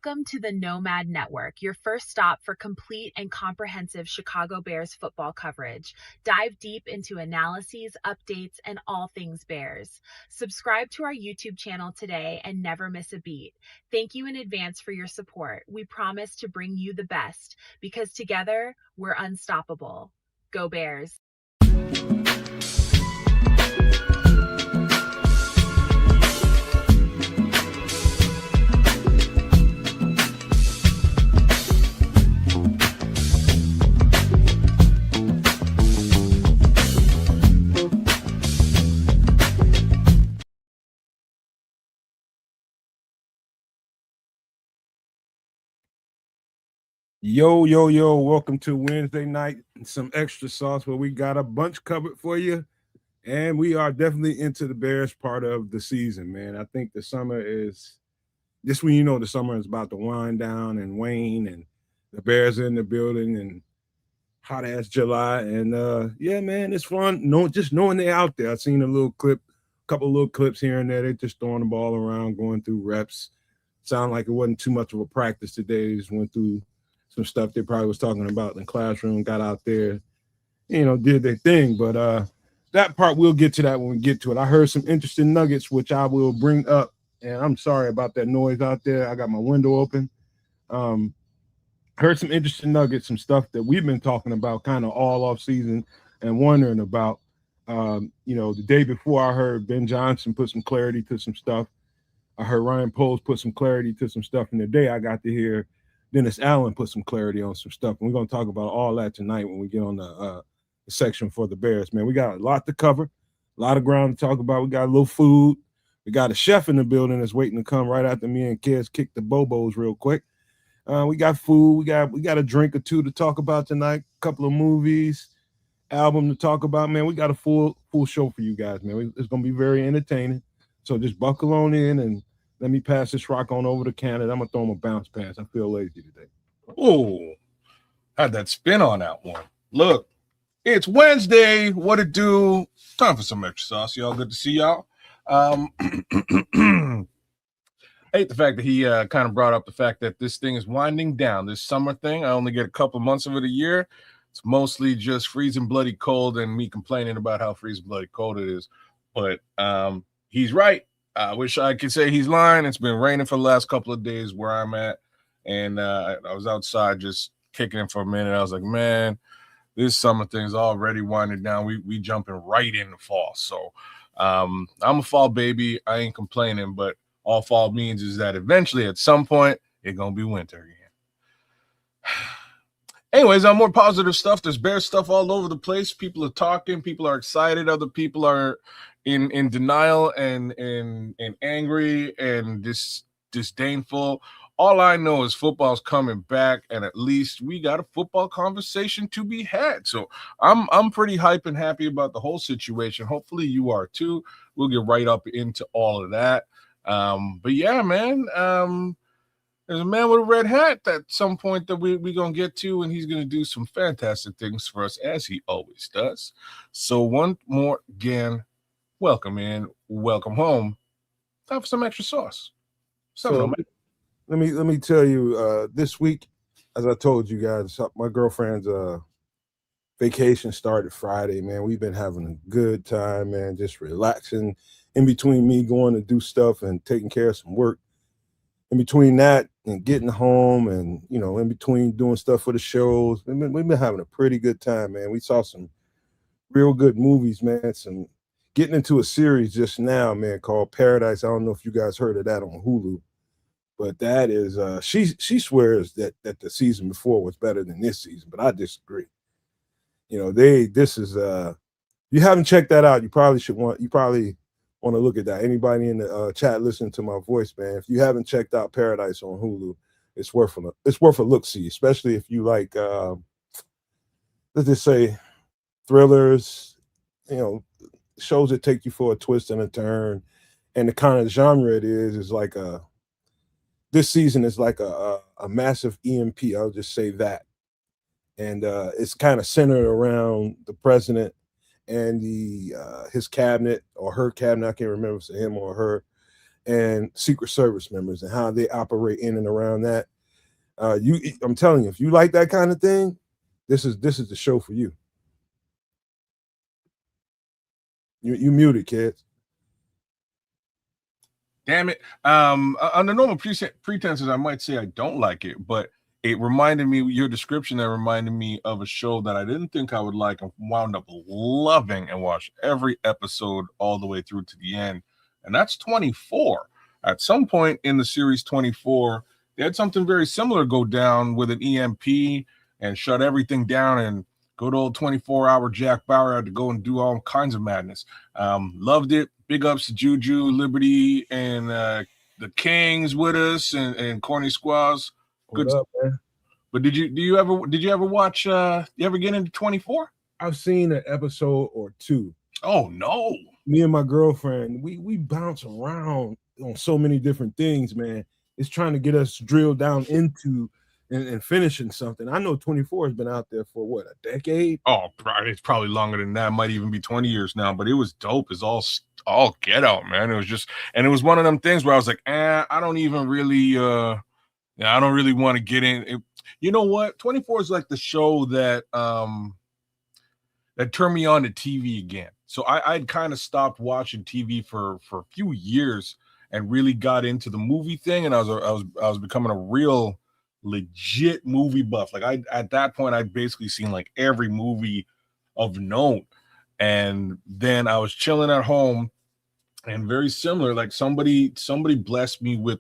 Welcome to the Nomad Network, your first stop for complete and comprehensive Chicago Bears football coverage. Dive deep into analyses, updates, and all things Bears. Subscribe to our YouTube channel today and never miss a beat. Thank you in advance for your support. We promise to bring you the best because together we're unstoppable. Go Bears. Yo, welcome to Wednesday night and some extra sauce where we got a bunch covered for you. And we are definitely into the Bears part of the season, man. I think the summer is just when the summer is about to wind down and wane and the Bears are in the building and hot ass July. And yeah, man, it's fun. Just knowing they're out there. I've seen a couple little clips here and there. They're just throwing the ball around, going through reps. Sound like it wasn't too much of a practice today. They just went through some stuff they probably was talking about in the classroom, got out there, did their thing. But that part, we'll get to that when we get to it. I heard some interesting nuggets, which I will bring up. And I'm sorry about that noise out there. I got my window open. Heard some interesting nuggets, some stuff that we've been talking about kind of all off season and wondering about. The day before I heard Ben Johnson put some clarity to some stuff. I heard Ryan Poles put some clarity to some stuff. And the day I got to hear Dennis Allen put some clarity on some stuff. And we're going to talk about all that tonight when we get on the section for the Bears, man. We got a lot to cover, a lot of ground to talk about. We got a little food. We got a chef in the building that's waiting to come right after me and Kez kick the Bobos real quick. We got food. We got a drink or two to talk about tonight, a couple of movies, album to talk about, man. We got a full show for you guys, man. It's going to be very entertaining. So just buckle on in and let me pass this rock on over to Canada. I'm going to throw him a bounce pass. I feel lazy today. Oh, had that spin on that one. Look, it's Wednesday. What it do? Time for some extra sauce. Y'all good to see y'all. I hate the fact that he kind of brought up the fact that this thing is winding down. This summer thing, I only get a couple months of it a year. It's mostly just freezing bloody cold and me complaining about how freezing bloody cold it is. But he's right. I wish I could say he's lying. It's been raining for the last couple of days where I'm at. And I was outside just kicking it for a minute. I was like, man, this summer thing's already winding down. We jumping right into fall. So I'm a fall baby. I ain't complaining. But all fall means is that eventually at some point, it's going to be winter again. Anyways, on more positive stuff, there's Bear stuff all over the place. People are talking. People are excited. Other people are in denial and angry and disdainful. All I know is football's coming back, and at least we got a football conversation to be had. So I'm pretty hype and happy about the whole situation. Hopefully you are too. We'll get right up into all of that. But yeah, man, there's a man with a red hat at some point that we're going to get to, and he's going to do some fantastic things for us, as he always does. So one more again, welcome in, welcome home. Time for some extra sauce. Let me tell you, this week, as I told you guys, my girlfriend's vacation started Friday, man. We've been having a good time, man, just relaxing in between me going to do stuff and taking care of some work. In between that and getting home and, in between doing stuff for the shows, we've been having a pretty good time, man. We saw some real good movies, man. Getting into a series just now, man, called Paradise. I don't know if you guys heard of that on Hulu, but that is she swears that the season before was better than this season, but I disagree. This is you haven't checked that out, you probably want to look at that. Anybody in the chat listening to my voice, man, if you haven't checked out Paradise on Hulu, it's worth a look-see, especially if you like let's just say thrillers, shows that take you for a twist and a turn. And the kind of genre it is like this season is like a massive EMP. I'll just say that. And it's kind of centered around the president and his cabinet or her cabinet. I can't remember if it's him or her. and Secret Service members and how they operate in and around that. I'm telling you, if you like that kind of thing, this is the show for you. You muted, kids. Damn it. Under normal pretenses, I might say I don't like it, but it reminded me, your description that reminded me of a show that I didn't think I would like and wound up loving and watched every episode all the way through to the end. And that's 24. At some point in the series 24, they had something very similar go down with an EMP and shut everything down, and good old 24-hour Jack Bauer had to go and do all kinds of madness. Loved it. Big ups to Juju, Liberty, and the Kings with us, and Corny Squaws. Good. What up, man? But did you ever watch? You ever get into 24? I've seen an episode or two. Oh no! Me and my girlfriend, we bounce around on so many different things, man. It's trying to get us drilled down into and finishing something. I know 24 has been out there for what, a decade? Oh, it's probably longer than that. It might even be 20 years now. But it was dope. It's all get out, man. It was just, and it was one of them things where I was like, I don't even really, I don't really want to get in. You know what? 24 is like the show that that turned me on to TV again. So I'd kind of stopped watching TV for a few years and really got into the movie thing, and I was becoming a real legit movie buff. Like at that point I'd basically seen like every movie of note, and then I was chilling at home, and very similar, like somebody blessed me with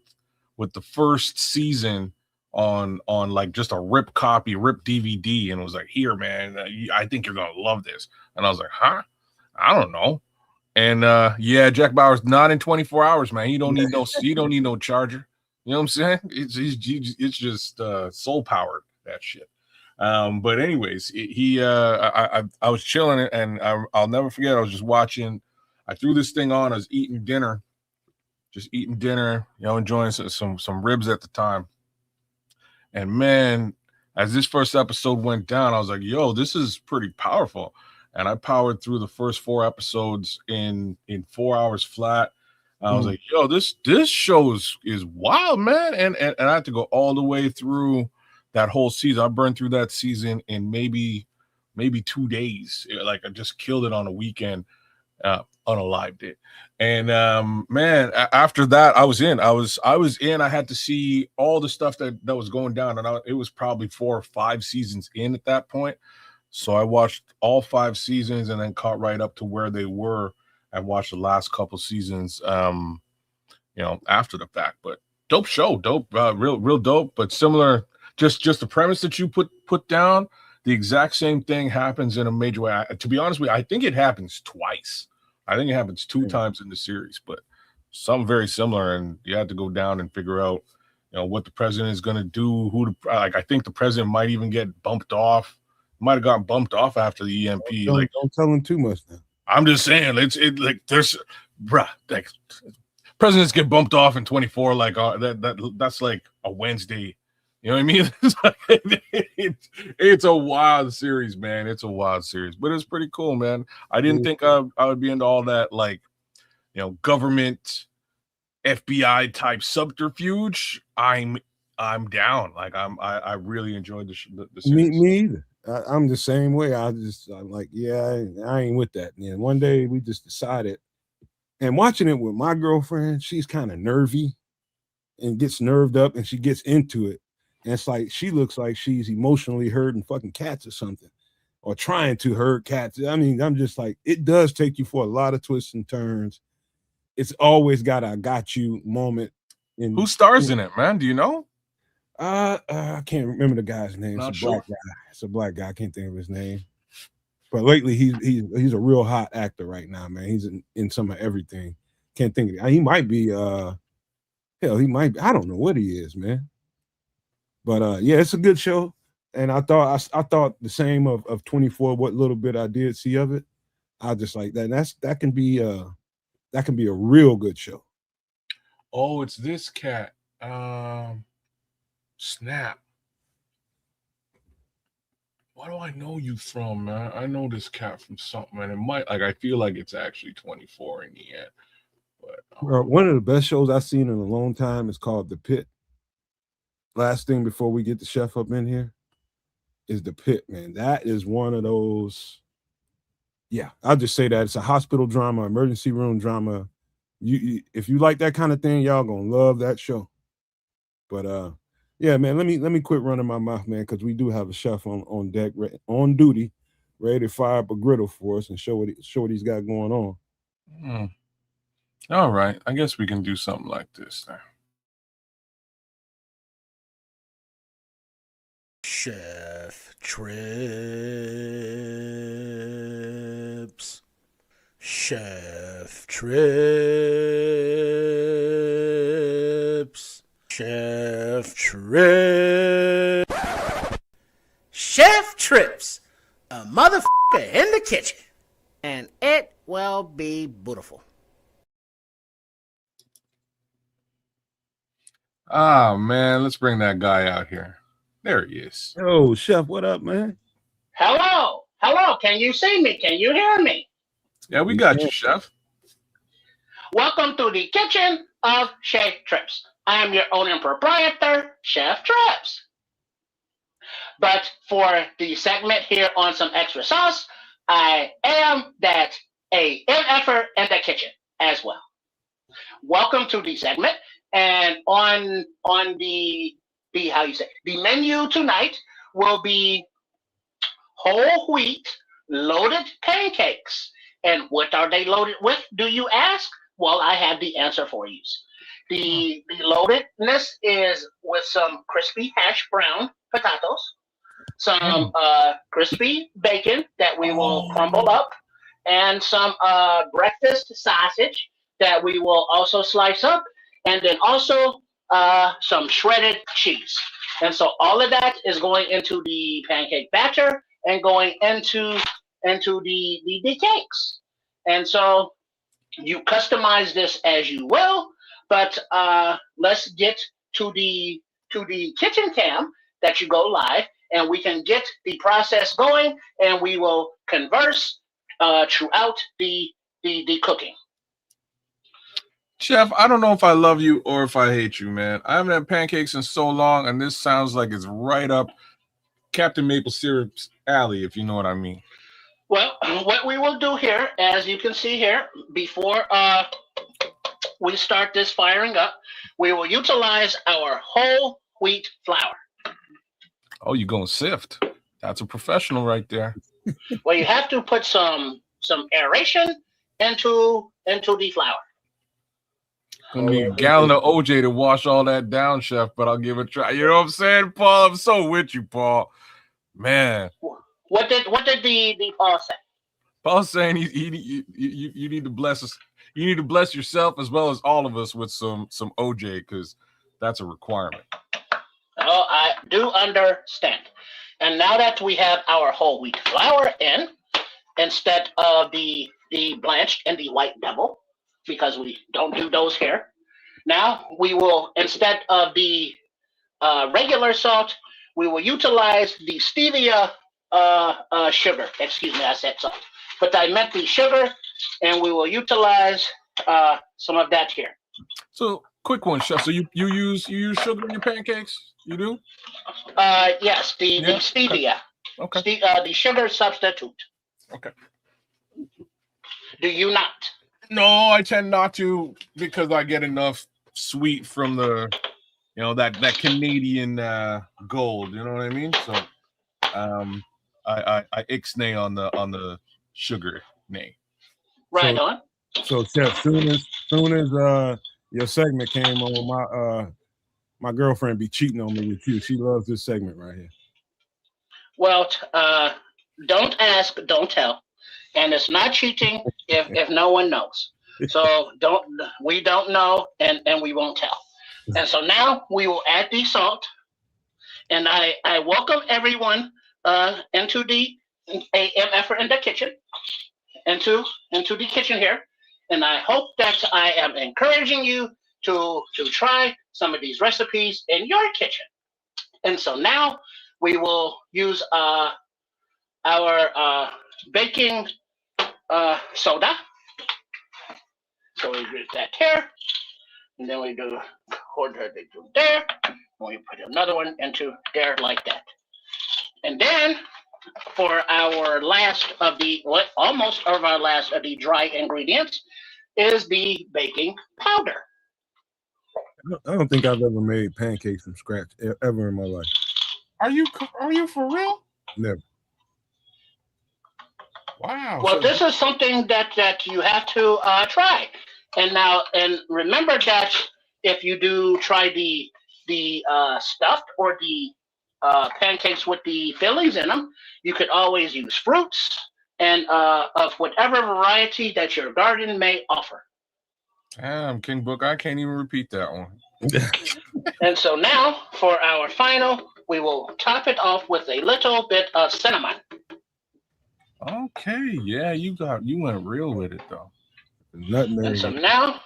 the first season on like just a rip DVD, and it was like, here, man, I think you're gonna love this. And I was like, huh? I don't know. And yeah, Jack Bauer's not in 24 hours, man. You don't need no charger. You know what I'm saying? It's just soul powered, that shit. But anyways, I was chilling, and I'll never forget. I was just watching. I threw this thing on. I was eating dinner, enjoying some ribs at the time. And man, as this first episode went down, I was like, yo, this is pretty powerful. And I powered through the first 4 episodes in 4 hours flat. I was like, yo, this show is wild, man. And I had to go all the way through that whole season. I burned through that season in maybe 2 days. Like I just killed it on a weekend, unalived it. And man, after that, I was in. I had to see all the stuff that was going down, and it was probably 4 or 5 seasons in at that point. So I watched all 5 seasons and then caught right up to where they were and watched the last couple seasons, after the fact. But dope show, real dope, but similar. Just the premise that you put down, the exact same thing happens in a major way. To be honest with you, I think it happens twice. I think it happens 2 times in the series, but something very similar. And you had to go down and figure out, what the president is going to do. I think the president might even get bumped off. Might have gotten bumped off after the EMP. Don't tell him too much now. I'm just saying, there's presidents get bumped off in 24. Like that's like a Wednesday. You know what I mean? It's a wild series, man. It's a wild series, but it's pretty cool, man. I didn't think I would be into all that, like, government FBI type subterfuge. I'm down. Like I really enjoyed the series. Me either. I'm the same way. I'm like, yeah, I ain't with that. And one day we just decided, and watching it with my girlfriend, she's kind of nervy and gets nerved up, and she gets into it. And it's like she looks like she's emotionally hurting fucking cats or something, or trying to hurt cats. I mean, I'm just like, it does take you for a lot of twists and turns. It's always got a got you moment. Who stars in it, man? Do you know? I can't remember the guy's name. Not it's a sure. black guy. It's a black guy. I can't think of his name. But lately, he's a real hot actor right now, man. He's in some of everything. Can't think of it. He might be. He might be. I don't know what he is, man. But yeah, it's a good show. And I thought the same of 24. What little bit I did see of it, I just like that. That can be a real good show. Oh, it's this cat. Snap. What do I know you from, man? I know this cat from something, and it might, I feel like it's actually 24 in the end. One of the best shows I've seen in a long time is called The Pit. Last thing before we get the chef up in here is The Pit, man. That is one of those. Yeah, I'll just say that it's a hospital drama, emergency room drama. If you like that kind of thing, y'all gonna love that show. But yeah, man, let me quit running my mouth, man, because we do have a chef on deck, on duty, ready to fire up a griddle for us and show what he's got going on. All right, I guess we can do something like this then. Chef Trips. Chef Trips. Chef Trips. Chef Trips. A motherfucker in the kitchen. And it will be beautiful. Ah, man, let's bring that guy out here. There he is. Yo, chef, what up, man? Hello. Can you see me? Can you hear me? Yeah, we got you, chef. Welcome to the kitchen of Chef Trips. I am your owner and proprietor, Chef Trips. But for the segment here on some extra sauce, I am that a MFer in the kitchen as well. Welcome to the segment. And on the menu tonight will be whole wheat loaded pancakes. And what are they loaded with, do you ask? Well, I have the answer for you. The loadedness is with some crispy hash brown potatoes, some crispy bacon that we will crumble up, and some breakfast sausage that we will also slice up, and then also some shredded cheese. And so all of that is going into the pancake batter and going into the cakes. And so you customize this as you will, but let's get to the kitchen cam that you go live, and we can get the process going, and we will converse throughout the cooking. Chef, I don't know if I love you or if I hate you, man. I haven't had pancakes in so long, and this sounds like it's right up Captain Maple Syrup's alley, if you know what I mean. Well, what we will do here, as you can see here, before we start this firing up, we will utilize our whole wheat flour. Oh, you're going sift. That's a professional right there. Well, you have to put some aeration into the flour. Gonna need a gallon of OJ to wash all that down, chef, but I'll give it a try. You know what I'm saying, Paul? I'm so with you, Paul. Man. What did the Paul say? Paul's saying you need to bless us. You need to bless yourself as well as all of us with some OJ, because that's a requirement. Oh, I do understand. And now that we have our whole wheat flour in, instead of the blanched and the white devil, because we don't do those here, now we will, instead of the regular salt, we will utilize the stevia sugar. Excuse me, I said salt, but I meant the sugar, and we will utilize some of that here. So, quick one, chef. So you use sugar in your pancakes? You do? Yes, the stevia. Okay. The sugar substitute. Okay. Do you not? No, I tend not to, because I get enough sweet from the, that Canadian gold. You know what I mean? So, I ixnay on the sugar nay. Right on. So, chef, soon as your segment came on, my girlfriend be cheating on me with you. She loves this segment right here. Well, don't ask, don't tell, and it's not cheating if no one knows. So we don't know, and we won't tell. And so now we will add the salt, and I welcome everyone into the effort in the kitchen, into the kitchen here, and I hope that I am encouraging you to try some of these recipes in your kitchen. And so now we will use our baking soda. So we do that here, and then we do quarter into there, and we put another one into there like that. And then for our last of the, almost of our last of the dry ingredients is the baking powder. I don't think I've ever made pancakes from scratch ever in my life. Are you for real? Never. Wow. Well, So- this is something that you have to try. And remember that if you do try the stuffed or the pancakes with the fillings in them, you could always use fruits and of whatever variety that your garden may offer. Damn, King Book, I can't even repeat that one. And so now for our final, we will top it off with a little bit of cinnamon. Okay, yeah, you went real with it though. Nutmeg. And so now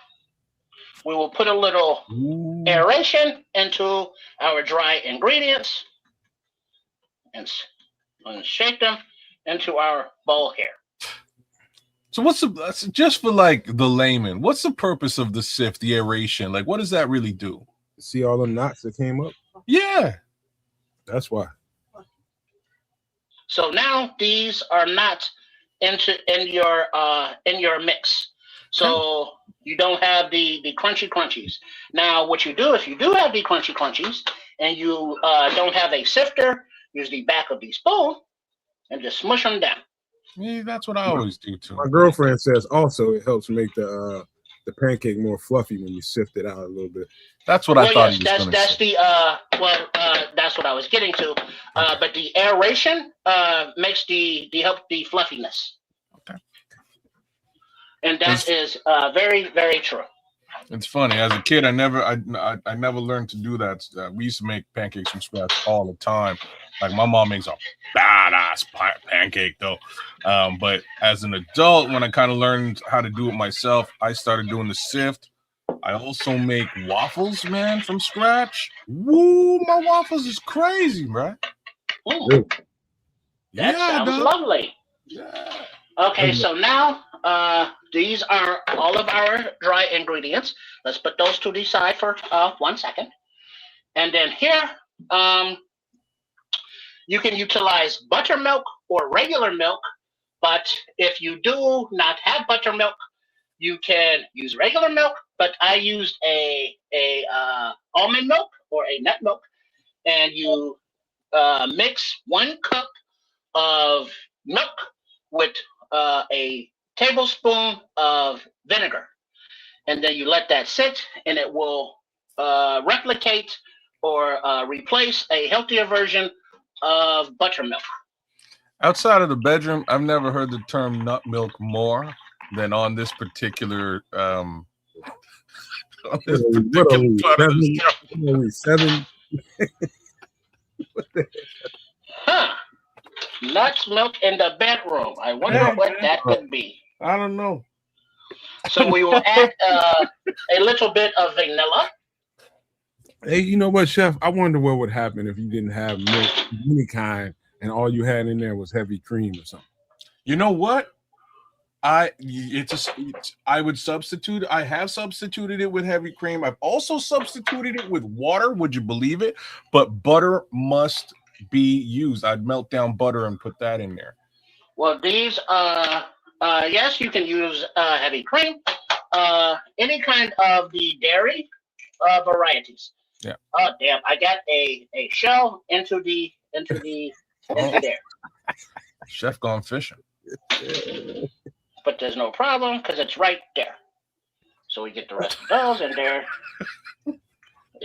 we will put a little Ooh. aeration into our dry ingredients and shake them into our bowl here. So what's just for like the layman, what's the purpose of the sift, the aeration? Like, what does that really do? See all them knots that came up? Yeah. That's why. So now these are not in your mix. So you don't have the crunchy crunchies. Now what you do if you do have the crunchy crunchies and you don't have a sifter, use the back of the spoon and just smush them down. Yeah, that's what I always do too. My girlfriend says also it helps make the pancake more fluffy when you sift it out a little bit. That's what I thought he was that's gonna that's say. that's what I was getting to. But the aeration makes the help the fluffiness. Okay. And that is very, very true. It's funny. As a kid, I never learned to do that. We used to make pancakes from scratch all the time. Like my mom makes a badass pancake though. But as an adult, when I kind of learned how to do it myself, I started doing the sift. I also make waffles, man, from scratch. Woo, my waffles is crazy, bro. Ooh, Yeah, that sounds dog. lovely. Yeah. Okay, so now these are all of our dry ingredients. Let's put those to the side for 1 second. And then here, you can utilize buttermilk or regular milk, but if you do not have buttermilk, you can use regular milk, but I used a almond milk or a nut milk, and you mix 1 cup of milk with a tablespoon of vinegar, and then you let that sit, and it will replicate or replace a healthier version of buttermilk. Outside of the bedroom, I've never heard the term nut milk more than on this particular on this What are we, part of the show. What are we, 7? Huh. Nuts milk in the bedroom. I wonder what that could be. I don't know. So we will add a little bit of vanilla. Hey, you know what, Chef? I wonder what would happen if you didn't have milk of any kind and all you had in there was heavy cream or something. You know what? I would substitute. I have substituted it with heavy cream. I've also substituted it with water. Would you believe it? But butter must be used. I'd melt down butter and put that in there. Well, these, yes, you can use heavy cream, any kind of the dairy varieties. Yeah. Oh, damn! I got a shell into there. Chef gone fishing. But there's no problem because it's right there. So we get the rest of those in there.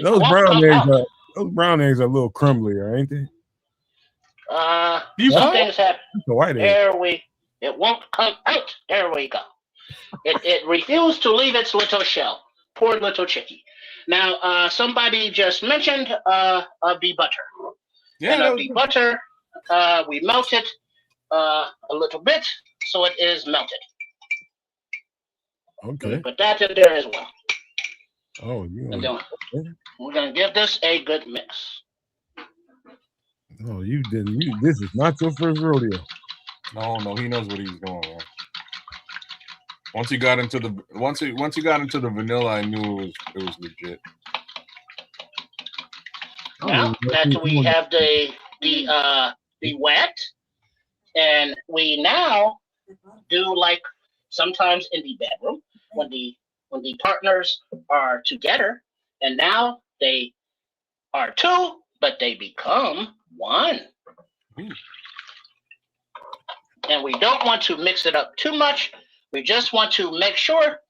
Those brown eggs are a little crumblier, ain't they? Some things happen. The white egg. It won't come out. There we go. It refused to leave its little shell. Poor little chickie. Now, somebody just mentioned the butter. Yeah. And of the butter, we melt it a little bit so it is melted. Okay. Put that in there as well. Oh, you. And then we're gonna give this a good mix. Oh, you didn't. This is not your first rodeo. No, he knows what he's doing, man. Once you got into the vanilla, I knew it was legit. Now that we have the wet, and we now do like sometimes in the bedroom when the partners are together, and now they are two, but they become one. And we don't want to mix it up too much. We just want to make sure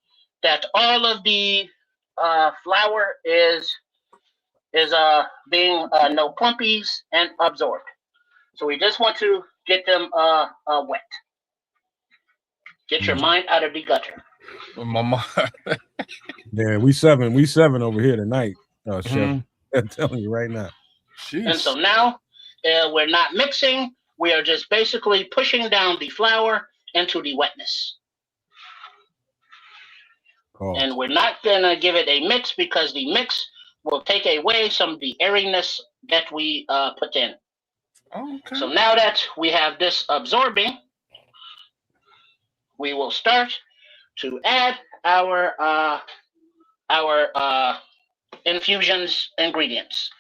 that all of the flour is being no plumpies and absorbed. So we just want to get them wet. Get your mind out of the gutter. My mind. Yeah, we seven over here tonight, Chef. I'm telling you right now. Jeez. And so now we're not mixing. We are just basically pushing down the flour into the wetness. And we're not going to give it a mix because the mix will take away some of the airiness that we put in. Okay. So now that we have this absorbing, we will start to add our infusions ingredients.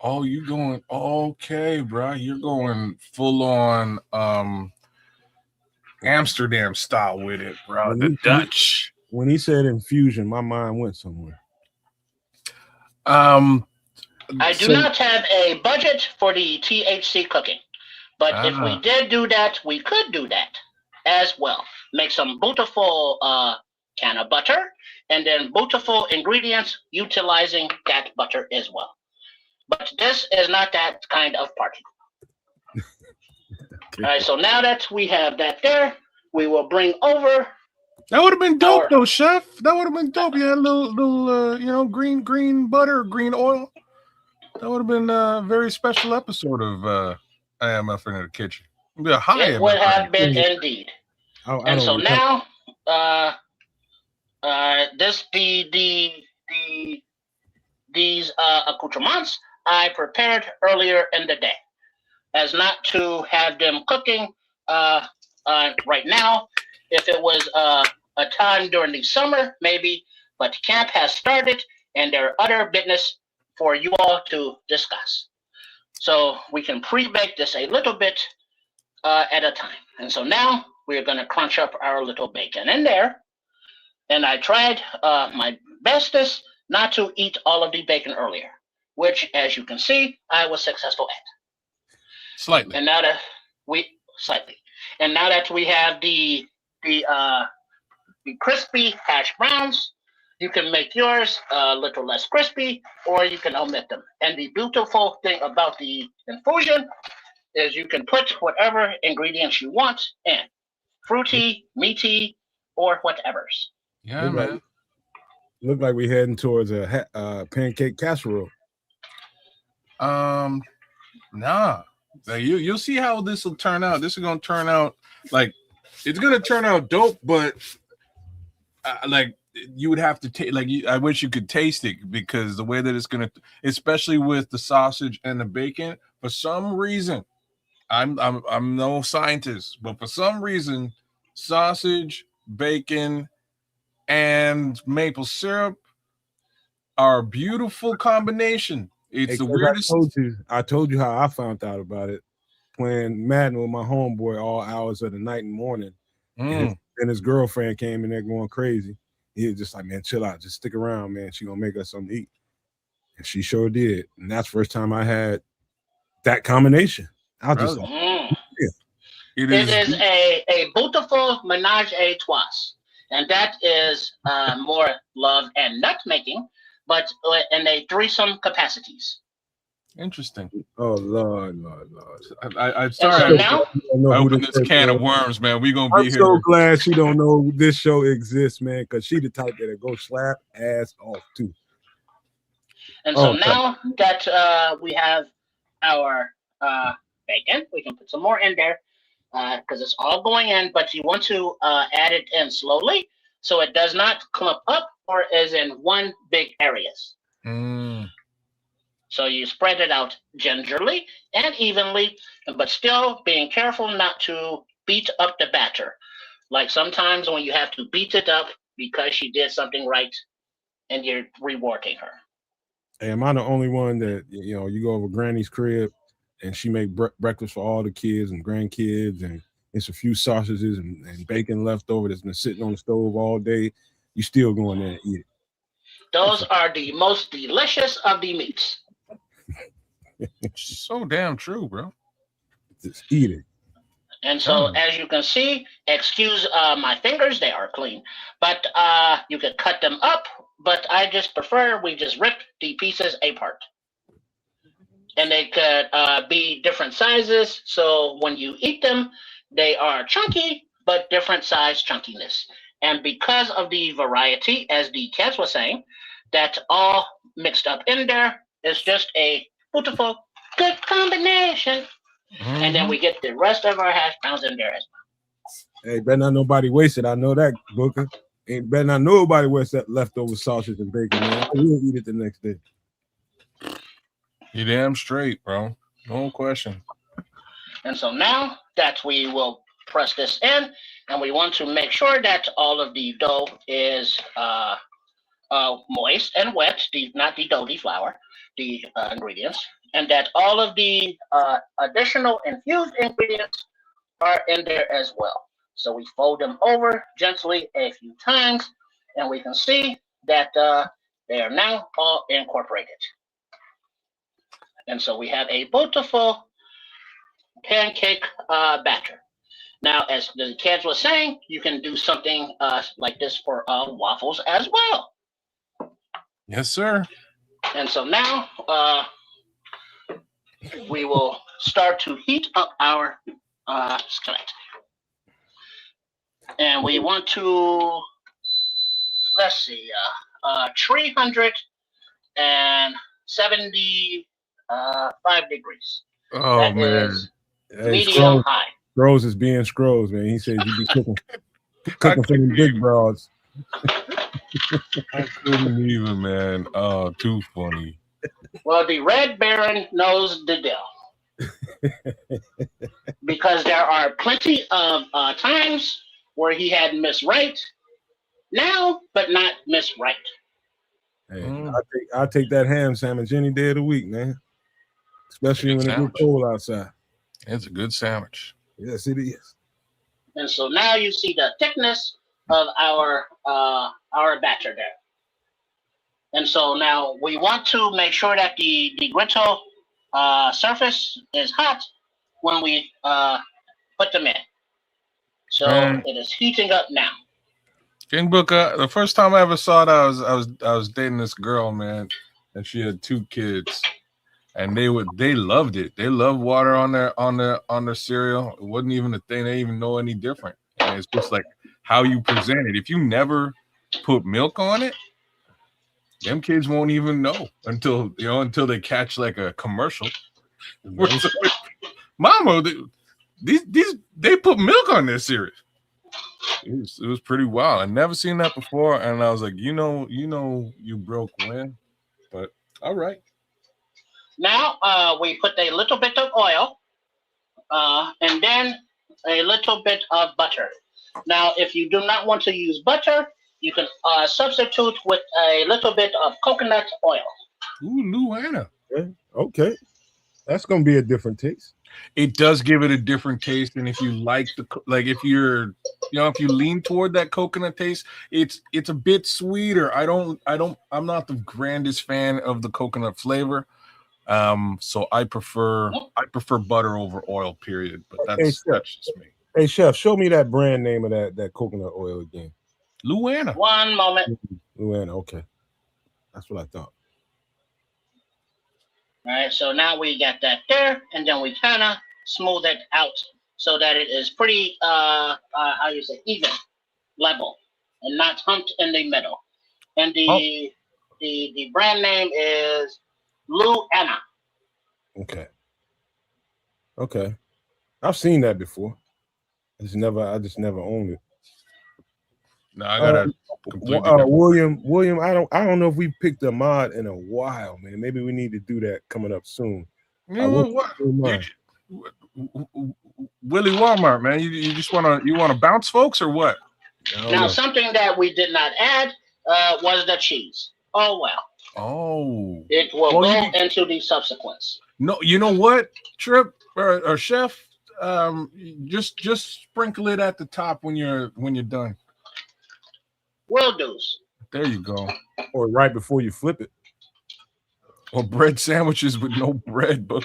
Oh, you going okay, bro? You're going full on Amsterdam style with it, bro. The Dutch. When he said infusion, my mind went somewhere. I do not have a budget for the THC cooking, but if we did do that, we could do that as well. Make some beautiful can of butter, and then beautiful ingredients utilizing that butter as well. But this is not that kind of party. Okay. All right, so now that we have that there, we will bring over. That would have been dope, though, Chef. That would have been dope. You had a little green butter, green oil. That would have been a very special episode of IMF in the Kitchen. It would have been indeed. And so now, these accoutrements I prepared earlier in the day, as not to have them cooking right now. If it was a time during the summer, maybe, but camp has started, and there are other business for you all to discuss. So we can pre-bake this a little bit at a time. And so now we're going to crunch up our little bacon in there. And I tried my bestest not to eat all of the bacon earlier, which, as you can see, I was successful at. Slightly. And now that we have the crispy hash browns, you can make yours a little less crispy, or you can omit them. And the beautiful thing about the infusion is you can put whatever ingredients you want in. Fruity, meaty, or whatever's. Yeah, man. Look like we're heading towards a pancake casserole. Nah. You'll see how this will turn out. This is gonna turn out like it's gonna turn out dope, but like you would have to take I wish you could taste it, because the way that it's gonna, especially with the sausage and the bacon, for some reason, I'm no scientist, but for some reason, sausage, bacon, and maple syrup are a beautiful combination. It's the weirdest. I told you how I found out about it. Playing Madden with my homeboy all hours of the night and morning. And his girlfriend came in there going crazy. He was just like, man, chill out. Just stick around, man. She gonna make us something to eat. And she sure did. And that's the first time I had that combination. I was just like, yeah. It is a beautiful menage a trois. And that is more love and nut making, but in a threesome capacities. Interesting. Oh Lord. I'm sorry. I opened this can of worms, man. We gonna be here. I'm so glad she don't know this show exists, man, because she the type that'll go slap ass off too. And so now that we have our bacon, we can put some more in there because it's all going in. But you want to add it in slowly so it does not clump up or is in one big areas. So you spread it out gingerly and evenly, but still being careful not to beat up the batter. Like sometimes when you have to beat it up because she did something right and you're rewarding her. Hey, am I the only one that, you know, you go over Granny's crib and she make breakfast for all the kids and grandkids, and it's a few sausages and bacon left over that's been sitting on the stove all day? You still going there and eat it? Those are the most delicious of the meats. So damn true, bro. Just eat it. And so, as you can see, excuse my fingers, they are clean. But you could cut them up, but I just prefer we just rip the pieces apart. And they could be different sizes, so when you eat them, they are chunky, but different size chunkiness. And because of the variety, as the cats were saying, that's all mixed up in there, it's just a beautiful, good combination. And then we get the rest of our hash browns in there as well. Hey, better not nobody waste it. I know that, Booker. Ain't better not nobody waste that leftover sausage and bacon, man. We'll eat it the next day. You damn straight, bro. No question. And so now that we will press this in, and we want to make sure that all of the dough is moist and wet, not the dough, the flour, the ingredients, and that all of the additional infused ingredients are in there as well. So we fold them over gently a few times, and we can see that they are now all incorporated. And so we have a beautiful pancake batter. Now, as the kids were saying, you can do something like this for waffles as well. Yes, sir. And so now we will start to heat up our skillet. And we want to, let's see, 375 degrees. Oh, that man. is Hey, medium high. Scrolls is being Scrolls, man. He said you be cooking for them big broads. I couldn't even, man. Oh, too funny. Well, the Red Baron knows the deal. Because there are plenty of times where he had Miss Wright now, but not Miss Wright. Hey, I'll take that ham sandwich any day of the week, man. Especially when it gets cold outside. It's a good sandwich. Yes, it is. And so now you see the thickness of our batter there. And so now we want to make sure that the griddle surface is hot when we put them in. So it is heating up now. King Booker, the first time I ever saw it, I was dating this girl, man, and she had 2 kids, and they loved it. They loved water on their cereal. It wasn't even a thing. They didn't even know any different. And it's just like how you present it. If you never put milk on it, them kids won't even know until they catch like a commercial. Mama, they put milk on their cereal. It was pretty wild. I'd never seen that before, and I was like, you broke when, but all right. Now we put a little bit of oil, and then a little bit of butter. Now, if you do not want to use butter, you can substitute with a little bit of coconut oil. Ooh, Luana. Okay. That's gonna be a different taste. It does give it a different taste, and if you like if you lean toward that coconut taste, it's a bit sweeter. I'm not the grandest fan of the coconut flavor, so I prefer butter over oil. Period. But that's just me. Hey, chef, show me that brand name of that coconut oil again. Luana. One moment. Luana. Okay, that's what I thought. All right, so now we got that there, and then we kind of smooth it out so that it is pretty, even, level, and not humped in the middle. And the brand name is Luana. Okay. I've seen that before. I just never owned it. No, I gotta William. I don't know if we picked a mod in a while, man. Maybe we need to do that coming up soon. Willie Walmart, man. You just wanna bounce folks or what? Now, something that we did not add was the cheese. Oh well. Oh, It will go into the subsequence. No, you know what, Trip or Chef, just sprinkle it at the top when you're done. Will do. There you go. Or right before you flip it. Or bread sandwiches with no bread, but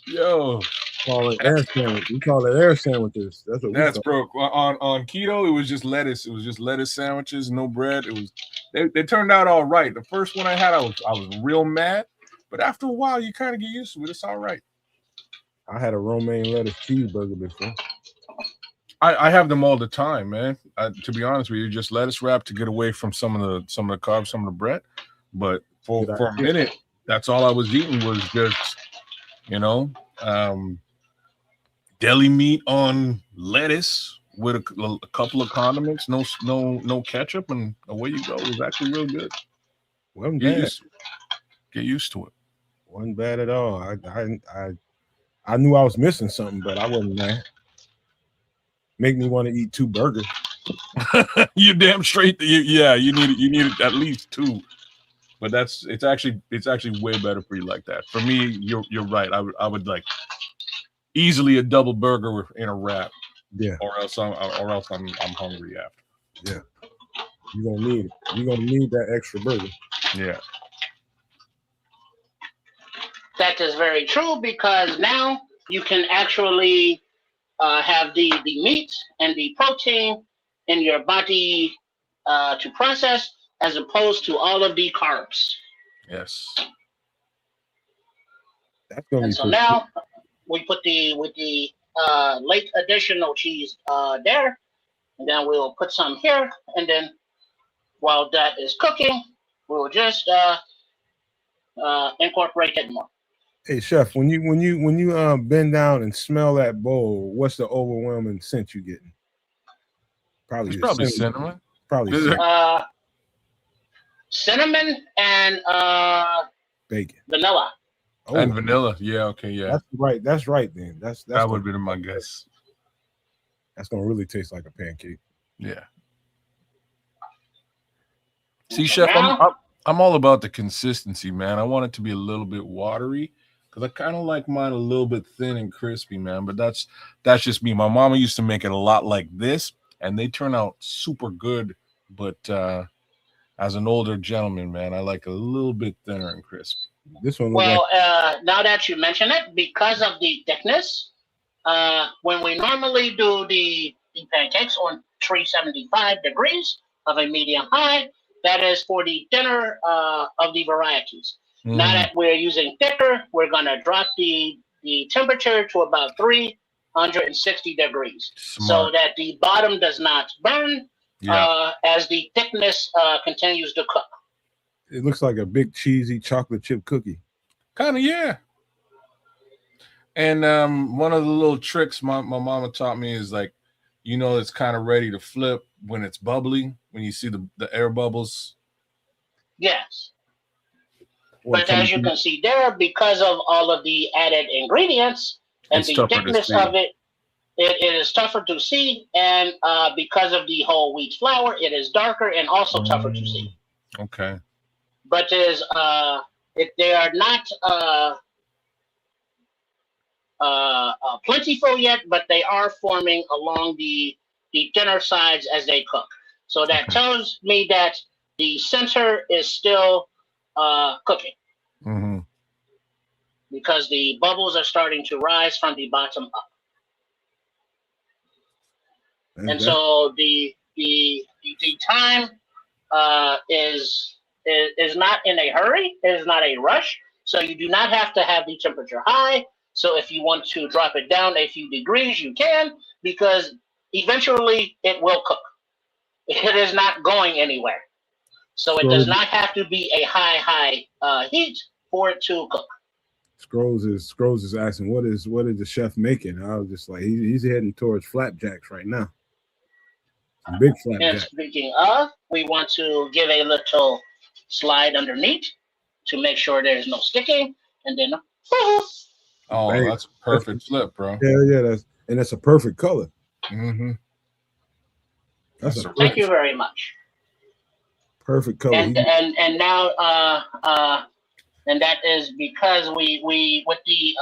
yo. Call it air sandwich. We call it air sandwiches. That's what That's broke. On keto, it was just lettuce. It was just lettuce sandwiches, no bread. It was they turned out all right. The first one I had, I was real mad, but after a while, you kind of get used to it. It's all right. I had a romaine lettuce cheeseburger before. I have them all the time, man. To be honest with you, just lettuce wrap to get away from some of the carbs, some of the bread. But for a minute, that's all I was eating was just, deli meat on lettuce with a couple of condiments, no ketchup, and away you go. It was actually real good. Wasn't bad. Get used to it. Wasn't bad at all. I knew I was missing something, but I wasn't mad. Make me want to eat 2 burgers. You're damn straight. You need at least 2. But it's actually way better for you like that. For me, you're right. I would like easily a double burger in a wrap. Yeah. Or else I'm hungry after. Yeah. You're gonna need it. You're gonna need that extra burger. Yeah. That is very true, because now you can actually have the meat and the protein in your body to process, as opposed to all of the carbs. Yes. That's gonna and be so now we put the late additional cheese there, and then we'll put some here, and then while that is cooking, we'll just incorporate it more. Hey Chef, when you bend down and smell that bowl, what's the overwhelming scent you getting? Probably cinnamon. Probably cinnamon and bacon, vanilla. Oh, and vanilla. Yeah. Okay. Yeah. That's right. Then that would be my guess. That's gonna really taste like a pancake. Yeah. See, Chef, I'm all about the consistency, man. I want it to be a little bit watery, because I kind of like mine a little bit thin and crispy, man. But that's just me. My mama used to make it a lot like this, and they turn out super good. But as an older gentleman, man, I like a little bit thinner and crisp. This one. Well, now that you mention it, because of the thickness, when we normally do the pancakes on 375 degrees of a medium high, that is for the thinner of the varieties. Now that we're using thicker, we're going to drop the temperature to about 360 degrees. So that the bottom does not burn as the thickness continues to cook. It looks like a big cheesy chocolate chip cookie. Kind of, yeah. And one of the little tricks my mama taught me is, like, it's kind of ready to flip when it's bubbly, when you see the air bubbles. Yes. But as you can see there, because of all of the added ingredients and the thickness of it, it is tougher to see. And because of the whole wheat flour, it is darker and also tougher to see. Okay. But they are not plentiful yet, but they are forming along the thinner sides as they cook. So that tells me that the center is still cooking, because the bubbles are starting to rise from the bottom up. And so the time is not in a hurry. It is not a rush. So you do not have to have the temperature high. So if you want to drop it down a few degrees, you can, because eventually it will cook. It is not going anywhere. So it does not have to be a high heat for it to cook. Scrolls is asking, what is the chef making? I was just like, he's heading towards flapjacks right now. Some big flapjacks. And speaking of, we want to give a little slide underneath to make sure there's no sticking, and then Oh, Bang. that's a perfect flip, bro. Yeah, that's a perfect color. Mm-hmm. That's That's a a Thank you perfect, very much. perfect color. And now and that is because we with the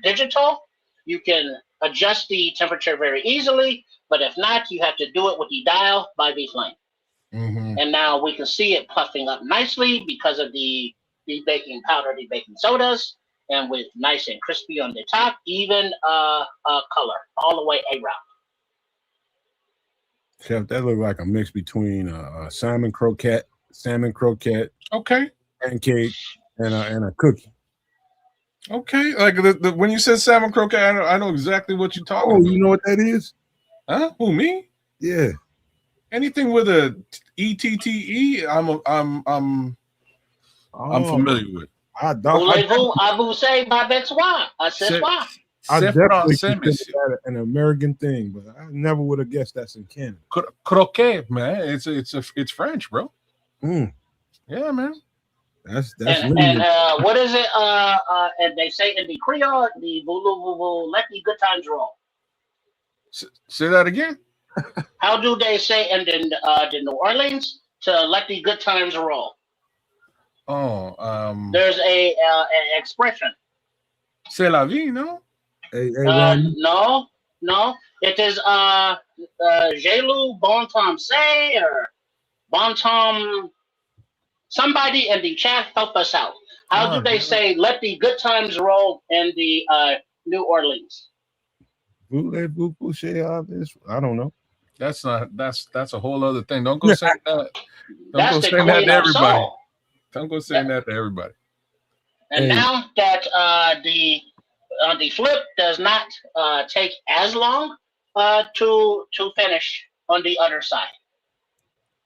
digital, you can adjust the temperature very easily. But if not, you have to do it with the dial by the flame. Mm-hmm. And now we can see it puffing up nicely because of the baking powder, the baking sodas, and with nice and crispy on the top, even color all the way around. Chef, that looked like a mix between salmon croquette, Okay. pancake, and a cookie. Okay. Like when you said salmon croquette, I know exactly what you're talking Oh, about. you know what that is? Huh? Who, me? Yeah. Anything with a ETTE, I'm Oh, familiar with. Voulez-vous abuser Babette soir? Ce C'est soir. I c'est definitely français, consider monsieur. that an American thing, but I never would have guessed that's in Canada. Croquet, man. It's French, bro. Mm, Yeah, man. that's And lineage. what is it? And they say in the Creole, the voulez-vous let the good times roll. Say that again. How do they say in the New Orleans to let the good times roll? Oh, There's an expression. c'est la vie, no? Hey, Ron. No. It is Jelu Bon Tom say or Bon Tom. Somebody in the chat help us out. How do they say let the good times roll in the New Orleans? Voulez-vous coucher on this? I don't know. That's a whole other thing. Don't go saying that. Don't That's go the saying that queen to of everybody. soul. Don't go saying that to everybody. And Hey. now that the flip does not take as long to finish on the other side.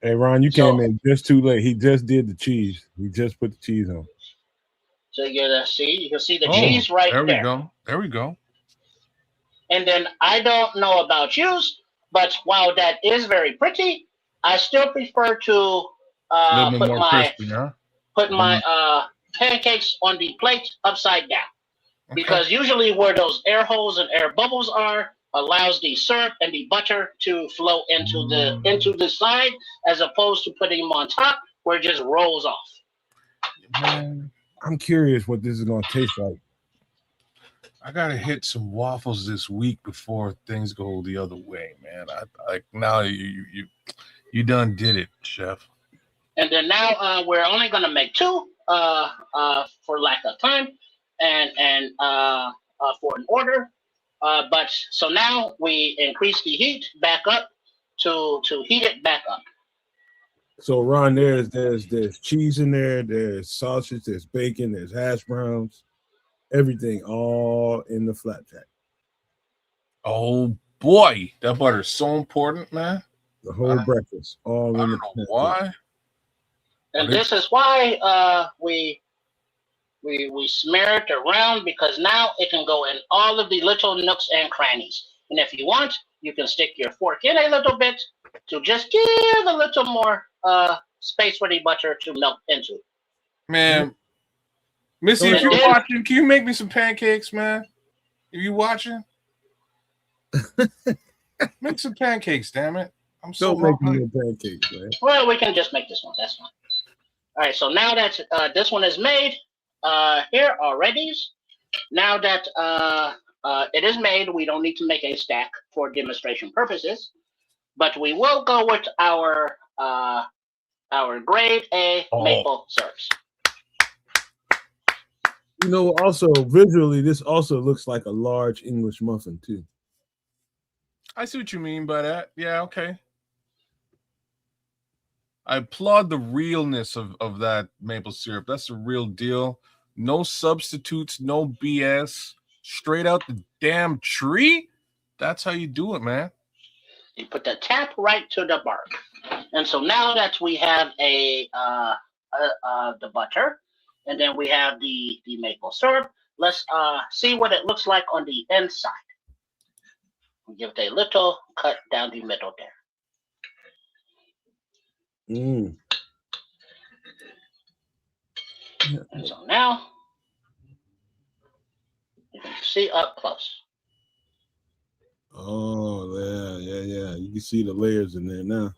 Hey, Ron, you So- came in just too late. He just did the cheese. He just put the cheese on. So you can see the Oh, cheese right there. There we go. There we go. And then I don't know about you, but while that is very pretty, I still prefer to A little bit put more my crispy, huh? pancakes on the plate upside down. Okay. Because usually where those air holes and air bubbles are allows the syrup and the butter to flow into the side, as opposed to putting them on top where it just rolls off. Man, I'm curious what this is going to taste like. I gotta hit some waffles this week before things go the other way, man. I now you done did it, chef. And then now we're only gonna make two for lack of time and for an order. But so now we increase the heat back up to heat it back up. So, Ron, there's cheese in there, there's sausage, there's bacon, there's hash browns, everything all in the flapjack. Oh boy, that butter's so important, man. The whole breakfast, all I in don't the know why. And this is why we smear it around, because now it can go in all of the little nooks and crannies. And if you want, you can stick your fork in a little bit to just give a little more space for the butter to melt into. Man, Missy, if you're watching, can you make me some pancakes, man? If you watching, make some pancakes, damn it. I'm so Don't make hungry. me pancakes, man. Well, we can just make this one. That's fine. All right. So now that this one is made, here already. Now that it is made, we don't need to make a stack for demonstration purposes, but we will go with our grade A maple syrups. You know, also visually, this also looks like a large English muffin too. I see what you mean by that. Yeah, okay. I applaud the realness of that maple syrup. That's the real deal. No substitutes, no BS. Straight out the damn tree. That's how you do it, man. You put the tap right to the bark. And so now that we have the butter, and then we have the maple syrup, let's see what it looks like on the inside. We give it a little cut down the middle there. Mm. And so now see up close. Oh, yeah. You can see the layers in there now.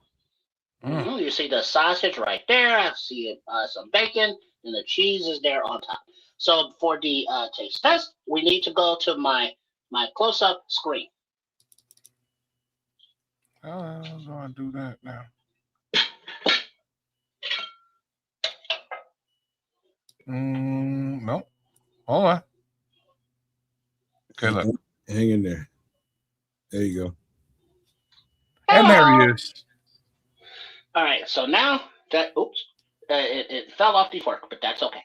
You see the sausage right there. I see some bacon, and the cheese is there on top. So for the taste test, we need to go to my close-up screen. How do I do that now? No. Hold on. Okay, look. Hang in there. There you go. And there he is. All right, so now that, it fell off the fork, but that's okay.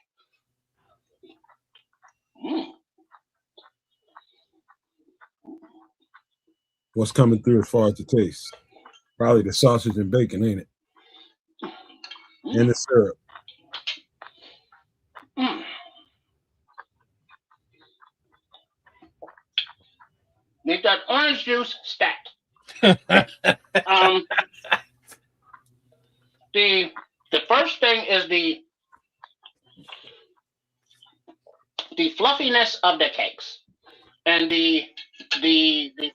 What's coming through as far as the taste? Probably the sausage and bacon, ain't it? And the syrup. Need that orange juice stacked. The first thing is the fluffiness of the cakes, and the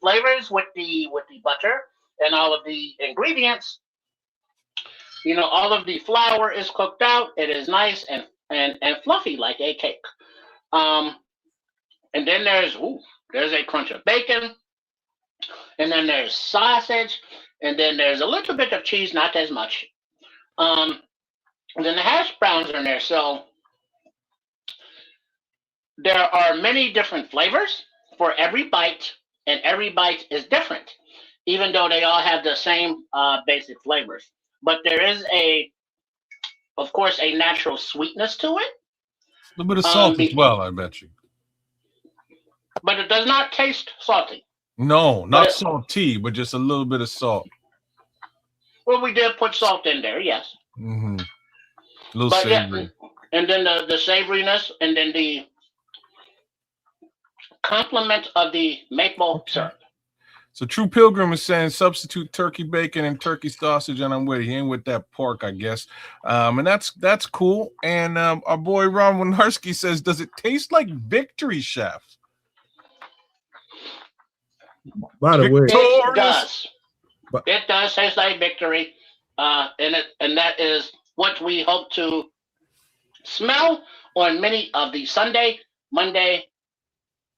flavors with the butter and all of the ingredients. You know, all of the flour is cooked out. It is nice and fluffy like a cake. And then there's a crunch of bacon, and then there's sausage, and then there's a little bit of cheese, not as much. And then the hash browns are in there. So there are many different flavors for every bite, and every bite is different, even though they all have the same basic flavors. But there is of course, a natural sweetness to it. A little bit of salt as well, I bet you. But it does not taste salty. No, not salty, but just a little bit of salt. Well, we did put salt in there, yes. Mm-hmm. A little savory. Yeah, and then the savoriness, and then the complement of the maple syrup. So True Pilgrim is saying substitute turkey bacon and turkey sausage, and I'm with it. He ain't with that pork, I guess. And that's cool. And our boy Ron Winarski says, does it taste like Victory, Chef? By the way, it does. It does taste like Victory, and that is what we hope to smell on many of the Sunday, Monday,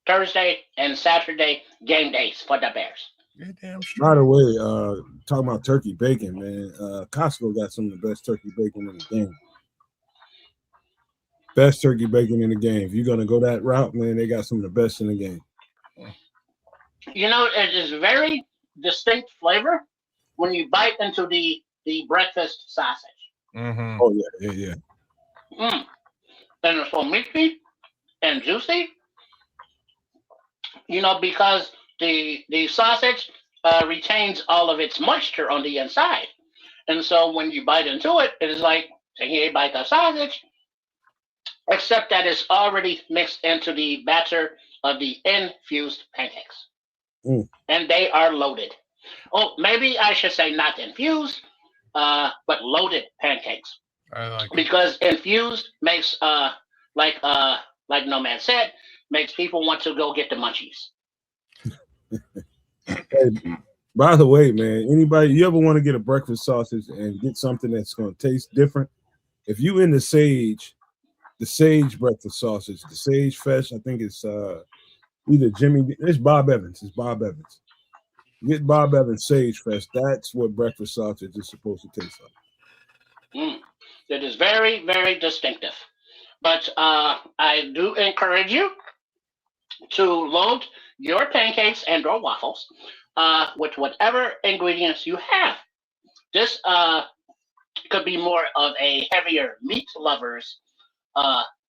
Thursday, and Saturday game days for the Bears. By the way, talking about turkey bacon, man, Costco got some of the best turkey bacon in the game. Best turkey bacon in the game. If you're gonna go that route, man, they got some of the best in the game. You know, it is very distinct flavor when you bite into the breakfast sausage. Mm-hmm. Oh yeah. And it's so meaty and juicy. You know, because the sausage retains all of its moisture on the inside, and so when you bite into it, it is like taking a bite of sausage, except that it's already mixed into the batter of the infused pancakes. And they are loaded. Oh, maybe I should say not infused, but loaded pancakes. I like it. Because infused makes, like Nomad said, makes people want to go get the munchies. Hey, by the way, man, anybody, you ever want to get a breakfast sausage and get something that's going to taste different? If you in the sage breakfast sausage, the Sage Fresh, I think it's either Jimmy, it's Bob Evans. It's Bob Evans. Get Bob Evans Sage Fresh. That's what breakfast sausage is supposed to taste like. It is very, very distinctive. But I do encourage you to load your pancakes and or waffles with whatever ingredients you have. This could be more of a heavier meat lovers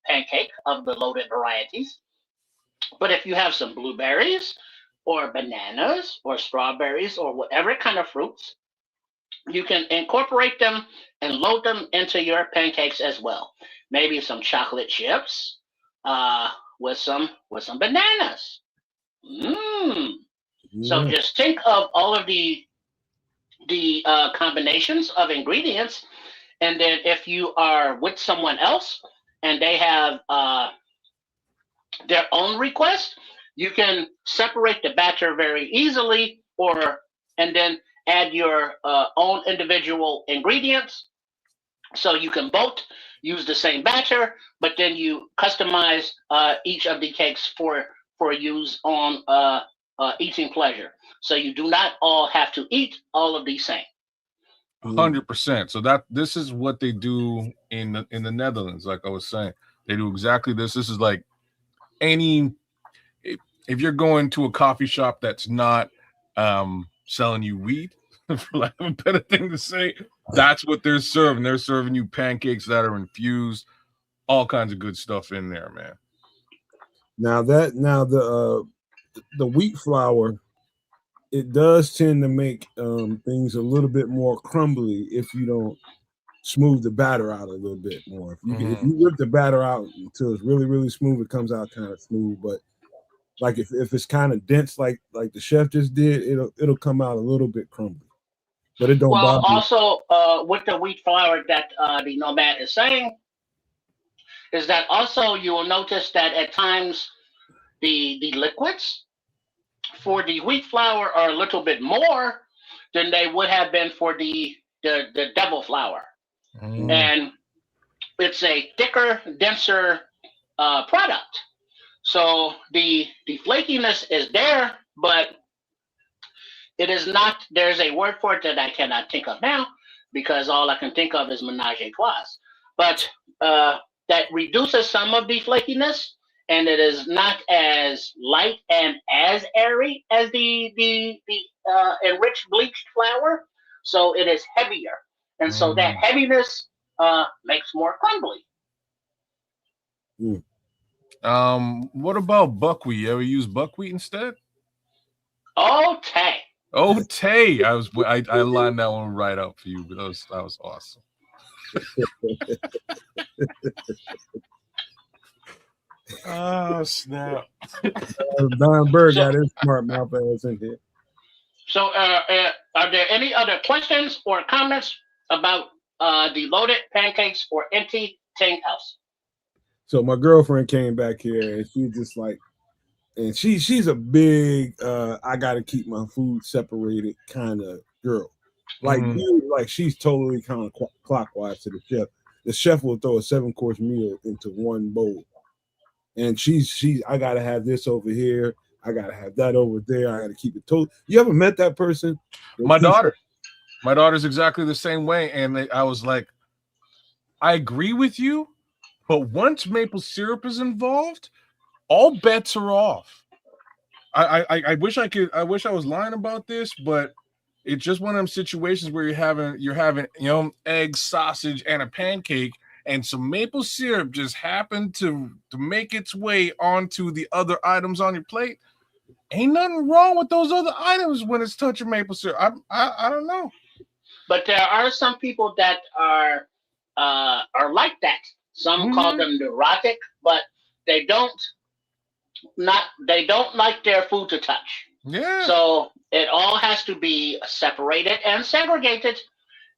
pancake of the loaded varieties. But if you have some blueberries or bananas or strawberries or whatever kind of fruits, you can incorporate them and load them into your pancakes as well. Maybe some chocolate chips with some bananas. So just think of all of the combinations of ingredients, and then if you are with someone else and they have their own request, you can separate the batter very easily, and then add your own individual ingredients. So you can both use the same batter, but then you customize each of the cakes for use on eating pleasure. So you do not all have to eat all of the same. 100%. So this is what they do in the Netherlands. Like I was saying, they do exactly this. This is like if you're going to a coffee shop that's not selling you weed, for lack of a better thing to say, that's what they're serving. They're serving you pancakes that are infused, all kinds of good stuff in there, man. Now the wheat flour, it does tend to make things a little bit more crumbly if you don't smooth the batter out a little bit more. If you whip the batter out until it's really, really smooth, it comes out kind of smooth. But like if it's kind of dense, like the chef just did, it'll come out a little bit crumbly. But it don't Well, bother me. also with the wheat flour that the Nomad is saying, is that also you will notice that at times the liquids for the wheat flour are a little bit more than they would have been for the devil flour. And it's a thicker, denser product. So the flakiness is there, but it is not. There's a word for it that I cannot think of now because all I can think of is menage a trois. But that reduces some of the flakiness, and it is not as light and as airy as the enriched bleached flour. So it is heavier, and so that heaviness makes more crumbly. What about buckwheat? You ever use buckwheat instead? Oh, Tay. Oh, Tay. I lined that one right up for you, but that was awesome. Oh, snap. Don Berg got his smart mouth ass in here. So are there any other questions or comments about the loaded pancakes or anything else? So my girlfriend came back here and she just like, and she's a big I gotta keep my food separated kind of girl. Like like she's totally kind of clockwise to the chef. The chef will throw a 7-course meal into one bowl. And she's I gotta have this over here, I gotta have that over there, I gotta keep it total. You ever met that person? My daughter's exactly the same way. And I was like, I agree with you, but once maple syrup is involved, all bets are off. I wish I was lying about this, but it's just one of them situations where you're having egg, sausage, and a pancake, and some maple syrup just happened to make its way onto the other items on your plate. Ain't nothing wrong with those other items when it's touching maple syrup. I don't know. But there are some people that are like that. Some call them neurotic, but they don't like their food to touch. Yeah. So it all has to be separated and segregated,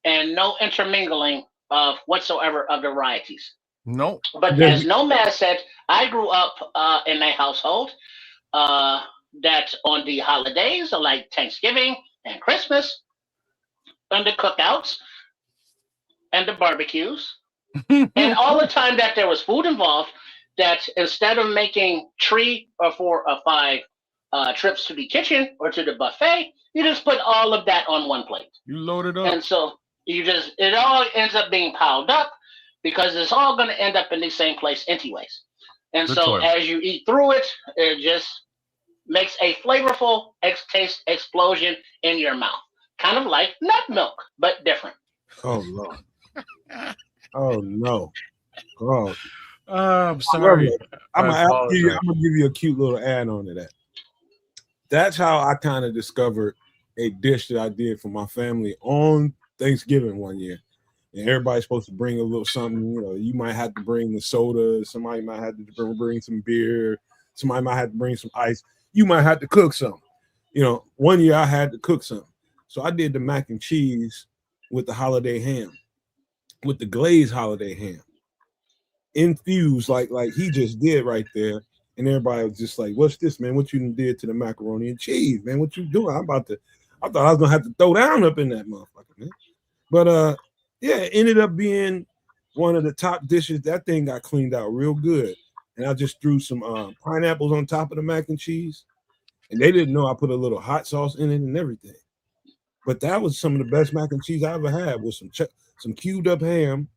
and no intermingling of whatsoever of the varieties. No. But as Nomad said, I grew up in a household that on the holidays like Thanksgiving and Christmas, and the cookouts and the barbecues, and all the time that there was food involved, that instead of making 3 or 4 or 5 trips to the kitchen or to the buffet, you just put all of that on one plate. You load it up. And so it all ends up being piled up because it's all going to end up in the same place anyways. And so as you eat through it, it just makes a flavorful taste explosion in your mouth. Kind of like nut milk, but different. Oh, Lord. Oh, no. Oh. I'm sorry. I'm gonna give you a cute little add on to that. That's how I kind of discovered a dish that I did for my family on Thanksgiving one year. And everybody's supposed to bring a little something. You might have to bring the soda. Somebody might have to bring some beer. Somebody might have to bring some ice. You might have to cook something. One year I had to cook something. So I did the mac and cheese with the holiday ham, with the glazed holiday ham, infused like he just did right there. And everybody was just like, "What's this, man? What you done did to the macaroni and cheese, man? What you doing?" I thought I was gonna have to throw down up in that motherfucker, man. But yeah, it ended up being one of the top dishes. That thing got cleaned out real good. And I just threw some pineapples on top of the mac and cheese. And they didn't know I put a little hot sauce in it and everything. But that was some of the best mac and cheese I ever had, with some cubed up ham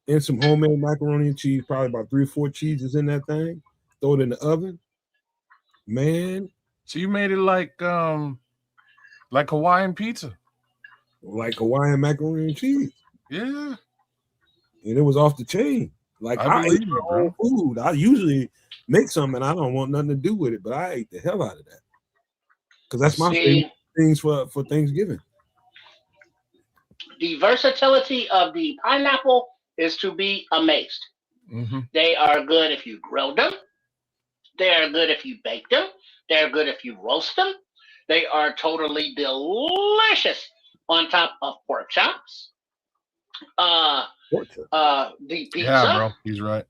and some homemade macaroni and cheese, probably about 3 or 4 cheeses in that thing. Throw it in the oven. Man. So you made it like Hawaiian pizza. Like Hawaiian macaroni and cheese. Yeah. And it was off the chain. Like I ate my own food. I usually make something and I don't want nothing to do with it, but I ate the hell out of that. Because that's my favorite things for Thanksgiving. The versatility of the pineapple is to be amazed. Mm-hmm. They are good if you grill them. They are good if you bake them. They are good if you roast them. They are totally delicious on top of pork chops. The pizza. Yeah, bro, he's right.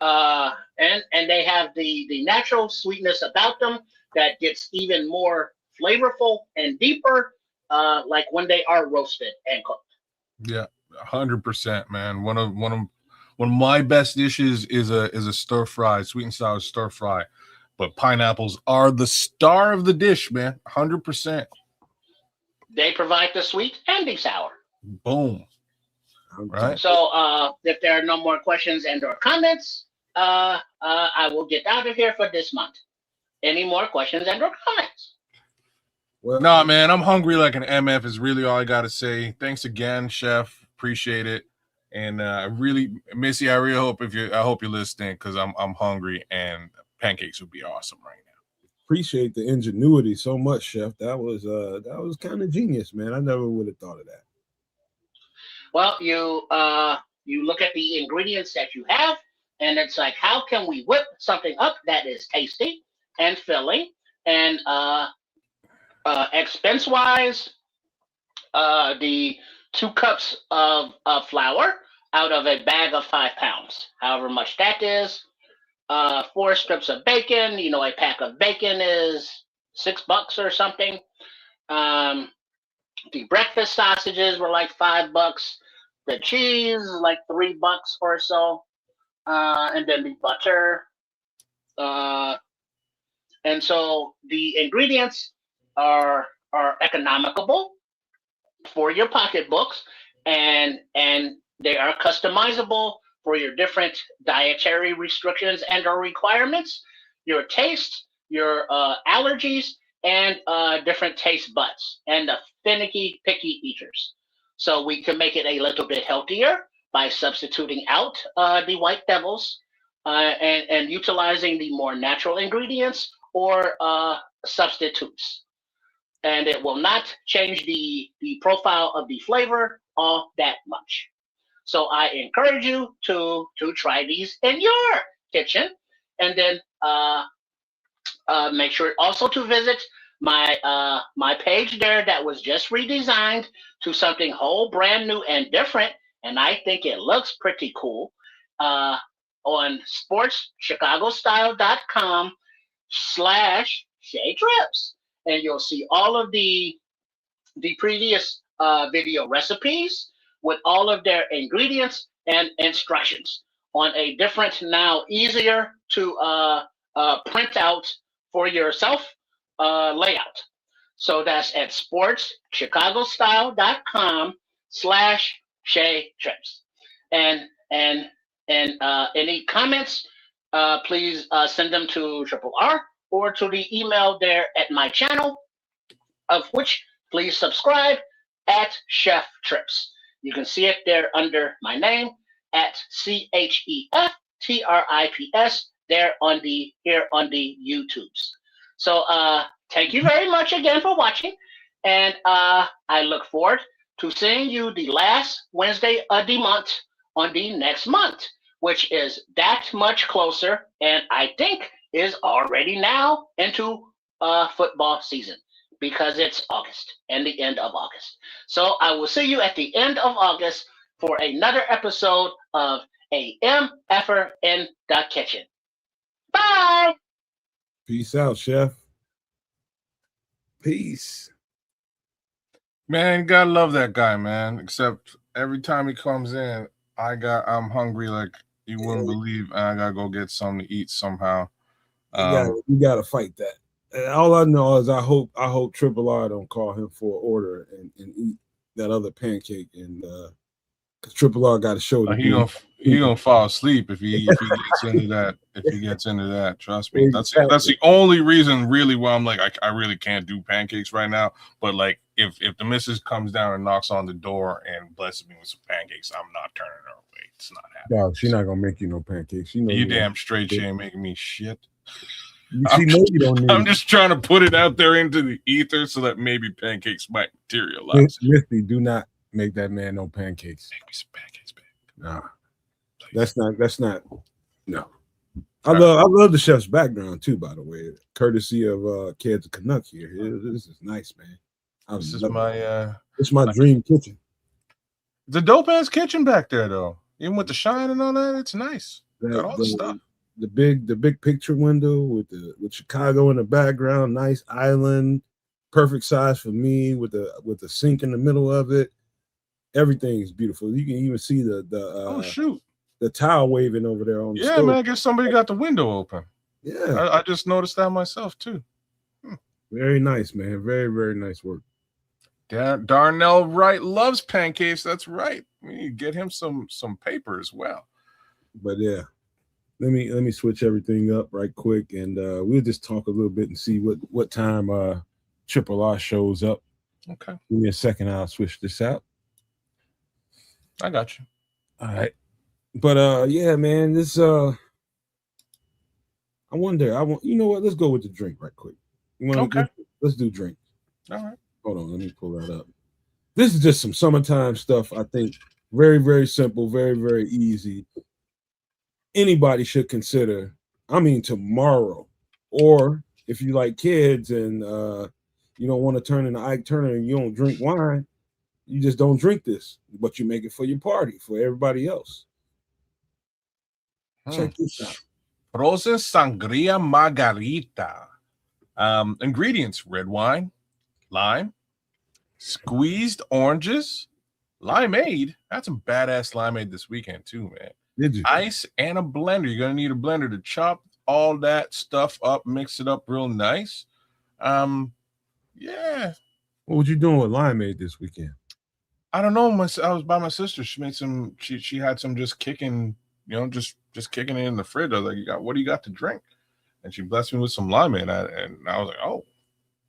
And they have the natural sweetness about them that gets even more flavorful and deeper, like when they are roasted and cooked. Yeah, 100%, man. One of my best dishes is a stir fry, sweet and sour stir fry. But pineapples are the star of the dish, man. 100%. They provide the sweet and the sour. Boom. Right. So if there are no more questions and or comments, I will get out of here for this month. Any more questions and or comments? Well, no, man, I'm hungry like an MF is really all I got to say. Thanks again, Chef. Appreciate it. And really, Missy, I hope you're listening, because I'm hungry and pancakes would be awesome right now. Appreciate the ingenuity so much, Chef. That was kind of genius, man. I never would have thought of that. Well, you look at the ingredients that you have, and it's like, how can we whip something up that is tasty and filling? And expense-wise, the 2 cups of flour out of a bag of 5 pounds, however much that is. 4 strips of bacon. You know, a pack of bacon is $6 or something. The breakfast sausages were like $5. The cheese like $3 or so. And then the butter. And so the ingredients are economical for your pocketbooks, and they are customizable for your different dietary restrictions and or requirements, your taste, your allergies, and different taste buds, and the finicky, picky eaters. So we can make it a little bit healthier by substituting out the white devils and utilizing the more natural ingredients or substitutes. And it will not change the profile of the flavor all that much. So I encourage you to try these in your kitchen, and then make sure also to visit my page there that was just redesigned to something whole brand new and different, and I think it looks pretty cool, on sportschicagostyle.com/shaytrips, and you'll see all of the previous video recipes with all of their ingredients and instructions on a different, now easier to print out for yourself layout. So that's at sportschicagostyle.com/shaytrips. And any comments, please send them to Triple R or to the email there at my channel, of which please subscribe at Chef Trips. You can see it there under my name at CHEFTRIPS there on the YouTubes. So thank you very much again for watching, and I look forward to seeing you the last Wednesday of the month on the next month, which is that much closer, and I think is already now into football season, because it's August and the end of August. So I will see you at the end of August for another episode of A MFer in the Kitchen. Bye. Peace out, Chef. Peace. Man, you gotta love that guy, man. Except every time he comes in, I'm hungry like you wouldn't believe, and I gotta go get something to eat somehow. You gotta fight that. And all I know is I hope Triple R don't call him for an order and eat that other pancake, and because Triple R got a show to do. He gonna fall asleep if he gets into that. If he gets into that, trust me. That's the only reason really why I'm like I really can't do pancakes right now. But like if the missus comes down and knocks on the door and blesses me with some pancakes, I'm not turning her away. It's not happening. Dog, she's not gonna make you no pancakes. You damn straight she ain't making me shit. I'm just trying to put it out there into the ether so that maybe pancakes might materialize. Misty, do not make that man no pancakes. Make me some pancakes, babe. Nah. That's not no. I love the chef's background too, by the way. Courtesy of Kids of Canuck here. This is nice, man. This is my dream kitchen. The dope ass kitchen back there though. Even with the shine and all that, it's nice. Got all the stuff. The big picture window with Chicago in the background, nice island, perfect size for me with the sink in the middle of it. Everything is beautiful. You can even see the towel waving over there on the stove. Man, I guess somebody got the window open. Yeah. I just noticed that myself too. Very nice, man. Very, very nice work. Darnell Wright loves pancakes. That's right. We need to get him some paper as well. But yeah. Let me switch everything up right quick, and we'll just talk a little bit and see what time Triple R shows up. Okay. Give me a second. I'll switch this out. I got you. All right. But yeah, man, this I wonder. You know what? Let's go with the drink right quick. Okay. Let's do drink. All right. Hold on. Let me pull that up. This is just some summertime stuff. I think very, very simple, very, very easy. Anybody should consider. I mean, tomorrow, or if you like kids and you don't want to turn into Ike Turner and you don't drink wine, you just don't drink this, but you make it for your party for everybody else. Check this out. Frozen Sangria Margarita. Ingredients: red wine, lime, squeezed oranges, limeade. That's some badass limeade this weekend too, man. Did you? Ice and a blender. You're gonna need a blender to chop all that stuff up, mix it up real nice. Yeah. What was you doing with limeade this weekend? I don't know. I was by my sister. She made some. She had some just kicking. Just kicking it in the fridge. I was like, what do you got to drink? And she blessed me with some limeade, and I was like, oh,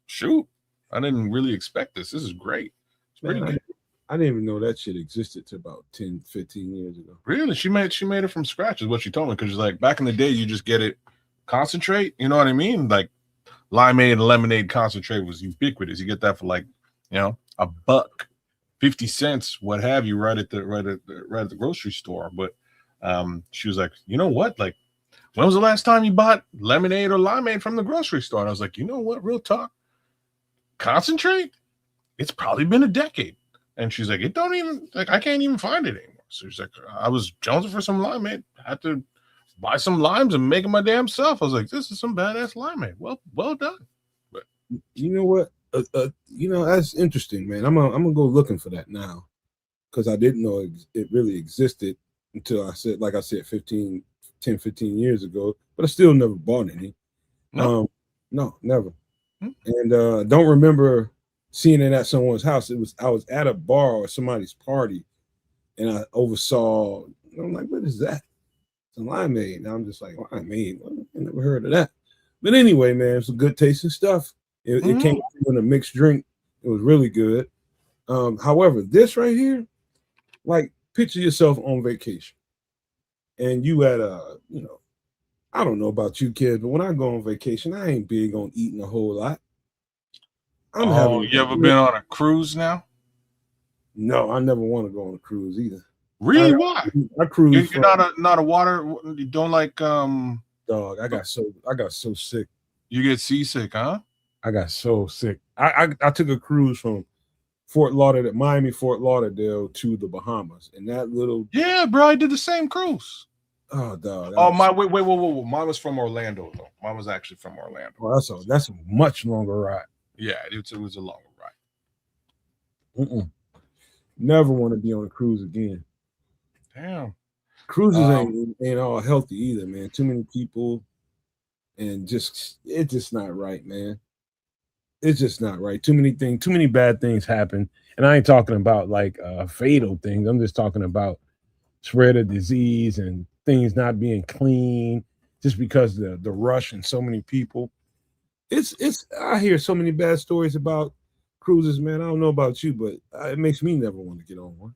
shoot! I didn't really expect this. This is great. It's pretty good. I didn't even know that shit existed till about 10, 15 years ago. Really? She made it from scratch is what she told me. Because like back in the day, you just get it concentrate. You know what I mean? Like limeade and lemonade concentrate was ubiquitous. You get that for like, $1, 50 cents, what have you, right at the grocery store. But she was like, you know what? Like, when was the last time you bought lemonade or limeade from the grocery store? And I was like, you know what? Real talk. Concentrate? It's probably been a decade. And she's like, I can't even find it anymore. So she's like, I was jonesing for some limeade. I had to buy some limes and make it my damn self. I was like, this is some badass limeade. Well done. But you know what? That's interesting, man. I'm gonna go looking for that now, because I didn't know it really existed until I said 10, 15 years ago. But I still never bought any. No, never. And don't remember seeing it at someone's house. I was at a bar or somebody's party, and I oversaw. I'm like, what is that? It's a limeade. And I'm just like, limeade. I never heard of that. But anyway, man, it's a good tasting stuff. It came in a mixed drink. It was really good. However, this right here, like, picture yourself on vacation, and you at I don't know about you kids, but when I go on vacation, I ain't big on eating a whole lot. You ever been on a cruise now? No, I never want to go on a cruise either. Really? Why? I cruise. You're not a water. You don't like dog. I got so sick. You get seasick, huh? I got so sick. I took a cruise from Miami, Fort Lauderdale to the Bahamas, and that little bro, I did the same cruise. Oh, dog. Oh, wait. Mine was from Orlando though. Mine was actually from Orlando. Well, that's a much longer ride. Yeah, it was a longer ride. Never want to be on a cruise again. Damn. Cruises ain't all healthy either, man. Too many people, and it's just not right, man. It's just not right. Too many bad things happen. And I ain't talking about like fatal things. I'm just talking about spread of disease and things not being clean just because the rush and so many people. I hear so many bad stories about cruises, man. I don't know about you, but it makes me never want to get on one.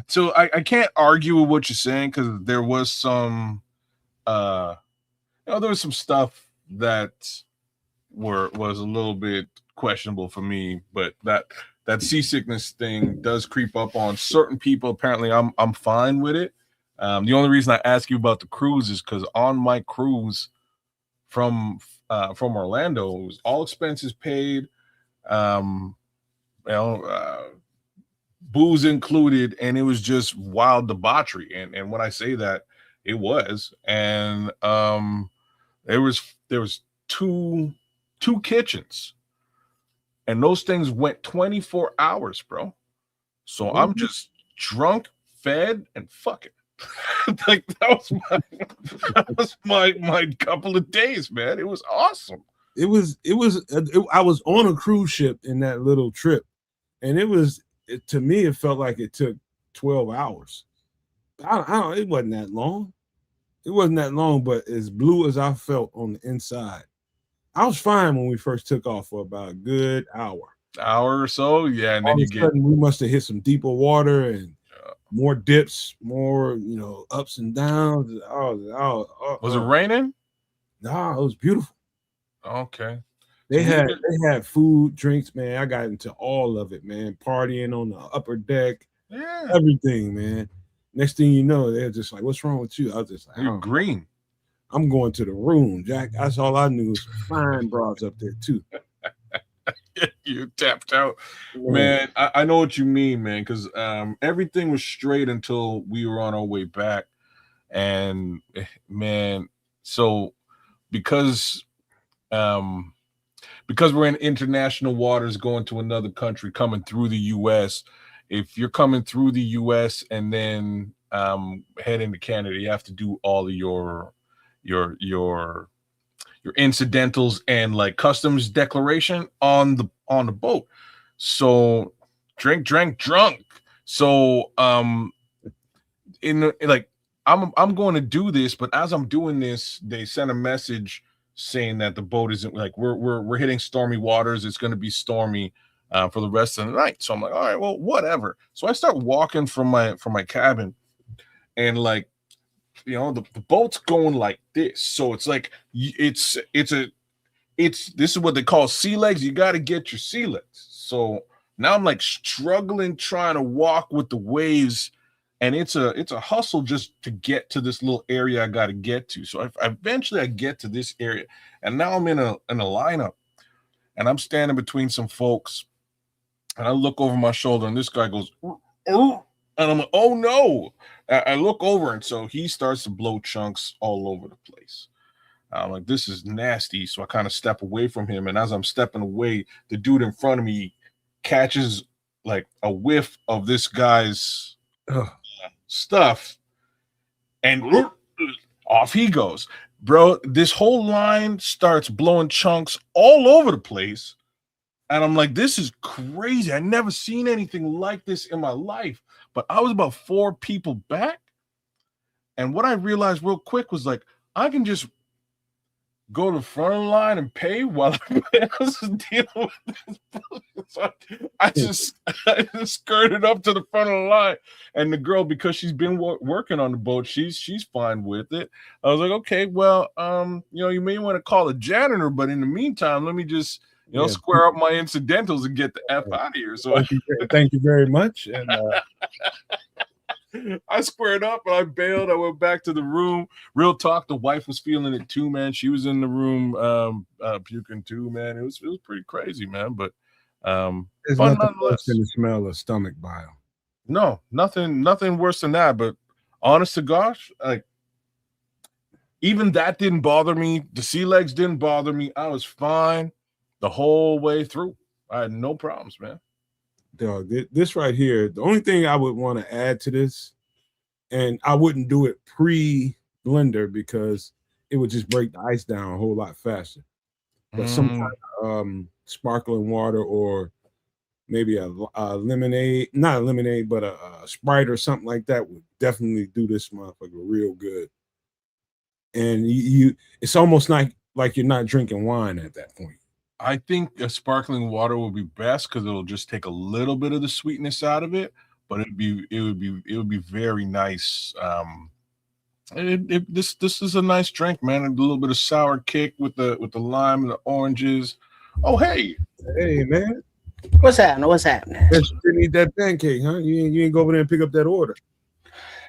So I can't argue with what you're saying because there was some there was some stuff that was a little bit questionable for me, but that seasickness thing does creep up on certain people. Apparently I'm fine with it. The only reason I ask you about the cruise is because on my cruise from Orlando, it was all expenses paid, booze included, and it was just wild debauchery. And when I say that, it was. And there was two kitchens, and those things went 24 hours, bro. So I'm just drunk, fed, and fucking. Like that was my couple of days, man. It was awesome. I was on a cruise ship in that little trip, and to me it felt like it took 12 hours. It wasn't that long. It wasn't that long, but as blue as I felt on the inside, I was fine when we first took off for about a good hour or so. Yeah, and then we must have hit some deeper water and more dips, more ups and downs. Was it raining? No, it was beautiful. Okay. They had food, drinks, man. I got into all of it, man. Partying on the upper deck, everything, man. Next thing you know, they're just like, "What's wrong with you?" I was just like, "You're green." I'm going to the room, Jack. That's all I knew was fine bras up there too. You tapped out, man. I know what you mean, man, because everything was straight until we were on our way back, and man, so because we're in international waters going to another country, coming through the U.S., if you're coming through the U.S. and then heading to Canada, you have to do all of your incidentals and like customs declaration on the boat. So drunk. So I'm going to do this, but as I'm doing this, they sent a message saying that the boat isn't like we're hitting stormy waters. It's going to be stormy for the rest of the night. So I'm like, all right, well, whatever. So I start walking from my cabin, and like, the boat's going like this. So it's like this is what they call sea legs. You got to get your sea legs. So now I'm like struggling trying to walk with the waves, and it's a hustle just to get to this little area I got to get to. So eventually I get to this area, and now I'm in a lineup, and I'm standing between some folks, and I look over my shoulder, and this guy goes, "Oh." And I'm like, oh no. I look over, and so he starts to blow chunks all over the place. I'm like, this is nasty. So I kind of step away from him. And as I'm stepping away, the dude in front of me catches like a whiff of this guy's stuff, and off he goes. Bro, this whole line starts blowing chunks all over the place. And I'm like, this is crazy. I never seen anything like this in my life. But I was about 4 people back. And what I realized real quick was like, I can just go to the front of the line and pay while everybody else is dealing with this. So I just skirted up to the front of the line. And the girl, because she's been working on the boat, she's fine with it. I was like, okay, well, you may want to call a janitor, but in the meantime, let me just square up my incidentals and get the F out of here. So thank you very much. And I squared up and I bailed. I went back to the room. Real talk, the wife was feeling it too, man. She was in the room puking too, man. It was pretty crazy, man. But there's nothing worse than the smell of stomach bile. No, nothing worse than that. But honest to gosh, like even that didn't bother me. The sea legs didn't bother me. I was fine the whole way through. I had no problems, man. Dog, this right here, the only thing I would want to add to this, and I wouldn't do it pre-blender because it would just break the ice down a whole lot faster. But some kind of sparkling water or maybe a lemonade, not a lemonade, but a Sprite or something like that would definitely do this motherfucker real good. And it's almost like you're not drinking wine at that point. I think a sparkling water would be best because it'll just take a little bit of the sweetness out of it, but it would be very nice. This is a nice drink, man. A little bit of sour kick with the lime and the oranges. Oh, hey, man, what's happening? What's happening? You didn't eat that pancake, huh? You ain't go over there and pick up that order.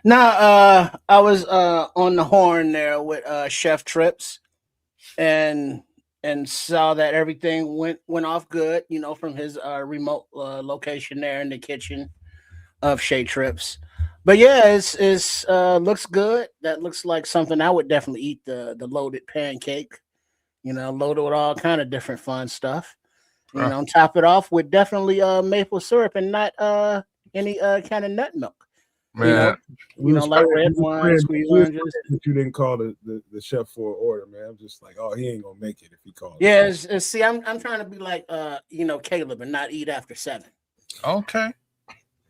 Nah, I was on the horn there with Chef Trips, and saw that everything went off good, you know, from his remote location there in the kitchen of Shea Trips. But yeah, it's looks good. That looks like something I would definitely eat, the loaded pancake, you know, loaded with all kind of different fun stuff. You know, top it off with definitely maple syrup and not any kind of nut milk. Man, you know, like red wine, squeeze oranges. You didn't call the chef for an order, man. I'm just like, oh, he ain't gonna make it if he calls. Yeah, see, I'm trying to be like you know, Caleb and not eat after 7. Okay.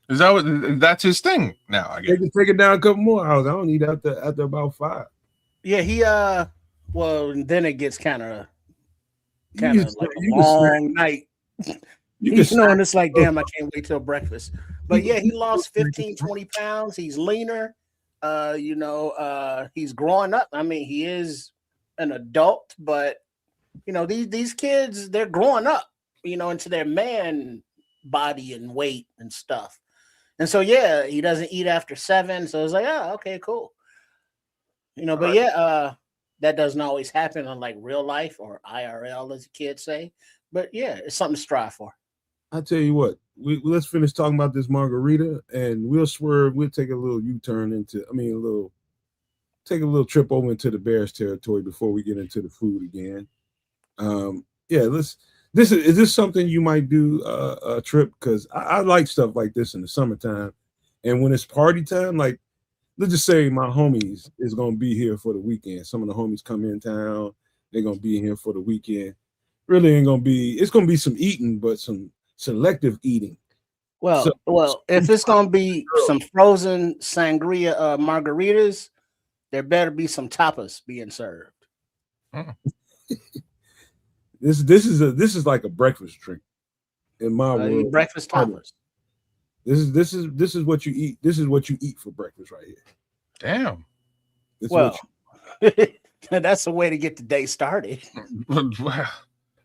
Is that what that's his thing now? I guess take it down a couple more hours. I don't eat after about 5. Yeah, he well, then it gets kind of like a long night. You know, and it's like, damn, I can't wait till breakfast. But yeah, he lost 15, 20 pounds. He's leaner. You know, he's growing up. I mean, he is an adult, but you know, these kids, they're growing up, you know, into their man body and weight and stuff. And so yeah, he doesn't eat after 7. So it's like, oh, okay, cool. You know, but yeah, that doesn't always happen on like real life or IRL, as the kids say. But yeah, it's something to strive for. I tell you what, let's finish talking about this margarita, and we'll swerve. We'll take a little U-turn take a little trip over into the Bears territory before we get into the food again. Yeah, is this something you might do a trip? Because I like stuff like this in the summertime, and when it's party time, like let's just say my homies is gonna be here for the weekend. Some of the homies come in town, they're gonna be here for the weekend. Really ain't gonna be. It's gonna be some eating, but some selective eating. Well, if it's gonna be some frozen sangria margaritas, there better be some tapas being served. This is like a breakfast drink in my world. Breakfast tapas. This is what you eat. This is what you eat for breakfast right here. Damn. That's a way to get the day started. Wow.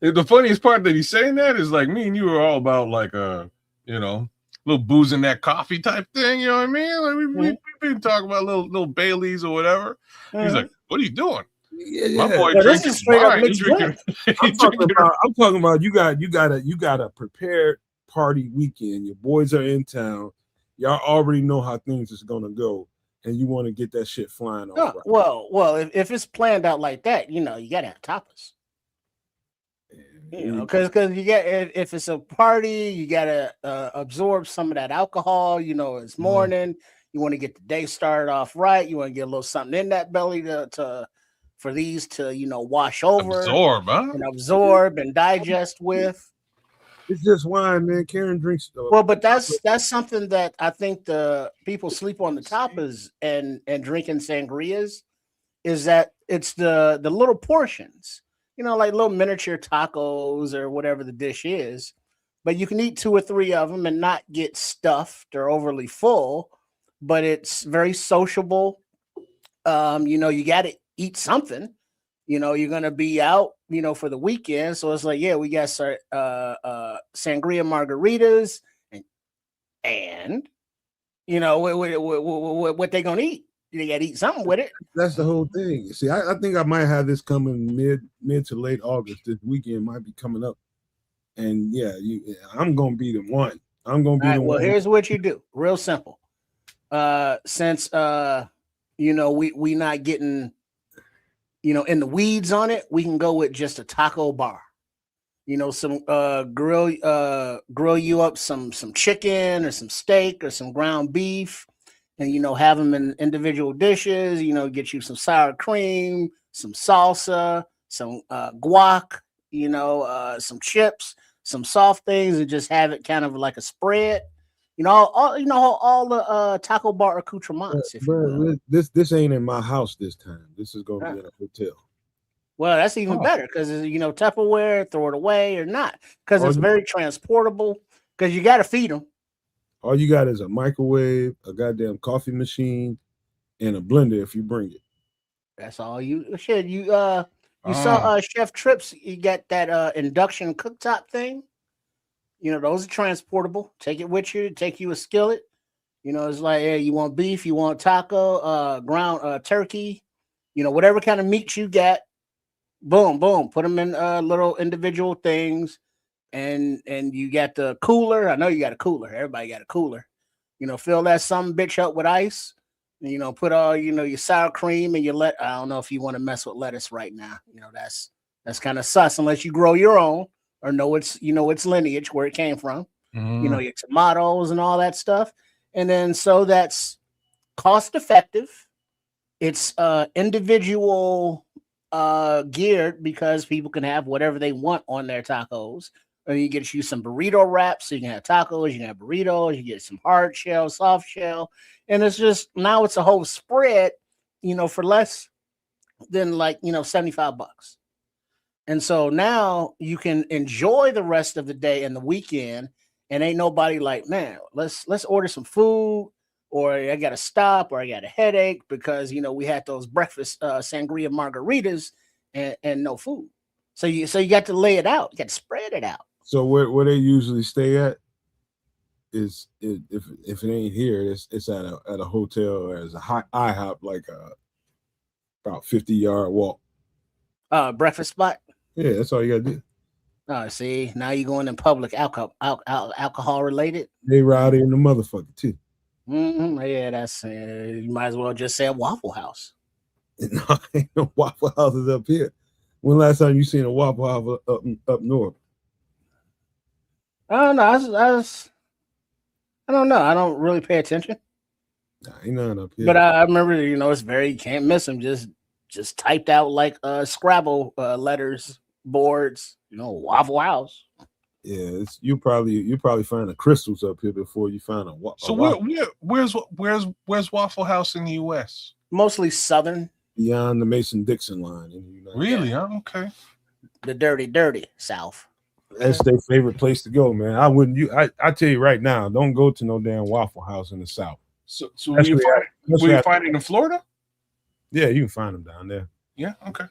The funniest part that he's saying that is like me and you were all about like you know, little booze in that coffee type thing. You know what I mean? Like we've been talking about little Baileys or whatever. He's like, "What are you doing?" Yeah. My boy this is straight up mixed drink. I'm talking about you got a prepared party weekend. Your boys are in town. Y'all already know how things is gonna go, and you want to get that shit flying off. Right. Well, if it's planned out like that, you know, you gotta have tapas. You know, because you get, if it's a party, you gotta absorb some of that alcohol. You know, it's morning. You want to get the day started off right. You want to get a little something in that belly for these to, you know, wash over, absorb and digest with. It's just wine, man. Karen drinks. Well, but that's something that I think the people sleep on the tapas and drinking sangrias, is that it's the little portions. You know, like little miniature tacos or whatever the dish is, but you can eat 2 or 3 of them and not get stuffed or overly full, but it's very sociable. You know, you got to eat something, you know, you're going to be out, you know, for the weekend. So it's like, yeah, we got sangria margaritas and you know, what they going to eat. You got to eat something with it. That's the whole thing. See, I think I might have this coming mid to late August. This weekend might be coming up, and yeah, I'm gonna be the one. I'm gonna be the one. Well, here's what you do. Real simple. since we not getting in the weeds on it, we can go with just a taco bar. Some grill you up some chicken or some steak or some ground beef, and have them in individual dishes. Get you some sour cream, some salsa, some guac, some chips, some soft things, and just have it kind of like a spread. All the taco bar accoutrements. If you will. This ain't in my house this time. This is gonna be in a hotel. Well, that's even better because Tupperware, throw it away or not, because it's very transportable. Because you got to feed them. All you got is a microwave, a goddamn coffee machine, and a blender. If you bring it, that's all you should. You saw Chef Trips. You got that induction cooktop thing. Those are transportable. Take it with you. Take you a skillet. It's like, hey, you want beef, you want taco, ground turkey, whatever kind of meat you got. Boom, boom. Put them in little individual things, and you got the cooler. I know you got a cooler. Everybody got a cooler. Fill that some bitch up with ice. And, put all your sour cream and your I don't know if you want to mess with lettuce right now. That's kind of sus unless you grow your own or know its lineage where it came from. Your tomatoes and all that stuff. And then so that's cost effective. It's individual geared because people can have whatever they want on their tacos. Or you get you some burrito wraps, so you can have tacos, you can have burritos, you get some hard shell, soft shell, and it's just now it's a whole spread, for less than $75. And so now you can enjoy the rest of the day and the weekend, and ain't nobody like, man, let's order some food, or I got to stop, or I got a headache because we had those breakfast sangria margaritas and no food. So you got to lay it out, you got to spread it out. So where they usually stay at is if it ain't here, it's at a hotel or as a IHOP, like about 50-yard walk. Breakfast spot. Yeah, that's all you gotta do. Oh, see, now you're going in public alcohol related. They rowdy in the motherfucker too. Mm-hmm. Yeah, that's you might as well just say a Waffle House. No, ain't no Waffle Houses up here. When last time you seen a Waffle House up north? I don't know. I don't know. I don't really pay attention. Nah, ain't none up here. But I remember, it's very, you can't miss them. Just typed out like Scrabble letters, boards. Waffle House. Yeah, you probably find the crystals up here before you find a Waffle. So where's Waffle House in the U.S.? Mostly southern. Beyond the Mason-Dixon line in the United Really? Oh, okay. The dirty South. That's their favorite place to go, man. I tell you right now, don't go to no damn Waffle House in the South. So will you find it in Florida? Yeah, you can find them down there. Yeah, okay.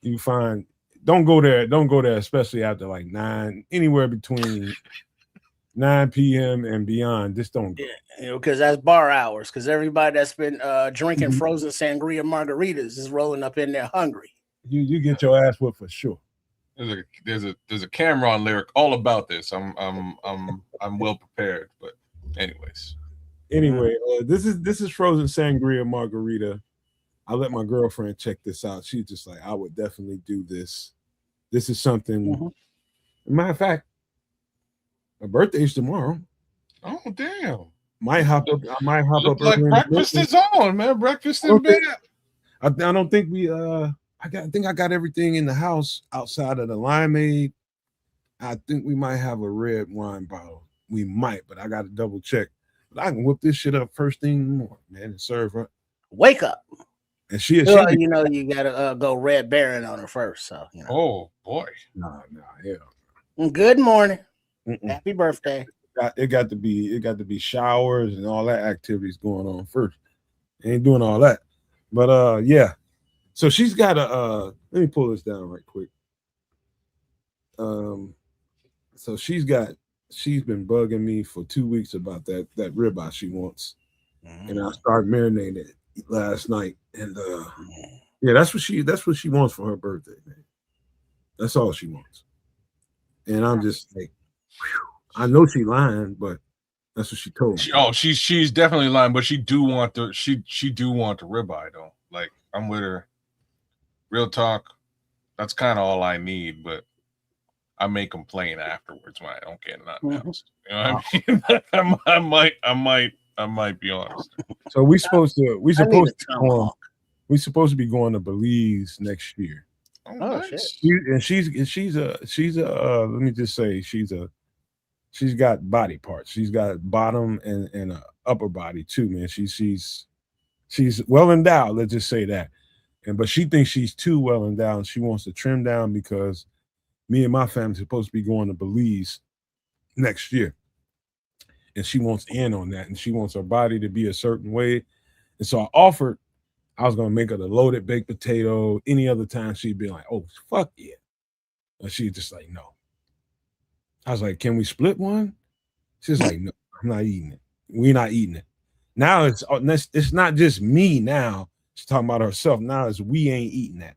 You can find. Don't go there, especially after like 9, anywhere between 9 p.m. and beyond. Just don't go. Yeah, because that's bar hours. Because everybody that's been drinking frozen sangria margaritas is rolling up in there hungry. You get your ass whipped for sure. There's a Cameron lyric all about this. I'm well prepared, but anyways. Anyway, this is frozen sangria margarita. I let my girlfriend check this out. She's just like, I would definitely do this. This is something. Mm-hmm. Matter of fact, my birthday's tomorrow. Oh damn! I might hop up. Like breakfast is on, man. Breakfast in bed. I don't think we. I think I got everything in the house outside of the limeade. I think we might have a red wine bottle. We might, but I got to double check. But I can whip this shit up first thing in the morning, man, and serve her. Wake up. And she you gotta go Red Baron on her first. So Oh boy. Nah, yeah. Good morning. Happy birthday. It got to be showers and all that activities going on first. Ain't doing all that. But yeah. So she's got a let me pull this down right quick. So she's been bugging me for 2 weeks about that ribeye she wants. And I started marinating it last night. And yeah, that's what she wants for her birthday, man. That's all she wants. And I'm just like, whew. I know she lying, but That's what she told me. She's definitely lying, but she do want the ribeye though. Like I'm with her. Real talk. That's kind of all I need, but I may complain afterwards when I don't get nothing else. You know what I mean? I might be honest. So we supposed to be going to Belize next year. Oh, nice. She's a let me just say she's got body parts. She's got bottom and a upper body too, man. She's well endowed. Let's just say that. But she thinks she's too well endowed. She wants to trim down because me and my family are supposed to be going to Belize next year. And she wants in on that. And she wants her body to be a certain way. And so I offered, I was going to make her the loaded baked potato. Any other time she'd be like, oh, fuck yeah. And she'd just like, no. I was like, can we split one? She's like, no, I'm not eating it. We're not eating it. Now it's not just me now. She's talking about herself. Now it's we ain't eating that.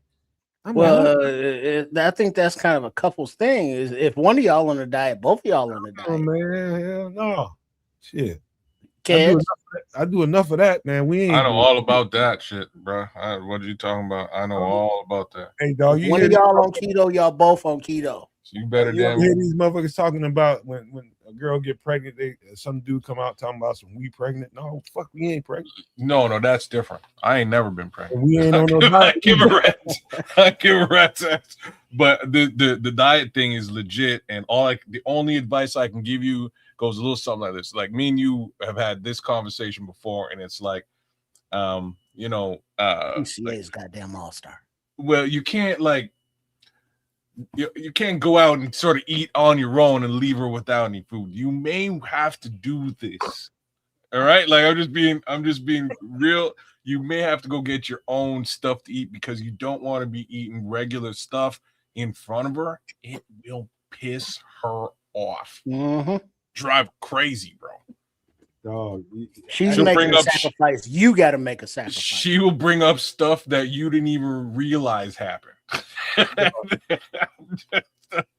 I think that's kind of a couple's thing. Is if one of y'all on a diet, both of y'all on a diet. Oh man, hell no. Shit. Kids. I do enough of that, man. I know all about that shit, bro. What are you talking about? I know all about that. Hey, dog, you one of y'all on keto, y'all both on keto. So you better hear these motherfuckers talking about when a girl get pregnant, some dude come out talking about we pregnant. No, fuck, we ain't pregnant. No, that's different. I ain't never been pregnant. We ain't on no diet. I give a rat's ass. But the diet thing is legit, and the only advice I can give you goes a little something like this. Like me and you have had this conversation before, and it's like, UCA's goddamn all-star. Well, you can't you can't go out and sort of eat on your own and leave her without any food. You may have to do this. All right. Like I'm just being real. You may have to go get your own stuff to eat because you don't want to be eating regular stuff in front of her. It will piss her off. Mm-hmm. Drive crazy, bro. Dog, she's making a sacrifice. You got to make a sacrifice. She will bring up stuff that you didn't even realize happened.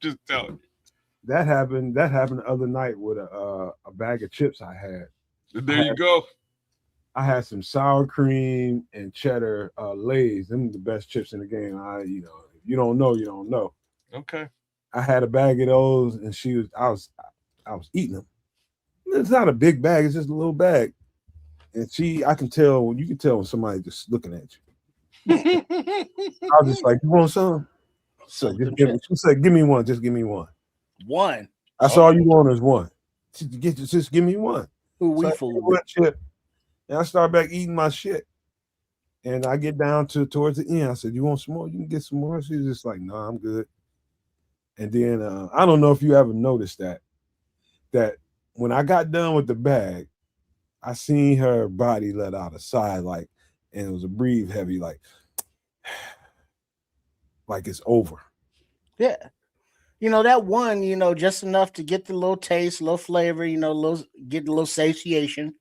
just telling you. That happened the other night with a bag of chips I had. You go. I had some sour cream and cheddar Lay's. Them are the best chips in the game. If you don't know, you don't know. Okay. I had a bag of those, and I was eating them. It's not a big bag; it's just a little bag. And you can tell when somebody just looking at you. I was just like, you want some? So she said, give me one. Just give me one. One. That's all you want is one. Just give me one. Chip. And I start back eating my shit. And I get down towards the end. I said, you want some more? You can get some more. She's just like, no, I'm good. And then I don't know if you ever noticed that when I got done with the bag, I seen her body let out a sigh, and it was a breathe heavy, like it's over. Yeah. That one, just enough to get the little taste, little flavor, get the little satiation.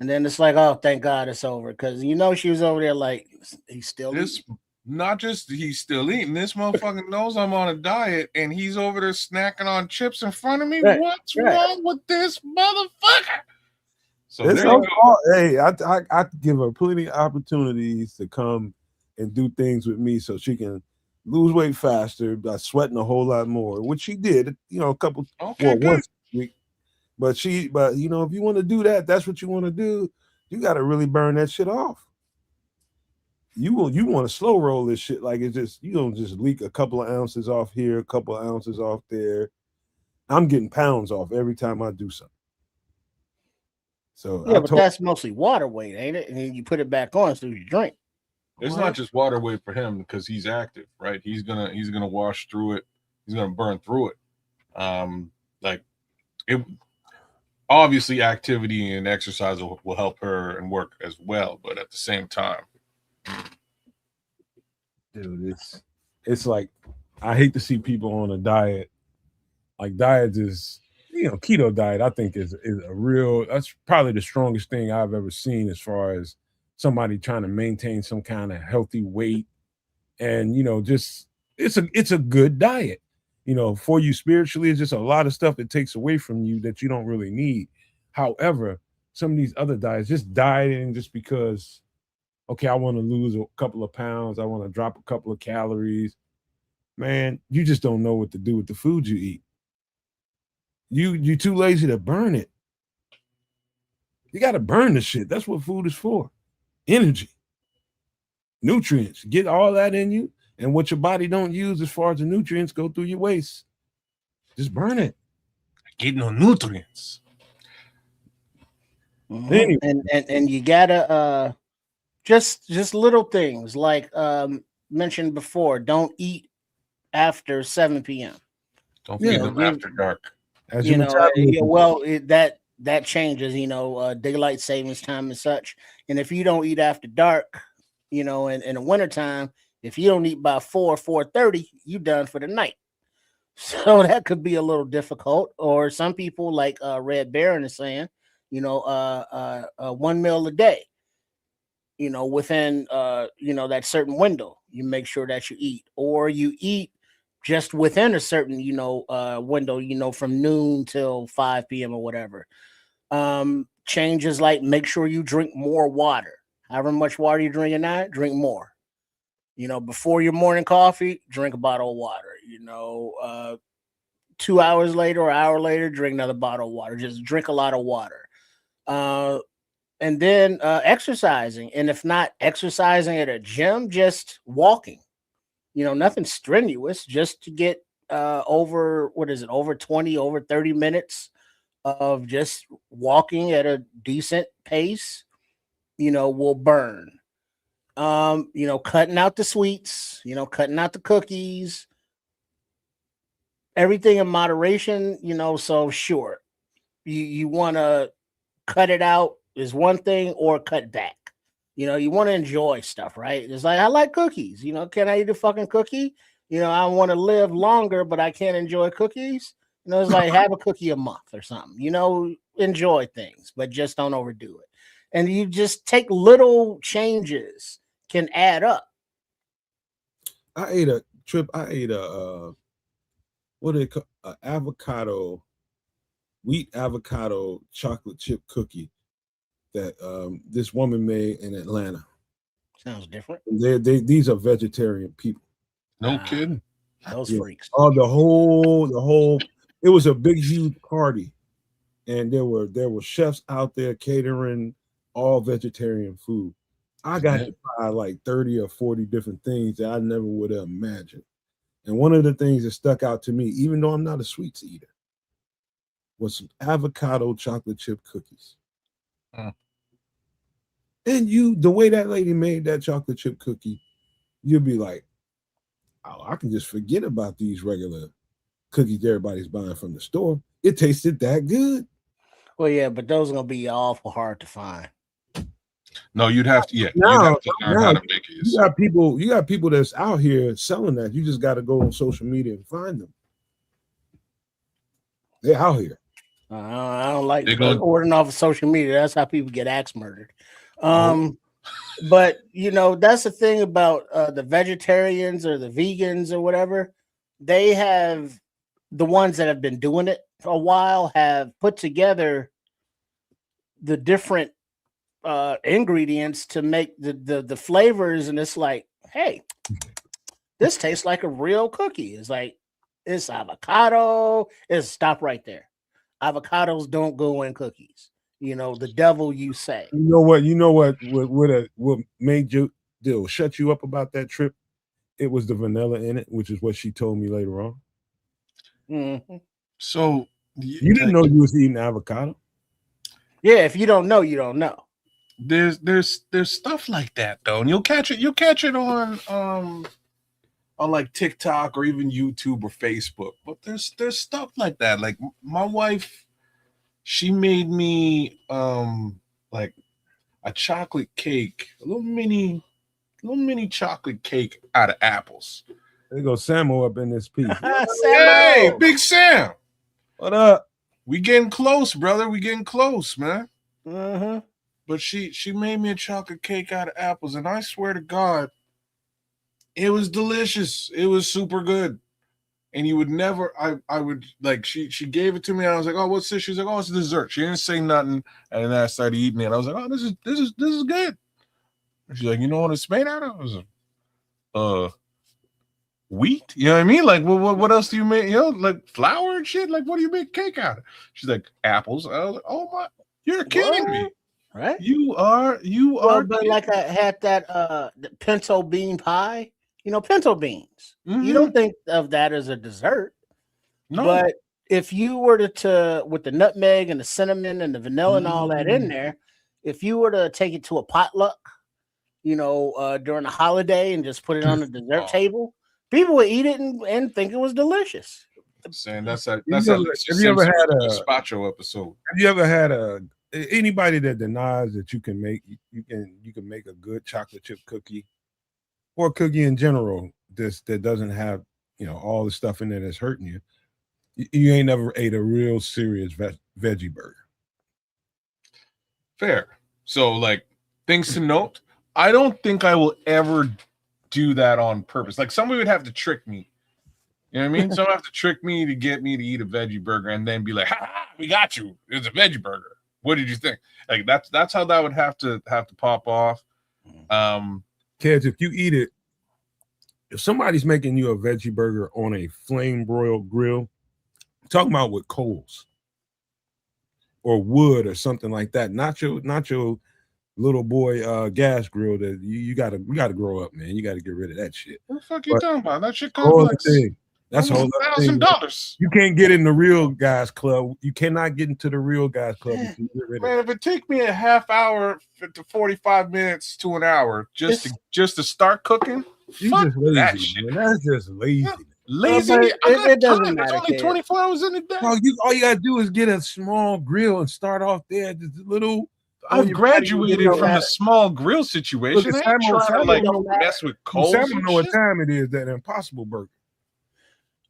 And then it's like, oh, thank God it's over. Because, she was over there like, he's still eating. Not just he's still eating. This motherfucker knows I'm on a diet, and he's over there snacking on chips in front of me. Right. What's wrong with this motherfucker? So it's hey, I give her plenty of opportunities to come and do things with me so she can lose weight faster by sweating a whole lot more, which she did, once a week. But if you want to do that, that's what you want to do. You got to really burn that shit off. You want to slow roll this shit like it's just, you don't just leak a couple of ounces off here, a couple of ounces off there. I'm getting pounds off every time I do something. So yeah, but that's mostly water weight, ain't it? And then you put it back on so you drink. It's not just water weight for him because he's active, right? He's gonna wash through it. He's gonna burn through it. Obviously, activity and exercise will help her and work as well, but at the same time, dude, it's like I hate to see people on a diet. Like diet is, keto diet, I think is a real, that's probably the strongest thing I've ever seen as far as somebody trying to maintain some kind of healthy weight. And, just it's a good diet, for you spiritually. It's just a lot of stuff that takes away from you that you don't really need. However, some of these other diets, just dieting just because, okay, I want to lose a couple of pounds, I want to drop a couple of calories. Man, you just don't know what to do with the food you eat. You too lazy to burn it. You got to burn the shit. That's what food is for. Energy, nutrients. Get all that in you, and what your body don't use as far as the nutrients go through your waste. Just burn it. Get no nutrients. Mm-hmm. Anyway. And you gotta just little things like mentioned before. Don't eat after 7 p.m. Don't feed them after dark. As You your know, metabolism- well, that changes. You know, daylight savings time and such. And if you don't eat after dark, you know, in the wintertime, if you don't eat by 4:30, you done for the night. So that could be a little difficult. Or some people, like Red Baron is saying, you know, 1 meal a day. You know, within you know, that certain window, you make sure that you eat, or you eat just within a certain, you know, window, you know, from noon till 5 p.m. or whatever. Changes like make sure you drink more water. However much water you're drinking now, drink more. You know, before your morning coffee, drink a bottle of water. You know, 2 hours later or an hour later, drink another bottle of water. Just drink a lot of water. And then exercising. And if not exercising at a gym, just walking. You know, nothing strenuous, just to get over 20, over 30 minutes of just walking at a decent pace, you know, will burn. You know, cutting out the sweets, you know, cutting out the cookies, everything in moderation, you know. So sure, you want to cut it out is one thing, or cut back. You know, you want to enjoy stuff, right? It's like, I like cookies. You know, can I eat a fucking cookie? You know, I want to live longer, but I can't enjoy cookies. You know, it's like, have a cookie a month or something. You know, enjoy things, but just don't overdo it. And you just take little changes can add up. I ate a what do they call avocado, wheat avocado chocolate chip cookie that this woman made in Atlanta. Sounds different. These are vegetarian people. No kidding. Those freaks. Oh, the whole. It was a big, huge party, and there were chefs out there catering all vegetarian food. I got to try like 30 or 40 different things that I never would have imagined. And one of the things that stuck out to me, even though I'm not a sweets eater, was some avocado chocolate chip cookies. And the way that lady made that chocolate chip cookie, you'll be like, oh, I can just forget about these regular cookies everybody's buying from the store. It tasted that good. Well, yeah, but those are gonna be awful hard to find. No, you'd have to. Yeah, Now, you'd have to learn how to make it. You got people that's out here selling that. You just got to go on social media and find them. They're out here. I don't like ordering off of social media. That's how people get axe murdered. But you know, that's the thing about the vegetarians or the vegans or whatever. They have, the ones that have been doing it for a while, have put together the different ingredients to make the flavors, and it's like, hey, this tastes like a real cookie. It's like, it's avocado. Stop right there. Avocados don't go in cookies. You know, the devil, you say. You know what made you shut you up about that trip? It was the vanilla in it, which is what she told me later on. Mm-hmm. So you didn't know you was eating avocado? Yeah, if you don't know, you don't know. There's stuff like that though, and you'll catch it on like TikTok or even YouTube or Facebook. But there's stuff like that. Like my wife, she made me like a chocolate cake, a little mini chocolate cake out of apples. There goes Samo up in this piece. Hey, Big Sam. What up? We getting close, brother. We getting close, man. Mm-hmm. But she made me a chocolate cake out of apples, and I swear to God, it was delicious. It was super good. and you would never. I would like she gave it to me, and I was like, oh, what's this? She's like, oh, it's dessert. She didn't say nothing, and then I started eating it. I was like, oh, this is good. And she's like, you know what it's made out of? I was like, wheat. You know what I mean? Like, what else do you make? You know, like flour and shit. Like, what do you make cake out of? She's like, apples. I was like, oh my, you're kidding me. Right? You are. But like I had that the pinto bean pie. You know, pinto beans. Mm-hmm. You don't think of that as a dessert. No. But if you were to with the nutmeg and the cinnamon and the vanilla and all that in there, if you were to take it to a potluck, you know, during a holiday and just put it on the dessert table, people would eat it and think it was delicious. I'm saying that's a have you ever had a gazpacho episode? Have you ever had anybody that denies that you can make a good chocolate chip cookie or a cookie in general that doesn't have, you know, all the stuff in there that's hurting you? You ain't never ate a real serious veggie burger. Fair. So, like, things to note. I don't think I will ever do that on purpose. Like, somebody would have to trick me. You know what I mean? Someone have to trick me to get me to eat a veggie burger and then be like, ha, we got you. It's a veggie burger. What did you think? Like, that's how that would have to pop off. Kids, if you eat it, if somebody's making you a veggie burger on a flame broiled grill, I'm talking about with coals or wood or something like that, not your little boy gas grill that you gotta grow up, man. You gotta get rid of that shit. What the fuck are you talking about? That shit complex. That's $1,000. You can't get in the real guys club. You cannot get into the real guys club. Man, if it take me a half hour to 45 minutes to an hour just to start cooking, fuck just lazy, that shit. Man. That's just lazy. Yeah. Lazy. It doesn't matter. It's only 24 hours in a day. All you gotta do is get a small grill and start off there. Just a little. I've graduated from the small grill situation. I ain't trying to mess with coals. I don't know what time it is. That Impossible Burger.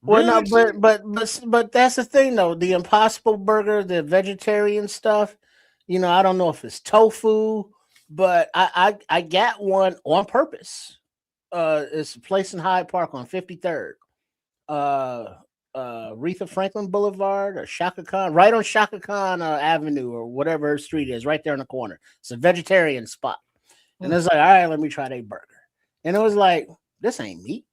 Well, no, but that's the thing though. The Impossible Burger, the vegetarian stuff. You know, I don't know if it's tofu, but I got one on purpose. It's a place in Hyde Park on 53rd, Aretha Franklin Boulevard or Shaka Khan, right on Shaka Khan Avenue or whatever street is, right there in the corner. It's a vegetarian spot, and it's like, all right, let me try their burger, and it was like, this ain't meat.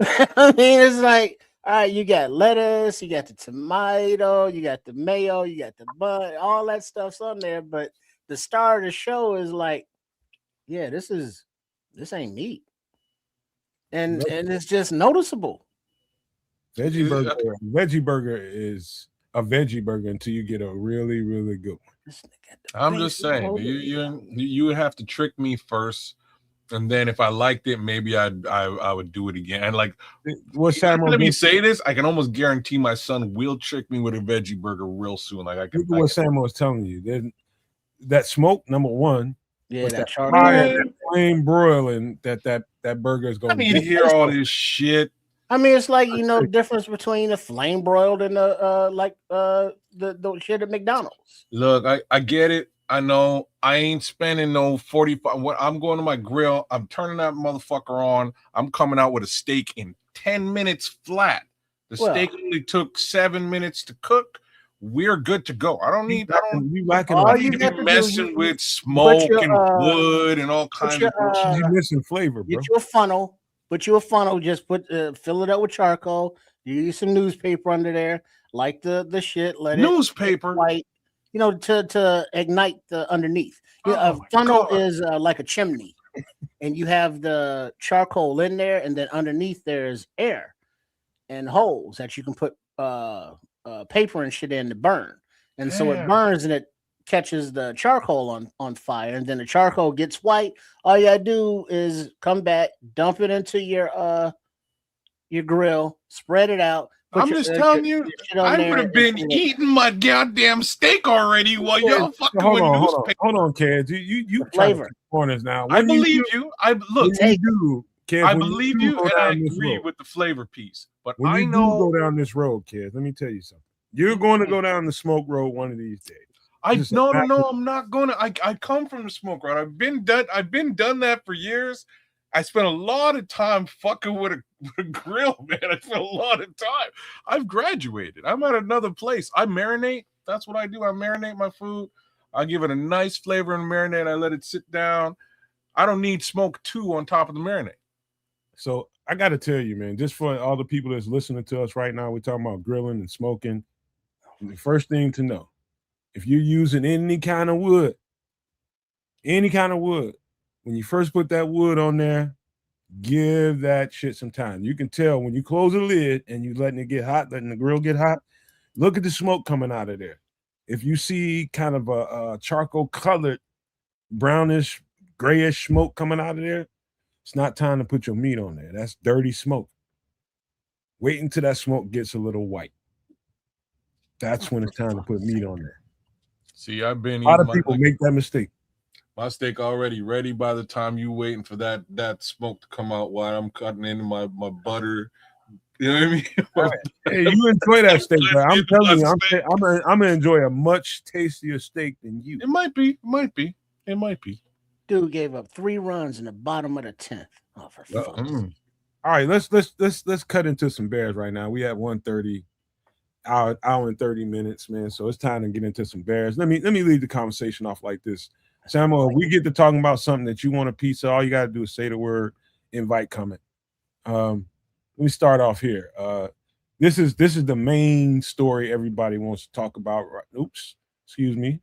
I mean, it's like, all right, you got lettuce, you got the tomato, you got the mayo, you got the bun, all that stuff's on there. But the star of the show is like, yeah, this ain't meat, and it's just noticeable. Veggie burger is a veggie burger until you get a really, really good one. I'm just saying, you would have to trick me first. And then if I liked it, maybe I would do it again. And like, let me say this, I can almost guarantee my son will trick me with a veggie burger real soon. Like what Sam was telling you, that smoke, number one, that flame broiling that burger is going. I need to hear all this shit. I mean, it's like, you know, the difference between a flame broiled and the shit at McDonald's. Look, I get it. I know I ain't spending no 45. When I'm going to my grill, I'm turning that motherfucker on. I'm coming out with a steak in 10 minutes flat. The steak only took 7 minutes to cook. We're good to go. I don't need to be messing with smoke and wood and all kinds of bullshit. You're missing flavor, bro. Get you a funnel. Just fill it up with charcoal. You use some newspaper under there, like the shit. Let newspaper. White. You know, to ignite the underneath. A funnel is like a chimney, and you have the charcoal in there, and then underneath there's air and holes that you can put paper and shit in to burn. And so it burns and it catches the charcoal on fire, and then the charcoal gets white. All you gotta do is come back, dump it into your grill, spread it out. I'm just telling you, I would have been eating my goddamn steak already while y'all fucking with newspaper. Hold on, kids. You flavor corners now. I believe you. I believe you, and I agree with the flavor piece. But when you go down this road, kids, let me tell you something. You're going to go down the smoke road one of these days. No, I'm not going to. I come from the smoke road. I've been done that for years. I spent a lot of time fucking with a grill, man. I spent a lot of time. I've graduated. I'm at another place. I marinate. That's what I do. I marinate my food. I give it a nice flavor and marinate. I let it sit down. I don't need smoke too on top of the marinade. So I got to tell you, man, just for all the people that's listening to us right now, we're talking about grilling and smoking. The first thing to know, if you're using any kind of wood, when you first put that wood on there, give that shit some time. You can tell when you close the lid and you letting it get hot, letting the grill get hot, look at the smoke coming out of there. If you see kind of a charcoal colored, brownish, grayish smoke coming out of there, it's not time to put your meat on there. That's dirty smoke. Wait until that smoke gets a little white. That's when it's time to put meat on there. See, I've been a lot of people make that mistake. My steak already ready by the time you waiting for that smoke to come out while I'm cutting into my butter. You know what I mean? Right. Hey, you enjoy that steak, but I'm telling you, I'm gonna enjoy a much tastier steak than you. It might be. Dude gave up 3 runs in the bottom of the 10th. Oh, for fuck's sake. All right, let's cut into some Bears right now. We have 1:30, hour and 30 minutes, man. So it's time to get into some Bears. Let me lead the conversation off like this. Samuel, if we get to talking about something that you want a piece of, all you got to do is say the word, invite comment. Let me start off here. This is the main story everybody wants to talk about. Oops, excuse me.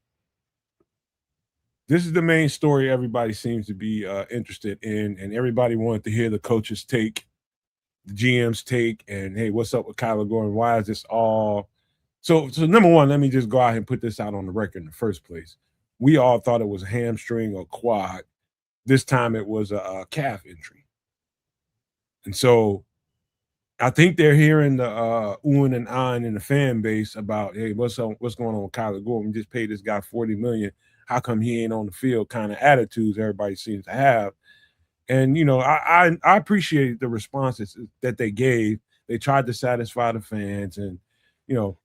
This is the main story everybody seems to be interested in, and everybody wanted to hear the coach's take, the GM's take, and hey, what's up with Kyler Gordon? Why is this all? So number one, let me just go out and put this out on the record in the first place. We all thought it was a hamstring or quad. This time it was a calf injury. And so I think they're hearing the oohing and ahhing in the fan base about, hey, what's going on with Kyler Gordon? We just paid this guy $40 million. How come he ain't on the field? Kind of attitudes everybody seems to have. And, you know, I appreciate the responses that they gave. They tried to satisfy the fans. And, you know,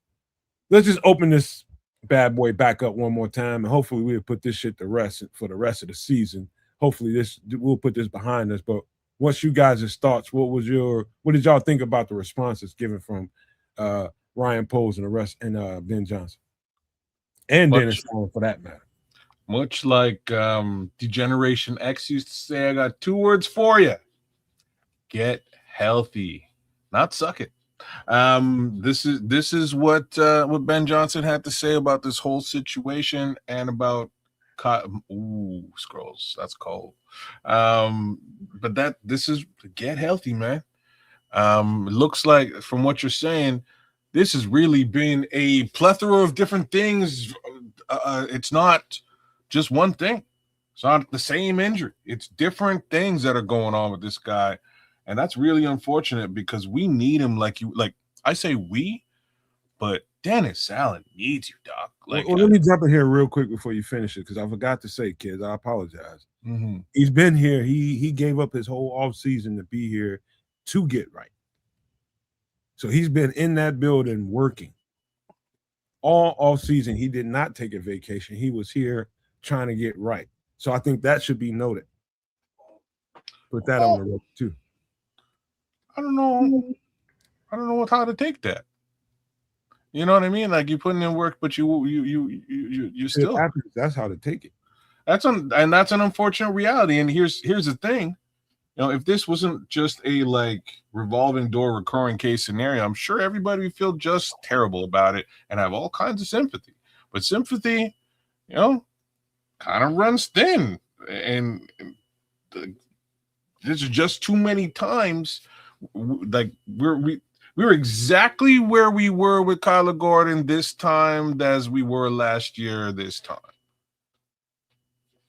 let's just open this bad boy back up one more time, and hopefully we'll put this shit to rest for the rest of the season. Hopefully we'll put this behind us. But what's you guys' thoughts? What did y'all think about the responses given from Ryan Poles and the rest, and Ben Johnson and Dennis Allen for that matter? Much like Degeneration X used to say, I got 2 words for you: get healthy, not suck it. This is what Ben Johnson had to say about this whole situation and about scrolls. That's cold. But this is get healthy, man. It looks like from what you're saying, this has really been a plethora of different things. It's not just one thing. It's not the same injury. It's different things that are going on with this guy. And that's really unfortunate because we need him like I say we, but Dennis Allen needs you, Doc. Let me jump in here real quick before you finish it, because I forgot to say, kids, I apologize. Mm-hmm. He's been here. He gave up his whole offseason to be here to get right. So he's been in that building working. All offseason, he did not take a vacation. He was here trying to get right. So I think that should be noted. Put that on the record too. I don't know how to take that. You know what I mean? Like, you're putting in work, but you still. That's how to take it. That's an unfortunate reality. And here's the thing. You know, if this wasn't just a revolving door recurring case scenario, I'm sure everybody would feel just terrible about it and have all kinds of sympathy. But sympathy, you know, kind of runs thin. And there's just too many times we were exactly where we were with Kyler Gordon this time as we were last year this time.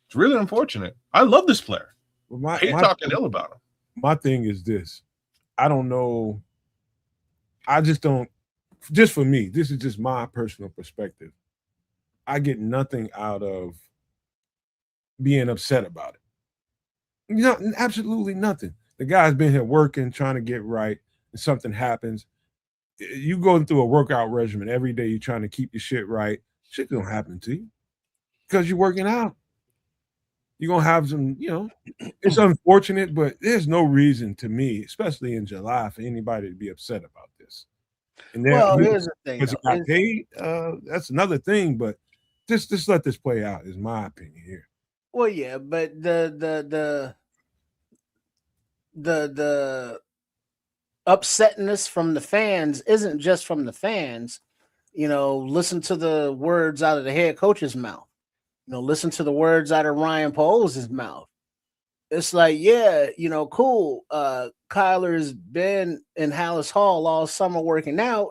It's really unfortunate. I love this player. I hate talking ill about him. My thing is this. I don't know. I just don't. Just for me, this is just my personal perspective. I get nothing out of being upset about it. No, absolutely nothing. The guy's been here working, trying to get right, and something happens. You going through a workout regimen every day, you're trying to keep your shit right. Shit don't happen to you because you're working out. You're gonna have some, it's unfortunate, but there's no reason to me, especially in July, for anybody to be upset about this. And then Well, here's the thing, because he though. got paid, that's another thing. But just let this play out, is my opinion here. Well, yeah, but the upsetness from the fans isn't just from the fans. Listen to the words out of the head coach's mouth. Listen to the words out of Ryan Poles' mouth. It's like, yeah, cool. Kyler's been in Hallis Hall all summer working out,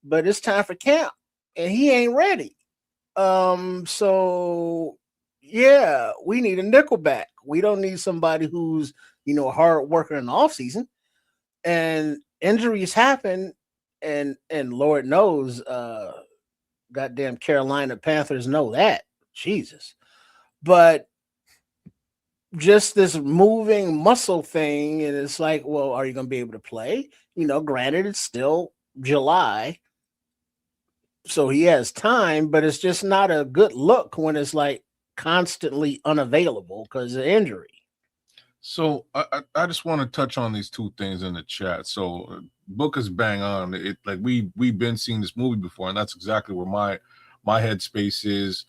but it's time for camp, and he ain't ready. So yeah, we need a nickelback. We don't need somebody who's a hard worker in the off season. And injuries happen, and Lord knows, goddamn Carolina Panthers know that. Jesus. But just this moving muscle thing, and it's like, well, are you going to be able to play? Granted, it's still July, so he has time, but it's just not a good look when it's like constantly unavailable because of injury. So I just want to touch on these two things in the chat. So Book is bang on. It like we've been seeing this movie before, and that's exactly where my headspace is.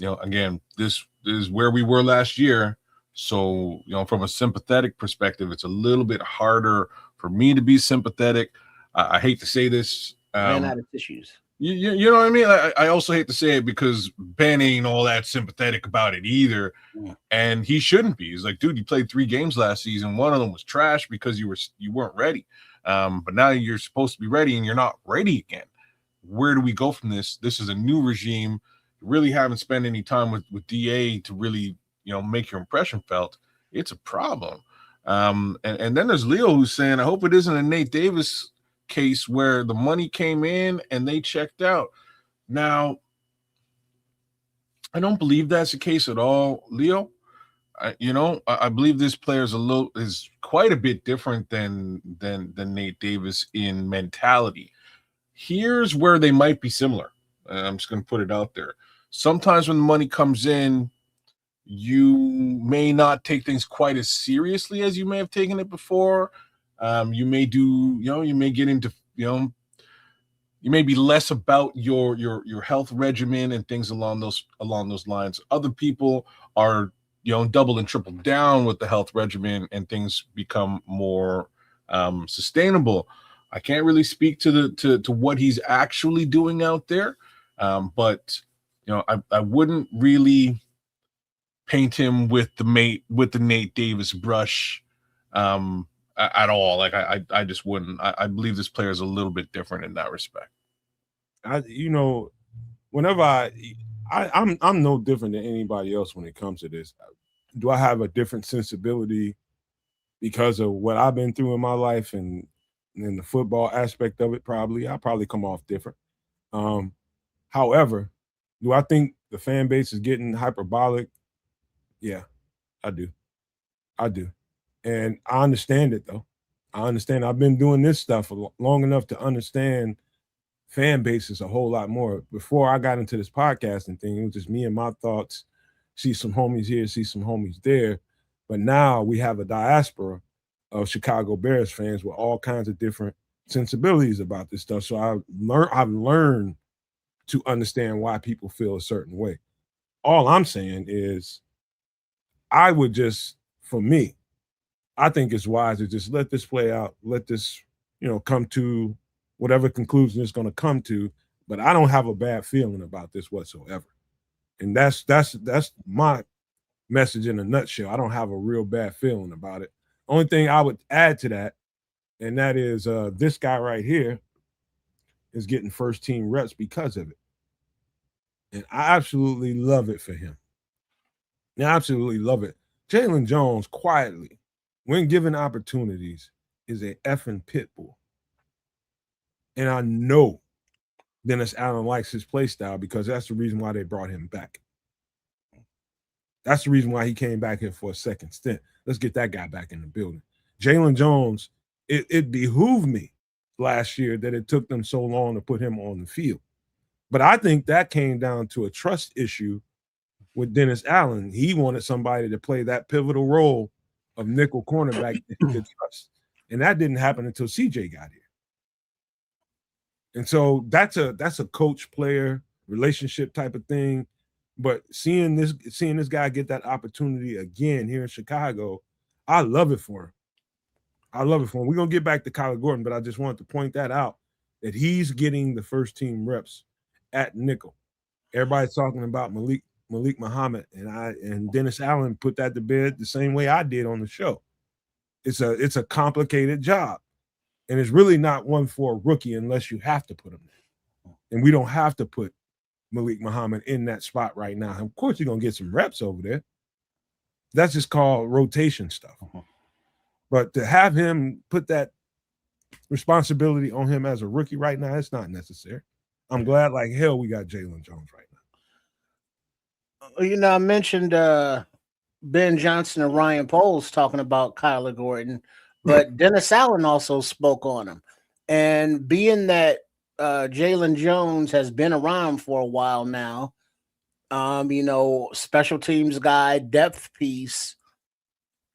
Again, this is where we were last year. So from a sympathetic perspective, it's a little bit harder for me to be sympathetic. I hate to say this. Ran out of tissues. You know what I mean? I also hate to say it because Ben ain't all that sympathetic about it either. Yeah. And he shouldn't be. He's like, dude, you played 3 games last season. One of them was trash because you weren't ready. But now you're supposed to be ready and you're not ready again. Where do we go from this? This is a new regime. You really haven't spent any time with DA to really, make your impression felt. It's a problem. And then there's Leo who's saying, I hope it isn't a Nate Davis case where the money came in and they checked out. Now, I don't believe that's the case at all, Leo. I believe this player is quite a bit different than Nate Davis in mentality. Here's where they might be similar. I'm just going to put it out there. Sometimes when the money comes in, you may not take things quite as seriously as you may have taken it before. You may you may get into, you may be less about your health regimen and things along those lines. Other people are, double and triple down with the health regimen and things become more sustainable. I can't really speak to what he's actually doing out there. But I wouldn't really paint him with the Nate Davis brush at all. Like I just wouldn't. I believe this player is a little bit different in that respect. Whenever I'm no different than anybody else when it comes to this. Do I have a different sensibility because of what I've been through in my life and in the football aspect of it? Probably. I'll probably come off different. However, do I think the fan base is getting hyperbolic? Yeah, I do. And I understand it, though. I understand. I've been doing this stuff for long enough to understand fan bases a whole lot more. Before I got into this podcasting thing, it was just me and my thoughts. See some homies here, see some homies there. But now we have a diaspora of Chicago Bears fans with all kinds of different sensibilities about this stuff. So I've learned to understand why people feel a certain way. All I'm saying is I would just, for me, I think it's wise to just let this play out, let this, come to whatever conclusion it's going to come to. But I don't have a bad feeling about this whatsoever. And that's my message in a nutshell. I don't have a real bad feeling about it. Only thing I would add to that, and that is this guy right here is getting first team reps because of it. And I absolutely love it for him. I absolutely love it. Jalen Jones, quietly, when given opportunities, is a effing pit bull. And I know Dennis Allen likes his play style because that's the reason why they brought him back. That's the reason why he came back here for a second stint. Let's get that guy back in the building. Jalen Jones, it behooved me last year that it took them so long to put him on the field. But I think that came down to a trust issue with Dennis Allen. He wanted somebody to play that pivotal role of nickel cornerback that he could trust. And that didn't happen until CJ got here. And so that's a coach player relationship type of thing. But seeing this guy get that opportunity again here in Chicago, I love it for him. I love it for him. We're gonna get back to Kyler Gordon, but I just wanted to point that out that he's getting the first team reps at nickel. Everybody's talking about Malik Muhammad, and Dennis Allen put that to bed the same way I did on the show. It's a complicated job, and it's really not one for a rookie unless you have to put him there. And we don't have to put Malik Muhammad in that spot right now. Of course, you're gonna get some reps over there. That's just called rotation stuff. But to have him put that responsibility on him as a rookie right now, it's not necessary. I'm glad like hell we got Jalen Jones right now. You know, I mentioned Ben Johnson and Ryan Poles talking about Kyler Gordon, but Dennis Allen also spoke on him. And being that Jalen Jones has been around for a while now, you know, special teams guy, depth piece,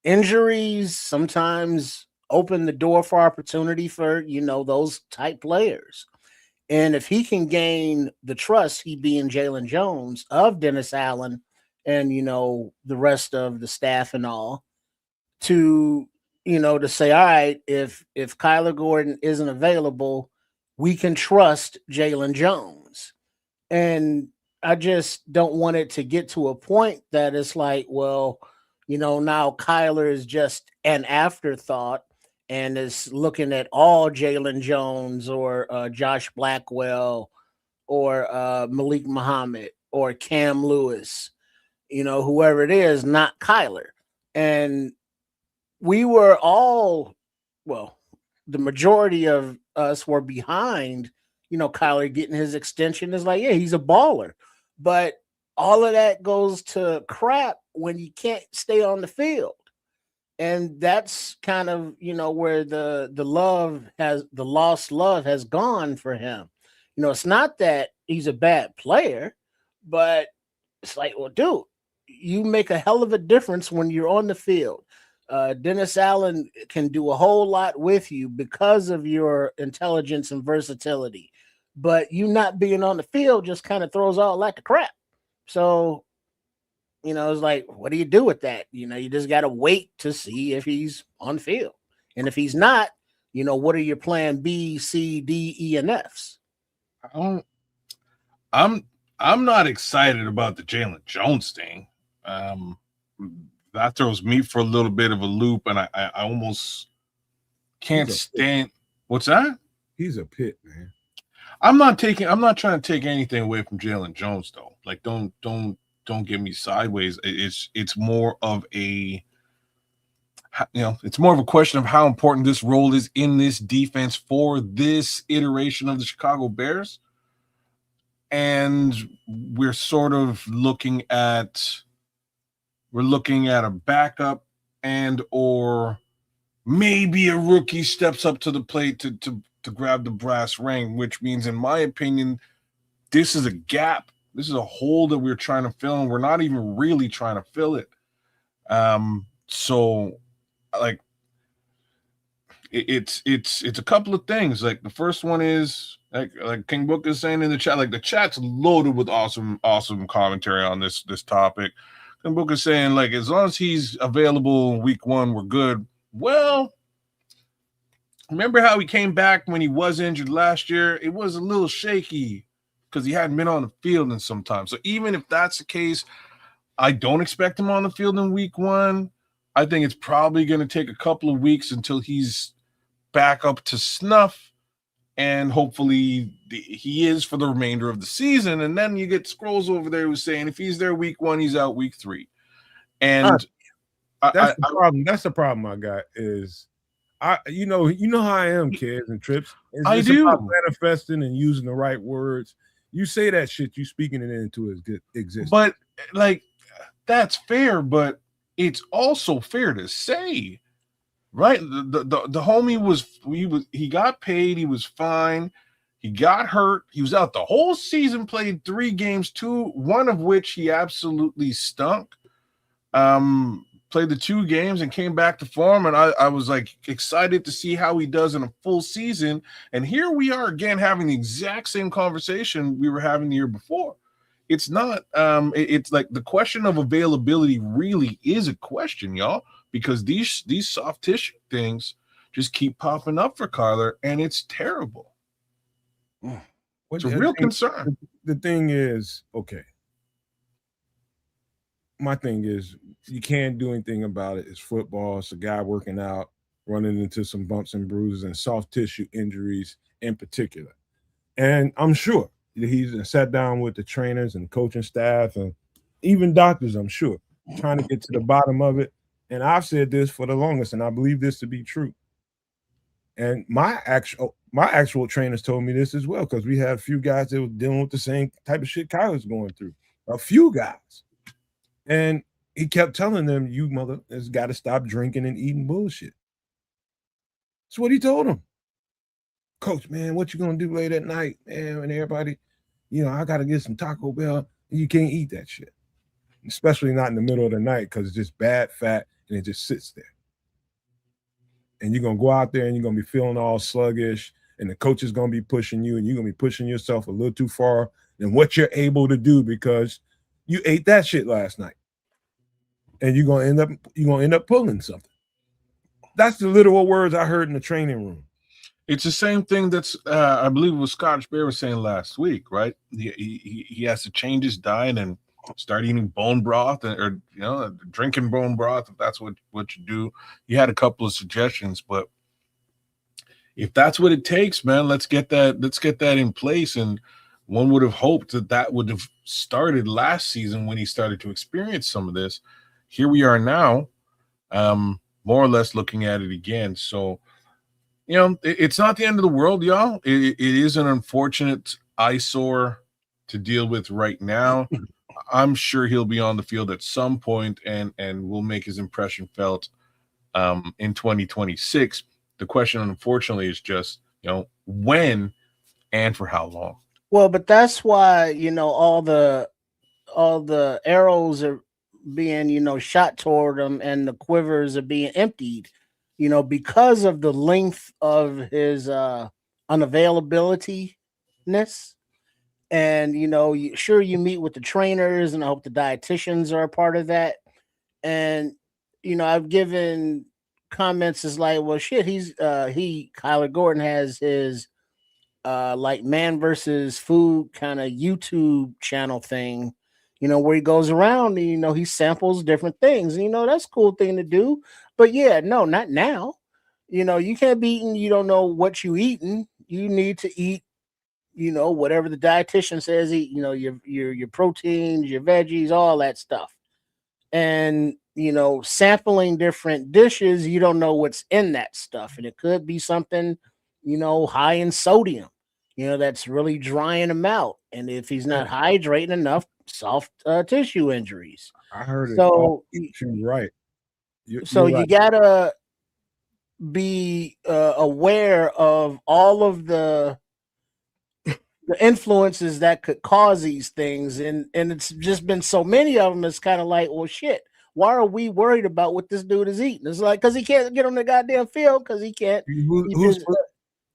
injuries sometimes open the door for opportunity for, you know, those type players. And if he can gain the trust, he being Jalen Jones, of Dennis Allen and, you know, the rest of the staff and all, to, you know, to say, all right, if Kyler Gordon isn't available, we can trust Jalen Jones. And I just don't want it to get to a point that it's like, well, you know, now Kyler is just an afterthought and is looking at all Jalen Jones or Josh Blackwell or Malik Muhammad or Cam Lewis, you know, whoever it is, not Kyler. And we were all, well, the majority of us were behind, you know, Kyler getting his extension. Is like, yeah, he's a baller. But all of that goes to crap when you can't stay on the field. And that's kind of, you know, where the lost love has gone for him. You know, it's not that he's a bad player, but it's like, well, dude, you make a hell of a difference when you're on the field. Dennis Allen can do a whole lot with you because of your intelligence and versatility, but you not being on the field just kind of throws all that to crap. So, you know, it's like, what do you do with that? You know, you just got to wait to see if he's on field. And if he's not, you know, what are your plan B, C, D, E, and F's? I'm not excited about the Jalen Jones thing. That throws me for a little bit of a loop, and I almost can't stand. What's that? He's a pit, man. I'm not trying to take anything away from Jalen Jones, though. Like, don't get me sideways. It's more of a, you know, it's more of a question of how important this role is in this defense for this iteration of the Chicago Bears. And we're sort of looking at a backup and or maybe a rookie steps up to the plate to grab the brass ring, which means, in my opinion, this is a gap. This is a hole that we're trying to fill, and we're not even really trying to fill it. So, like, it's a couple of things. Like, the first one is like King Book is saying in the chat. Like, the chat's loaded with awesome commentary on this topic. King Book is saying, like, as long as he's available week 1, we're good. Well, remember how he came back when he was injured last year? It was a little shaky because he hadn't been on the field in some time. So even if that's the case, I don't expect him on the field in week 1. I think it's probably going to take a couple of weeks until he's back up to snuff, and hopefully he is for the remainder of the season. And then you get Scrolls over there who's saying if he's there week 1, he's out week 3. And that's the problem. That's the problem I got is you know how I am, kids and trips. It's about manifesting and using the right words. You say that shit, you speaking it into existence. But like, that's fair, but it's also fair to say, right? The homie he got paid, he was fine. He got hurt. He was out the whole season, played 3 games, one of which he absolutely stunk. Played the 2 games and came back to form, and I was like excited to see how he does in a full season. And here we are again having the exact same conversation we were having the year before. It's not it's like the question of availability really is a question, y'all, because these soft tissue things just keep popping up for Kyler, and it's terrible. It's a real concern. The thing is, okay. My thing is, you can't do anything about it. It's football. It's a guy working out, running into some bumps and bruises and soft tissue injuries in particular. And I'm sure he's sat down with the trainers and coaching staff and even doctors, I'm sure, trying to get to the bottom of it. And I've said this for the longest, and I believe this to be true. And my actual trainers told me this as well, because we had a few guys that were dealing with the same type of shit Kyler's going through. A few guys. And he kept telling them, you mother has got to stop drinking and eating bullshit. That's what he told them. Coach, man, what you going to do late at night, man? And everybody, I got to get some Taco Bell. You can't eat that shit. Especially not in the middle of the night, because it's just bad fat and it just sits there. And you're going to go out there and you're going to be feeling all sluggish, and the coach is going to be pushing you, and you're going to be pushing yourself a little too far than what you're able to do because you ate that shit last night. And you're going to end up pulling something. That's the literal words I heard in the training room. It's the same thing that's I believe it was Scottish Bear was saying last week, right? He has to change his diet and start eating bone broth or drinking bone broth if that's what you do. You had a couple of suggestions, but if that's what it takes, man, let's get that in place. And one would have hoped that would have started last season when he started to experience some of this. Here we are now, more or less looking at it again. So, it's not the end of the world, y'all. It is an unfortunate eyesore to deal with right now. I'm sure he'll be on the field at some point and will make his impression felt in 2026. The question, unfortunately, is just, when and for how long. Well, but that's why, all the arrows are being, shot toward him and the quivers are being emptied, because of the length of his unavailability-ness. And, sure, you meet with the trainers, and I hope the dietitians are a part of that. And, I've given comments as like, well, shit, Kyler Gordon has his like man versus food kind of YouTube channel thing, where he goes around and, he samples different things. And, that's a cool thing to do. But yeah, no, not now. You can't be eating, you don't know what you eating. You need to eat, whatever the dietitian says eat, your proteins, your veggies, all that stuff. And, sampling different dishes, you don't know what's in that stuff. And it could be something, high in sodium, that's really drying him out. And if he's not hydrating enough, soft tissue injuries. I heard it. So you're right. You're you right. gotta be aware of all of the influences that could cause these things, and it's just been so many of them. It's kind of like, well, shit, why are we worried about what this dude is eating? It's like, because he can't get on the goddamn field, because he can't.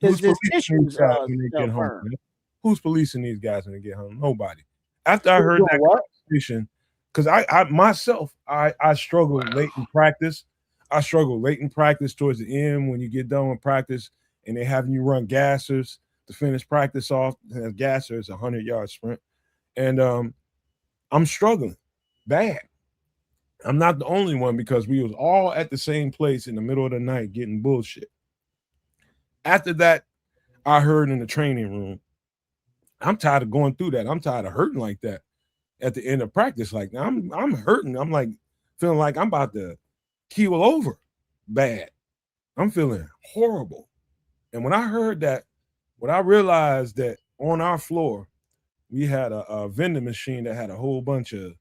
His tissues when they get home? Who's policing these guys when they get home? Nobody. After I heard that conversation, because I myself struggle late in practice. I struggle late in practice towards the end when you get done with practice and they having you run gassers to finish practice off. Gasser is a 100-yard sprint. And I'm struggling bad. I'm not the only one, because we was all at the same place in the middle of the night getting bullshit. After that, I heard in the training room, I'm tired of going through that. I'm tired of hurting like that at the end of practice. Like, I'm hurting. I'm like feeling like I'm about to keel over bad. I'm feeling horrible. And when I heard that, when I realized that on our floor, we had a vending machine that had a whole bunch of,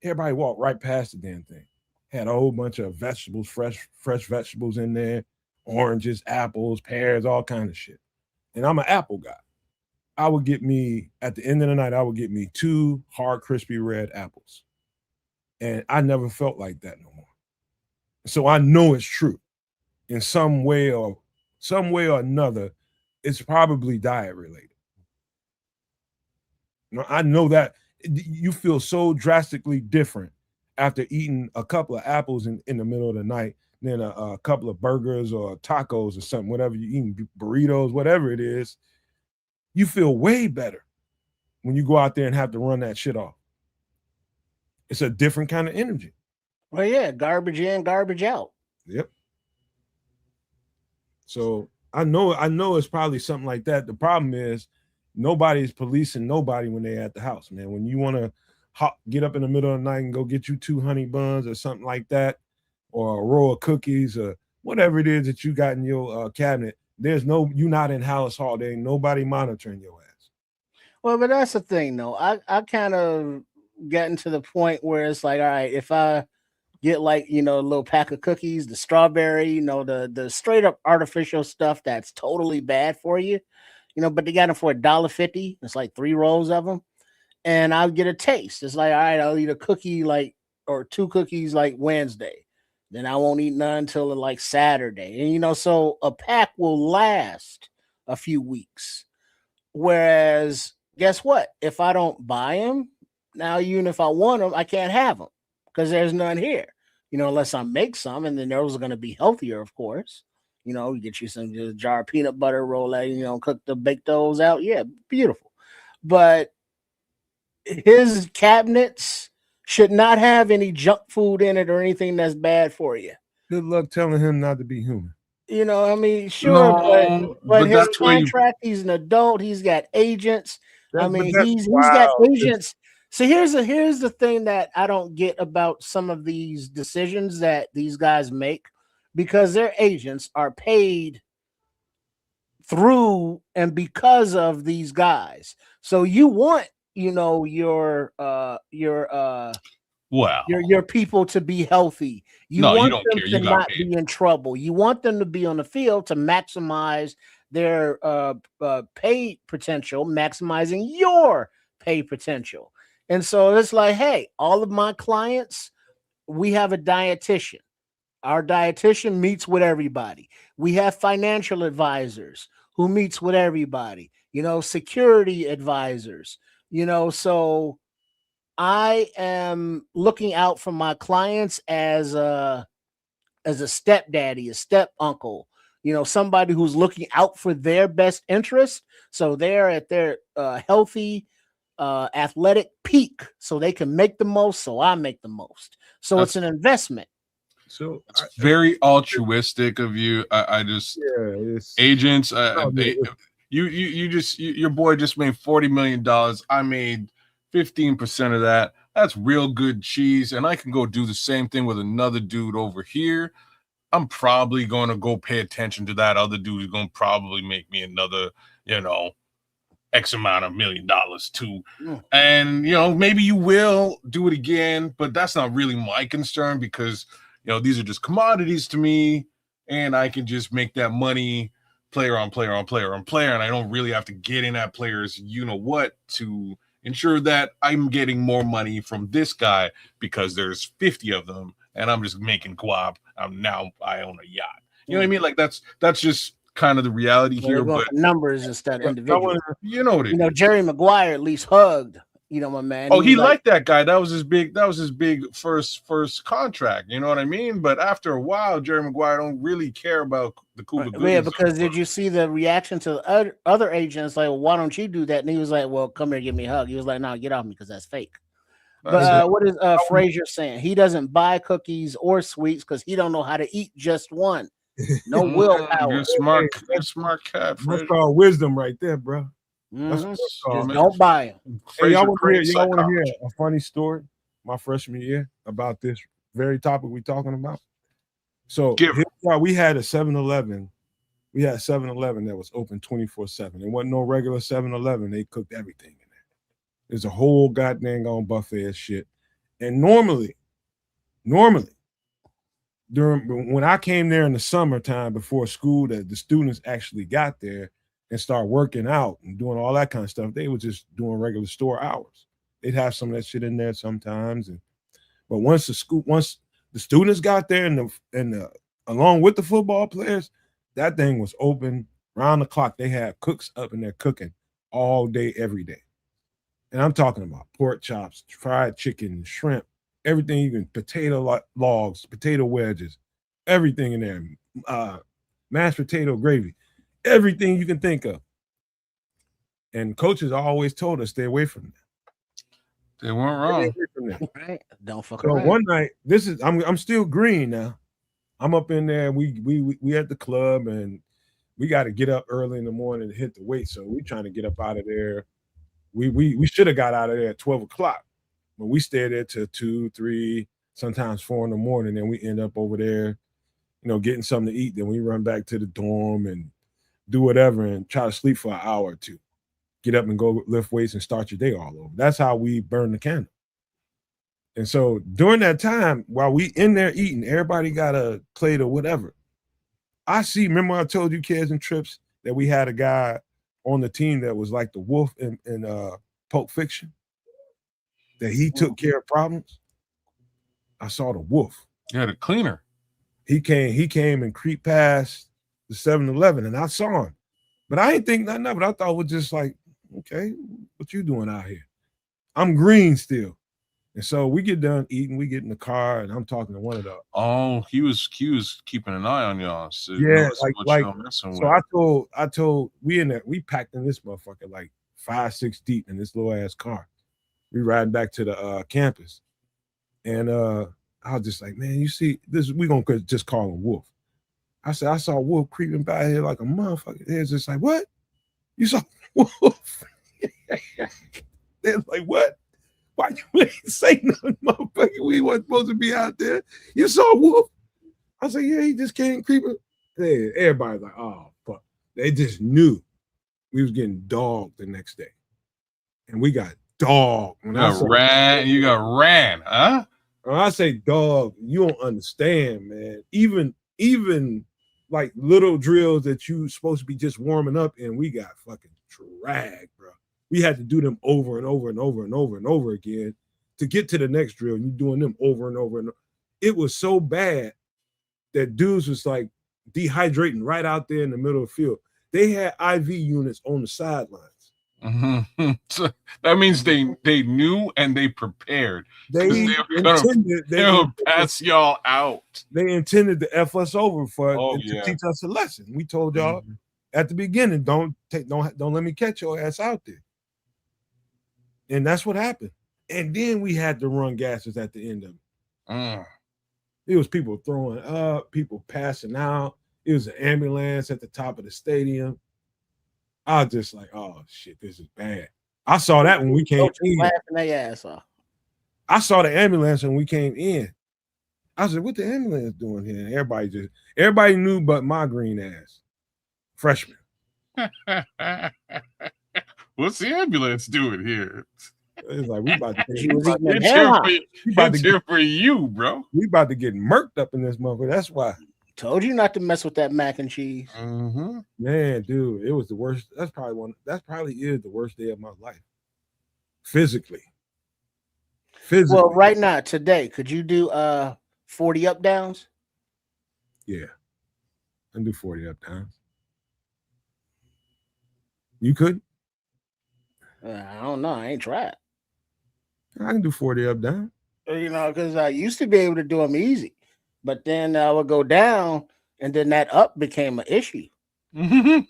everybody walked right past the damn thing. Had a whole bunch of vegetables, fresh vegetables in there, oranges, apples, pears, all kind of shit. And I'm an apple guy. I would get me at the end of the night, I would get me 2 hard, crispy red apples. And I never felt like that no more. So I know it's true. In some way or another, it's probably diet related. I know that you feel so drastically different after eating a couple of apples in the middle of the night than a couple of burgers or tacos or something, whatever you eat, burritos, whatever it is. You feel way better when you go out there and have to run that shit off. It's a different kind of energy. Well, yeah, garbage in, garbage out. Yep. So I know it's probably something like that. The problem is nobody's policing nobody when they're at the house, man. When you want to get up in the middle of the night and go get you 2 honey buns or something like that, or a roll of cookies or whatever it is that you got in your cabinet, you're not in house all day. Nobody monitoring your ass. Well, but that's the thing, though. I kind of gotten to the point where it's like, all right, if I get like, a little pack of cookies, the strawberry, the straight up artificial stuff that's totally bad for you, but they got them for $1.50. It's like 3 rolls of them. And I'll get a taste. It's like, all right, I'll eat a cookie or 2 cookies like Wednesday. Then I won't eat none until like Saturday. And, so a pack will last a few weeks. Whereas, guess what? If I don't buy them, now even if I want them, I can't have them because there's none here, unless I make some, and then those are going to be healthier, of course. You get you some jar of peanut butter, roll that, bake those out. Yeah, beautiful. But his cabinets should not have any junk food in it or anything that's bad for you. Good luck telling him not to be human. Sure, but his contract, he's an adult. He's got agents. He's got agents. So here's the thing that I don't get about some of these decisions that these guys make, because their agents are paid through and because of these guys. So you want, your people to be healthy. You want them to not be in trouble. You want them to be on the field to maximize their pay potential, maximizing your pay potential. And so it's like, hey, all of my clients, we have a dietitian. Our dietitian meets with everybody. We have financial advisors who meets with everybody, security advisors, so I am looking out for my clients as a stepdaddy, a step uncle, somebody who's looking out for their best interest. So they're at their healthy, athletic peak, so they can make the most. So I make the most. So it's an investment. So it's very altruistic of you. Agents. Your boy just made $40 million. I made 15% of that. That's real good cheese, and I can go do the same thing with another dude over here. I'm probably going to go pay attention to that other dude who's going to probably make me another, X amount of $1 million too. And, maybe you will do it again, but that's not really my concern because, these are just commodities to me, and I can just make that money player on player on player on player, and I don't really have to get in at players, to ensure that I'm getting more money from this guy because there's 50 of them, and I'm just making guap. I own a yacht. You know what I mean? Like that's just kind of the reality here. But numbers instead of individuals. What it is. Jerry Maguire at least hugged. My man. Oh, he liked that guy. That was his big first contract. You know what I mean? But after a while, Jerry Maguire don't really care about the Cuba Goodies. Yeah, because did you see the reaction to the other agents? Like, well, why don't you do that? And he was like, well, come here, give me a hug. He was like, no, get off me because that's fake. But what is Frazier saying? He doesn't buy cookies or sweets because he don't know how to eat just one. No willpower. You're smart cat. That's called wisdom right there, bro. Just don't buy them. Hey, y'all want to hear a funny story? My freshman year about this very topic we're talking about. So we had a 7-Eleven. We had a 7-Eleven that was open 24/7. It wasn't no regular 7-Eleven. They cooked everything in there. There's a whole goddamn on buffet of shit. And normally, when I came there in the summertime before school, that the students actually got there, and start working out and doing all that kind of stuff, they were just doing regular store hours. They'd have some of that shit in there sometimes, but once the students got there and along with the football players, that thing was open round the clock. They had cooks up in there cooking all day, every day. And I'm talking about pork chops, fried chicken, shrimp, everything you can, potato logs, potato wedges, everything in there, mashed potato gravy, everything you can think of. And coaches always told us stay away from that. They weren't wrong. Right? Don't fuck So around. one night, I'm still green now. I'm up in there. We at the club, and we got to get up early in the morning to hit the weight. So we trying to get up out of there. We should have got out of there at 12 o'clock, but we stayed there till 2, 3, sometimes 4 in the morning. And we end up over there, getting something to eat. Then we run back to the dorm and do whatever and try to sleep for an hour or two. Get up and go lift weights and start your day all over. That's how we burn the candle. And so during that time, while we in there eating, everybody got a plate or whatever. Remember I told you kids and trips that we had a guy on the team that was like the wolf in Pulp Fiction, that he took care of problems. I saw the wolf. Yeah, the cleaner. He came and creeped past the 7-Eleven, and I saw him. But I didn't think nothing of it. I thought it was just like, okay, what you doing out here? I'm green still. And so we get done eating, we get in the car, and I'm talking to one of the. Oh, he was keeping an eye on y'all. So yeah, so I told we packed in this motherfucker like 5, 6 deep in this little ass car. We riding back to the campus, and I was just like, man, you see this? We gonna just call him Wolf. I said I saw Wolf creeping by here like a motherfucker. It's just like, what? You saw Wolf? They're like, what? Why you ain't say nothing, motherfucker? We weren't supposed to be out there. You saw Wolf? I said, yeah, he just came creeping. Hey, everybody's like, oh, fuck. They just knew we was getting dogged the next day. And we got dogged. You got ran, huh? When I say dog, you don't understand, man. Even like little drills that you supposed to be just warming up in, we got fucking dragged, bro. We had to do them over and over and over and over and over again to get to the next drill. And you're doing them over and over and over. It was so bad that dudes was like dehydrating right out there in the middle of the field. They had IV units on the sidelines. Mm-hmm. So that means they knew and they prepared. They would pass y'all out. They intended to F us over to teach us a lesson. We told y'all at the beginning, don't let me catch your ass out there. And that's what happened. And then we had to run gases at the end of it. It was people throwing up, people passing out. It was an ambulance at the top of the stadium. I was just like, oh shit, this is bad. I saw that when we came in. Laughing their ass off. I saw the ambulance when we came in. I was like, what the ambulance doing here? And everybody knew but my green ass. Freshman. What's the ambulance doing here? It's like we about to it's here for you, bro. We about to get murked up in this motherfucker. That's why. Told you not to mess with that mac and cheese. Mm-hmm. Man, dude, it was the worst. That probably is the worst day of my life. Physically. Well, right now, today, could you do 40 up downs? Yeah. I can do 40 up downs. You could? I don't know. I ain't tried. I can do 40 up down. Because I used to be able to do them easy. But then I would go down, and then that up became an issue. The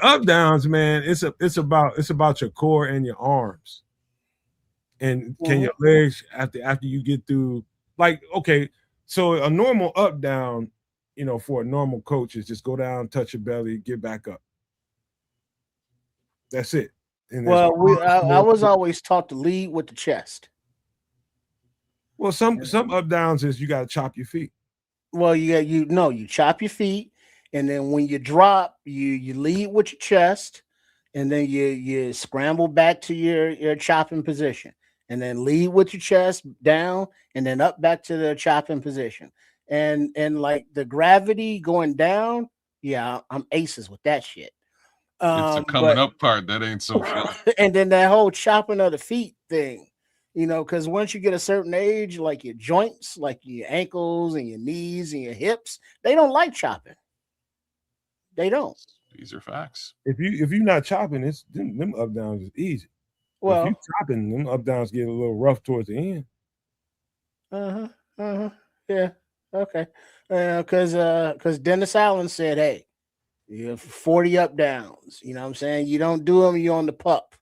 up downs, man, it's about your core and your arms. And can your legs after you get through, like, okay, so a normal up down, for a normal coach is just go down, touch your belly, get back up. That's it. And well, I was always taught to lead with the chest. Well, some up downs is you got to chop your feet. Well, you chop your feet, and then when you drop, you lead with your chest, and then you scramble back to your chopping position, and then lead with your chest down, and then up back to the chopping position. And like the gravity going down, Yeah, I'm aces with that shit. It's the coming up part that ain't so fun. And then that whole chopping of the feet thing, because once you get a certain age, like your joints, like your ankles and your knees and your hips, they don't like chopping. They don't. These are facts. If you're not chopping, it's them up downs is easy. Well, if you chopping, them up downs get a little rough towards the end. Yeah. Okay. Because Dennis Allen said, hey, you have 40 up downs. You know what I'm saying? You don't do them, you're on the pup.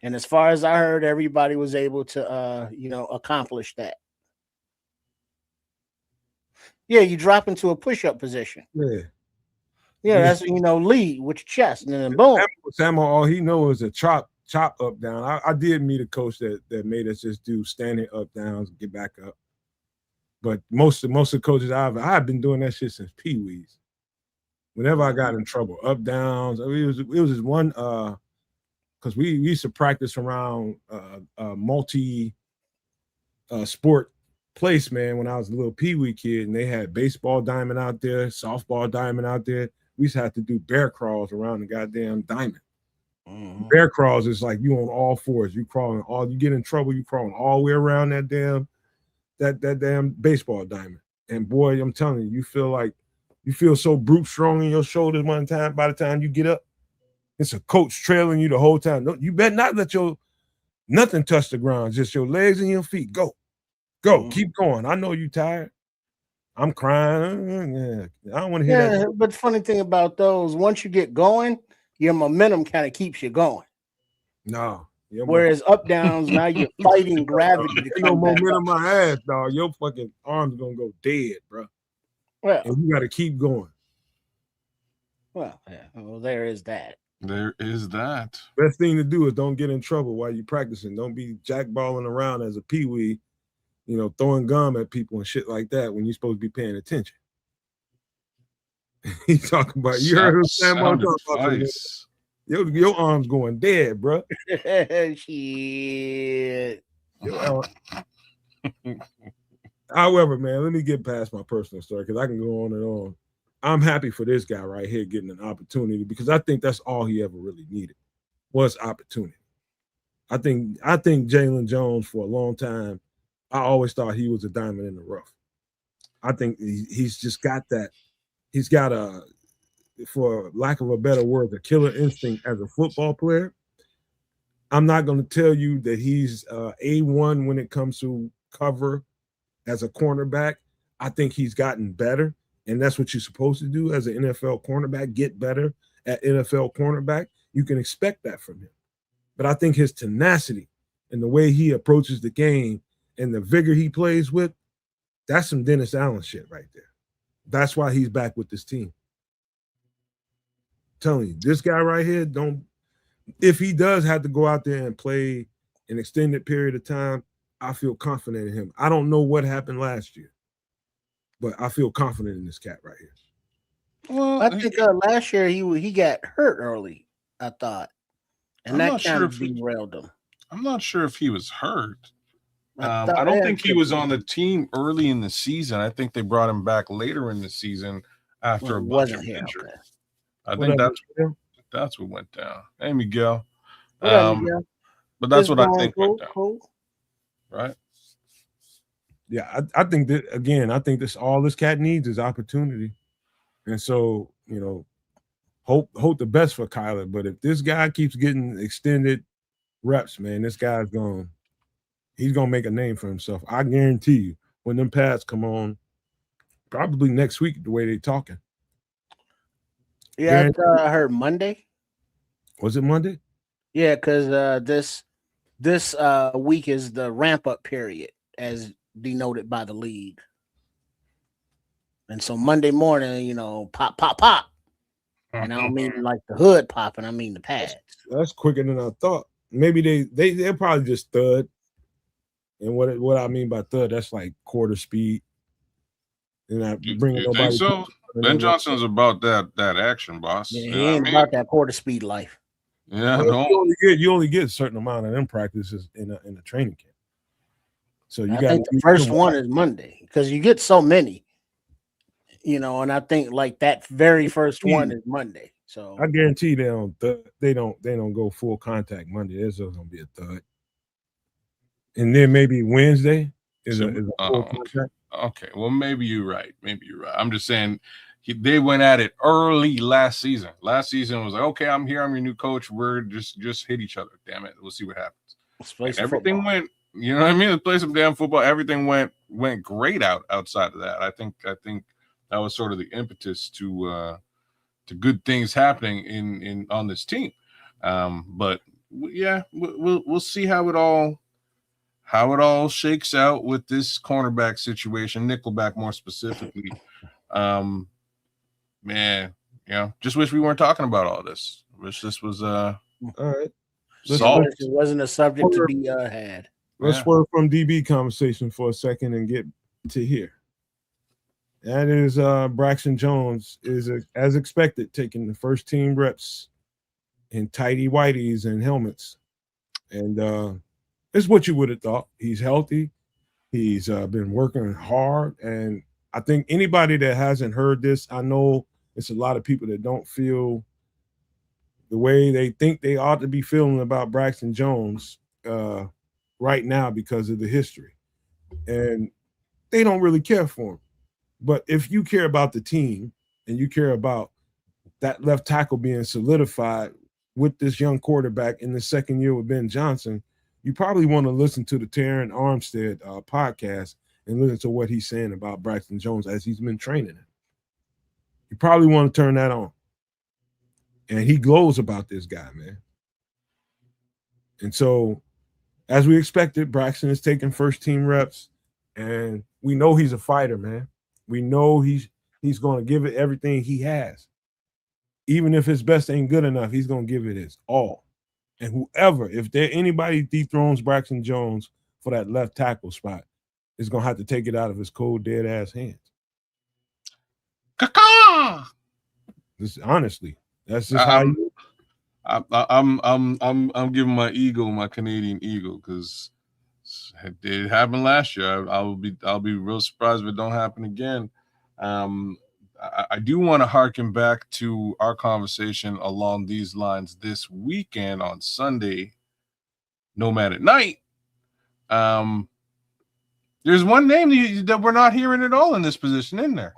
And as far as I heard, everybody was able to accomplish that. Yeah, you drop into a push-up position. Yeah, that's lead with your chest, and then boom. Samuel, all he knows is a chop up down. I did meet a coach that made us just do standing up downs and get back up. But most of the coaches I've been doing that shit since Pee-wees. Whenever I got in trouble, up downs. I mean, it was just one because we used to practice around multi sport place, man, when I was a little Pee-wee kid, and they had baseball diamond out there, softball diamond out there. We used to have to do bear crawls around the goddamn diamond. Mm-hmm. Bear crawls is like you on all fours. You crawling you get in trouble, you crawling all the way around that damn baseball diamond. And boy, I'm telling you, you feel so brute strong in your shoulders one time. By the time you get up, it's a coach trailing you the whole time. No, you better not let nothing touch the ground, just your legs and your feet. Go, keep going. I know you tired. I'm crying. Yeah, I don't want to hear that. But the funny thing about those, once you get going, your momentum kind of keeps you going. No. Whereas up downs, now you're fighting gravity. No momentum my ass, dog. Your fucking arms gonna go dead, bro. Well, and you got to keep going. Well, there is that. There is that. Best thing to do is don't get in trouble while you're practicing. Don't be jackballing around as a peewee, throwing gum at people and shit like that when you're supposed to be paying attention. He's talking about you heard him Sam talking about your arms going dead, bro. Shit. However, man, let me get past my personal story because I can go on and on. I'm happy for this guy right here getting an opportunity because I think that's all he ever really needed was opportunity. I think Jalen Jones for a long time, I always thought he was a diamond in the rough. I think he's just got that. He's got for lack of a better word, a killer instinct as a football player. I'm not going to tell you that he's A1 when it comes to cover as a cornerback. I think he's gotten better, and that's what you're supposed to do as an NFL cornerback, get better at NFL cornerback. You can expect that from him. But I think his tenacity and the way he approaches the game and the vigor he plays with, that's some Dennis Allen shit right there. That's why he's back with this team. I'm telling you, this guy right here, if he does have to go out there and play an extended period of time, I feel confident in him. I don't know what happened last year, but I feel confident in this cat right here. Well, I think last year he got hurt early, I thought. And that kind of derailed him. I'm not sure if he was hurt. I don't think he was on the team early in the season. I think they brought him back later in the season after a bunch of injury. Okay. I think that's what went down. Hey, Miguel. Miguel. But that's what I think went down. Cool. Right? Yeah, I think that, again, I think all this cat needs is opportunity. And so, hope the best for Kyler. But if this guy keeps getting extended reps, man, this guy's he's going to make a name for himself. I guarantee you, when them pads come on, probably next week, the way they're talking. Yeah, I heard Monday. Was it Monday? Yeah, because this week is the ramp-up period, as denoted by the league. And so Monday morning, pop, pop, pop. And I don't mean like the hood popping, I mean the pads. That's quicker than I thought. Maybe they're probably just thud. And what I mean by thud, that's like quarter speed. And I bring nobody. So Ben Johnson's about that action, boss. Yeah, he ain't about that quarter speed life. Yeah, well, you only get a certain amount of them practices in a training camp. So I think the first one is Monday because you get so many. And I think like that very first one is Monday. So I guarantee they don't go full contact Monday. There's just gonna be a thud, and then maybe Wednesday is a full contact. Okay, well maybe you're right. I'm just saying they went at it early last season. Last season was like, okay, I'm here. I'm your new coach. We're just hit each other. Damn it, we'll see what happens. Everything went. You know what I mean? Let's play some damn football. Everything went great outside of that. I think that was sort of the impetus to good things happening in on this team. But yeah, we'll see how it all shakes out with this cornerback situation, nickelback more specifically. Man, just wish we weren't talking about all this. Wish this was all right. It wasn't a subject to be had. Let's swerve from DB conversation for a second and get to here. That is Braxton Jones is as expected taking the first team reps in tighty whities and helmets, and it's what you would have thought. He's healthy. He's been working hard, and I think anybody that hasn't heard this, I know it's a lot of people that don't feel the way they think they ought to be feeling about Braxton Jones right now because of the history, and they don't really care for him. But if you care about the team and you care about that left tackle being solidified with this young quarterback in the second year with Ben Johnson, you probably want to listen to the Terran Armstead podcast and listen to what he's saying about Braxton Jones as he's been training him. You probably want to turn that on. And he glows about this guy, man. And so, as we expected, Braxton is taking first team reps, and we know he's a fighter, man. We know he's going to give it everything he has. Even if his best ain't good enough, he's going to give it his all. And if anybody dethrones Braxton Jones for that left tackle spot, is going to have to take it out of his cold, dead ass hands. Honestly, that's just how you. I'm giving my eagle, my Canadian eagle, because it happened last year. I'll be real surprised if it don't happen again. I do want to harken back to our conversation along these lines this weekend on Sunday, Nomad at night. There's one name that we're not hearing at all in this position in there.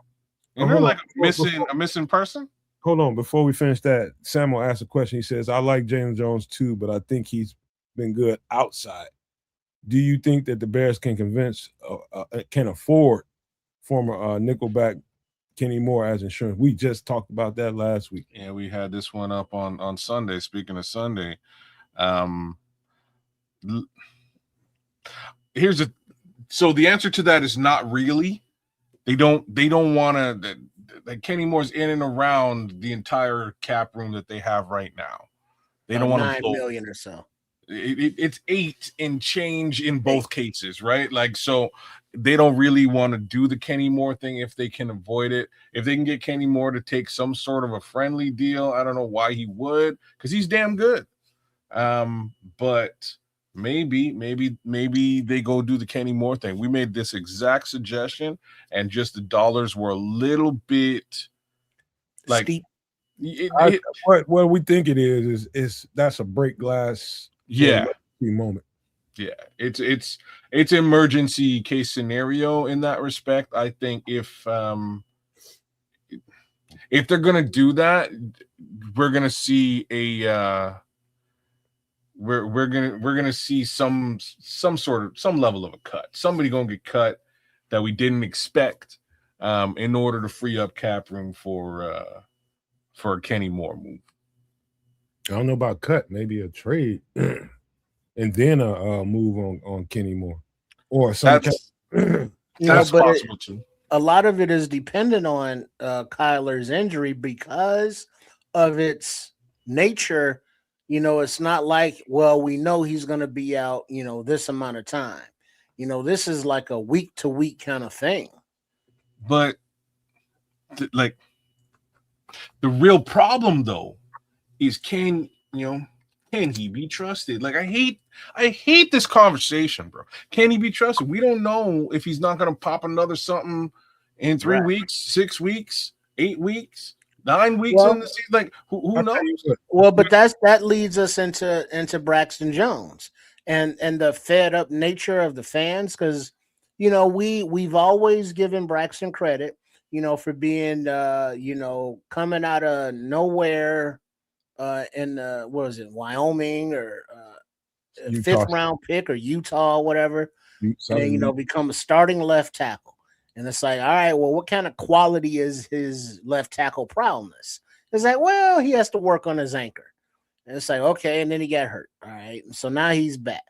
Isn't there like a missing person? Hold on, before we finish that, Samuel asked a question. He says, I like James Jones too, but I think he's been good outside. Do you think that the Bears can afford former nickelback Kenny Moore as insurance? We just talked about that last week. Yeah, we had this one up on Sunday. Speaking of Sunday, so the answer to that is not really. They don't want to. Like Kenny Moore's in and around the entire cap room that they have right now. They don't want to $9 million or so. It's 8 and change in both cases, right? Like, so they don't really want to do the Kenny Moore thing if they can avoid it. If they can get Kenny Moore to take some sort of a friendly deal, I don't know why he would, because he's damn good. But maybe they go do the Kenny Moore thing. We made this exact suggestion, and just the dollars were a little bit like steep. What we think it is that's a break glass moment. Yeah, it's emergency case scenario in that respect. I think if they're gonna do that, we're gonna see we're gonna see some level of a cut. Somebody gonna get cut that we didn't expect in order to free up cap room for a Kenny Moore move. I don't know about cut, maybe a trade, and then a move on Kenny Moore, or something. That's possible too. A lot of it is dependent on Kyler's injury because of its nature. It's not like, well, we know he's going to be out, this amount of time. This is like a week to week kind of thing. But the real problem though is can he be trusted? Like, I hate this conversation, bro. Can he be trusted? We don't know if he's not going to pop another something in 3 weeks, 6 weeks, 8 weeks, 9 weeks in the season? Like who knows? Well, but that leads us into Braxton Jones and the fed up nature of the fans, because we've always given Braxton credit, for being coming out of nowhere in what was it, Wyoming or Utah. 5th round pick or Utah or whatever, and then become a starting left tackle. And it's like, all right, well, what kind of quality is his left tackle prowess? It's like, well, he has to work on his anchor. And it's like, okay, and then he got hurt. All right. And so now he's back.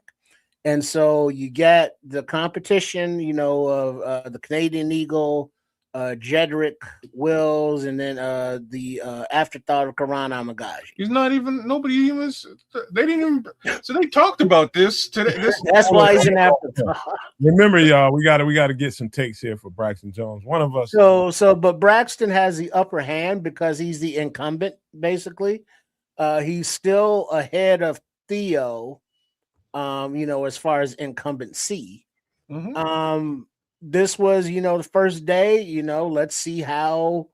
And so you get the competition, of the Canadian Eagle, Jedrick Wills, and then the afterthought of Karan Amagaji. He's not even, nobody even, they didn't even, so they talked about this today. That's why he's an afterthought. Remember, y'all, we gotta get some takes here for Braxton Jones. One of us. But Braxton has the upper hand because he's the incumbent, basically. He's still ahead of Theo, as far as incumbency. Mm-hmm. This was, the first day, let's see how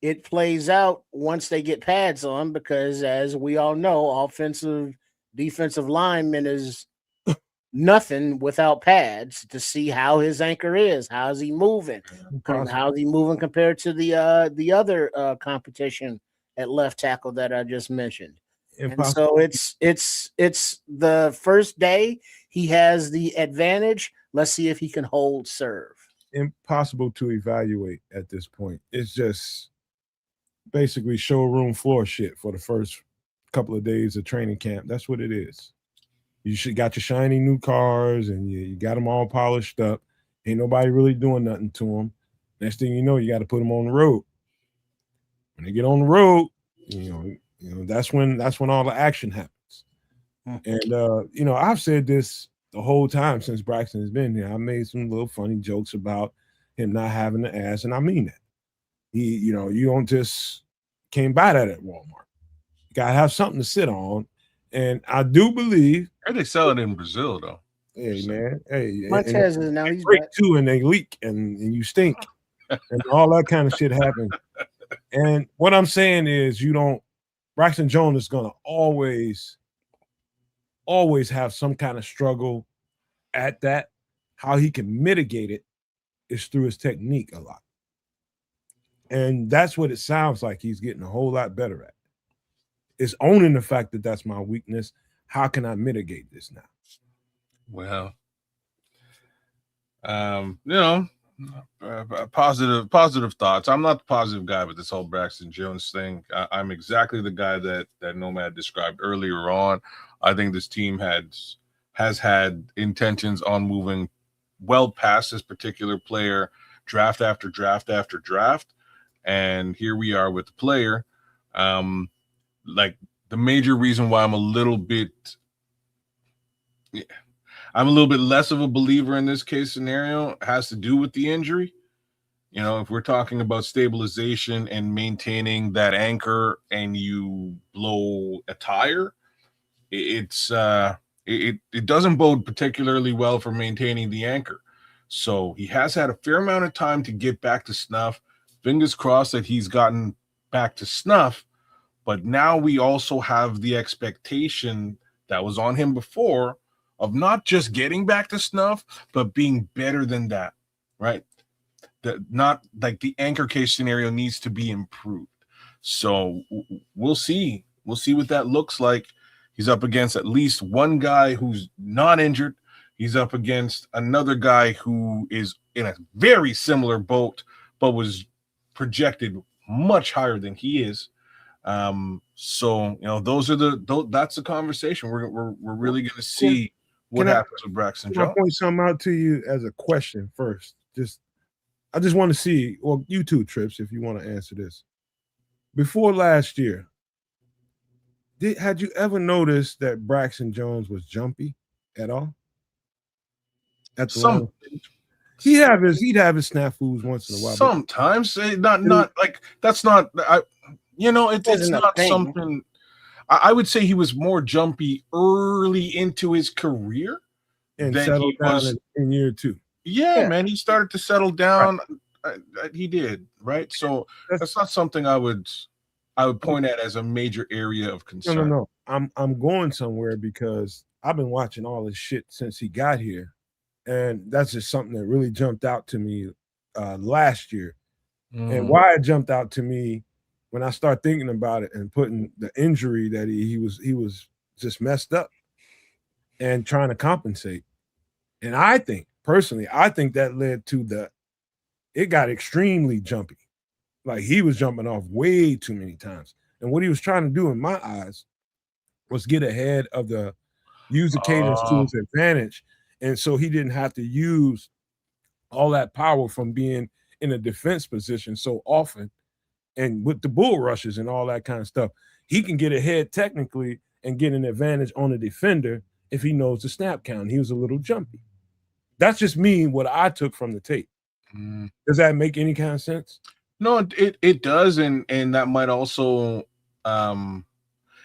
it plays out once they get pads on, because as we all know, defensive lineman is nothing without pads to see how his anchor is. How's he moving? How's he moving compared to the other competition at left tackle that I just mentioned? Impossible. And so it's the first day. He has the advantage. Let's see if he can hold serve. Impossible to evaluate at this point. It's just basically showroom floor shit for the first couple of days of training camp. That's what it is. You should got your shiny new cars and you got them all polished up. Ain't nobody really doing nothing to them. Next thing you know, you got to put them on the road. When they get on the road, that's when all the action happens. And I've said this the whole time since Braxton has been here. I made some little funny jokes about him not having the ass, and I mean that. You don't just can't buy that at Walmart. You gotta have something to sit on. And I do believe they sell it in Brazil though. Hey man, hey, montez is now he's break too, and they leak and you stink, and all that kind of shit happens. And what I'm saying is, Braxton Jones is gonna always have some kind of struggle at that. How he can mitigate it is through his technique a lot. And that's what it sounds like he's getting a whole lot better at. It's owning the fact that that's my weakness. How can I mitigate this now? Well, positive thoughts. I'm not the positive guy with this whole Braxton Jones thing. I'm exactly the guy that Nomad described earlier on. I think this team has had intentions on moving well past this particular player, draft after draft after draft. And here we are with the player. Like the major reason why I'm a little bit less of a believer in this case scenario has to do with the injury. If we're talking about stabilization and maintaining that anchor and you blow a tire, it doesn't bode particularly well for maintaining the anchor. So he has had a fair amount of time to get back to snuff. Fingers crossed that he's gotten back to snuff. But now we also have the expectation that was on him before of not just getting back to snuff, but being better than that, right? Not like the anchor case scenario needs to be improved. So we'll see. We'll see what that looks like. He's up against at least one guy who's not injured. He's up against another guy who is in a very similar boat, but was projected much higher than he is. So that's the conversation. We're really going to see what happens with Braxton Jones. I'll point something out to you as a question first. I just want to see, well, you two, Trips, if you want to answer this. Before last year, had you ever noticed that Braxton Jones was jumpy at all? At the he'd have his snafus once in a while. Sometimes, not like that's not. It's not something. I would say he was more jumpy early into his career and settled down in year two. Yeah, man, he started to settle down. He did, right? So That's, that's not something I would point at as a major area of concern. no. I'm going somewhere because I've been watching all this shit since he got here, and that's just something that really jumped out to me last year. And why it jumped out to me when I start thinking about it and putting the injury that he was just messed up and trying to compensate. And I think personally, that led to it got extremely jumpy. Like he was jumping off way too many times. And what he was trying to do in my eyes was get ahead of use the cadence to his advantage. And so he didn't have to use all that power from being in a defense position so often. And with the bull rushes and all that kind of stuff, he can get ahead technically and get an advantage on a defender if he knows the snap count. He was a little jumpy. That's just me, what I took from the tape. Does that make any kind of sense? No, it does, and that might also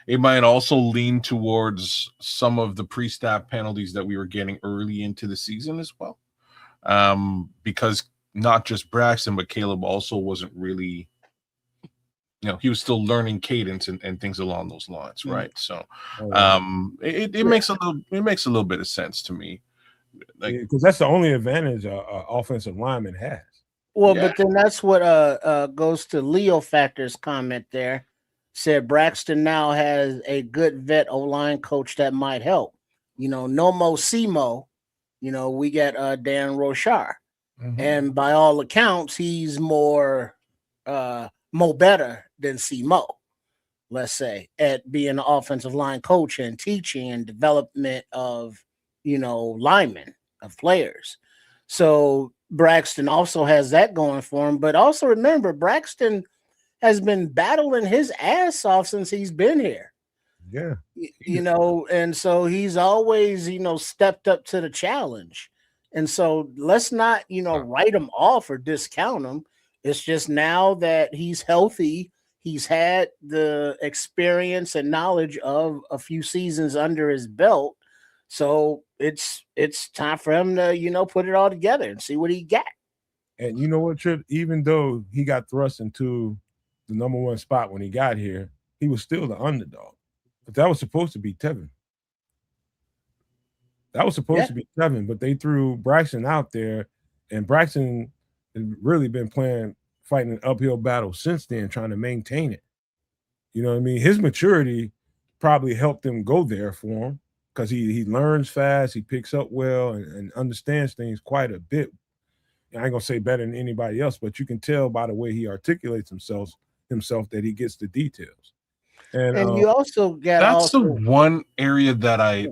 it might also lean towards some of the pre-snap penalties that we were getting early into the season as well. Because not just Braxton, but Caleb also wasn't really, he was still learning cadence and things along those lines, right? So it makes a little bit of sense to me. Because that's the only advantage offensive lineman has. Well, but then that's what goes to Leo Factor's comment there. Said Braxton now has a good vet O-line coach that might help. No Mo Simo, we got Dan Rochar. And by all accounts, he's more better than Simo, let's say, at being an offensive line coach and teaching and development of, linemen, of players. So Braxton also has that going for him. But also remember, Braxton has been battling his ass off since he's been here. Yeah. And so he's always, stepped up to the challenge. And so let's not, write him off or discount him. It's just now that he's healthy, he's had the experience and knowledge of a few seasons under his belt. So it's time for him to, put it all together and see what he got. And you know what, Trip? Even though he got thrust into the number one spot when he got here, he was still the underdog. But that was supposed to be Tevin. To be Tevin, but they threw Braxton out there, and Braxton has really been fighting an uphill battle since then, trying to maintain it. You know what I mean? His maturity probably helped him go there for him because he learns fast, he picks up well, and understands things quite a bit. I ain't gonna say better than anybody else, but you can tell by the way he articulates himself that he gets the details. And you also got that's the one area that I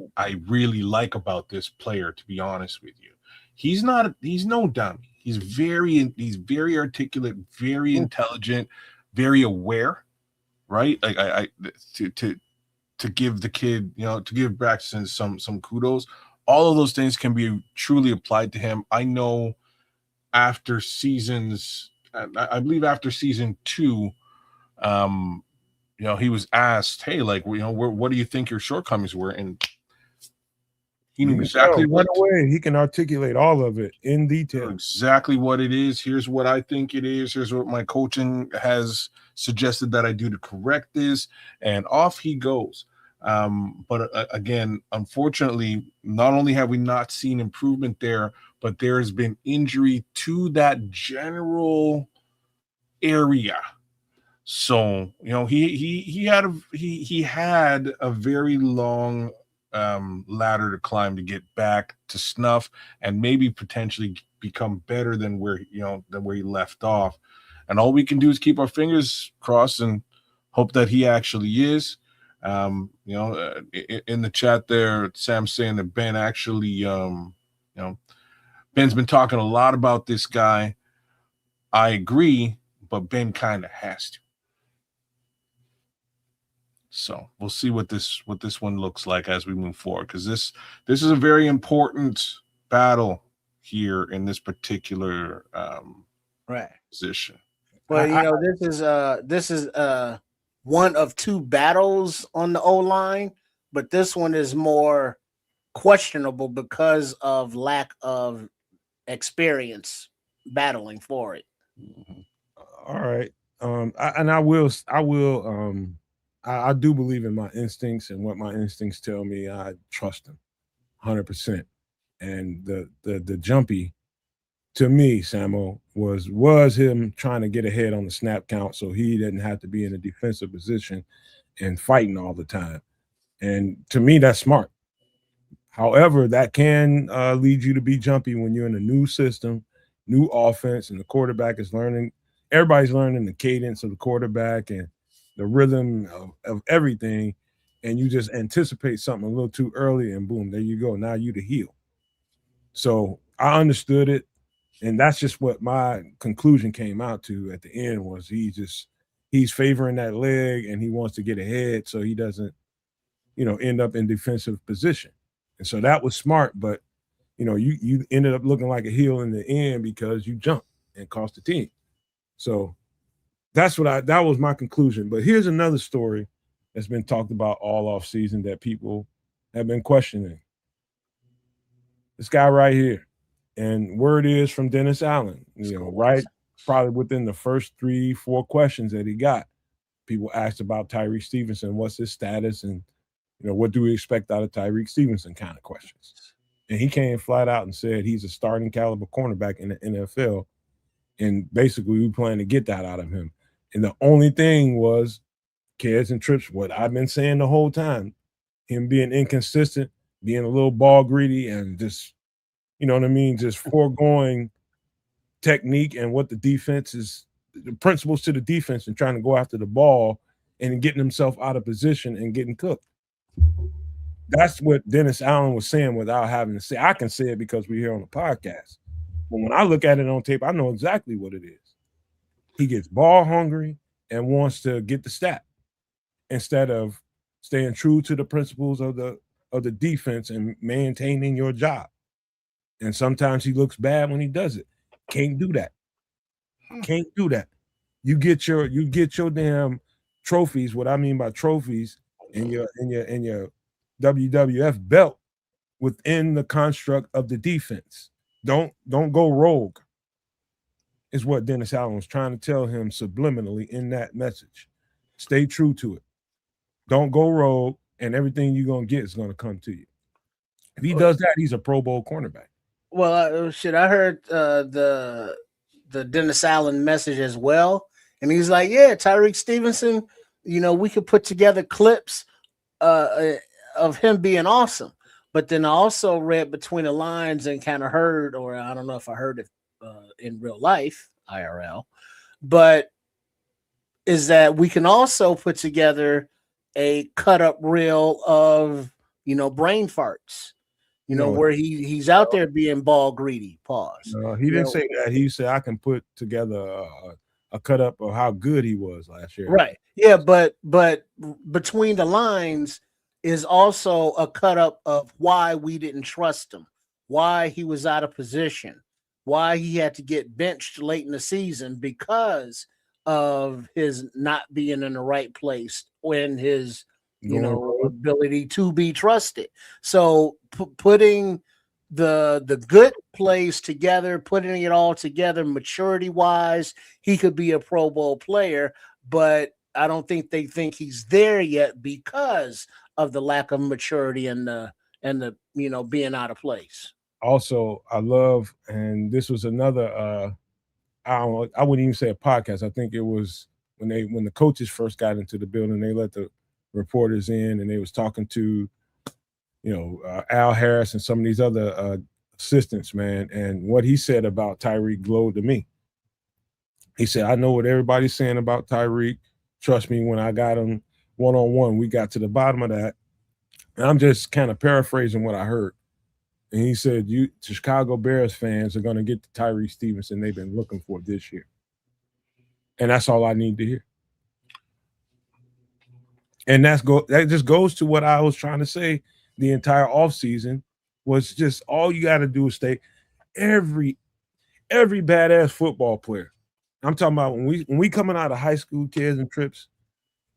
really like about this player, to be honest with you. He's no dummy. He's very articulate, very intelligent, very aware, right? Like I to give the kid, to give Braxton some kudos. All of those things can be truly applied to him. I know after seasons, I believe after season 2, he was asked, "Hey, what do you think your shortcomings were?" And he knew exactly what way he can articulate all of it in detail. Exactly what it is. Here's what I think it is. Here's what my coaching has suggested that I do to correct this, and off he goes. But again, unfortunately, not only have we not seen improvement there, but there has been injury to that general area. So he had a very long ladder to climb to get back to snuff and maybe potentially become better than where he left off. And all we can do is keep our fingers crossed and hope that he actually is. In the chat there, Sam's saying that Ben actually, Ben's been talking a lot about this guy. I agree, but Ben kind of has to. So we'll see what this one looks like as we move forward, because this is a very important battle here in this particular position. Well, this is one of 2 battles on the O-line, but this one is more questionable because of lack of experience battling for it. All right. I do believe in my instincts and what my instincts tell me. I trust them 100%. And the jumpy to me, Samo, was him trying to get ahead on the snap count so he didn't have to be in a defensive position and fighting all the time. And to me, that's smart. However, that can lead you to be jumpy when you're in a new system, new offense, and the quarterback is learning. Everybody's learning the cadence of the quarterback and the rhythm of everything. And you just anticipate something a little too early, and boom, there you go. Now you the heel. So I understood it. And that's just what my conclusion came out to at the end was he's favoring that leg and he wants to get ahead so he doesn't, end up in defensive position. And so that was smart, but you ended up looking like a heel in the end because you jumped and cost the team. So that was my conclusion. But here's another story that's been talked about all off season that people have been questioning. This guy right here. And word is from Dennis Allen, right? Probably within the first 3-4 questions that he got, people asked about Tyreek Stevenson, what's his status, and what do we expect out of Tyreek Stevenson kind of questions. And he came flat out and said he's a starting caliber cornerback in the NFL. And basically we plan to get that out of him. And the only thing was Kids and Trips, what I've been saying the whole time, him being inconsistent, being a little ball greedy, and just just foregoing technique and what the defense is, the principles to the defense, and trying to go after the ball and getting himself out of position and getting cooked. That's what Dennis Allen was saying without having to say. I can say it because we're here on the podcast. But when I look at it on tape, I know exactly what it is. He gets ball hungry and wants to get the stat instead of staying true to the principles of the defense and maintaining your job. And sometimes he looks bad when he does it. Can't do that. Can't do that. You get your damn trophies. What I mean by trophies in your WWF belt within the construct of the defense. Don't go rogue. Is what Dennis Allen was trying to tell him subliminally in that message. Stay true to it. Don't go rogue, and everything you're gonna get is gonna come to you. If he does that, he's a Pro Bowl cornerback. Well, I heard the Dennis Allen message as well, and he's like, "Yeah, Tyreek Stevenson, we could put together clips of him being awesome." But then I also read between the lines and kind of heard, or I don't know if I heard it in real life, IRL, but is that we can also put together a cut up reel of brain farts. Where he's out there being ball greedy. Pause. He didn't say that. He said I can put together a cut up of how good he was last year. Right. Yeah, but between the lines is also a cut up of why we didn't trust him, why he was out of position, why he had to get benched late in the season because of his not being in the right place when his ability to be trusted. So putting the good plays together, putting it all together maturity wise, he could be a Pro Bowl player, but I don't think they think he's there yet because of the lack of maturity and the being out of place. Also, I love, and this was another I wouldn't even say a podcast. I think it was when the coaches first got into the building, they let the reporters in and they was talking to Al Harris and some of these other assistants, man. And what he said about Tyreek glowed to me. He said, I know what everybody's saying about Tyreek. Trust me, when I got him one-on-one, we got to the bottom of that. And I'm just kind of paraphrasing what I heard. And he said, the Chicago Bears fans are going to get the Tyreek Stevenson they've been looking for this year. And that's all I need to hear. And that just goes to what I was trying to say the entire offseason was just all you got to do is stay. Every badass football player. I'm talking about when we coming out of high school, Kids and Trips,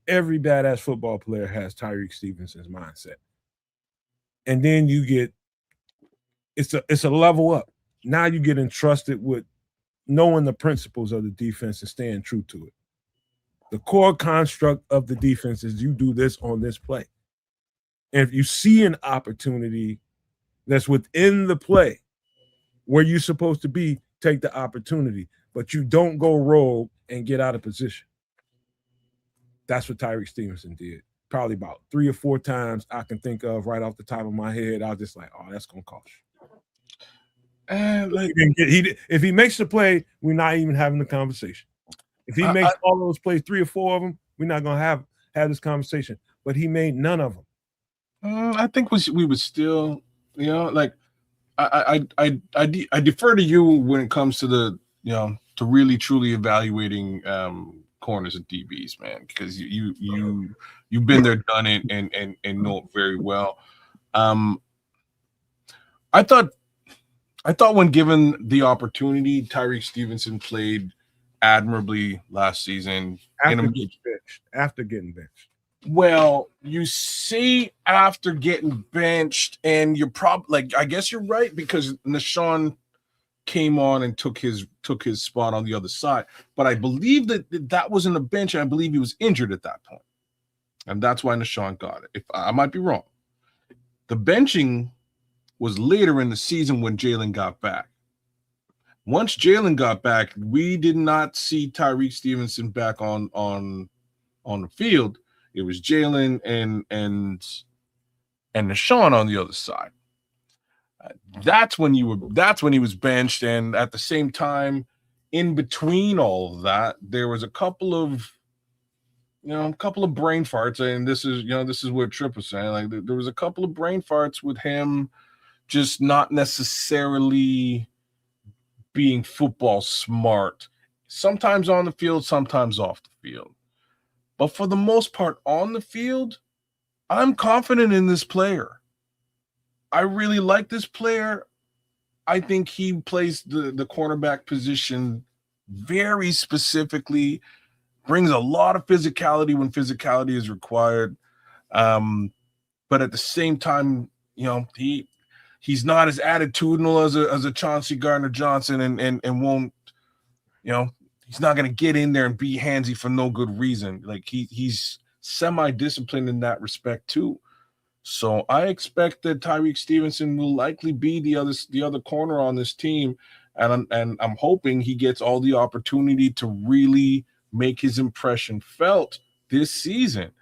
every badass football player has Tyreek Stevenson's mindset. And then you get it's a level up. Now you get entrusted with knowing the principles of the defense and staying true to it. The core construct of the defense is you do this on this play. And if you see an opportunity that's within the play where you're supposed to be, take the opportunity. But you don't go rogue and get out of position. That's what Tyreek Stevenson did. Probably about 3 or 4 times I can think of right off the top of my head. I was just like, oh, that's going to cost you. And if he makes the play, we're not even having a conversation. If he makes all those plays, 3 or 4 of them, we're not going to have this conversation. But he made none of them. I think we would still, like I defer to you when it comes to the, to really truly evaluating corners and DBs, man, because you've been there, done it, and know it very well. I thought when given the opportunity, Tyreek Stevenson played admirably last season. After getting benched. Well, you see, after getting benched, and you're probably I guess you're right, because Nashawn came on and took his spot on the other side. But I believe that wasn't a bench. I believe he was injured at that point, and that's why Nashawn got it. If I might be wrong, the benching was later in the season when Jalen got back. Once Jalen got back, we did not see Tyreek Stevenson back on the field. It was Jalen and Nashawn on the other side. That's when he was benched, and at the same time, in between all of that, there was a couple of brain farts, and this is what Tripp was saying. Like there was a couple of brain farts with him, just not necessarily being football smart. Sometimes on the field, sometimes off the field. But for the most part on the field, I'm confident in this player. I really like this player. I think he plays the cornerback position very specifically, brings a lot of physicality when physicality is required. But at the same time, he's not as attitudinal as a Chauncey Gardner-Johnson and won't, he's not going to get in there and be handsy for no good reason. Like he's semi-disciplined in that respect too. So I expect that Tyreek Stevenson will likely be the other corner on this team, and I'm hoping he gets all the opportunity to really make his impression felt this season.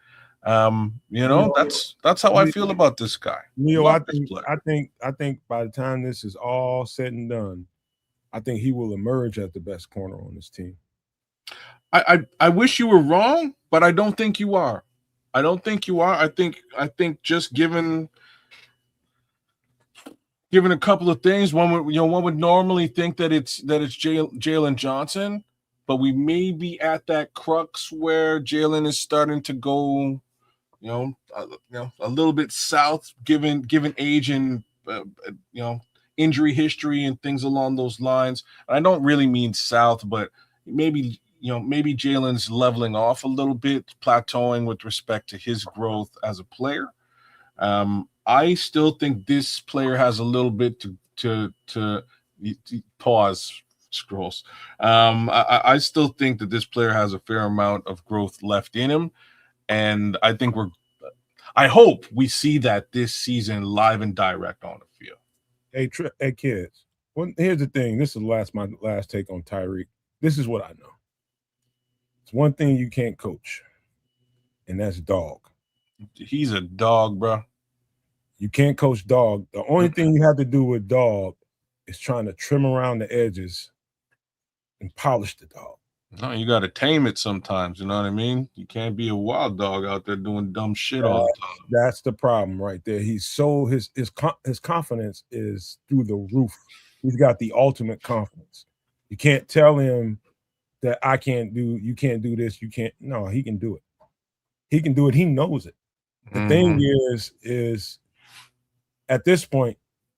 That's how I feel about this guy. Leo, I think by the time this is all said and done, I think he will emerge as the best corner on this team. I wish you were wrong, but I don't think you are. I don't think you are. I think just given a couple of things, one would normally think that it's Jalen Johnson, but we may be at that crux where Jalen is starting to go, a little bit south, given age and injury history and things along those lines. I don't really mean south, but maybe Jalen's leveling off a little bit, plateauing with respect to his growth as a player. I still think this player has a little bit to pause scrolls. I still think that this player has a fair amount of growth left in him, and I hope we see that this season live and direct on the field. Hey kids, here's the thing. This is my last take on Tyreek. This is what I know. It's one thing you can't coach, and that's dog. He's a dog, bro. You can't coach dog. The only thing you have to do with dog is trying to trim around the edges and polish the dog. No, you got to tame it sometimes. You know what I mean? You can't be a wild dog out there doing dumb shit all the time. That's the problem right there. He's his confidence is through the roof. He's got the ultimate confidence. You can't tell him that you can't do this. You can't. No, he can do it. He can do it. He knows it. The thing is at this point,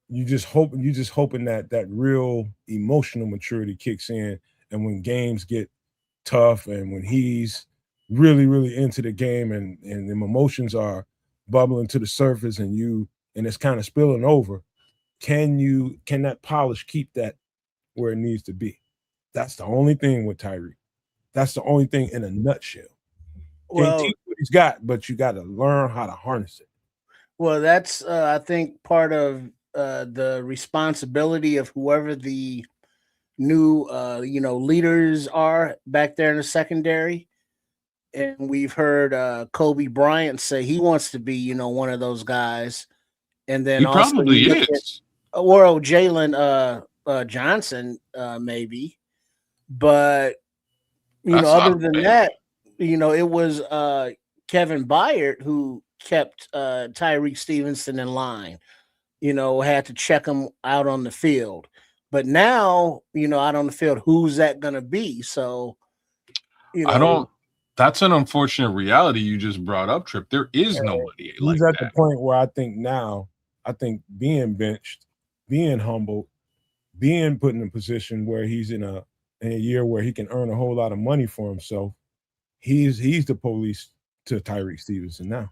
you just hoping that real emotional maturity kicks in, and when games get tough and when he's really, really into the game and the emotions are bubbling to the surface and it's kind of spilling over, can that polish keep that where it needs to be? That's the only thing with Tyreek. That's the only thing in a nutshell. Can't Well, teach what he's got, but you got to learn how to harness it. well, that's I think part of the responsibility of whoever the new leaders are back there in the secondary. And we've heard Kobe Bryant say he wants to be, one of those guys. And then He also probably you look at is. Jalen Johnson, maybe. But That's other not than bad. that, it was Kevin Byard who kept Tyreek Stevenson in line. Had to check him out on the field. But now, out on the field, who's that going to be? So, I don't. That's an unfortunate reality you just brought up, Trip. There is nobody He's like at that. the point where I think being benched, being humbled, being put in a position where he's in a year where he can earn a whole lot of money for himself. He's the police to Tyreek Stevenson now.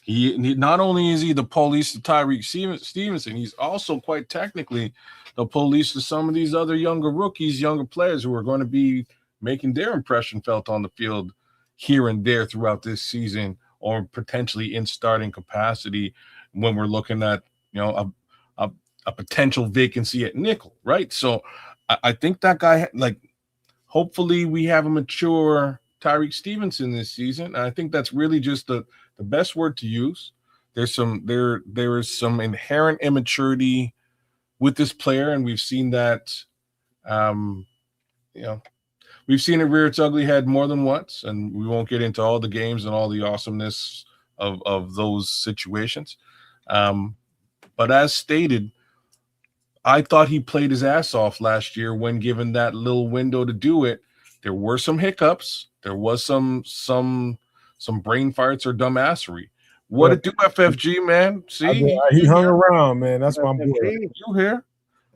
He not only is he the police to Tyreek Stevenson, he's also quite technically the police to some of these other younger rookies, younger players who are going to be making their impression felt on the field here and there throughout this season, or potentially in starting capacity when we're looking at a potential vacancy at nickel, right? So I think that guy, hopefully we have a mature Tyreek Stevenson this season. And I think that's really just the best word to use. There is some inherent immaturity with this player, and we've seen that. We've seen it rear its ugly head more than once, and we won't get into all the games and all the awesomeness of those situations. But as stated, I thought he played his ass off last year when given that little window to do it. There were some hiccups. There was some brain farts or dumbassery. What it do, FFG, man? See, he hung around, man. That's my boy. You here?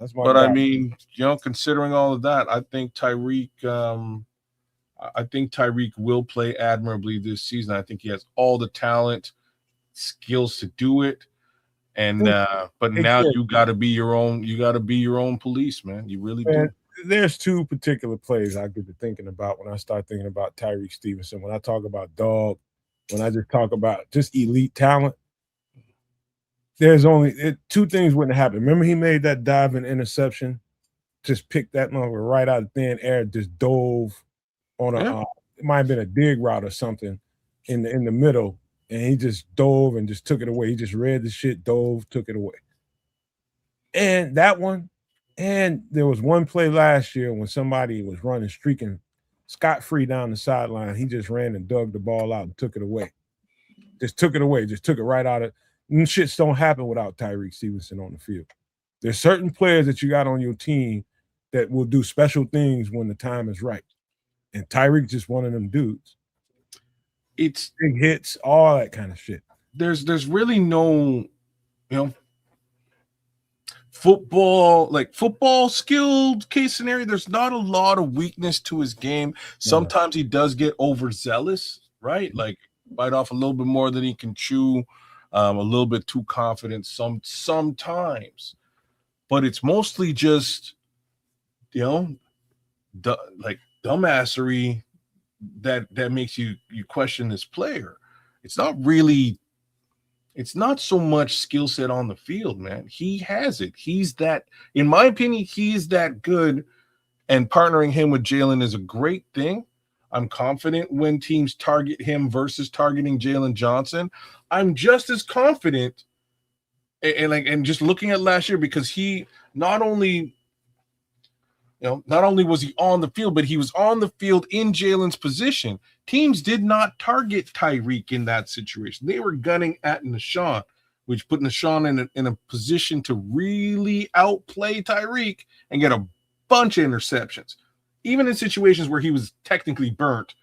That's my but guy. I mean, considering all of that, I think Tyreek will play admirably this season. I think he has all the talent, skills to do it. And but now you got to be your own. You got to be your own police, man. You really do. There's two particular plays I get to thinking about when I start thinking about Tyreek Stevenson. When I talk about dog, when I just talk about just elite talent, there's only two things wouldn't happen. Remember, he made that diving interception, just picked that motherfucker right out of thin air, just dove on a. It might have been a dig route or something in the middle. And he just dove and just took it away. He just read the shit, dove, took it away. And that one, and there was one play last year when somebody was running, streaking scot-free down the sideline. He just ran and dug the ball out and took it away. Just took it away. Just took it right out of. And shits don't happen without Tyreek Stevenson on the field. There's certain players that you got on your team that will do special things when the time is right. And Tyreek just one of them dudes. It's big hits, all that kind of shit. There's really no, football skilled case scenario. There's not a lot of weakness to his game. Sometimes he does get overzealous, right? Like bite off a little bit more than he can chew, a little bit too confident sometimes. But it's mostly just, dumbassery that makes you question this player. It's not so much skill set on the field, man. He has it. He's that, in my opinion, he's that good, and partnering him with Jalen is a great thing. I'm confident when teams target him versus targeting Jalen Johnson. I'm just as confident, and just looking at last year, because he not only was he on the field, but he was on the field in Jalen's position. Teams did not target Tyreek in that situation. They were gunning at Nashawn, which put Nashawn in a position to really outplay Tyreek and get a bunch of interceptions, even in situations where he was technically burnt,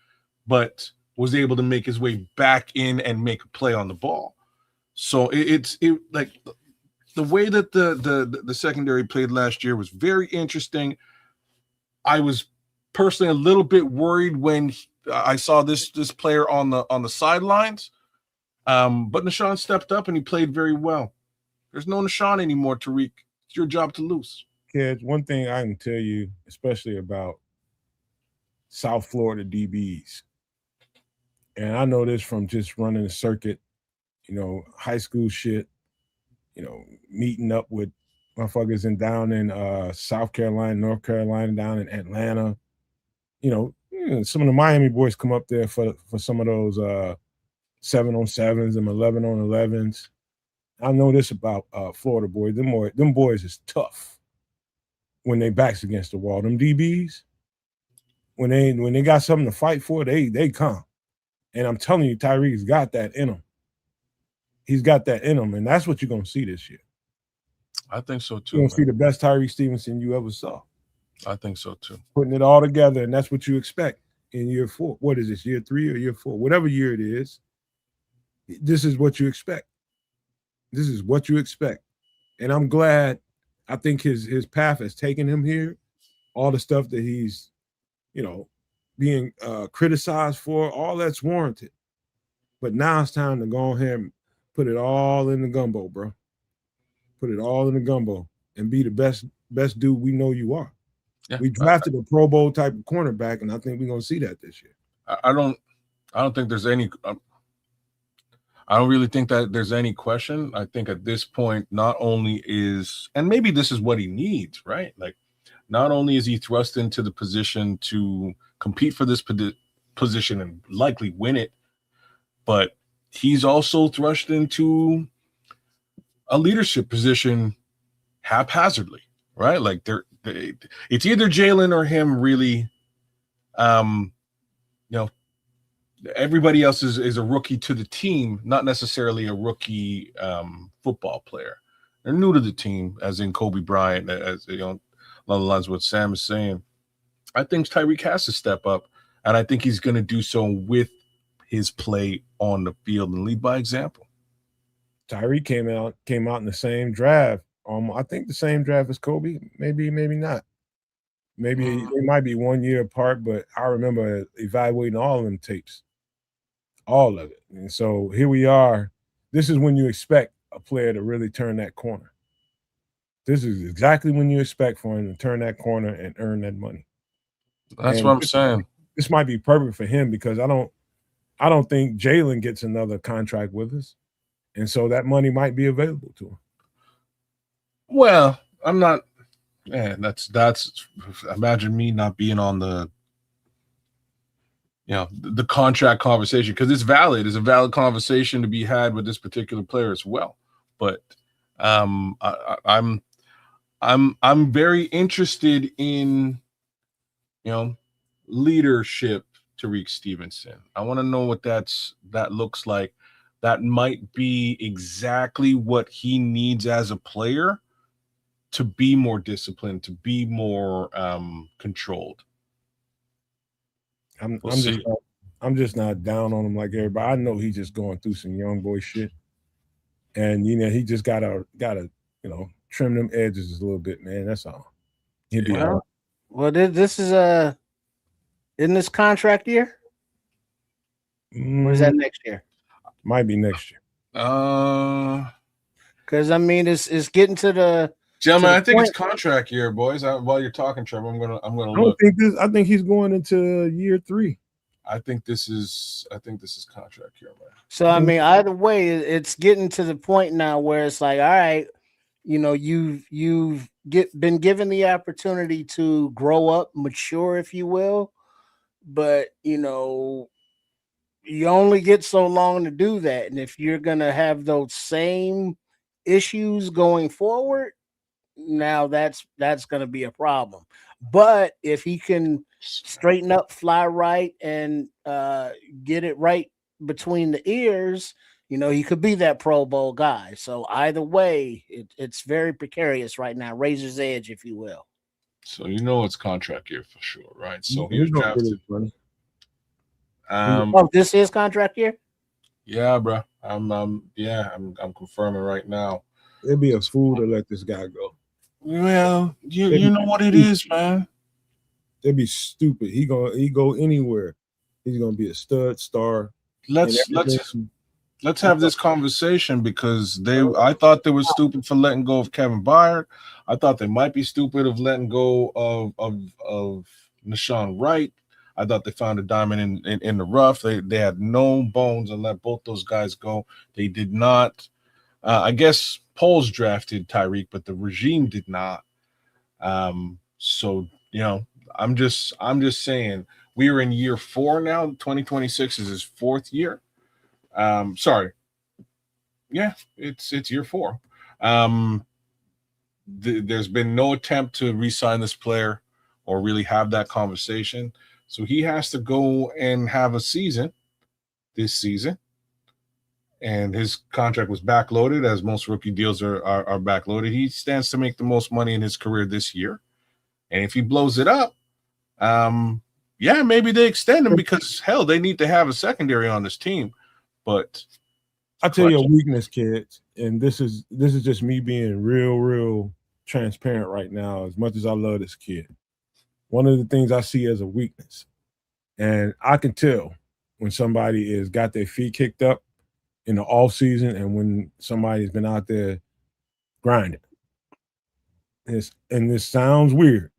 but was able to make his way back in and make a play on the ball. So it's like the way that the secondary played last year was very interesting. I was personally a little bit worried when I saw this player on the sidelines, but Nashawn stepped up and he played very well. There's no Nashawn anymore, Tariq. It's your job to lose. Kids, one thing I can tell you, especially about South Florida DBs. And I know this from just running the circuit, high school shit, meeting up with motherfuckers down in South Carolina, North Carolina, down in Atlanta. Some of the Miami boys come up there for some of those 7-on-7s and 11-on-11s. I know this about Florida boys. Them boys is tough when they backs against the wall. Them DBs, when they got something to fight for, they come. And I'm telling you, Tyreek's got that in him. He's got that in him, and that's what you're gonna see this year. I think so too. You're gonna see the best Tyreek Stevenson you ever saw. I think so too. Putting it all together, and that's what you expect in year 4. What is this, year 3 or year 4? Whatever year it is, this is what you expect. This is what you expect. And I'm glad. I think his path has taken him here. All the stuff that he's, being criticized for, all that's warranted. But now it's time to go ahead and put it all in the gumbo, bro. Put it all in the gumbo and be the best dude we know you are. Yeah, we drafted a Pro Bowl type of cornerback, and I think we're gonna see that this year. I don't think there's any. I don't really think that there's any question. I think at this point, not only is, and maybe this is what he needs, right? Like, not only is he thrust into the position to compete for this position and likely win it, but he's also thrust into a leadership position haphazardly, right? Like it's either Jalen or him really. Everybody else is a rookie to the team, not necessarily a rookie football player. They're new to the team, as in Kobe Bryant, as along the lines of what Sam is saying. I think Tyreek has to step up, and I think he's going to do so with his play on the field and lead by example. Tyreek came out in the same draft. I think the same draft as Kobe. Maybe not. Maybe they might be 1 year apart, but I remember evaluating all of them tapes, all of it. And so here we are. This is when you expect a player to really turn that corner. This is exactly when you expect for him to turn that corner and earn that money. That's what I'm saying. This might be perfect for him because I don't think Jalen gets another contract with us. And so that money might be available to him. Well, I'm not. Man, that's. Imagine me not being on the contract conversation, because it's valid. It's a valid conversation to be had with this particular player as well. But I'm very interested in leadership. Tariq Stevenson. I want to know what that looks like. That might be exactly what he needs as a player to be more disciplined, to be more controlled. I'm just not down on him like everybody. I know he's just going through some young boy shit, and he just gotta trim them edges a little bit, man. That's all. He'll be all right. Well, this is isn't this contract year? Or is that next year? Might be next year. Because it's getting to the gentlemen. I think it's contract year, boys. While you're talking, Trevor, I'm gonna look. I think he's going into year 3. I think this is contract year, man. So either way, it's getting to the point now where it's like, all right, you've been given the opportunity to grow up, mature, if you will, but you only get so long to do that. And if you're gonna have those same issues going forward, now that's gonna be a problem. But if he can straighten up, fly right, and get it right between the ears, he could be that Pro Bowl guy. So either way, it's very precarious right now, razor's edge, if you will. So it's contract year for sure, right? So he's drafted. This is contract year? Yeah, bro. I'm confirming right now. It'd be a fool to let this guy go. Well, you know what it is, man. They'd be stupid. He go anywhere. He's gonna be a stud star. Let's have this conversation, because I thought they were stupid for letting go of Kevin Byard. I thought they might be stupid of letting go of Nashawn Wright. I thought they found a diamond in the rough. They had no bones and let both those guys go. They did not. I guess Poles drafted Tyreek, but the regime did not. So I'm just saying we are in year 4 now. 2026 is his 4th year. Sorry. Yeah, it's year 4. There's been no attempt to re-sign this player or really have that conversation. So he has to go and have a season this season. And his contract was backloaded, as most rookie deals are backloaded. He stands to make the most money in his career this year. And if he blows it up, maybe they extend him because, hell, they need to have a secondary on this team. But I'll tell you a weakness, kids, and this is just me being real transparent right now, as much as I love this kid. One of the things I see as a weakness, and I can tell when somebody is got their feet kicked up in the off season and when somebody's been out there grinding. And this sounds weird,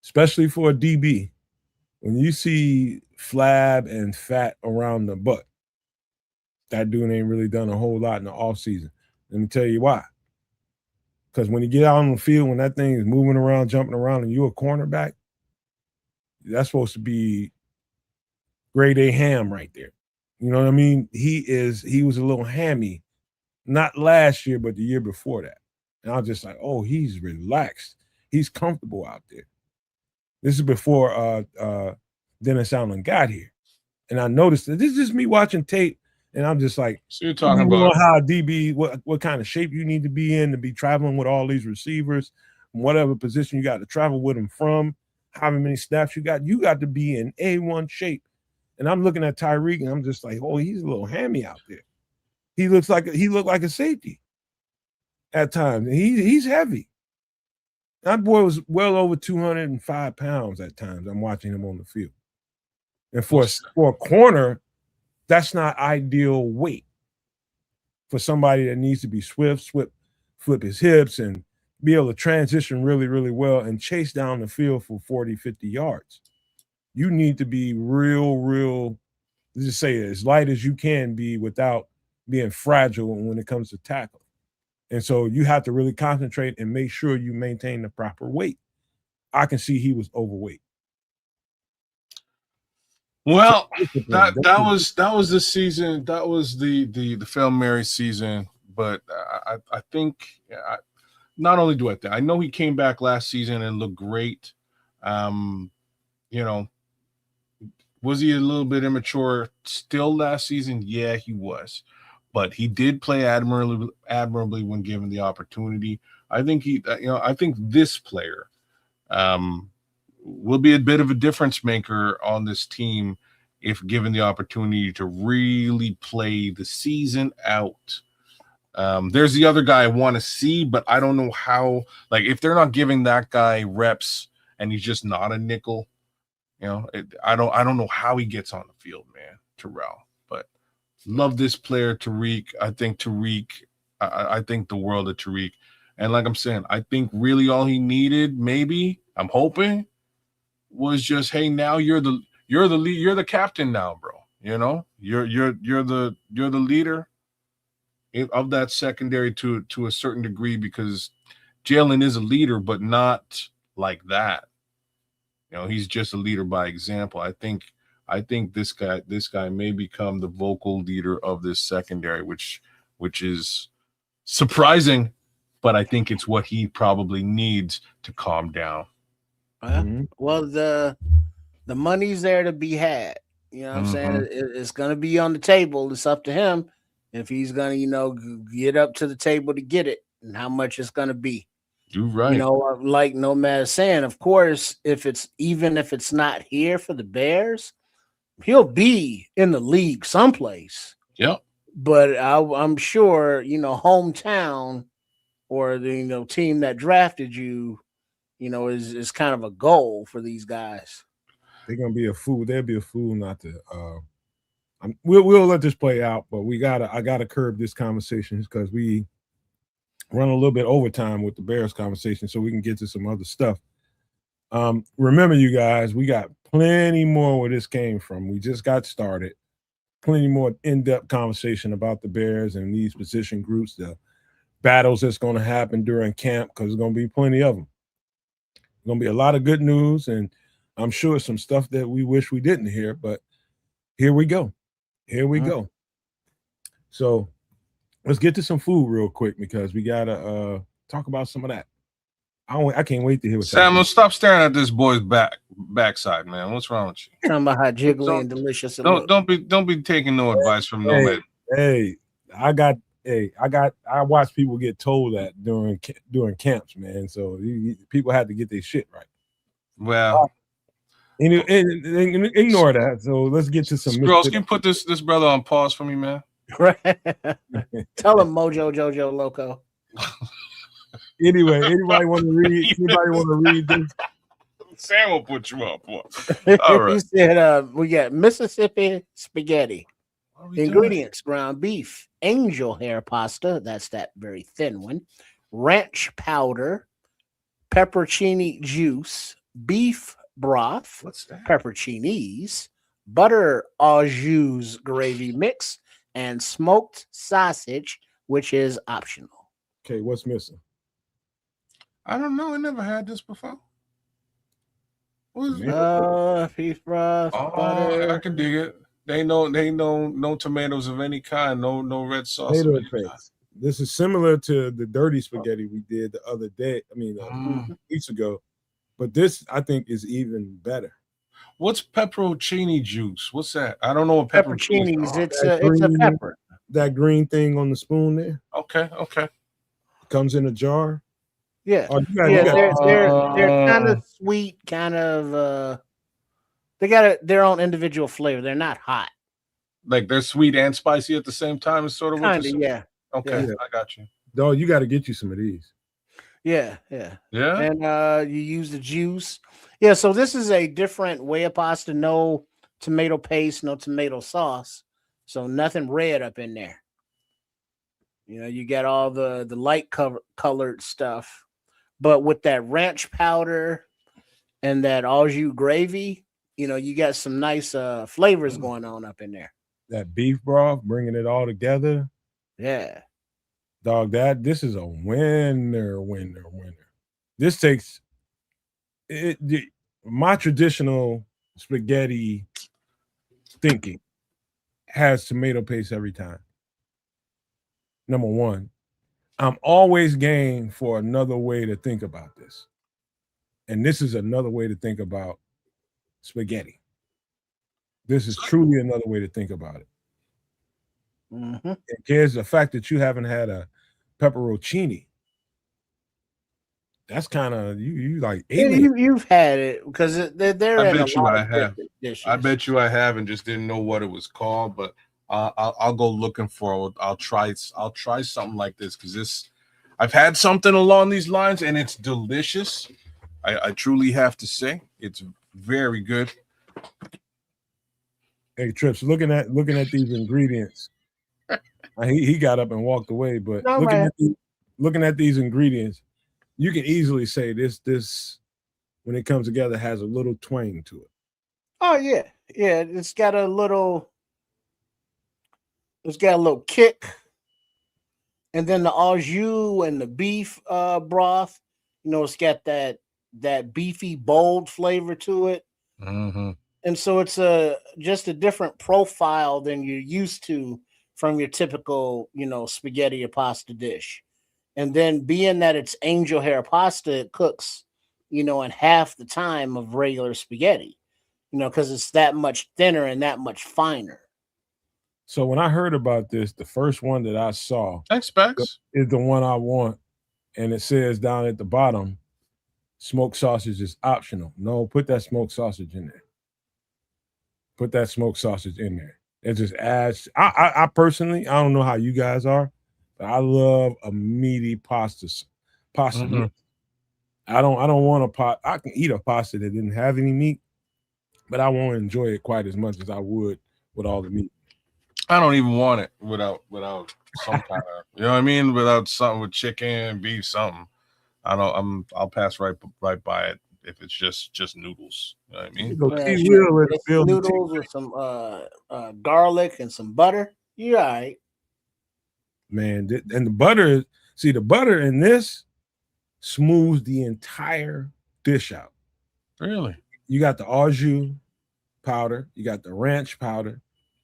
especially for a DB. When you see flab and fat around the butt, that dude ain't really done a whole lot in the offseason. Let me tell you why. Because when you get out on the field, when that thing is moving around, jumping around, and you're a cornerback, that's supposed to be grade A ham right there. You know what I mean? He was a little hammy, not last year, but the year before that. And I was just like, oh, he's relaxed. He's comfortable out there. This is before Dennis Allen got here. And I noticed that this is just me watching tape. And I'm just like, so you're talking about how DB, what kind of shape you need to be in to be traveling with all these receivers, whatever position you got to travel with them from, how many snaps you got to be in A1 shape. And I'm looking at Tyreek and I'm just like, oh, he's a little hammy out there. He looked like a safety at times. And he's heavy. That boy was well over 205 pounds at times. I'm watching him on the field. And for a corner, that's not ideal weight for somebody that needs to be swift, flip his hips and be able to transition really, really well and chase down the field for 40, 50 yards. You need to be real, let's just say as light as you can be without being fragile when it comes to tackle. And so you have to really concentrate and make sure you maintain the proper weight. I can see he was overweight. Well, that was the season. That was the Fail Mary season. But I think not only do I think I know he came back last season and looked great. Was he a little bit immature still last season? Yeah, he was. But he did play admirably when given the opportunity. I think I think this player will be a bit of a difference maker on this team if given the opportunity to really play the season out. There's the other guy I want to see, but I don't know how. Like, if they're not giving that guy reps and he's just not a nickel, I don't know how he gets on the field, man. Terrell, but love this player, Tariq. I think I think the world of Tariq. And like I'm saying, I think really all he needed, maybe I'm hoping, was just, hey, now you're the lead, you're the captain now, bro. You're the leader of that secondary to a certain degree, because Jalen is a leader, but not like that. He's just a leader by example. I think this guy may become the vocal leader of this secondary, which is surprising, but I think it's what he probably needs to calm down. Well, the money's there to be had. You know what I'm saying? It's going to be on the table. It's up to him if he's going to, get up to the table to get it and how much it's going to be. You're right. Like Nomad is saying, of course, if it's not here for the Bears, he'll be in the league someplace. Yep. But I'm sure, hometown or the team that drafted you, is kind of a goal for these guys. They're gonna be a fool. They'll be a fool not to. We'll let this play out, but I gotta curb this conversation because we run a little bit overtime with the Bears conversation, so we can get to some other stuff. Remember, you guys, we got plenty more where this came from. We just got started. Plenty more in-depth conversation about the Bears and these position groups, the battles that's going to happen during camp, because there's going to be plenty of them. There's going to be a lot of good news, and I'm sure some stuff that we wish we didn't hear, but here we go. Here we go. So let's get to some food real quick, because we got to talk about some of that. I can't wait to hear what Samuel, stop staring at this boy's backside, man. What's wrong with you? Talking about how jiggly and delicious it looks. Don't be taking no advice from Nomad. Hey, I watch people get told that during camps, man. So people had to get their shit right. Well, and ignore that. So let's get to some. Scrolls, can you put this brother on pause for me, man? Right. Tell him Mojo Jojo Loco. Anyway, anybody want to read this? Sam will put you up. All right. He said we got Mississippi spaghetti. Ingredients: ground beef, angel hair pasta, that's that very thin one, ranch powder, peppercini juice, beef broth, what's that? Pepperoncinis, butter au jus gravy mix, and smoked sausage, which is optional. Okay, what's missing? I don't know. I never had this before. What is it? Beef broth, butter. I can dig it. They no tomatoes of any kind, no red sauce. This is similar to the dirty spaghetti we did the other day. I mean, weeks ago. But this, I think, is even better. What's pepperoncini juice? What's that? I don't know what pepperoncini is. It's a pepper. That green thing on the spoon there. Okay. Comes in a jar. Yeah, oh, they're kind of sweet, kind of. They got their own individual flavor. They're not hot. Like they're sweet and spicy at the same time. Is sort of kind of, yeah. Okay, yeah. I got you. No, you got to get you some of these. Yeah. And you use the juice. Yeah, so this is a different way of pasta. No tomato paste, no tomato sauce. So nothing red up in there. You know, you got all the light colored stuff. But with that ranch powder and that au jus gravy, you know, you got some nice flavors going on up in there. That beef broth, bringing it all together. Yeah. Dog, this is a winner. This takes it. My traditional spaghetti thinking has tomato paste every time. Number one, I'm always game for another way to think about this. And this is another way to think about spaghetti. This is truly another way to think about it. Mm-hmm. And here's the fact that you haven't had a pepperoncini. That's kind of you like alien. You've had it because they're I in bet a you lot I of have. dishes. I bet you I have and just didn't know what it was called, but I'll go looking for it. I'll try something like this because I've had something along these lines and it's delicious. I truly have to say it's very good. Hey Trips, looking at these ingredients. He got up and walked away, but looking at these ingredients, you can easily say this when it comes together has a little twang to it. Oh yeah. It's got a little kick, and then the au jus and the beef broth. You know, it's got that beefy, bold flavor to it, and so it's just a different profile than you're used to from your typical, you know, spaghetti or pasta dish. And then being that it's angel hair pasta, it cooks, you know, in half the time of regular spaghetti, you know, because it's that much thinner and that much finer. So when I heard about this, the first one that I saw is the one I want. And it says down at the bottom, smoked sausage is optional. No, put that smoked sausage in there. Put that smoked sausage in there. It just adds. I personally, I don't know how you guys are, but I love a meaty pasta. Mm-hmm. I don't want a pot. I can eat a pasta that didn't have any meat, but I won't enjoy it quite as much as I would with all the meat. I don't even want it without some kind of, you know what I mean? Without something with chicken, beef, something. I'll pass right by it. if it's just noodles. You know what I mean? Noodles with some garlic and some butter. You all right. Man, and the butter, the butter in this smooths the entire dish out. Really? You got the au jus powder, you got the ranch powder,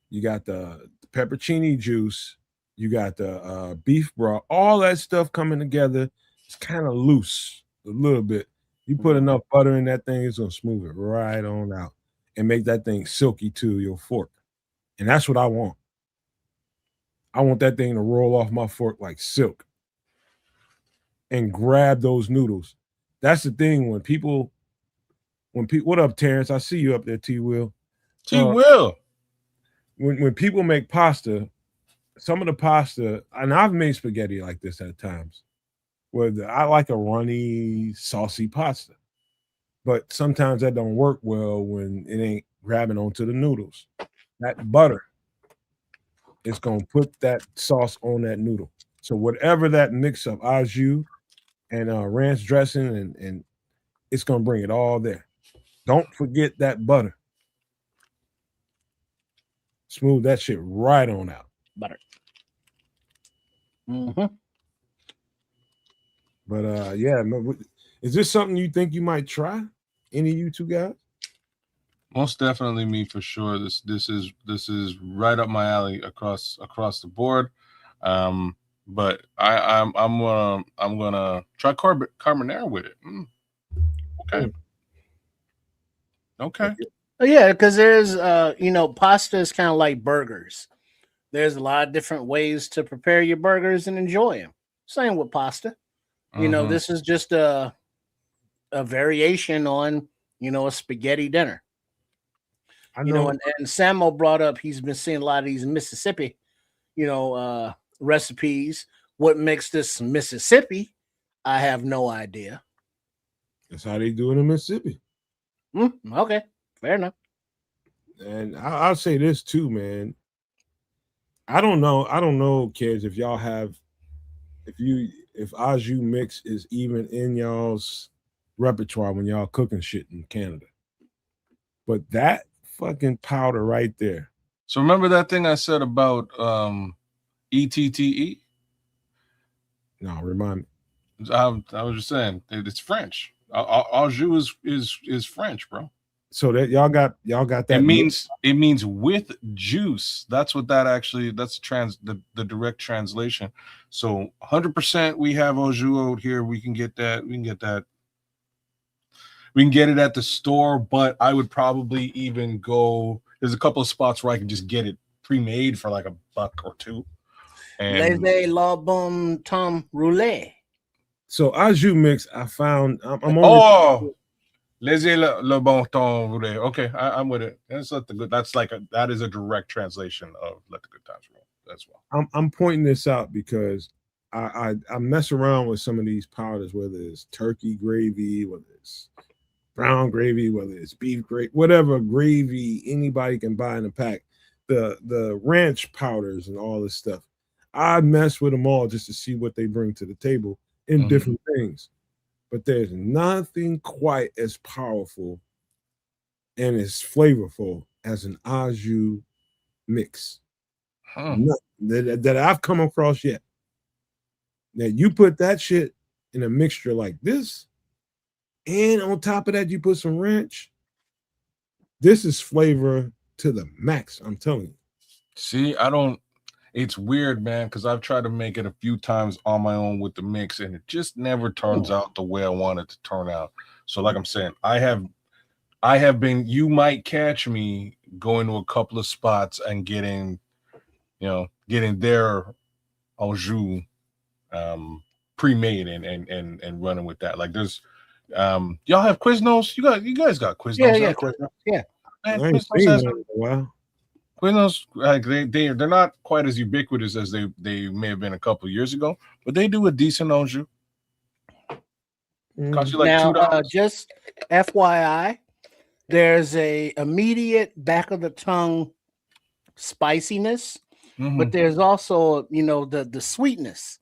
you got the pepperoni juice, you got the beef broth, all that stuff coming together. It's kind of loose a little bit. You put enough butter in that thing, it's gonna smooth it right on out and make that thing silky to your fork. And that's what I want. I want that thing to roll off my fork like silk and grab those noodles. That's the thing when people, what up, Terrence? I see you up there, T Will. Will. When people make pasta, some of the pasta, and I've made spaghetti like this at times, where I like a runny, saucy pasta. But sometimes that don't work well when it ain't grabbing onto the noodles. That butter is going to put that sauce on that noodle. So whatever that mix of au jus and ranch dressing, and it's going to bring it all there. Don't forget that butter. Smooth that shit right on out. Butter. But yeah, is this something you think you might try? Any of you two guys? Most definitely me for sure. This is right up my alley across the board. But I'm gonna try carbonara with it. Okay. Okay. Yeah, because there's pasta is kind of like burgers. There's a lot of different ways to prepare your burgers and enjoy them. Same with pasta. This is just a variation on a spaghetti dinner. I know. And Samo brought up he's been seeing a lot of these Mississippi, recipes. What makes this Mississippi? I have no idea. That's how they do it in Mississippi. Okay, fair enough. And I'll say this too, man. I don't know, kids, if y'all have, if au jus mix is even in y'all's repertoire when y'all cooking shit in Canada. But that fucking powder right there. So remember that thing I said about ETTE? No, remind me. I was just saying it's French. Au jus is French, bro. So that y'all got that. It means with juice. That's what that actually. That's the direct translation. So 100% we have au jus out here. We can get that. We can get it at the store, but I would probably even go. There's a couple of spots where I can just get it pre-made for like $1 or $2. And la bon temps roulé. So au jus mix, I found. I'm only. Laissez le bon temps roulé. Okay, I'm with it. That's not the good. That is a direct translation of "Let the Good Times Roll" as well. I'm pointing this out because I mess around with some of these powders, whether it's turkey gravy, whether it's brown gravy, whether it's beef gravy, whatever gravy anybody can buy in a pack. The ranch powders and all this stuff. I mess with them all just to see what they bring to the table in different things. But there's nothing quite as powerful and as flavorful as an au jus mix that I've come across yet. Now you put that shit in a mixture like this, and on top of that you put some ranch. This is flavor to the max. I'm telling you. See, it's weird, man, because I've tried to make it a few times on my own with the mix, and it just never turns out the way I want it to turn out. So, like I'm saying, I have been. You might catch me going to a couple of spots and getting their au jus pre-made and running with that. Like there's, y'all have Quiznos. You guys got Quiznos. Yeah, Quiznos. Yeah. Man, I ain't seen that in a while. Quiznos, like they're not quite as ubiquitous as they may have been a couple of years ago, but they do a decent au jus. Cost you like $2. Just FYI, there's a immediate back of the tongue spiciness, but there's also the sweetness,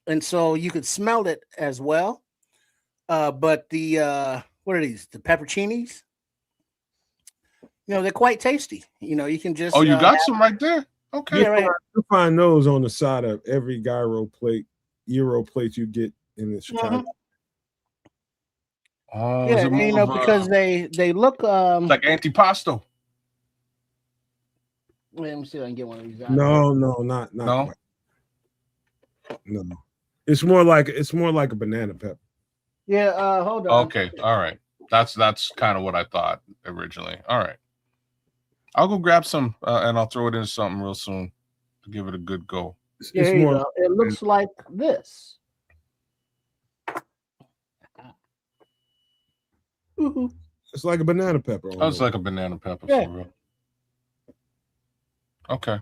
and so you could smell it as well. But the what are these? The pepperoncinis? They're quite tasty. You can just. Oh, you got some right there. Okay. Yeah, right. You find those on the side of every gyro plate, Euro plate you get in the Chicago. Mm-hmm. Oh, Yeah, is it more of because they look like antipasto? Let me see if I can get one of these out. No, not No? quite. No. It's more like a banana pepper. Yeah, hold on. Okay, all right. That's kind of what I thought originally. All right. I'll go grab some and I'll throw it in something real soon to give it a good go. Yeah, here you go. It looks like this. It's like a banana pepper. Oh, it's like a banana pepper Yeah. for real. Okay.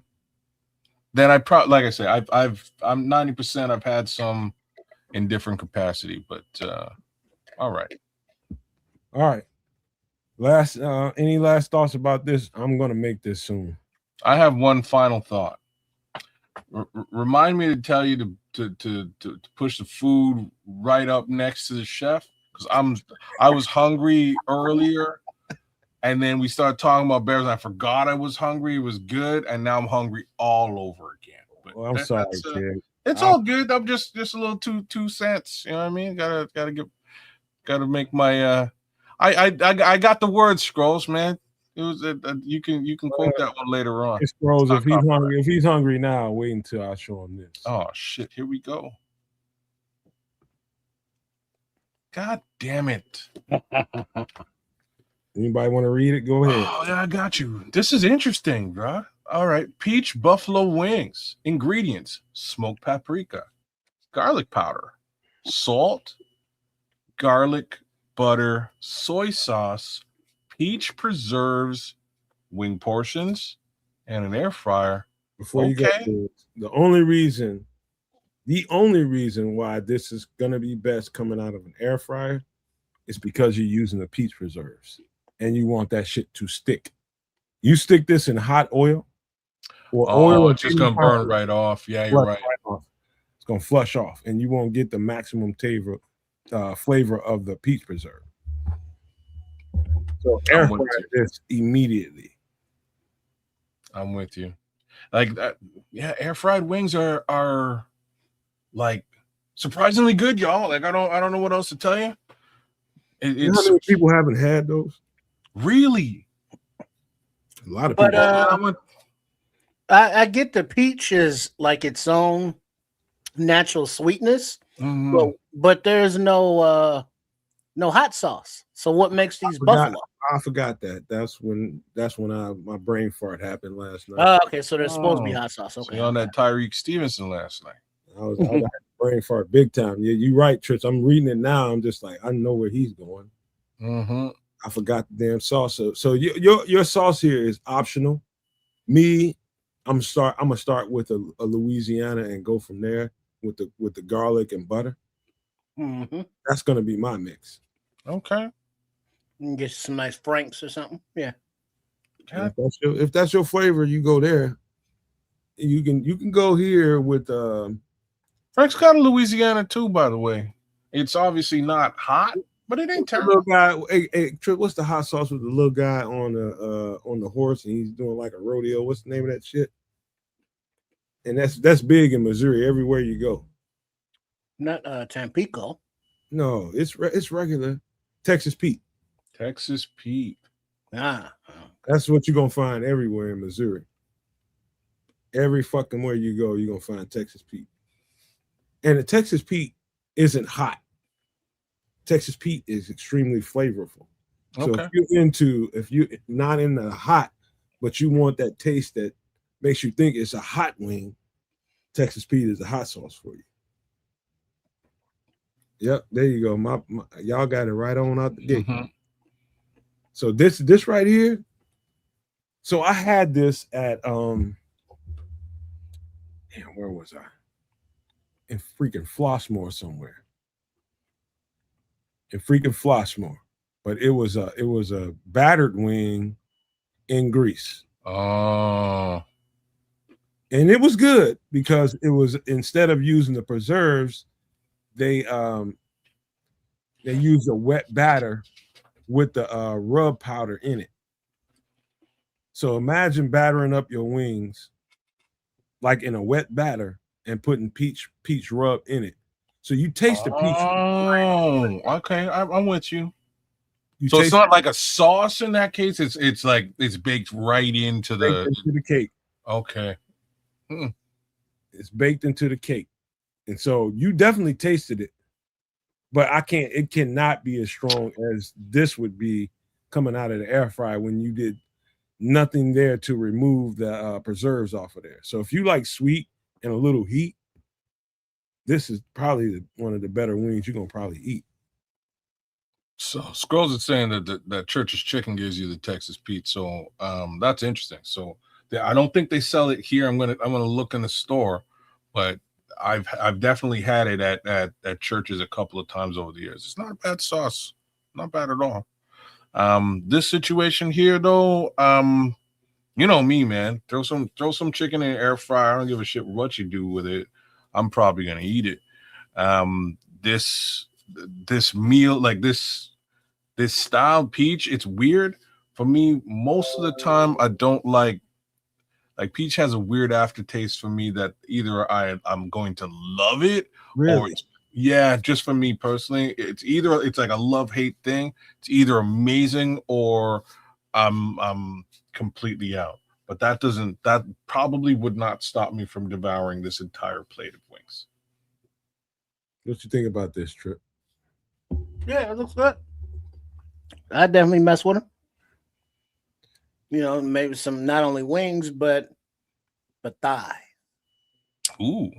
Then like I say, I'm 90%. I've had some in different capacity, but all right. Any last thoughts about this? I'm gonna make this soon. I have one final thought. Remind me to tell you to push the food right up next to the chef, because I was hungry earlier, and then we started talking about bears, and I forgot I was hungry. It was good, and now I'm hungry all over again. But Well, I'm sorry, kid. It's all good. I'm just a little 2 cents. You know what I mean? Gotta make my I got the word scrolls, man. It was you can quote that one later on. Scrolls, if he's hungry now, wait until I show him this. Oh shit, here we go. God damn it. Anybody want to read it? Go ahead. Oh, yeah, I got you. This is interesting, bro. All right. Peach buffalo wings. Ingredients: smoked paprika, garlic powder, salt, garlic, butter, soy sauce, peach preserves, wing portions, and an air fryer. Before you get to it, the only reason why this is gonna be best coming out of an air fryer is because you're using the peach preserves and you want that shit to stick. You stick this in hot oil or oil, it's just gonna burn right off. Yeah, you're right. It's gonna flush off, and you won't get the maximum flavor of the peach preserve. So air fry this immediately. I'm with you. Like that, yeah. Air fried wings are like surprisingly good, y'all. Like I don't know what else to tell you. You know how many people haven't had those? Really? A lot of people. But I get the peach is like its own natural sweetness, but there's no hot sauce. So what makes these buffalo? I forgot that. That's when my brain fart happened last night. Oh, okay. So there's supposed to be hot sauce. Okay. So on that Tyreek Stevenson last night. I had brain fart big time. Yeah, you're right, Trish. I'm reading it now. I'm just like, I know where he's going. I forgot the damn sauce. So your sauce here is optional. Me, I'm gonna start with a Louisiana and go from there with the garlic and butter. That's gonna be my mix. Okay. You can get some nice Franks or something. Yeah. If that's your flavor, you go there. You can go here with Frank's got a Louisiana too, by the way. It's obviously not hot, but it ain't terrible. Little guy, hey, Trip, what's the hot sauce with the little guy on the horse and he's doing like a rodeo? What's the name of that shit? And that's big in Missouri everywhere you go. Not Tampico. No, it's regular. Texas Pete. Texas Pete. That's what you're gonna find everywhere in Missouri. Every fucking where you go, you're gonna find Texas Pete. And the Texas Pete isn't hot. Texas Pete is extremely flavorful. So if you're not in the hot, but you want that taste that makes you think it's a hot wing, Texas Pete is the hot sauce for you. Yep, there you go. Y'all got it right on out the gate. So this right here. So I had this at damn, where was I? In freaking Flossmoor somewhere. In freaking Flossmoor. But it was a battered wing in grease. Oh. And it was good because it was, instead of using the preserves, they they use a wet batter with the rub powder in it. So imagine battering up your wings like in a wet batter and putting peach rub in it. So you taste the peach. Oh, okay. I'm with you. You So it's taste not like a sauce in that case. It's like it's baked right into the cake. Okay. It's baked into the cake. And so you definitely tasted it. But it cannot be as strong as this would be coming out of the air fryer when you did nothing there to remove the preserves off of there. So if you like sweet and a little heat, this is probably one of the better wings you're gonna probably eat. So Scrolls is saying that Church's Chicken gives you the Texas Pete. So that's interesting. So I don't think they sell it here. I'm gonna look in the store, but I've definitely had it at Church's a couple of times over the years. It's not a bad sauce, not bad at all. This situation here though, you know me, man. Throw some chicken in the air fryer. I don't give a shit what you do with it. I'm probably gonna eat it. This meal, like this style peach, it's weird for me. Most of the time, I don't like peach has a weird aftertaste for me that either I'm going to love it or yeah, just for me personally, it's like a love-hate thing. It's either amazing or I'm completely out. But that probably would not stop me from devouring this entire plate of wings. What you think about this, Trip? Yeah, it looks good. I definitely mess with them. You know, maybe some not only wings but thigh. Ooh.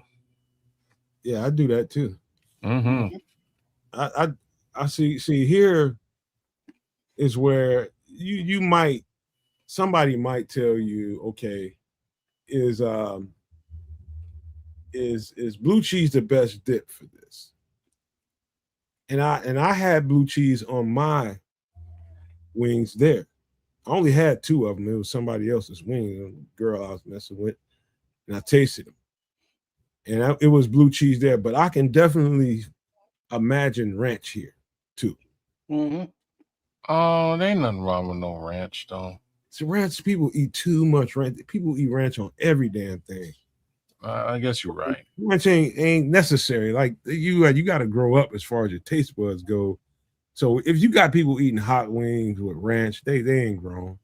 Yeah, I do that too. Mm-hmm. I see here is where somebody might tell you, okay, is blue cheese the best dip for this? And I had blue cheese on my wings there. I only had 2 of them. It was somebody else's wings, a girl I was messing with, and I tasted them. And it was blue cheese there, but I can definitely imagine ranch here too. Mm-hmm. Oh, there ain't nothing wrong with no ranch though. So ranch, people eat too much ranch. People eat ranch on every damn thing. I guess you're right. Ranch ain't necessary. Like you got to grow up as far as your taste buds go. So if you got people eating hot wings with ranch, they ain't grown.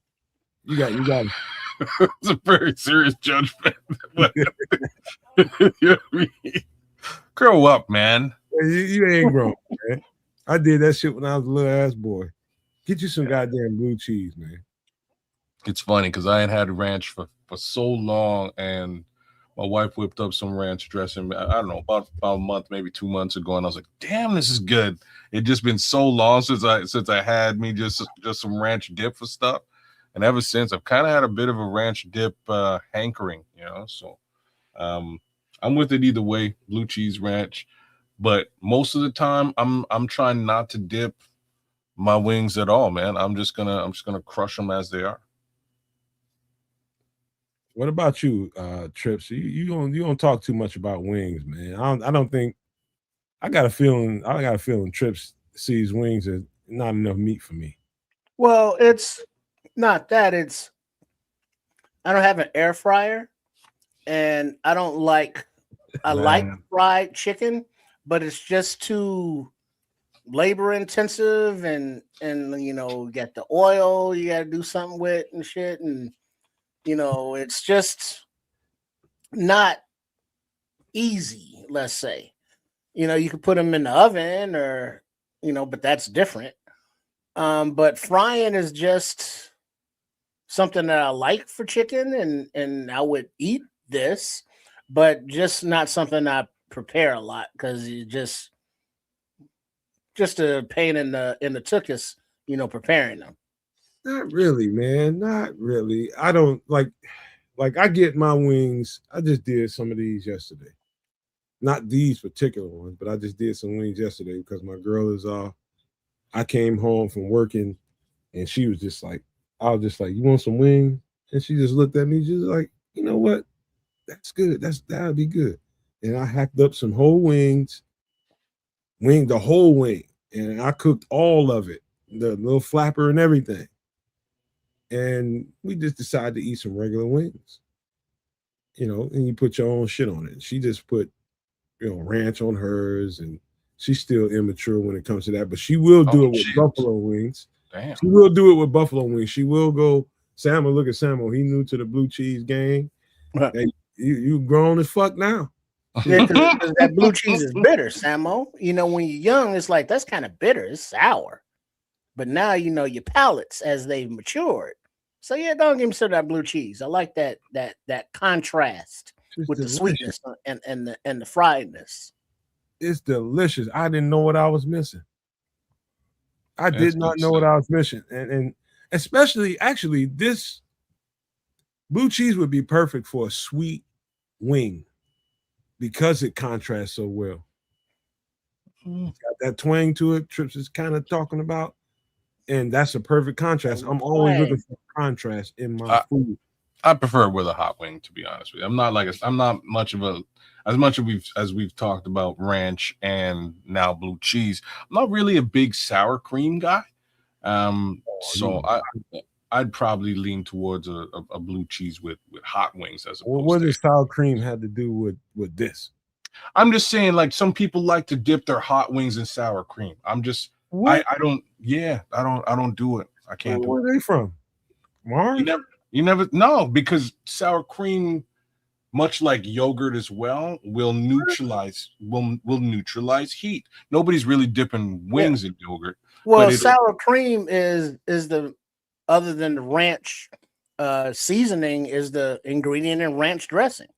You got. It's a very serious judgment. You know what I mean? Grow up, man. You ain't grown, man. I did that shit when I was a little ass boy. Get you some goddamn blue cheese, man. It's funny because I had ranch for so long, and my wife whipped up some ranch dressing. I don't know, about a month, maybe 2 months ago, and I was like, "Damn, this is good." It just been so long since I had me just some ranch dip for stuff, and ever since I've kind of had a bit of a ranch dip hankering, you know. So I'm with it either way, blue cheese, ranch. But most of the time, I'm trying not to dip my wings at all, man. I'm just gonna crush them as they are. What about you, Trips? You don't talk too much about wings, man. I don't think. I got a feeling Trips sees wings as not enough meat for me. Well, it's not that. It's I don't have an air fryer, and I don't like. I like fried chicken, but it's just too labor intensive, and you know, you got the oil you got to do something with and shit, and you know, it's just not easy. Let's say, you know, you could put them in the oven, or you know, but that's different. But frying is just something that I like for chicken, and I would eat this, but just not something I prepare a lot because you just a pain in the tuchus, you know, preparing them. Not really, man. Not really. I don't like I get my wings. I just did some of these yesterday. Not these particular ones, but I just did some wings yesterday because my girl is off. I came home from working and she was just like, I was just like, you want some wings? And she just looked at me, just like, you know what? That's good. That'll be good. And I hacked up some whole wings, the whole wing. and I cooked all of it, the little flapper and everything. And we just decided to eat some regular wings, and you put your own shit on it. She just put, ranch on hers, and she's still immature when it comes to that, but she will do it with buffalo wings. Damn. She will do it with buffalo wings. She will go, Samuel, look at Samuel. He new to the blue cheese game. Right. Hey, you grown as fuck now. Yeah, because that blue cheese is bitter, Samo. When you're young, it's like, that's kind of bitter. It's sour. But now, your palates as they've matured. So yeah, don't give me some of that blue cheese. I like that contrast with the sweetness and the friedness. It's delicious. I didn't know what I was missing. I did not know what I was missing. And especially, actually, this blue cheese would be perfect for a sweet wing because it contrasts so well. It's got that twang to it, Trips is kind of talking about. And that's a perfect contrast. I'm always looking for contrast in my food. I prefer it with a hot wing, to be honest with you. I'm not much of a, as we've talked about ranch and now blue cheese. I'm not really a big sour cream guy. I'd probably lean towards a blue cheese with hot wings as opposed. What does sour cream have to do with this? I'm just saying, like, some people like to dip their hot wings in sour cream. I'm just. What? I don't do it. I can't. Where are they from? Mars? You never know, because sour cream, much like yogurt as well, will neutralize heat. Nobody's really dipping wings in yogurt. Well, sour cream is the, other than the ranch seasoning, is the ingredient in ranch dressing.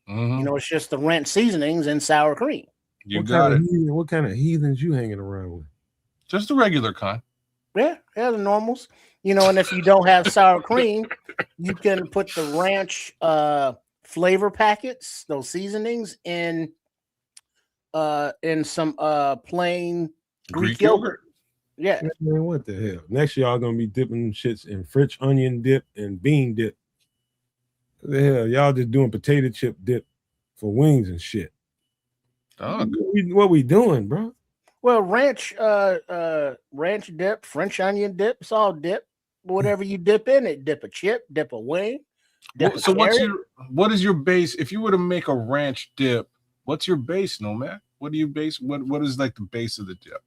Mm-hmm. It's just the ranch seasonings and sour cream. What kind of heathens you hanging around with? Just the regular kind. Yeah, the normals. And if you don't have sour cream, you can put the ranch flavor packets, those seasonings, in some plain Greek yogurt. Yeah. Man, what the hell? Next y'all gonna be dipping shits in French onion dip and bean dip. What the hell? Y'all just doing potato chip dip for wings and shit. What we doing, bro? Well, ranch dip, French onion dip, it's all dip. Whatever you dip in it, dip a chip, dip a wing. So what is your base? If you were to make a ranch dip, what's your base, Nomad? What do you base? What is like the base of the dip?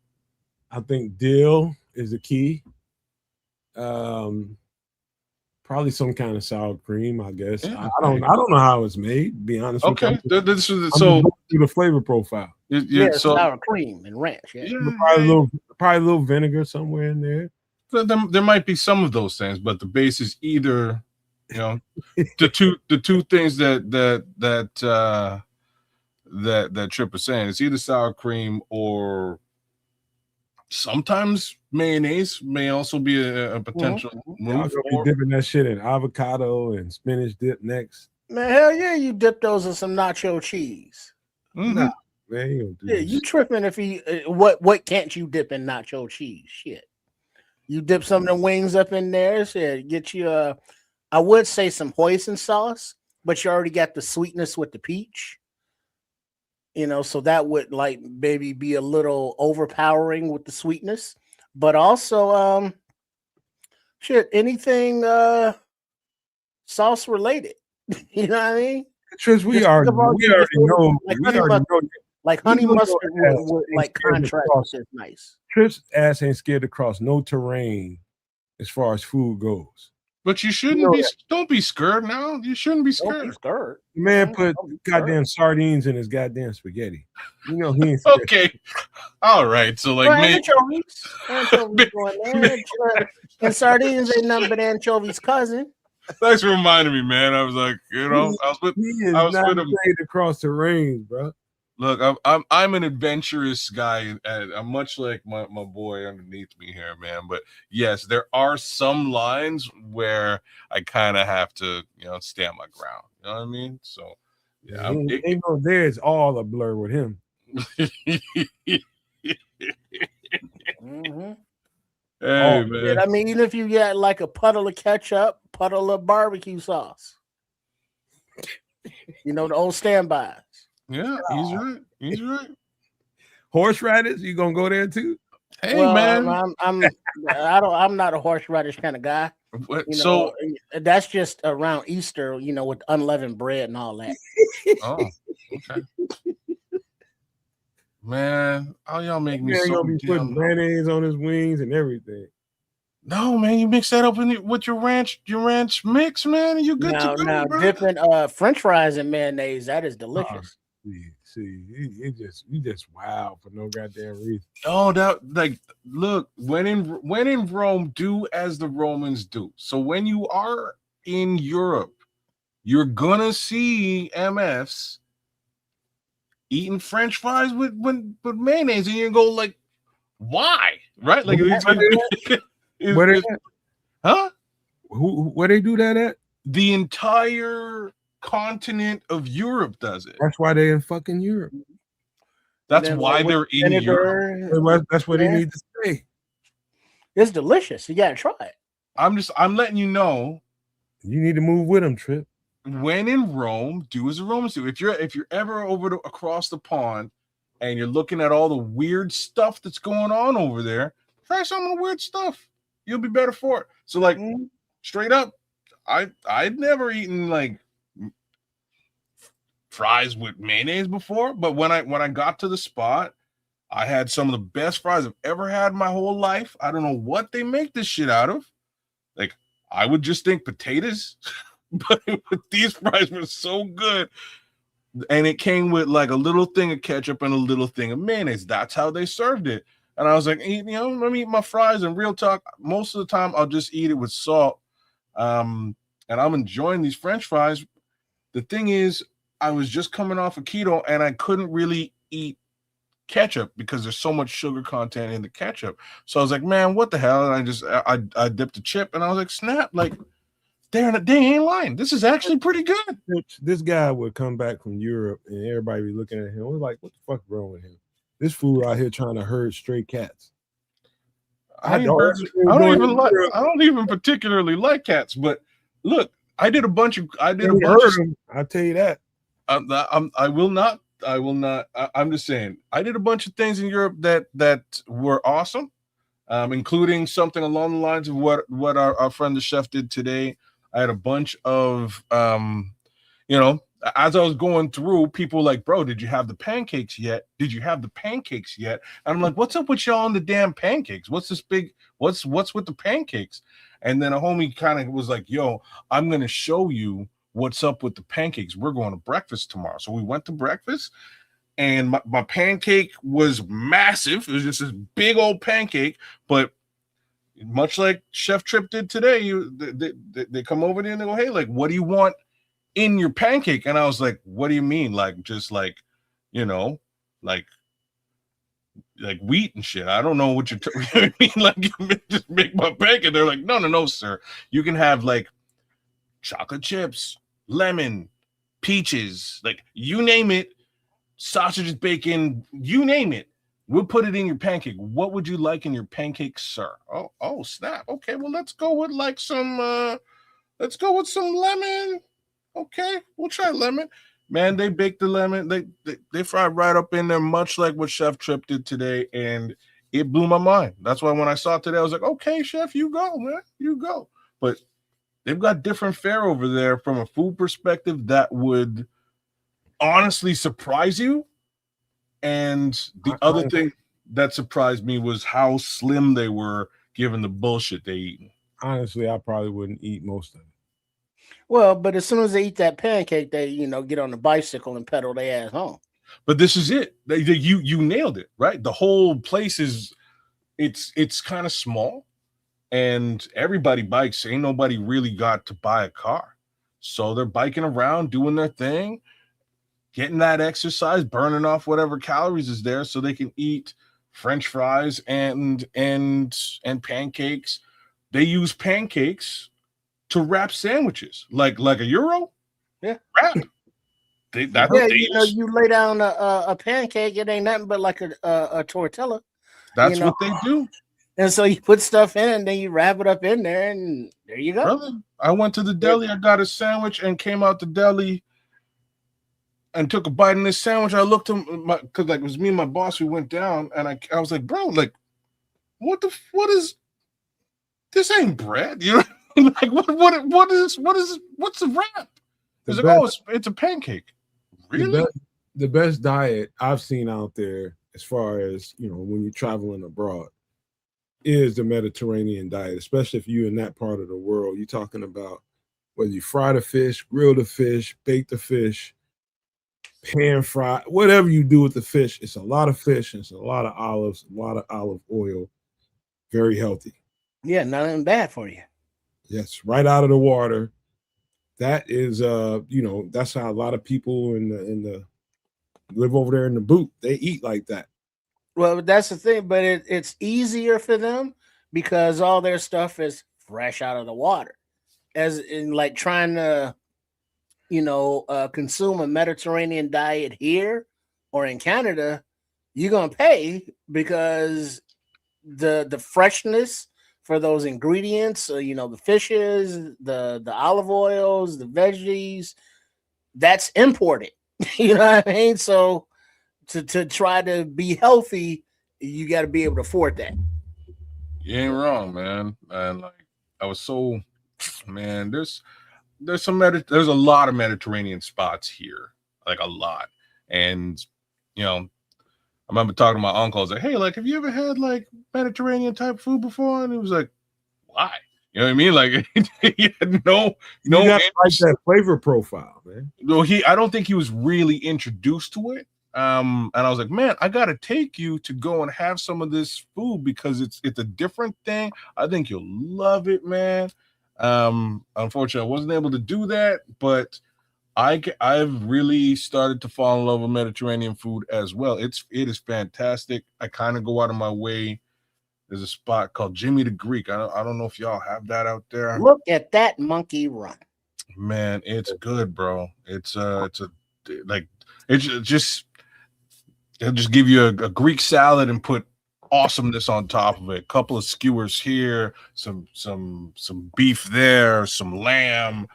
I think dill is the key. Probably some kind of sour cream, I guess. Yeah. I don't know how it's made, to be honest. Okay, with you. So through the flavor profile. So sour cream and ranch. Yeah. Probably a little vinegar somewhere in there. So there might be some of those things, but the base is either, the two things that Trip was saying. It's either sour cream or sometimes mayonnaise may also be a potential move. I'll be dipping that shit in avocado and spinach dip next. Man, hell yeah, you dip those in some nacho cheese. Mm-hmm. Nah, man, you don't do that. You tripping if you what can't you dip in nacho cheese? Shit. You dip some of the wings up in there. Shit, get you I would say some hoisin sauce, but you already got the sweetness with the peach. So that would like maybe be a little overpowering with the sweetness, but also anything sauce related. You know what I mean? Trish, we already know. Like honey mustard would like contrast is nice. Trish's ass ain't scared to cross no terrain as far as food goes. But you shouldn't be. Don't be scared now. You shouldn't be scared. Don't be scared. The man put goddamn sardines in his goddamn spaghetti. He ain't scared. Okay, all right. So like, anchovies going there. And sardines ain't nothing but anchovies' cousin. Thanks for reminding me, man. I was like, I was with him to cross the range, bro. Look, I'm an adventurous guy, and I'm much like my boy underneath me here, man. But yes, there are some lines where I kind of have to, stand my ground. You know what I mean? So yeah, there's all a blur with him. Mm-hmm. Hey, man. I mean, even if you get like a puddle of ketchup, puddle of barbecue sauce, the old standbys. Yeah, he's right. Horseradish, you gonna go there too? Hey, Well, man. I'm not a horseradish kind of guy. So, That's just around Easter, with unleavened bread and all that. oh, okay. Man, how y'all make me Man, so gonna be putting damn. mayonnaise on his wings and everything. No, man, you mix that up with your ranch mix, man, and you good to go, Now bro. dipping French fries in mayonnaise, that is delicious. See, you just wow for no goddamn reason. Oh, look, when in Rome, do as the Romans do. So when you are in Europe, you're gonna see MFs eating French fries with mayonnaise, and you go like, why? Right? Like, Where they at? huh? Where they do that at? The entire continent of Europe does it. That's why they in fucking Europe. That's why they're in Europe. That's where they need to stay. It's delicious. You gotta try it. I'm letting you know. You need to move with them, Trip. When in Rome, do as the Romans do. If you're ever across the pond and you're looking at all the weird stuff that's going on over there, try some of the weird stuff. You'll be better for it. So, like, straight up, I'd never eaten like fries with mayonnaise before, but when I got to the spot, I had some of the best fries I've ever had in my whole life. I don't know what they make this shit out of. Like, I would just think potatoes. But these fries were so good. And it came with like a little thing of ketchup and a little thing of mayonnaise. That's how they served it. And I was like, let me eat my fries. And real talk, most of the time I'll just eat it with salt. And I'm enjoying these French fries. The thing is, I was just coming off of keto and I couldn't really eat ketchup because there's so much sugar content in the ketchup. So I was like, man, what the hell? And I dipped a chip and I was like, snap, like, they ain't lying. This is actually pretty good. This guy would come back from Europe and everybody be looking at him. We're like, what the fuck wrong with him? This fool out here trying to herd stray cats. I don't even particularly like cats, but look, I did a bunch. I'll tell you that. I will not. I'm just saying. I did a bunch of things in Europe that were awesome, including something along the lines of what our friend the chef did today. I had a bunch of, as I was going through, people were like, bro, did you have the pancakes yet? Did you have the pancakes yet? And I'm like, what's up with y'all on the damn pancakes? What's with the pancakes? And then a homie kind of was like, yo, I'm going to show you what's up with the pancakes. We're going to breakfast tomorrow. So we went to breakfast and my pancake was massive. It was just this big old pancake, but much like Chef Trip did today, they come over there and they go, hey, like, what do you want in your pancake? And I was like, what do you mean? Like, just like, like wheat and shit. I don't know what you're mean. Like, just make my pancake. They're like, no, sir. You can have like chocolate chips, lemon, peaches, like you name it, sausages, bacon, you name it. We'll put it in your pancake. What would you like in your pancake, sir? Oh, snap. Okay, well, let's go with some lemon. Okay, we'll try lemon. Man, they baked the lemon. They fried right up in there, much like what Chef Trip did today, and it blew my mind. That's why when I saw it today, I was like, okay, Chef, you go, man. You go. But they've got different fare over there from a food perspective that would honestly surprise you. And the other thing that surprised me was how slim they were given the bullshit they eat. Honestly, I probably wouldn't eat most of it. Well, but as soon as they eat that pancake, they get on the bicycle and pedal their ass home. But this is it. You nailed it, right? The whole place it's kind of small, and everybody bikes. Ain't nobody really got to buy a car, so they're biking around doing their thing, getting that exercise, burning off whatever calories is there so they can eat French fries and pancakes. They use pancakes to wrap sandwiches like a Euro. Yeah. Wrap. You lay down a pancake, it ain't nothing but like a tortilla. That's what they do. And so you put stuff in it and then you wrap it up in there and there you go. Brother, I went to the deli, I got a sandwich and came out the deli and took a bite in this sandwich. I looked at because like it was me and my boss, we went down and I was like, bro, like what this ain't bread, you know? Like what's the wrap? He's like, oh, it's a pancake. Really? The best diet I've seen out there, as far as when you're traveling abroad, is the Mediterranean diet, especially if you're in that part of the world. You're talking about whether you fry the fish, grill the fish, bake the fish, pan fry, whatever you do with the fish. It's a lot of fish, and it's a lot of olives, a lot of olive oil. Very healthy. Yeah, nothing bad for you. Yes, right out of the water. That is, that's how a lot of people in the live over there in the boot. They eat like that. Well, that's the thing, but it's easier for them because all their stuff is fresh out of the water. As in, like trying to, consume a Mediterranean diet here or in Canada, you're gonna pay because the freshness for those ingredients, the fishes, the olive oils, the veggies, that's imported. You know what I mean? So to try to be healthy, you got to be able to afford that. You ain't wrong, man. And like I was so, man, there's a lot of Mediterranean spots here, like a lot. And I remember talking to my uncle. I was like, hey, like, have you ever had like Mediterranean type food before? And he was like, why? You know what I mean? Like, he had no. You got like that flavor profile, man. No, I don't think he was really introduced to it. And I was like, man, I gotta take you to go and have some of this food because it's a different thing. I think you'll love it, man. Unfortunately, I wasn't able to do that, but I've really started to fall in love with Mediterranean food as well. It is fantastic. I kind of go out of my way. There's a spot called Jimmy the Greek. I don't know if y'all have that out there. Look at that monkey run. Man, it's good, bro. It'll just give you a Greek salad and put awesomeness on top of it. A couple of skewers here, some beef there, some lamb.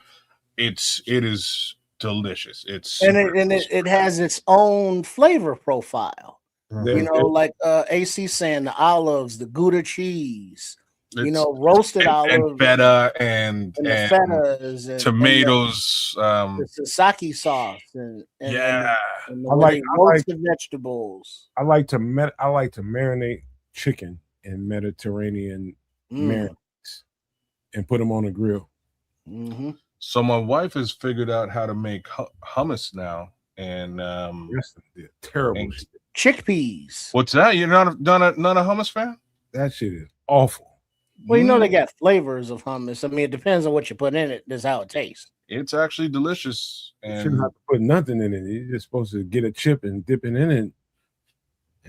It is delicious. It has its own flavor profile. Like AC saying, the olives, the Gouda cheese, roasted olives, and feta and the fetas, and tomatoes, the sake sauce, and yeah. And I like roasted vegetables. I like to marinate chicken in Mediterranean marinades and put them on a grill. Mm-hmm. So my wife has figured out how to make hummus now, and terrible and shit. Chickpeas. What's that? You're not a hummus fan? That shit is awful. Well, they got flavors of hummus. I mean, it depends on what you put in it. That's how it tastes. It's actually delicious. You shouldn't have to put nothing in it. You're just supposed to get a chip and dip it in it.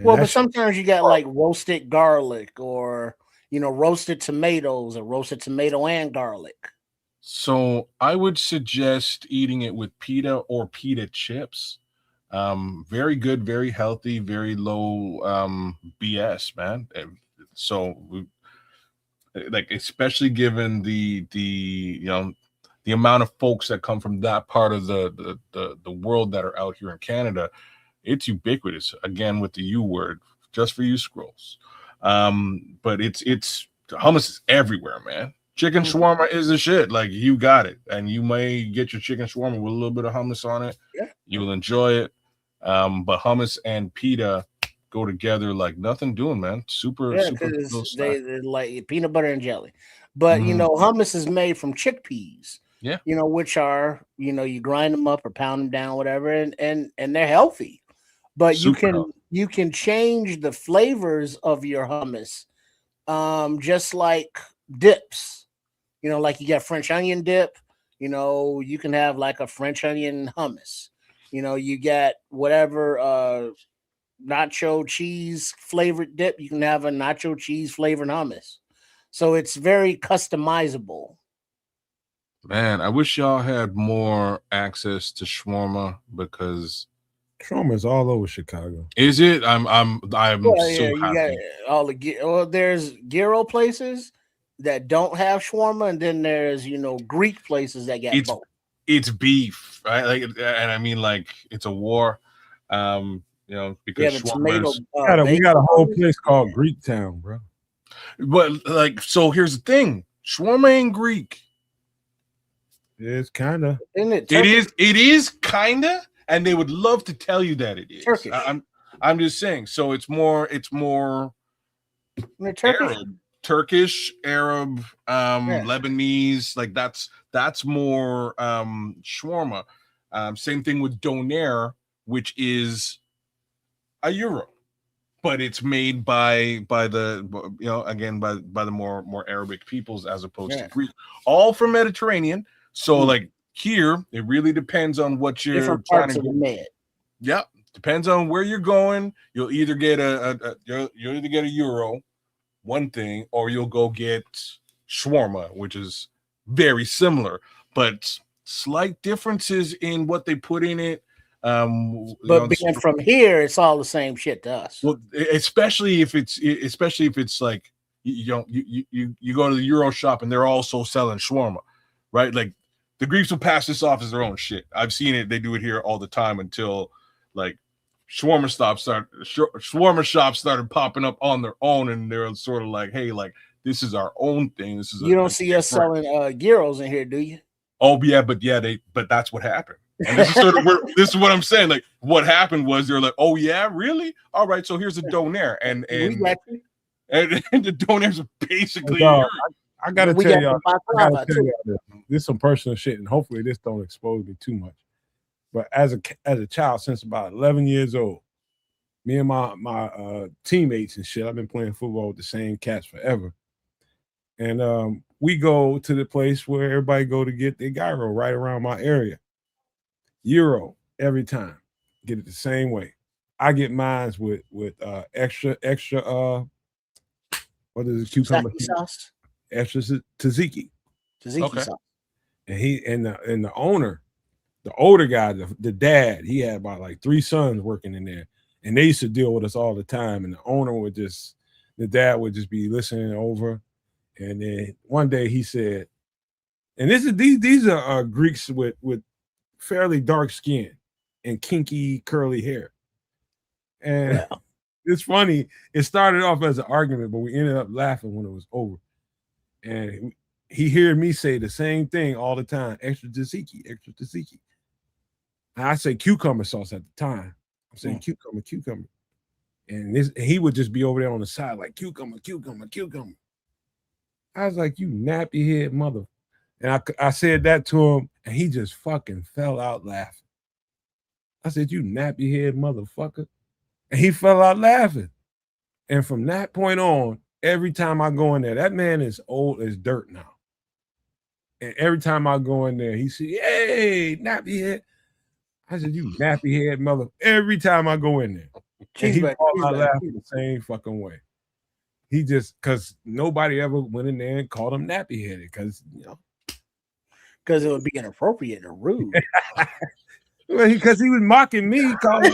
Well, but sometimes you got like roasted garlic or roasted tomatoes, or roasted tomato and garlic. So I would suggest eating it with pita or pita chips. Very good, very healthy, very low BS, man. So like, especially given the amount of folks that come from that part of the world that are out here in Canada, it's ubiquitous. Again, with the U word, just for you scrolls. But it's hummus is everywhere, man. Chicken shawarma is the shit. Like, you got it, and you may get your chicken shawarma with a little bit of hummus on it. Yeah. You will enjoy it. But hummus and pita go together like nothing doing, man. Super. Because they like peanut butter and jelly. But hummus is made from chickpeas. Yeah. Which are you grind them up or pound them down, whatever, and they're healthy. But you can change the flavors of your hummus, just like dips. Like you got French onion dip. You can have like a French onion hummus. You got whatever nacho cheese flavored dip. You can have a nacho cheese flavored hummus. So it's very customizable. Man, I wish y'all had more access to shawarma, because shawarma is all over Chicago. Is it? I'm so happy. There's gyro places that don't have shawarma, and then there's Greek places that get both. It's beef, right? Like, and I mean, like, it's a war. Because tomato. We got a whole place called Greek Town, bro. But like, so here's the thing: shawarma ain't Greek. It's kind of. Isn't it? It is kinda, and they would love to tell you that it is. Turkish. I'm just saying. So it's more Turkish, Arab, Lebanese. Like that's more shawarma. Same thing with doner, which is a euro, but it's made by the again by the more Arabic peoples as opposed to Greek, all from Mediterranean. So like here, it really depends on what you're different trying parts to of the med. Yep, depends on where you're going. You'll either get you'll either get a euro, one thing, or you'll go get shawarma, which is very similar, but slight differences in what they put in it. But being from here, it's all the same shit to us. Well, especially if it's like you go to the Euro shop and they're also selling shawarma, right? Like the Greeks will pass this off as their own shit. I've seen it; they do it here all the time until like shawarma shops started popping up on their own, and they're sort of like, hey, like this is our own thing. This is you don't see us selling gyros in here, do you? Oh yeah, but that's what happened. And this is sort of this is what I'm saying. Like what happened was they're like, oh yeah, really? All right, so here's a doner, and the doners are basically. I gotta tell y'all this is some personal shit, and hopefully this don't expose me too much. But as a child, since about 11 years old, me and my teammates and shit, I've been playing football with the same cats forever. And we go to the place where everybody go to get their gyro right around my area. Euro every time. Get it the same way. I get mines with extra what is it, cucumber sauce? Extra tzatziki Sauce. And the owner, the older guy, the dad, he had about like 3 sons working in there, and they used to deal with us all the time. And the dad would just be listening over. And then one day he said, and these are Greeks with fairly dark skin and kinky curly hair. And it's funny. It started off as an argument, but we ended up laughing when it was over. And he heard me say the same thing all the time: extra tzatziki, extra tzatziki. And I say cucumber sauce at the time. I'm saying cucumber. And he would just be over there on the side like cucumber. I was like, you nappy head mother. And I said that to him, and he just fucking fell out laughing. I said, you nappy head motherfucker. And he fell out laughing. And from that point on, every time I go in there, that man is old as dirt now. And every time I go in there, he said, hey, nappy head. I said, you nappy head mother. Every time I go in there. And he falls out laughing the same fucking way. He just, because nobody ever went in there and called him nappy headed, because because it would be inappropriate and rude. Because he was mocking me, calling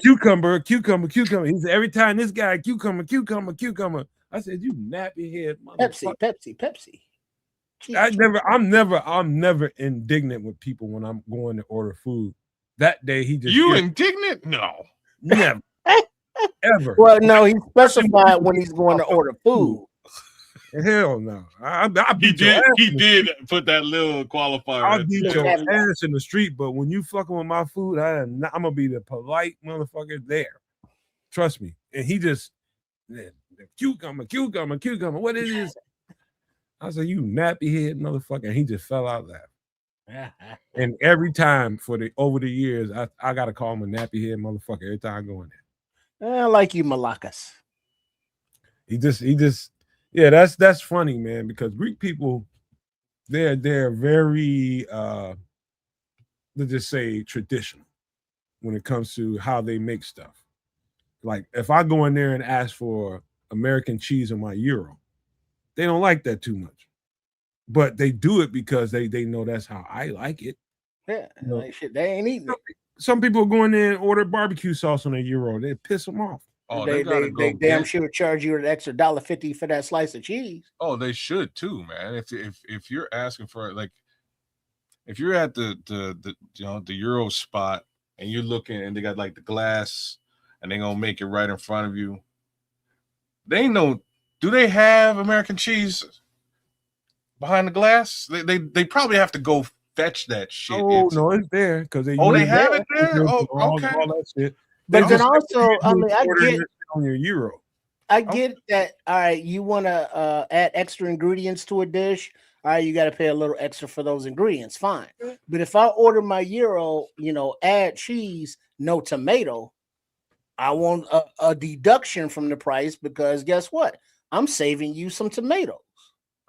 cucumber. He said, every time this guy cucumber. I said, you nappy head motherfucker. Pepsi. I'm never indignant with people when I'm going to order food. That day he just indignant? No. Never. Ever. Well, no, he specified when he's going to order food. Hell no. He did put that little qualifier. I'll beat your ass in the street, but when you fucking with my food, I'm gonna be the polite motherfucker there. Trust me. And he just cucumber. What is this? I said, you nappy head motherfucker. And he just fell out laughing. And every time over the years, I gotta call him a nappy head motherfucker every time I go in there. I like you, Malakas. He just yeah, that's funny, man, because Greek people, they're very let's just say traditional when it comes to how they make stuff. Like if I go in there and ask for American cheese on my euro, they don't like that too much. But they do it because they know that's how I like it. Yeah, like shit, they ain't eating it. Some people go in there and order barbecue sauce on their euro. They piss them off. Oh, they damn sure charge you an extra $1.50 for that slice of cheese. Oh, they should too, man. If you're asking for it, like if you're at the Euro spot and you're looking and they got like the glass and they're gonna make it right in front of you, they ain't no, you know, Do they have American cheese behind the glass? They probably have to go fetch that shit. Oh no, it's there because they. Oh, they use have it there. Oh, all okay. that shit. But then also, I mean, I get on your euro. I get that. All right, you want to add extra ingredients to a dish. All right, you got to pay a little extra for those ingredients. Fine. But if I order my euro, add cheese, no tomato, I want a deduction from the price because guess what? I'm saving you some tomatoes.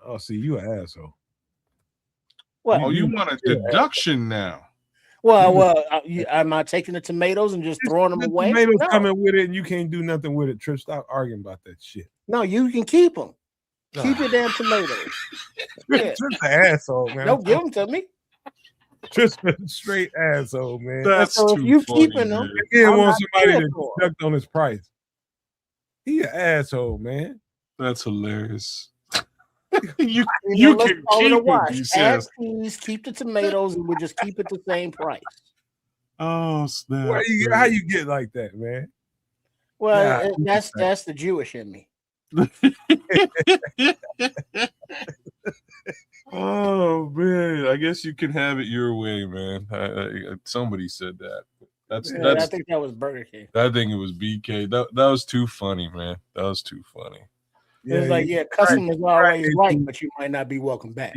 Oh, see, you an asshole. What? Oh, you want a deduction now? Well, am I taking the tomatoes and just throwing them away? Tomatoes coming with it, and you can't do nothing with it. Trip, stop arguing about that shit. No, you can keep them. Keep your damn tomatoes. Trip's an asshole, man. Don't give them to me. Trip's a straight asshole, man. That's so if you keeping them, he didn't want somebody to deduct on his price. He an asshole, man. That's hilarious. you can keep it, he says. Add cheese, keep the tomatoes, and we'll just keep it the same price. Oh, snap. How you get like that, man? Well, that's the Jewish in me. Oh man, I guess you can have it your way, man. Somebody said that. That's I think that was Burger King. I think it was BK. That was too funny, man. That was too funny. It's like, customers always right, but you might not be welcome back.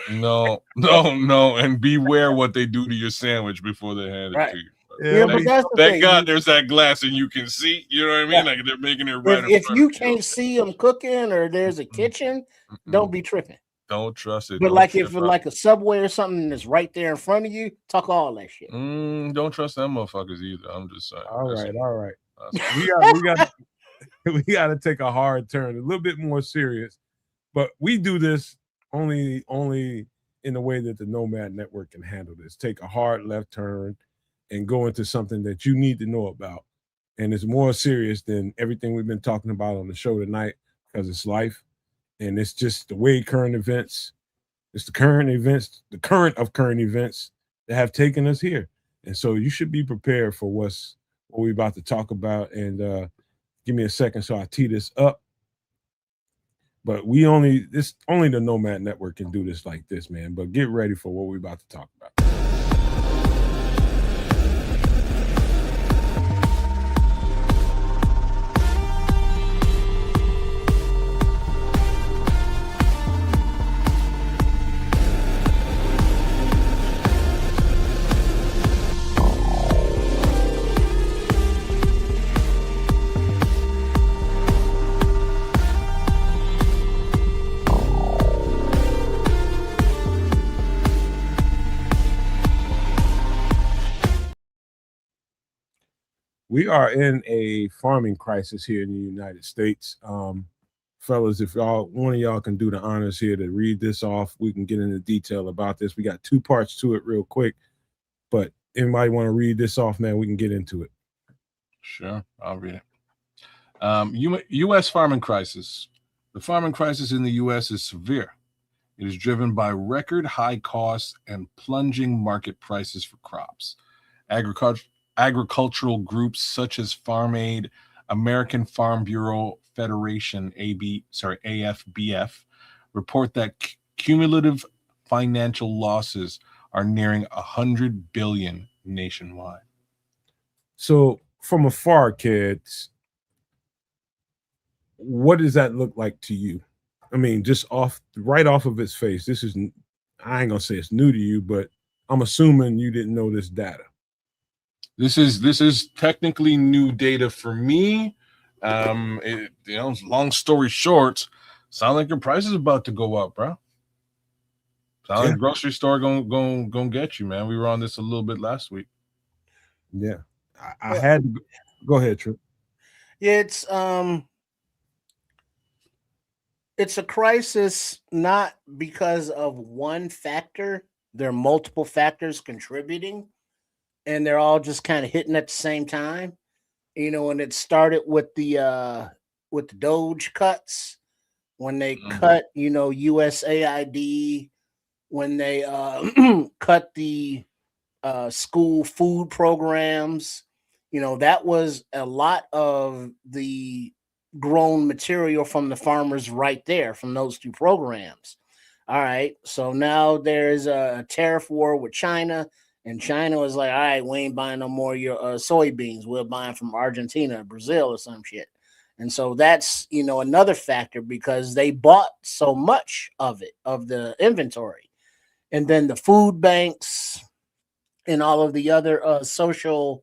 No, and beware what they do to your sandwich before they hand it to you. Yeah, but that's the thing. Thank God there's that glass and you can see. You know what I mean? Like they're making it right. If you can't see them cooking or there's a kitchen, don't be tripping. Don't trust it. But like if it's like a Subway or something that's right there in front of you, talk all that shit. Don't trust them motherfuckers either. I'm just saying. All right. We got to take a hard turn, a little bit more serious. But we do this only in the way that the Nomad Network can handle this. Take a hard left turn and go into something that you need to know about. And it's more serious than everything we've been talking about on the show tonight because it's life. And it's just the way current events, it's the current of current events that have taken us here. And so you should be prepared for what we're about to talk about. And give me a second so I tee this up. But only the Nomad Network can do this like this, man. But get ready for what we're about to talk about. We are in a farming crisis here in the United States. Fellas, if one of y'all can do the honors here to read this off, we can get into detail about this. We got two parts to it real quick, but anybody want to read this off, man, we can get into it. Sure, I'll read it. U.S. farming crisis. The farming crisis in the U.S. is severe. It is driven by record high costs and plunging market prices for crops. Agricultural groups such as Farm Aid, American Farm Bureau Federation, AFBF, report that cumulative financial losses are nearing $100 billion nationwide. So, from afar, kids, what does that look like to you? I mean, just right off of its face, I ain't gonna say it's new to you, but I'm assuming you didn't know this data. This is technically new data for me. Long story short, sound like your price is about to go up, bro. Sound like grocery store gonna get you, man. We were on this a little bit last week. Yeah, I had to go ahead, Trip. Yeah, it's a crisis not because of one factor. There are multiple factors contributing. And they're all just kind of hitting at the same time, and it started with the Doge cuts when they cut, USAID, when they cut the school food programs, that was a lot of the grown material from the farmers right there from those two programs. All right, so now there's a tariff war with China, and China was like, "All right, we ain't buying no more of your soybeans. We're buying from Argentina, Brazil, or some shit." And so that's another factor because they bought so much of it of the inventory, and then the food banks and all of the other social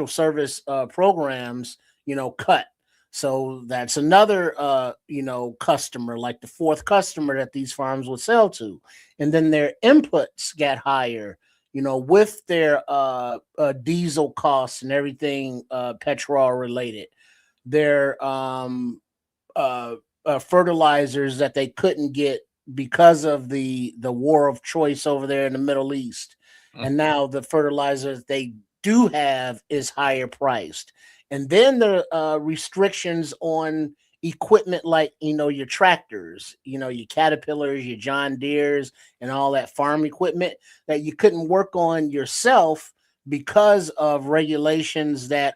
service programs, cut. So that's another customer, like the fourth customer that these farms would sell to. And then their inputs get higher, with their diesel costs and everything petrol related. Their fertilizers that they couldn't get because of the war of choice over there in the Middle East. And now the fertilizers they do have is higher priced. And then the restrictions on equipment like, your tractors, your Caterpillars, your John Deeres, and all that farm equipment that you couldn't work on yourself because of regulations that,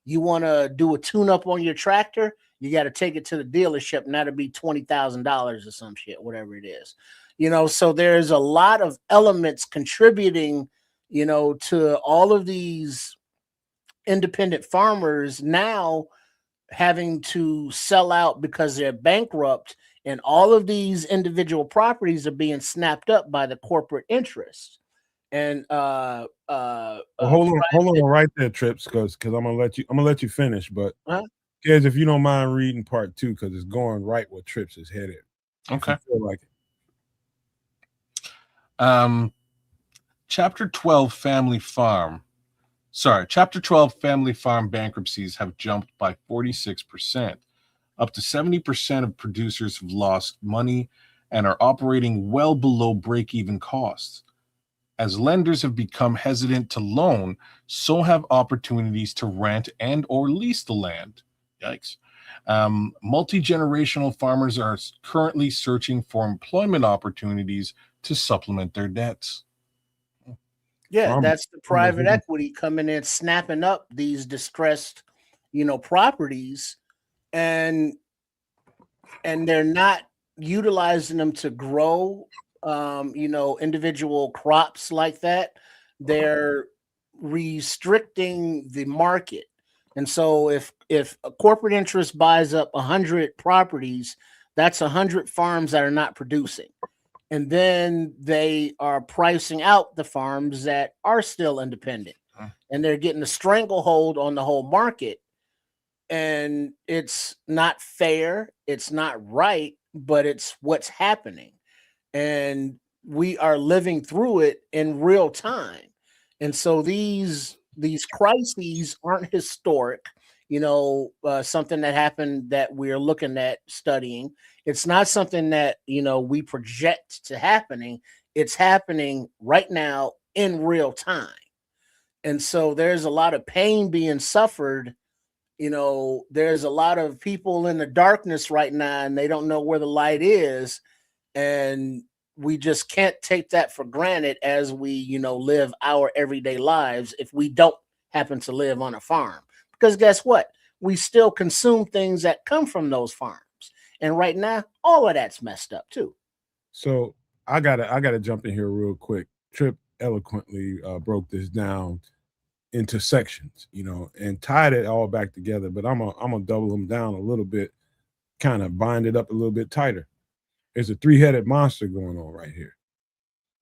you want to do a tune-up on your tractor, you got to take it to the dealership, and that'll be $20,000 or some shit, whatever it is. So there's a lot of elements contributing, to all of these independent farmers now having to sell out because they're bankrupt, and all of these individual properties are being snapped up by the corporate interests. And hold on right there, Trips, because I'm gonna let you finish, but kids, if you don't mind reading part 2, because it's going right where Trips is headed. Okay. Feel like it. Chapter 12 family farm bankruptcies have jumped by 46%. Up to 70% of producers have lost money and are operating well below break-even costs. As lenders have become hesitant to loan, so have opportunities to rent and or lease the land. Yikes. Multi-generational farmers are currently searching for employment opportunities to supplement their debts. Yeah, that's the private equity coming in, snapping up these distressed, properties, and they're not utilizing them to grow, individual crops like that. They're restricting the market. And so if a corporate interest buys up 100 properties, that's 100 farms that are not producing. And then they are pricing out the farms that are still independent, and they're getting a stranglehold on the whole market. And it's not fair, it's not right, but it's what's happening. And we are living through it in real time. And so these crises aren't historic, something that happened that we're looking at studying. It's not something that, we project to happening. It's happening right now in real time. And so there's a lot of pain being suffered. There's a lot of people in the darkness right now, and they don't know where the light is. And we just can't take that for granted as we, live our everyday lives if we don't happen to live on a farm. Because guess what? We still consume things that come from those farms. And right now, all of that's messed up too. So I gotta jump in here real quick. Trip eloquently broke this down into sections, and tied it all back together. But I'm gonna double them down a little bit, kind of bind it up a little bit tighter. There's a three-headed monster going on right here.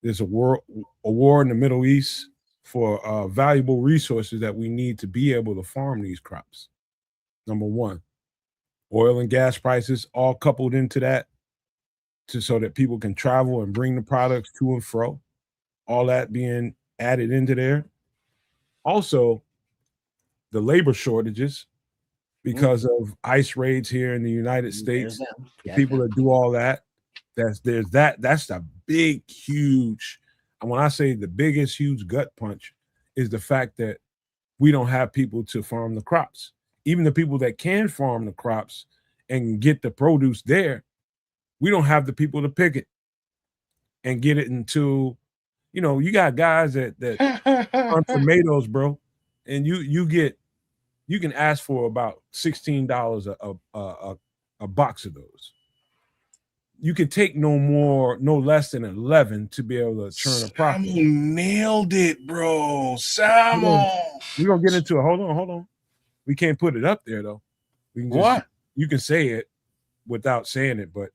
There's a war in the Middle East for valuable resources that we need to be able to farm these crops. Number one, oil and gas prices all coupled into that so that people can travel and bring the products to and fro, all that being added into there. Also, the labor shortages because of ICE raids here in the United States. The people that do all that, that's the big, huge, and when I say the biggest, huge gut punch is the fact that we don't have people to farm the crops. Even the people that can farm the crops and get the produce there, we don't have the people to pick it and get it into, you got guys that farm tomatoes, bro, and you get you can ask for about $16 a box of those. You can take no less than 11 to be able to turn a profit. Nailed it, bro. Samo. We're gonna get into it. Hold on. We can't put it up there though. We can What? You can say it without saying it, but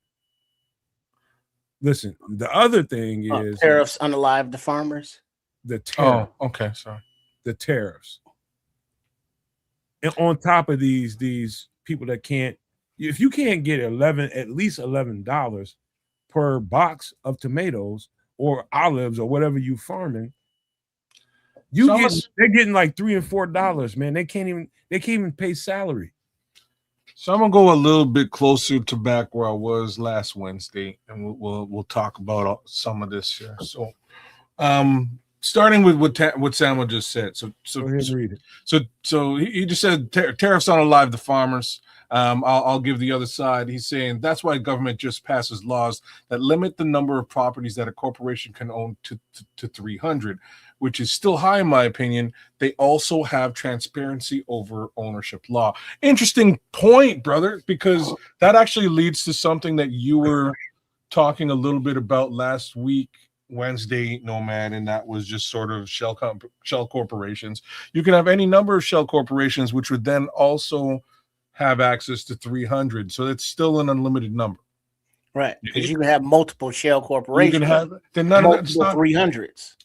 listen, the other thing is tariffs unalive the farmers. The tariff. Oh, okay, sorry. The tariffs. And on top of these people that can't, if you can't get at least $11 per box of tomatoes or olives or whatever you farming, they're getting like $3 and $4, man. They can't even pay salary. So I'm gonna go a little bit closer to back where I was last Wednesday, and we'll talk about some of this here. So, starting with what Samuel just said. So go ahead and read it. So he just said tariffs unalive the farmers. I'll give the other side. He's saying that's why government just passes laws that limit the number of properties that a corporation can own to 300, which is still high in my opinion. They also have transparency over ownership law. Interesting point, brother, because that actually leads to something that you were talking a little bit about last week, Wednesday, Nomad, and that was just sort of shell corporations. You can have any number of shell corporations, which would then also have access to 300. So it's still an unlimited number. Right, because you can have multiple shell corporations. You can have multiple 300s.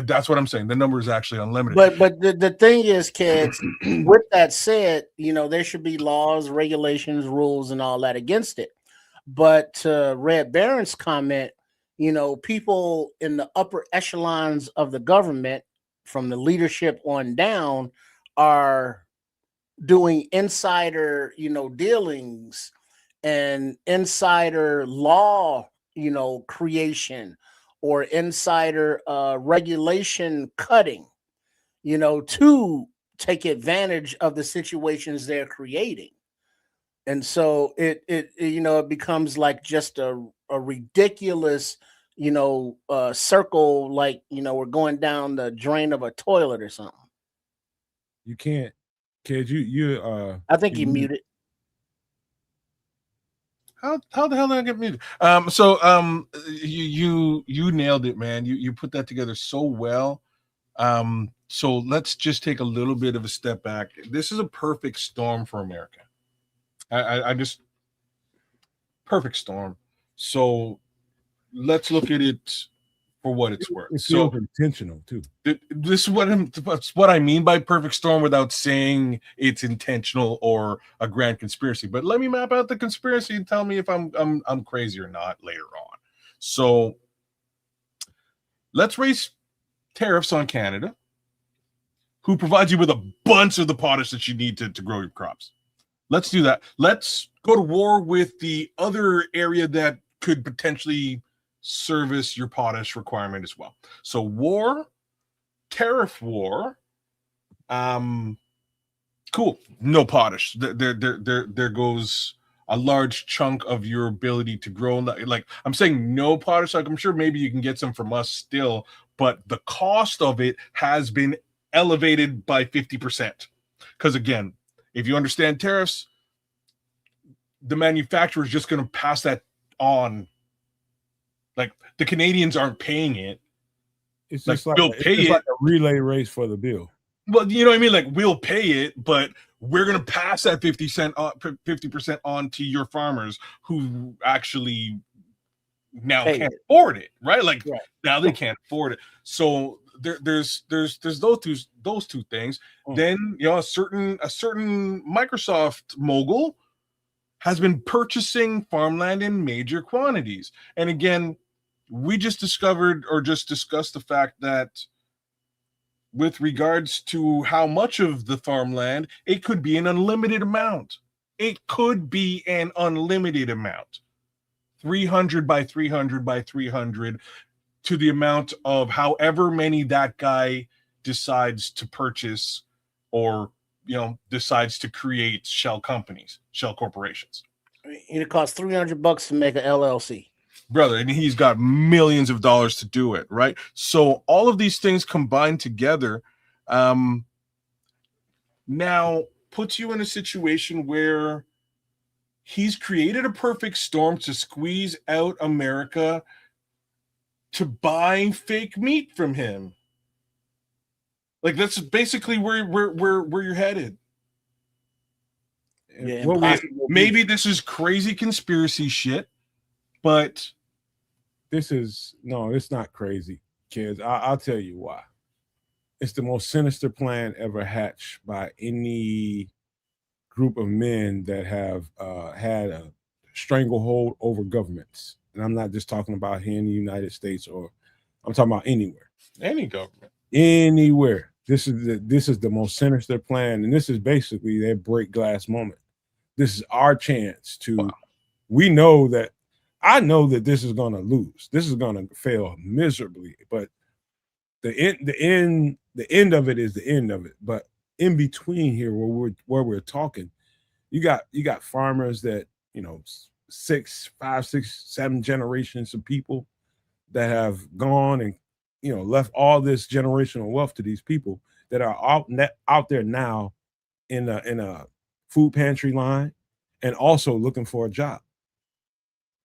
That's what I'm saying. The number is actually unlimited. But the thing is, kids, with that said, there should be laws, regulations, rules, and all that against it. But to Red Baron's comment, people in the upper echelons of the government, from the leadership on down, are doing insider, dealings and insider law, creation, or insider regulation cutting, to take advantage of the situations they're creating. And so it becomes like just a ridiculous, circle, like, we're going down the drain of a toilet or something. You can't, kids, I think you muted. How the hell did I get muted? You nailed it, man. You put that together so well. So let's just take a little bit of a step back. This is a perfect storm for America. I just perfect storm. So let's look at it for what it's worth. It feels intentional too. This is what I mean by perfect storm without saying it's intentional or a grand conspiracy. But let me map out the conspiracy and tell me if I'm crazy or not later on. So let's raise tariffs on Canada, who provides you with a bunch of the potash that you need to grow your crops. Let's do that. Let's go to war with the other area that could potentially service your potash requirement as well. So tariff war, cool. No potash. There goes a large chunk of your ability to grow. Like I'm saying, no potash. Like I'm sure maybe you can get some from us still, but the cost of it has been elevated by 50%. Because again, if you understand tariffs, the manufacturer is just going to pass that on. Like the Canadians aren't paying it. It's just like a relay race for the bill. Well, you know what I mean? Like we'll pay it, but we're going to pass that 50% on to your farmers who actually now can't afford it, right? Like now they can't afford it. So there's those two things. Then a certain Microsoft mogul has been purchasing farmland in major quantities. And again, we just discussed the fact that with regards to how much of the farmland, it could be an unlimited amount. It could be an unlimited amount. 300 by 300 by 300 to the amount of however many that guy decides to purchase or decides to create shell companies, shell corporations. And it costs $300 to make an LLC. Brother, and he's got millions of dollars to do it, right? So all of these things combined together. Now, puts you in a situation where he's created a perfect storm to squeeze out America to buy fake meat from him. Like, that's basically where you're headed. Yeah, maybe this is crazy conspiracy shit, but it's not crazy, kids. I'll tell you why. It's the most sinister plan ever hatched by any group of men that have had a stranglehold over governments. And I'm not just talking about here in the United States, or I'm talking about anywhere. Any government. Anywhere. This is the most sinister plan, and this is basically their break glass moment. This is our chance to. Wow. I know that this is going to lose. This is going to fail miserably, but the end of it is the end of it. But in between here, where we're talking, you got farmers that 5, 6, 7 generations of people that have gone and left all this generational wealth to these people that are out there now in a food pantry line and also looking for a job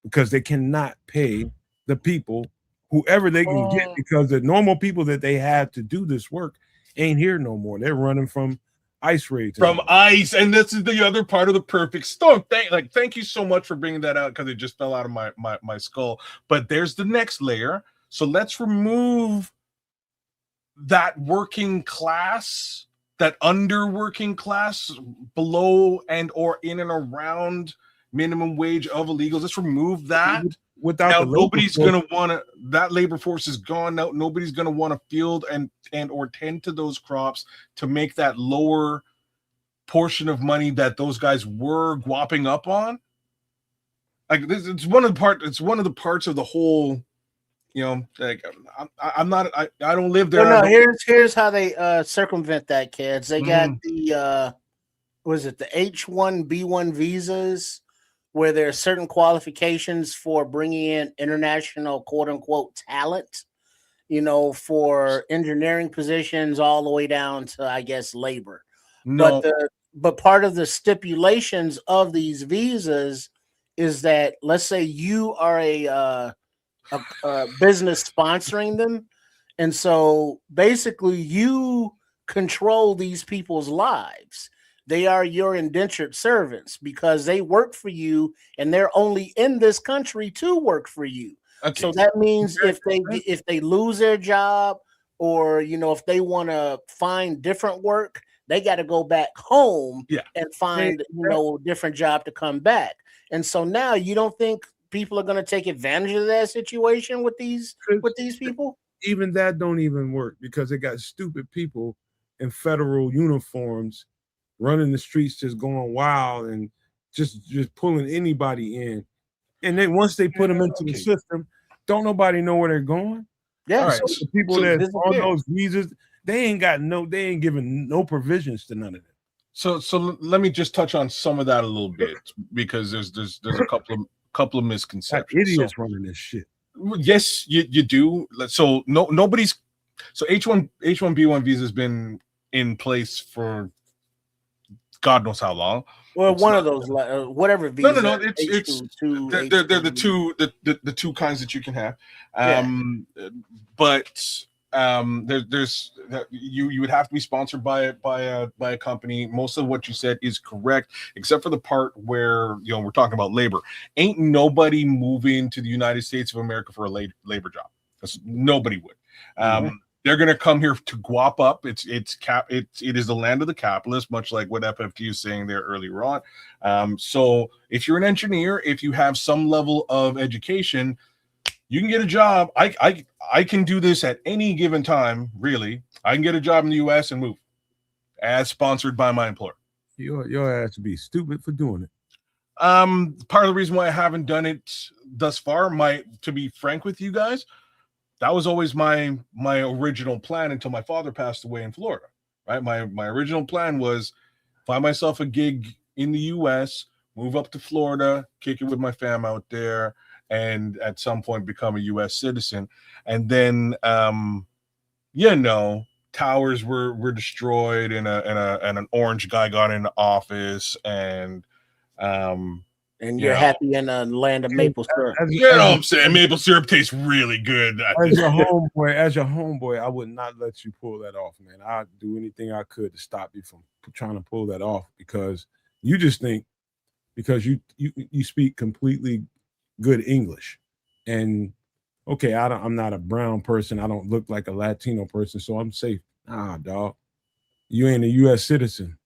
because they cannot pay the people whoever they can get, because the normal people that they had to do this work ain't here no more. They're running from ICE raids. ICE, and this is the other part of the perfect storm. Thank you so much for bringing that out, because it just fell out of my skull. But there's the next layer. So let's remove that working class, that underworking class below and or in and around minimum wage of illegals. Let's remove that. Without nobody's going to want to, that labor force is gone now. Nobody's going to want to field and or tend to those crops to make that lower portion of money that those guys were guapping up on. Like, this, it's one of the parts of the whole, like, I don't live there. Well, no, here's how they circumvent that, kids. They got the H-1B1 visas, where there are certain qualifications for bringing in international quote unquote talent, for engineering positions all the way down to, I guess, labor. No. But part of the stipulations of these visas is that, let's say you are a business sponsoring them, and so basically you control these people's lives. They are your indentured servants because they work for you, and they're only in this country to work for you. Okay. So that means if they lose their job, or if they want to find different work, they got to go back home and find a different job to come back. And so now, you don't think people are going to take advantage of that situation with these people? Even that don't even work, because they got stupid people in federal uniforms running the streets, just going wild and just pulling anybody in. And then once they put them into the system, don't nobody know where they're going. Yeah, so the people that on those visas, they ain't giving no provisions to none of them. So let me just touch on some of that a little bit, because there's a couple of misconceptions. Idiots running this shit. Yes, you do. So nobody's. So H-1B1 visa has been in place for God knows how long. Well, one of those, whatever visa. No. They're the two kinds that you can have. But there's you would have to be sponsored by a company. Most of what you said is correct, except for the part where we're talking about labor. Ain't nobody moving to the United States of America for a labor job. Nobody would. They're going to come here to guap up. It is the land of the capitalist, much like what FFT is saying there earlier on. So if you're an engineer, if you have some level of education, you can get a job. I can do this at any given time, really. I can get a job in the U.S. and move, as sponsored by my employer. Your ass would be stupid for doing it. Part of the reason why I haven't done it thus far, to be frank with you guys, that was always my original plan until my father passed away in Florida. Right, my original plan was find myself a gig in the U.S., move up to Florida, kick it with my fam out there, and at some point become a U.S. citizen. And then, towers were destroyed, and an orange guy got into office, and you're happy in the land of maple syrup. You know what I'm saying? Maple syrup tastes really good. As your homeboy, I would not let you pull that off, man. I'd do anything I could to stop you from trying to pull that off, because you just think because you speak completely good English, and okay, I'm not a brown person. I don't look like a Latino person, so I'm safe. Nah, dog, you ain't a U.S. citizen.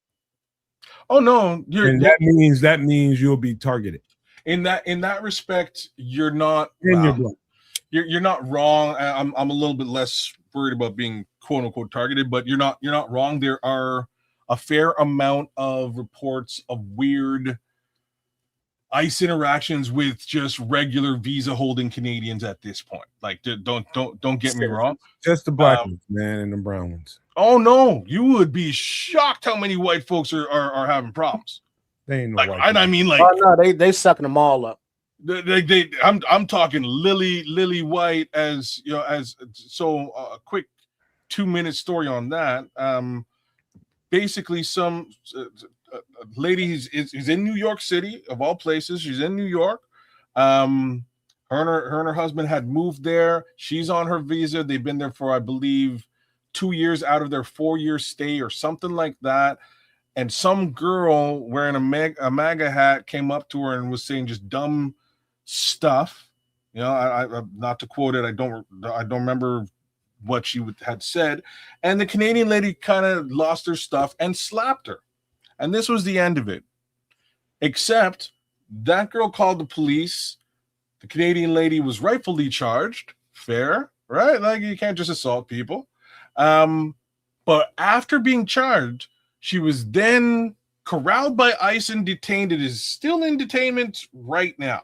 Oh no, that means you'll be targeted. In that respect, you're not. You're not wrong. I'm a little bit less worried about being quote unquote targeted, but you're not wrong. There are a fair amount of reports of weird ICE interactions with just regular visa holding Canadians at this point. Like, don't get me wrong. Just the black ones, man, and the brown ones. Oh no, you would be shocked how many white folks are having problems. They ain't no white. I mean, like, oh no, they sucking them all up. I'm talking Lily White, as you know, as so a quick 2-minute story on that. Basically, some lady is in New York City, of all places. She's in New York. Her and her husband had moved there. She's on her visa. They've been there for, I believe, 2 years out of their 4-year stay or something like that. And some girl wearing a MAGA hat came up to her and was saying just dumb stuff. You know, I not to quote it, I don't remember what she had said. And the Canadian lady kind of lost her stuff and slapped her. And this was the end of it. Except that girl called the police. The Canadian lady was rightfully charged. Fair, right? Like, you can't just assault people. But after being charged, she was then corralled by ICE and detained. It is still in detainment right now.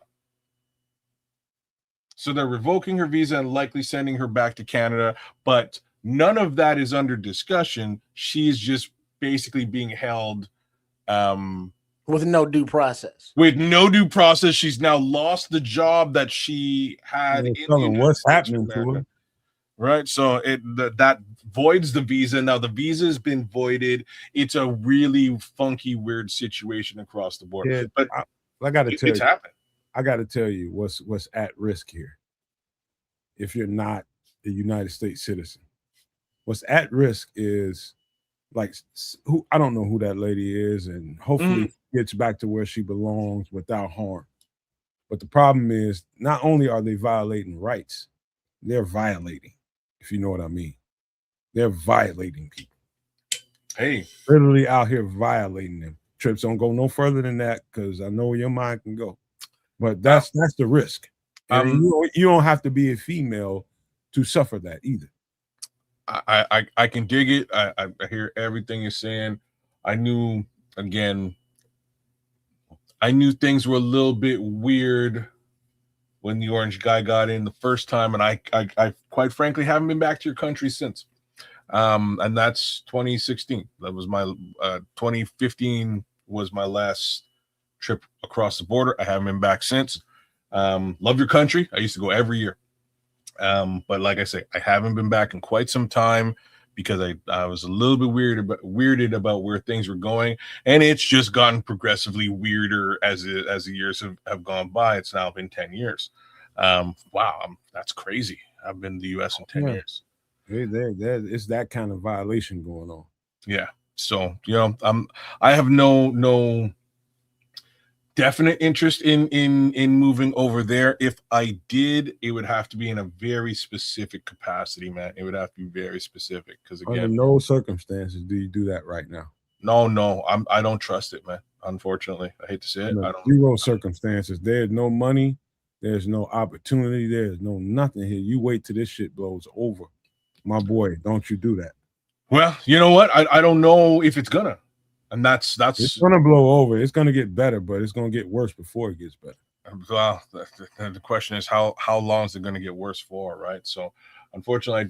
So they're revoking her visa and likely sending her back to Canada. But none of that is under discussion. She's just basically being held with no due process. With no due process. She's now lost the job that she had. What's happening to her? Right, so that voids the visa. Now the visa has been voided. It's a really funky, weird situation across the board. Yeah, but I got to tell you, happening. I got to tell you what's at risk here. If you're not a United States citizen, what's at risk is, like, who, I don't know who that lady is, and hopefully gets back to where she belongs without harm. But the problem is, not only are they violating rights, they're violating. If you know what I mean, they're violating people. Hey, literally out here violating them. Trips, don't go no further than that, because I know where your mind can go. But that's the risk. And you don't have to be a female to suffer that either. I can dig it. I hear everything you're saying. I knew things were a little bit weird when the orange guy got in the first time, and I quite frankly haven't been back to your country since. And that's 2016. That was my 2015 was my last trip across the border. I haven't been back since. Love your country. I used to go every year. But like I say, I haven't been back in quite some time because I was a little bit weirded about where things were going, and it's just gotten progressively weirder as the years have gone by. It's now been 10 years. Wow, that's crazy. I've been in the U.S. in 10 years. It's that kind of violation going on. Yeah. So, you know, I have no definite interest in moving over there. If I did, it would have to be in a very specific capacity, man. It would have to be very specific, because again, under no circumstances do you do that right now. No, I don't trust it, man. Unfortunately, I hate to say it. I don't. Zero circumstances. There's no money. There's no opportunity. There's no nothing here. You wait till this shit blows over, my boy. Don't you do that. Well, you know what? I don't know if it's gonna. And that's it's gonna blow over. It's gonna get better, but it's gonna get worse before it gets better. Well, the question is how long is it gonna get worse for, right? So, unfortunately, I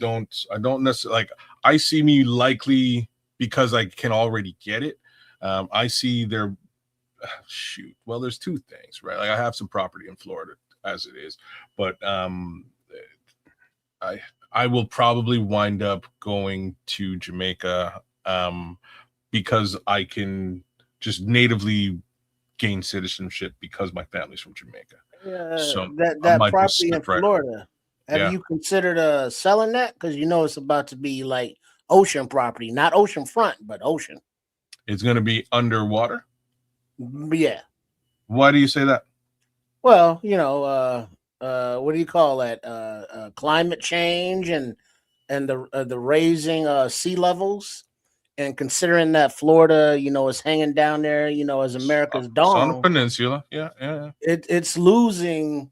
don't necessarily, like, I see me likely, because I can already get it. I see there. Shoot. Well, there's two things, right? Like, I have some property in Florida as it is, but I will probably wind up going to Jamaica because I can just natively gain citizenship because my family's from Jamaica. So I that might just property in slip right. Florida. Have Yeah. you considered selling that? Because you know it's about to be like ocean property, not ocean front, but ocean. It's going to be underwater. Yeah. Why do you say that? Well, what do you call that? Climate change and the raising sea levels, and considering that Florida, is hanging down there, as America's It's on a dome. peninsula. Yeah. It's losing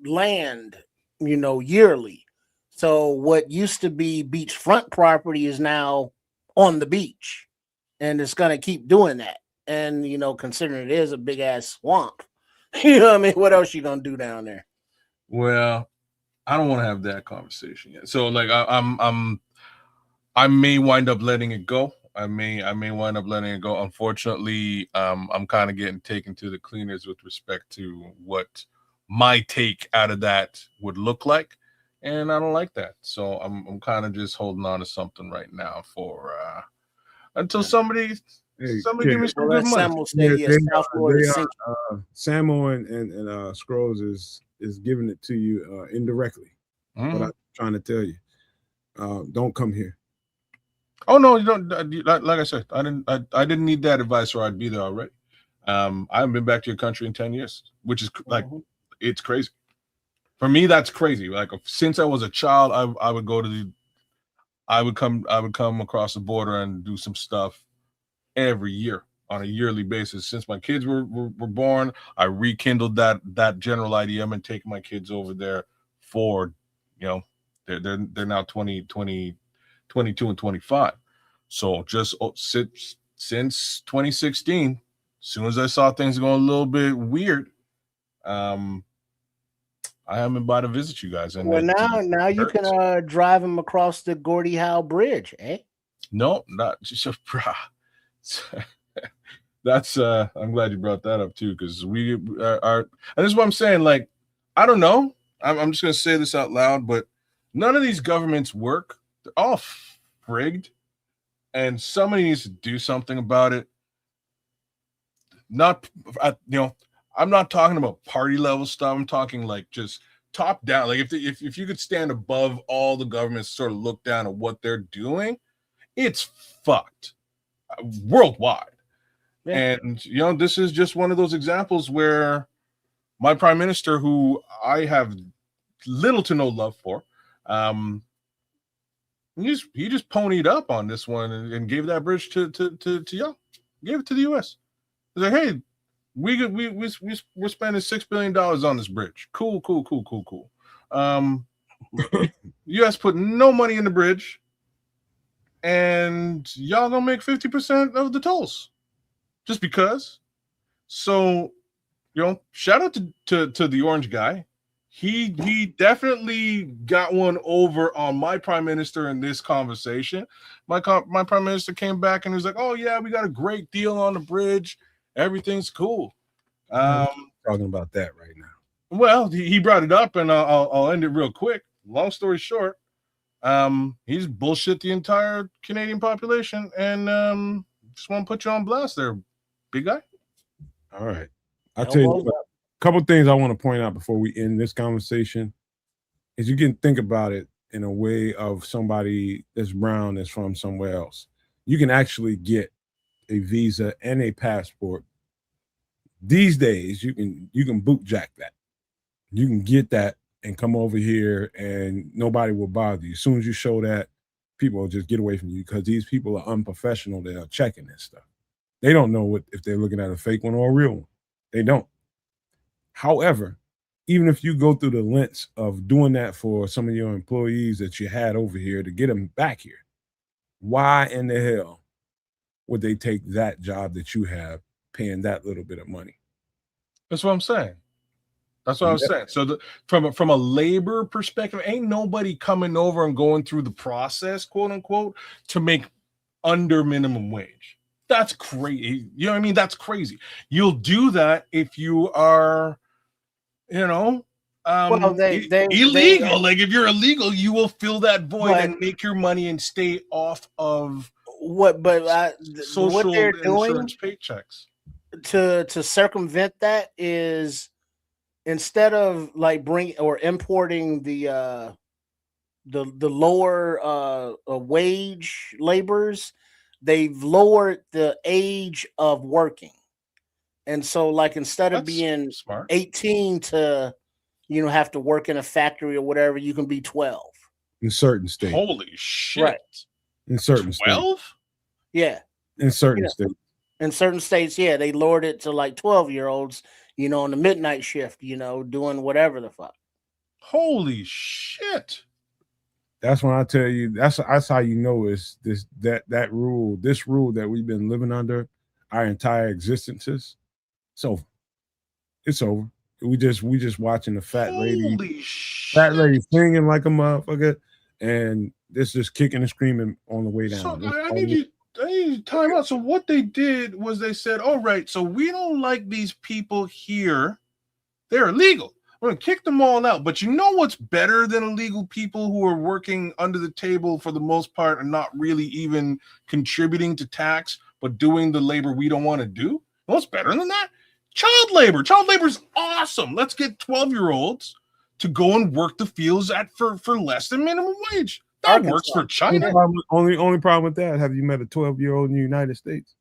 land, yearly. So what used to be beachfront property is now on the beach, and it's going to keep doing that. And considering it is a big ass swamp, you know what I mean? What else you gonna do down there? Well, I don't want to have that conversation yet. So like I may wind up letting it go. I may wind up letting it go. Unfortunately, I'm kind of getting taken to the cleaners with respect to what my take out of that would look like, and I don't like that. So I'm kind of just holding on to something right now for until somebody give me some good money. South Florida sinking. Samo and Scrolls is giving it to you indirectly. What I'm trying to tell you, don't come here. Oh no, you don't. Like I said, I didn't need that advice, or I'd be there already. I haven't been back to your country in 10 years, which is like it's crazy. For me, that's crazy. Like since I was a child, I would go to I would come across the border and do some stuff every year on a yearly basis. Since my kids were born, I rekindled that general idea. I'm gonna take my kids over there for, they're now 20, 22 and 25. So just since 2016, as soon as I saw things going a little bit weird, I haven't been by to visit you guys. And well, now you can drive them across the Gordie Howe Bridge, eh? No, not just that's I'm glad you brought that up too, because we are, and this is what I'm saying. Like, I don't know. I'm just gonna say this out loud, but none of these governments work. They're all frigged, and somebody needs to do something about it. I'm not talking about party level stuff. I'm talking like just top down. Like if you could stand above all the governments, sort of look down at what they're doing, it's fucked worldwide. Yeah. And this is just one of those examples where my prime minister, who I have little to no love for, he just ponied up on this one and gave that bridge to y'all. Gave it to the U.S. He's like, hey, we're spending $6 billion on this bridge. Cool. U.S. put no money in the bridge, and y'all gonna make 50% of the tolls just because. So, shout out to the orange guy. He definitely got one over on my prime minister in this conversation. My prime minister came back and was like, "Oh yeah, we got a great deal on the bridge. Everything's cool." Talking about that right now. Well, he brought it up, and I'll end it real quick. Long story short, he's bullshit the entire Canadian population, and just want to put you on blast there, big guy. All right, I'll tell you a couple things I want to point out before we end this conversation. Is you can think about it in a way of somebody that's brown that's from somewhere else. You can actually get a visa and a passport. These days, you can bootjack that. You can get that and come over here, and nobody will bother you. As soon as you show that, people will just get away from you because these people are unprofessional. They are checking this stuff. They don't know if they're looking at a fake one or a real one. They don't. However, even if you go through the lengths of doing that for some of your employees that you had over here to get them back here, why in the hell would they take that job that you have paying that little bit of money? That's what I'm saying. That's what I was saying. So from a labor perspective, ain't nobody coming over and going through the process, quote unquote, to make under minimum wage. That's crazy. You know what I mean? That's crazy. You'll do that if you are, Well, illegal. Like if you're illegal, you will fill that void But- and make your money and stay off of what social they're doing insurance paychecks. to circumvent that is, instead of like importing the lower wage laborers, they've lowered the age of working. And so, like, instead of That's being smart. 18 to, have to work in a factory or whatever, you can be 12. In certain states. Holy shit. Right. In certain 12? states. Yeah. In certain states. In certain states, yeah, they lowered it to like 12-year-olds, on the midnight shift, doing whatever the fuck. Holy shit. That's when I tell you, that's how you know it's this rule that we've been living under our entire existences. It's over. It's over. We just watching the fat lady singing like a motherfucker, and this just kicking and screaming on the way down. So I need you to time out. So what they did was they said, all right, so we don't like these people here. They're illegal. We're going to kick them all out. But you know what's better than illegal people who are working under the table for the most part and not really even contributing to tax, but doing the labor we don't want to do? You know what's better than that? Child labor. Child labor is awesome. Let's get 12-year-olds to go and work the fields for less than minimum wage. That Arkansas. works for China. Only problem with that, have you met a 12-year-old in the United States?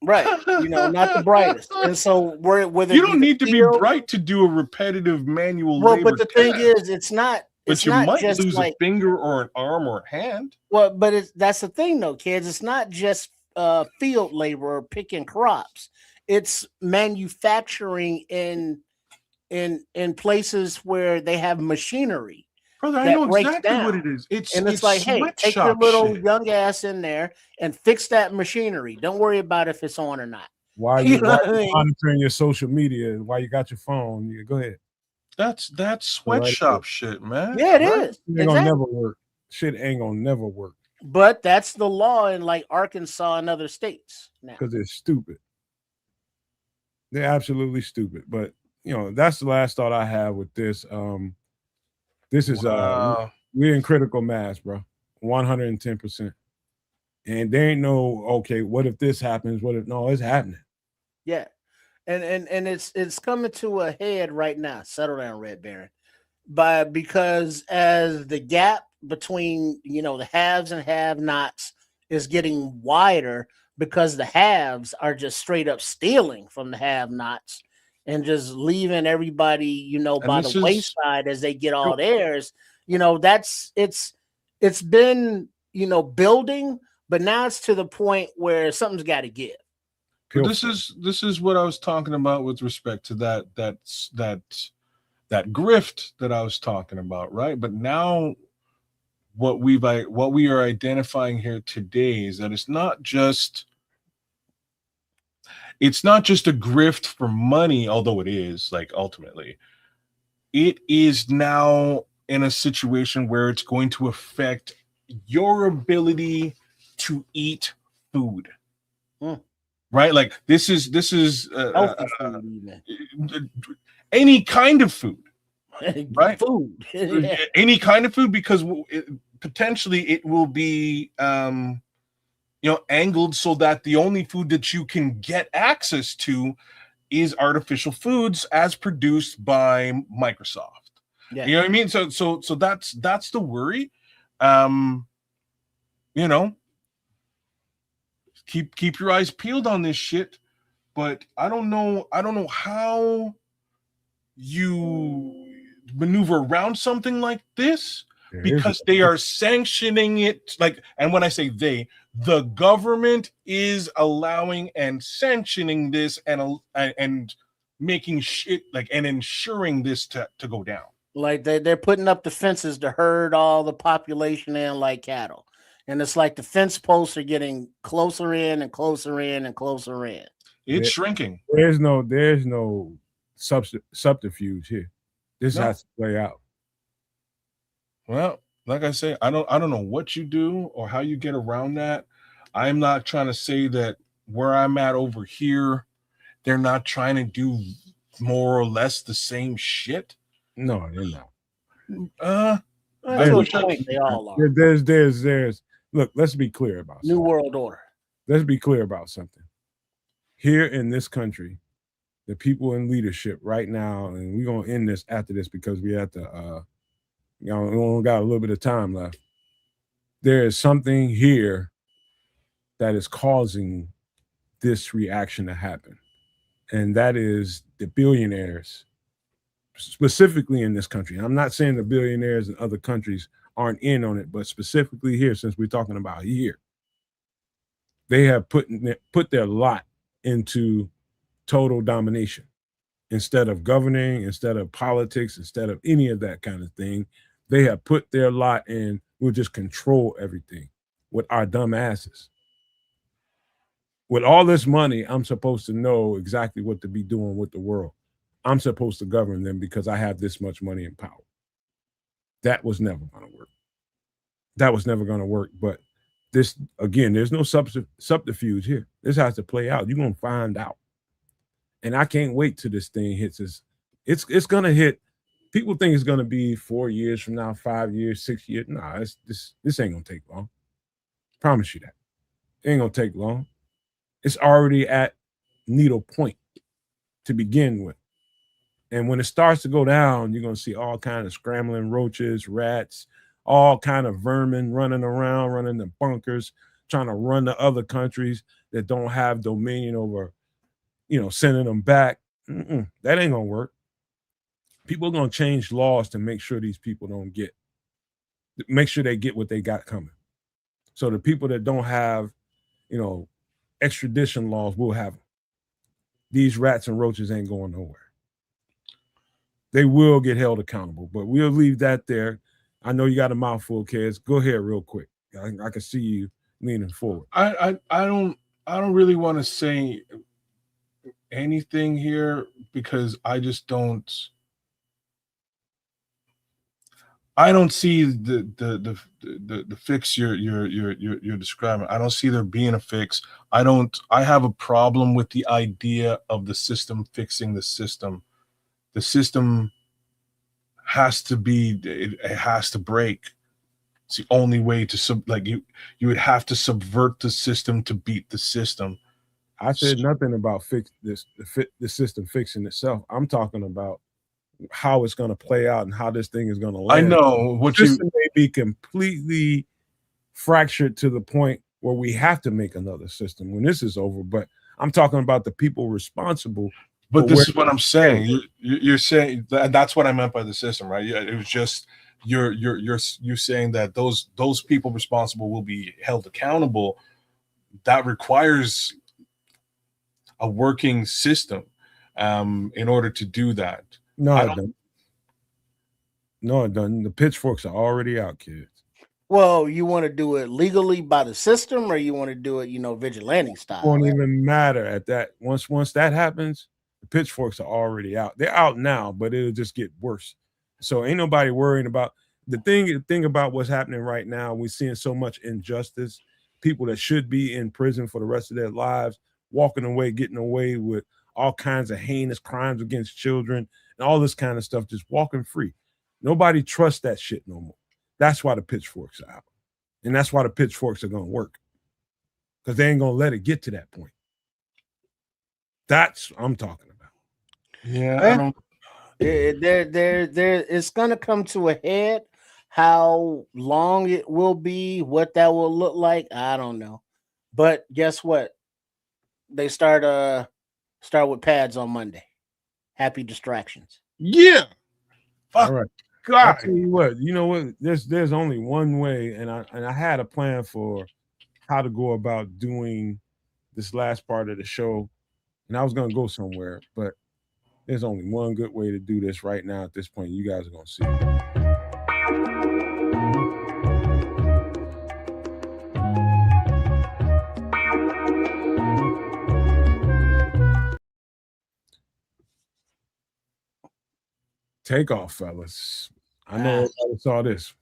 Right. Not the brightest. And so whether you don't need to be bright to do a repetitive manual labor. But the thing is, it's not. But you might lose a finger or an arm or a hand. Well, but that's the thing, though, kids. It's not just field labor or picking crops. It's manufacturing in places where they have machinery. Brother, I know exactly what it is. It's like, hey, take your little young ass in there and fix that machinery. Don't worry about if it's on or not. Why you monitoring your social media? Why you got your phone? Go ahead. That's sweatshop shit, man. Yeah, it is. It ain't gonna never work. Shit ain't gonna never work. But that's the law in like Arkansas and other states now. Because they're stupid. They're absolutely stupid. But that's the last thought I have with this. This is we're in critical mass, bro. 110%. And there ain't no okay, what if this happens? What if no, it's happening. Yeah. And it's coming to a head right now. Settle down, Red Baron. Because as the gap between the haves and have-nots is getting wider, because the haves are just straight up stealing from the have-nots and just leaving everybody, by the wayside as they get all theirs. It's been, building, but now it's to the point where something's got to give. But this is what I was talking about with respect to that grift that I was talking about, right? But now what we are identifying here today is that it's not just a grift for money, although it is, like, ultimately. It is now in a situation where it's going to affect your ability to eat food. Right? Like this is any kind of food. Right? Food. Any kind of food, because potentially it will be angled so that the only food that you can get access to is artificial foods as produced by Microsoft. Yeah. You know what I mean? So that's the worry. Keep your eyes peeled on this shit, but I don't know how you maneuver around something like this, because they are sanctioning it. Like, and when I say they, the government is allowing and sanctioning this and making shit and ensuring this to go down. Like they're putting up the fences to herd all the population in like cattle. And it's like the fence posts are getting closer in and closer in and closer in. It's shrinking. There's no subterfuge here. This has to play out. Well, like I say, I don't know what you do or how you get around that. I'm not trying to say that where I'm at over here, they're not trying to do more or less the same shit. No, they're not. To a point, they all are. There's. Look, let's be clear about New something. World Order. Let's be clear about something. Here in this country, the people in leadership right now, and we're gonna end this after this because we have to. We only got a little bit of time left. There is something here that is causing this reaction to happen, and that is the billionaires, specifically in this country. I'm not saying the billionaires in other countries aren't in on it, but specifically here, since we're talking about here, they have put their lot into total domination instead of governing, instead of politics, instead of any of that kind of thing. They have put their lot in. We'll just control everything with our dumb asses. With all this money, I'm supposed to know exactly what to be doing with the world. I'm supposed to govern them because I have this much money and power. That was never going to work. That was never going to work. But this, again, there's no subterfuge here. This has to play out. You're going to find out. And I can't wait till this thing hits us. It's going to hit. People think it's going to be 4 years from now, 5 years, 6 years. Nah, this ain't going to take long. Promise you that. It ain't going to take long. It's already at needle point to begin with. And when it starts to go down, you're going to see all kind of scrambling roaches, rats, all kind of vermin running around, running the bunkers, trying to run to other countries that don't have dominion over, sending them back. That ain't going to work. People are going to change laws to make sure these people make sure they get what they got coming. So the people that don't have, extradition laws will have them. These rats and roaches ain't going nowhere. They will get held accountable, but we'll leave that there. I know you got a mouthful, kids. Go ahead real quick. I can see you leaning forward. I don't really want to say anything here because I just don't. I don't see the fix you're describing. I don't see there being a fix. I have a problem with the idea of the system fixing the system. The system has to it has to break. It's the only way to you would have to subvert the system to beat the system. I said nothing about the system fixing itself. I'm talking about how it's going to play out and how this thing is going to land. I know what the system may be completely fractured to the point where we have to make another system when this is over. But I'm talking about the people responsible. But this is what I'm saying. You're saying that's what I meant by the system, right? It was just you're saying that those people responsible will be held accountable. That requires a working system in order to do that. No, it doesn't. No, it doesn't. The pitchforks are already out, kids. Well, you want to do it legally by the system, or you want to do it, vigilante style? It won't even matter at that. Once that happens, the pitchforks are already out. They're out now, but it'll just get worse. So ain't nobody worrying about the thing about what's happening right now. We're seeing so much injustice. People that should be in prison for the rest of their lives, walking away, getting away with all kinds of heinous crimes against children and all this kind of stuff, just walking free. Nobody trusts that shit no more. That's why the pitchforks are out. And that's why the pitchforks are going to work. Because they ain't going to let it get to that point. That's what I'm talking about. Yeah. It's going to come to a head. How long it will be, what that will look like, I don't know. But guess what? They start with pads on Monday. Happy distractions. Yeah. Fuck. All right. God. I'll tell you what. You know what? There's only one way, and I had a plan for how to go about doing this last part of the show, and I was gonna go somewhere, but there's only one good way to do this right now. At this point, you guys are gonna see. Take off, fellas. I know everybody saw this.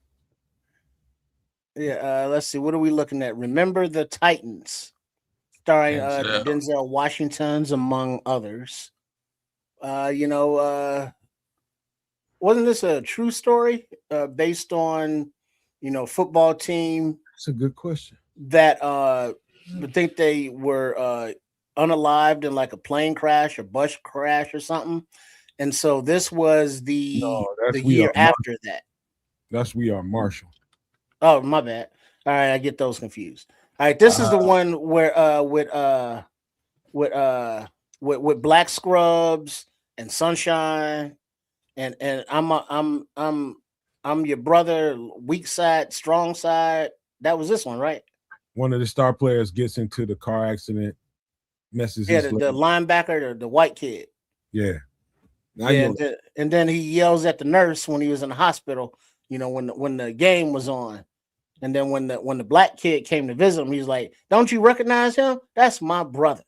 Yeah, let's see. What are we looking at? Remember the Titans, starring Denzel Washington's among others. wasn't this a true story based on, football team That's a good question. that I think they were unalived in like a plane crash or bus crash or something, and so this was the No, that's We year Are Marshall. after that. That's We Are Marshall. Oh, my bad. All right, I get those confused. All right, this is the one where with with Black Scrubs and Sunshine and I'm your brother, weak side, strong side. That was this one, right? One of the star players gets into the car accident, messes Yeah, his the leg. linebacker, the white kid. Yeah. Now Yeah, you and then he yells at the nurse when he was in the hospital. When the game was on, and then when the black kid came to visit him, he's like, "Don't you recognize him? That's my brother."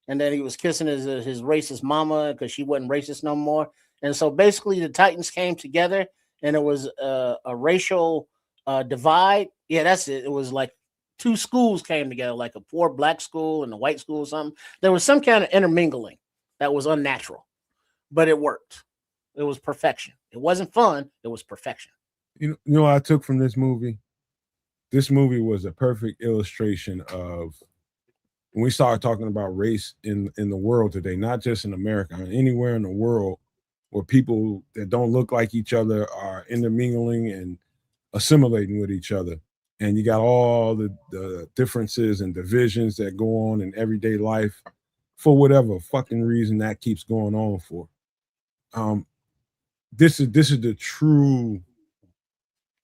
And then he was kissing his racist mama because she wasn't racist no more. And so basically, the Titans came together, and it was a racial divide. Yeah, that's it. It was like two schools came together, like a poor black school and a white school or something. There was some kind of intermingling that was unnatural, but it worked. It was perfection. It wasn't fun. It was perfection. you know what I took from this movie? This movie was a perfect illustration of when we start talking about race in the world today, not just in America, anywhere in the world where people that don't look like each other are intermingling and assimilating with each other. And you got all the differences and divisions that go on in everyday life for whatever fucking reason that keeps going on for. This is the true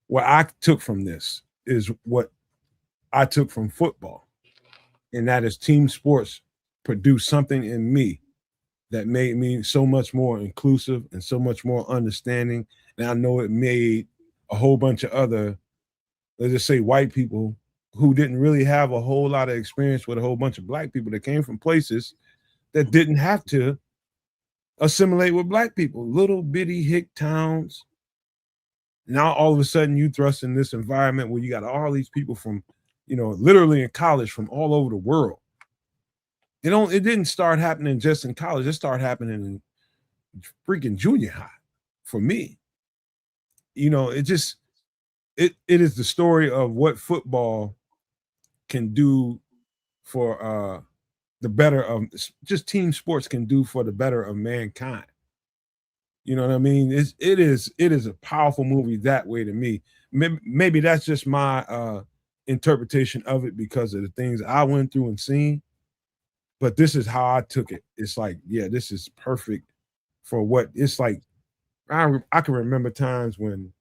what I took from this is what I took from football. And that is team sports produced something in me that made me so much more inclusive and so much more understanding. And I know it made a whole bunch of other, let's just say, white people who didn't really have a whole lot of experience with a whole bunch of black people that came from places that didn't have to assimilate with black people, little bitty hick towns. Now all of a sudden you thrust in this environment where you got all these people from, literally in college from all over the world. It didn't start happening just in college. It started happening in freaking junior high for me. It is the story of what football can do for the better of just team sports can do for the better of mankind. You know what I mean? It is a powerful movie that way to me. Maybe that's just my interpretation of it because of the things I went through and seen. But this is how I took it. It's like, yeah, this is perfect for what it's like. I can remember times when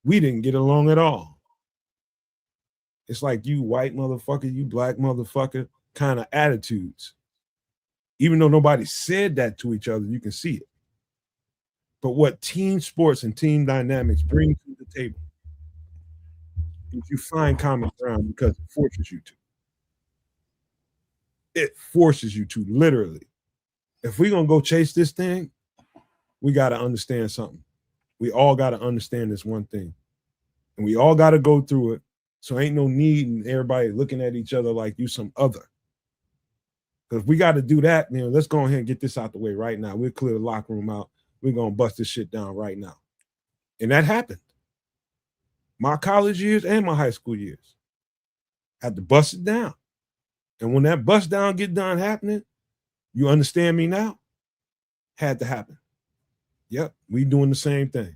we didn't get along at all. It's like you white motherfucker, you black motherfucker kind of attitudes. Even though nobody said that to each other, you can see it. But what team sports and team dynamics bring to the table is you find common ground because it forces you to. It forces you to, literally. If we're going to go chase this thing, we got to understand something. We all got to understand this one thing. And we all got to go through it. So ain't no need in everybody looking at each other like you some other. Because if we got to do that, let's go ahead and get this out the way right now. We'll clear the locker room out. We're going to bust this shit down right now. And that happened. My college years and my high school years. Had to bust it down. And when that bust down get done happening, you understand me now? Had to happen. Yep, we doing the same thing.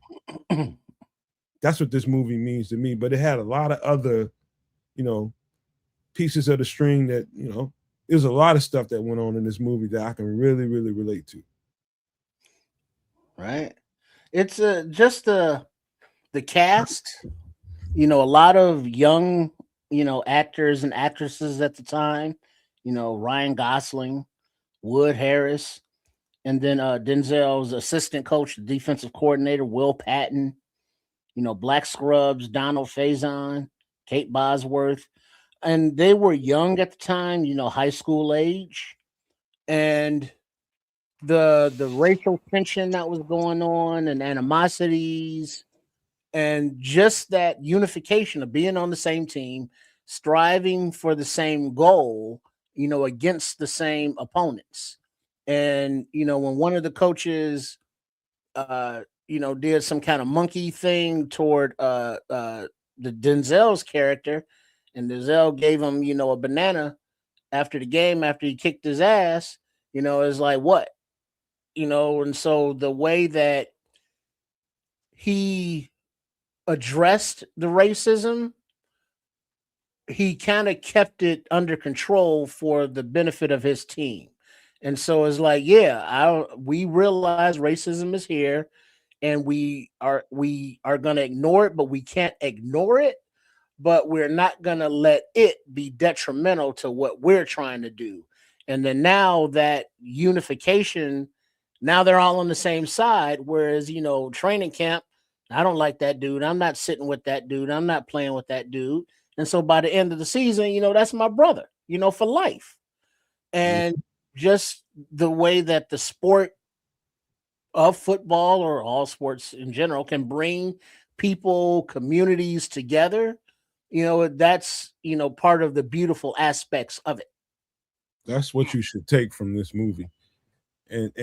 That's what this movie means to me. But it had a lot of other, pieces of the string that, there's a lot of stuff that went on in this movie that I can really, really relate to. Right. It's just the cast, a lot of young, actors and actresses at the time, Ryan Gosling, Wood Harris, and then Denzel's assistant coach, the defensive coordinator, Will Patton, Black Scrubs, Donald Faison, Kate Bosworth. And they were young at the time, high school age. And the racial tension that was going on and animosities and just that unification of being on the same team, striving for the same goal, against the same opponents. And when one of the coaches did some kind of monkey thing toward the Denzel's character, and Denzel gave him, a banana after the game after he kicked his ass, is like what? And so the way that he addressed the racism, he kind of kept it under control for the benefit of his team. And so it's like, yeah, we realize racism is here and we are going to ignore it, but we can't ignore it, but we're not going to let it be detrimental to what we're trying to do. And then now that unification, now they're all on the same side. Whereas, training camp, I don't like that dude. I'm not sitting with that dude. I'm not playing with that dude. And so by the end of the season, that's my brother, for life. And just the way that the sport of football or all sports in general can bring people, communities together, that's, part of the beautiful aspects of it. That's what you should take from this movie. And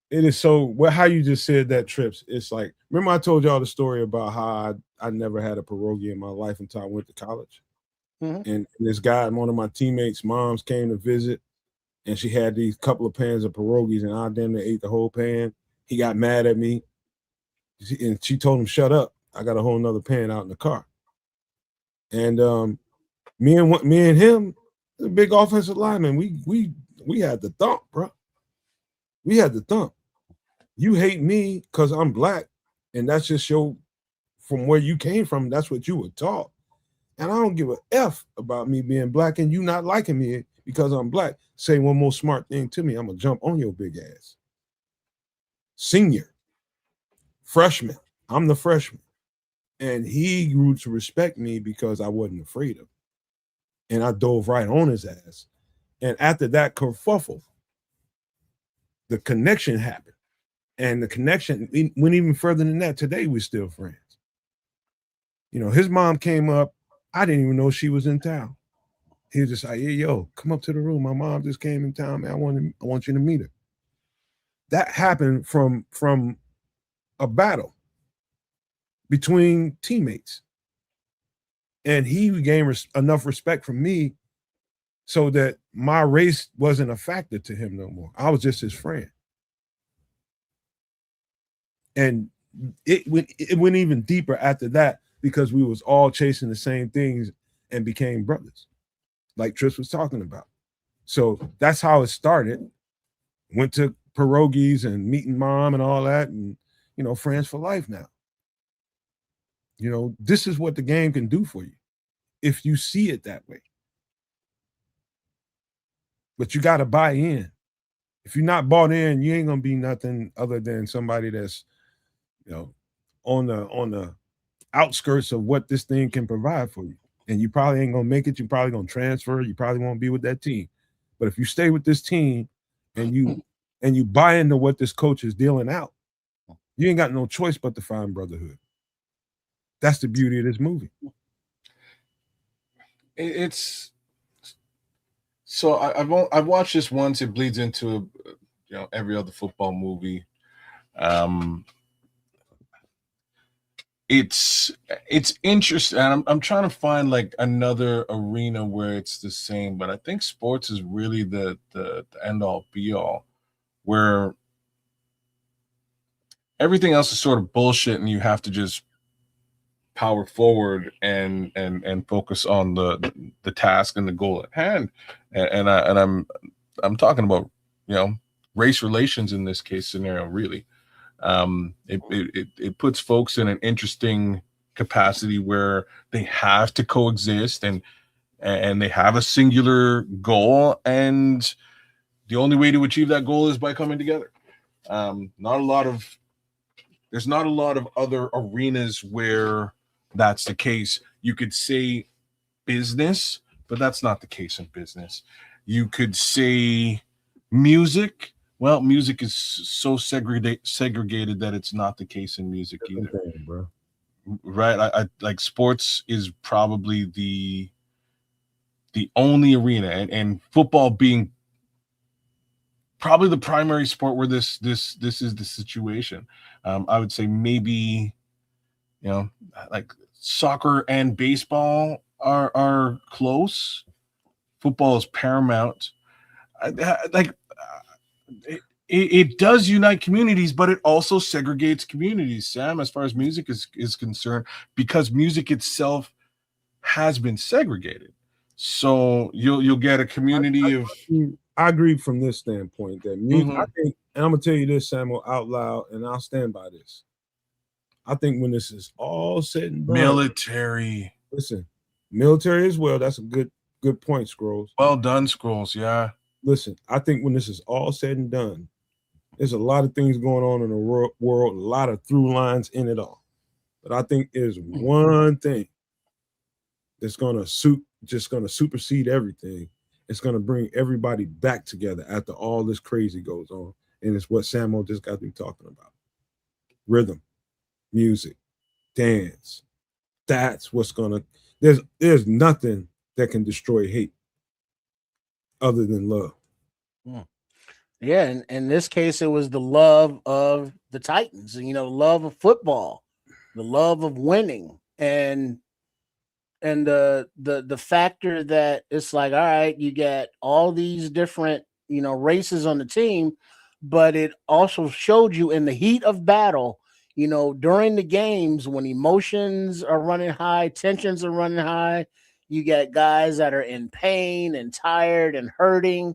it is so how you just said that, Trips. It's like, remember I told y'all the story about how I never had a pierogi in my life until I went to college. Mm-hmm. And this guy, one of my teammates' moms, came to visit, and she had these couple of pans of pierogies, and I damn near ate the whole pan. He got mad at me, and she told him, "Shut up! I got a whole nother pan out in the car." And me and him, the big offensive lineman, we had the thump, bro. We had the thump. You hate me because I'm black, and that's just from where you came from. That's what you were taught. And I don't give a F about me being black and you not liking me because I'm black. Say one more smart thing to me, I'm going to jump on your big ass. Senior, freshman, I'm the freshman. And he grew to respect me because I wasn't afraid of him. And I dove right on his ass. And after that kerfuffle, the connection happened. And the connection went even further than that. Today, we're still friends. His mom came up. I didn't even know she was in town. He was just like, "Hey, yo, come up to the room. My mom just came in town, man. I want you to meet her." That happened from a battle between teammates. And he gained enough respect from me so that my race wasn't a factor to him no more. I was just his friend. And it went even deeper after that because we was all chasing the same things and became brothers, like Tris was talking about. So that's how it started. Went to pierogies and meeting mom and all that, and friends for life now. This is what the game can do for you if you see it that way. But you got to buy in. If you're not bought in, you ain't gonna be nothing other than somebody that's on the outskirts of what this thing can provide for you. And you probably ain't gonna make it. You're probably gonna transfer. You probably won't be with that team. But if you stay with this team and you buy into what this coach is dealing out, you ain't got no choice but to find brotherhood. That's the beauty of this movie. It's so I've watched this once. It bleeds into every other football movie. It's interesting. And I'm trying to find like another arena where it's the same, but I think sports is really the end all be all, where everything else is sort of bullshit and you have to just power forward and focus on the task and the goal at hand. And I'm talking about race relations in this case scenario, really. It puts folks in an interesting capacity where they have to coexist and they have a singular goal, and the only way to achieve that goal is by coming together. There's not a lot of other arenas where that's the case. You could say business, but that's not the case in business. You could say music. Well, music is so segregated that it's not the case in music either, bro. Right? I like sports is probably the only arena, and football being probably the primary sport where this is the situation. I would say maybe, like soccer and baseball are close. Football is paramount. It does unite communities, but it also segregates communities, Sam, as far as music is concerned, because music itself has been segregated. So you'll get a community of. I agree from this standpoint that music. I think, and I'm gonna tell you this, Samuel, out loud, and I'll stand by this. I think when this is all said and done, military. Listen, military as well. That's a good point, Scrolls. Well done, Scrolls. Yeah. Listen, I think when this is all said and done, there's a lot of things going on in the world, a lot of through lines in it all. But I think there's one thing that's gonna supersede everything. It's gonna bring everybody back together after all this crazy goes on. And it's what Samuel just got me talking about. Rhythm, music, dance. That's what's gonna there's nothing that can destroy hate other than love. Yeah, and in this case, it was the love of the Titans, love of football, the love of winning, and the factor that it's like, all right, you get all these different races on the team, but it also showed you in the heat of battle, during the games when emotions are running high, tensions are running high, you get guys that are in pain and tired and hurting,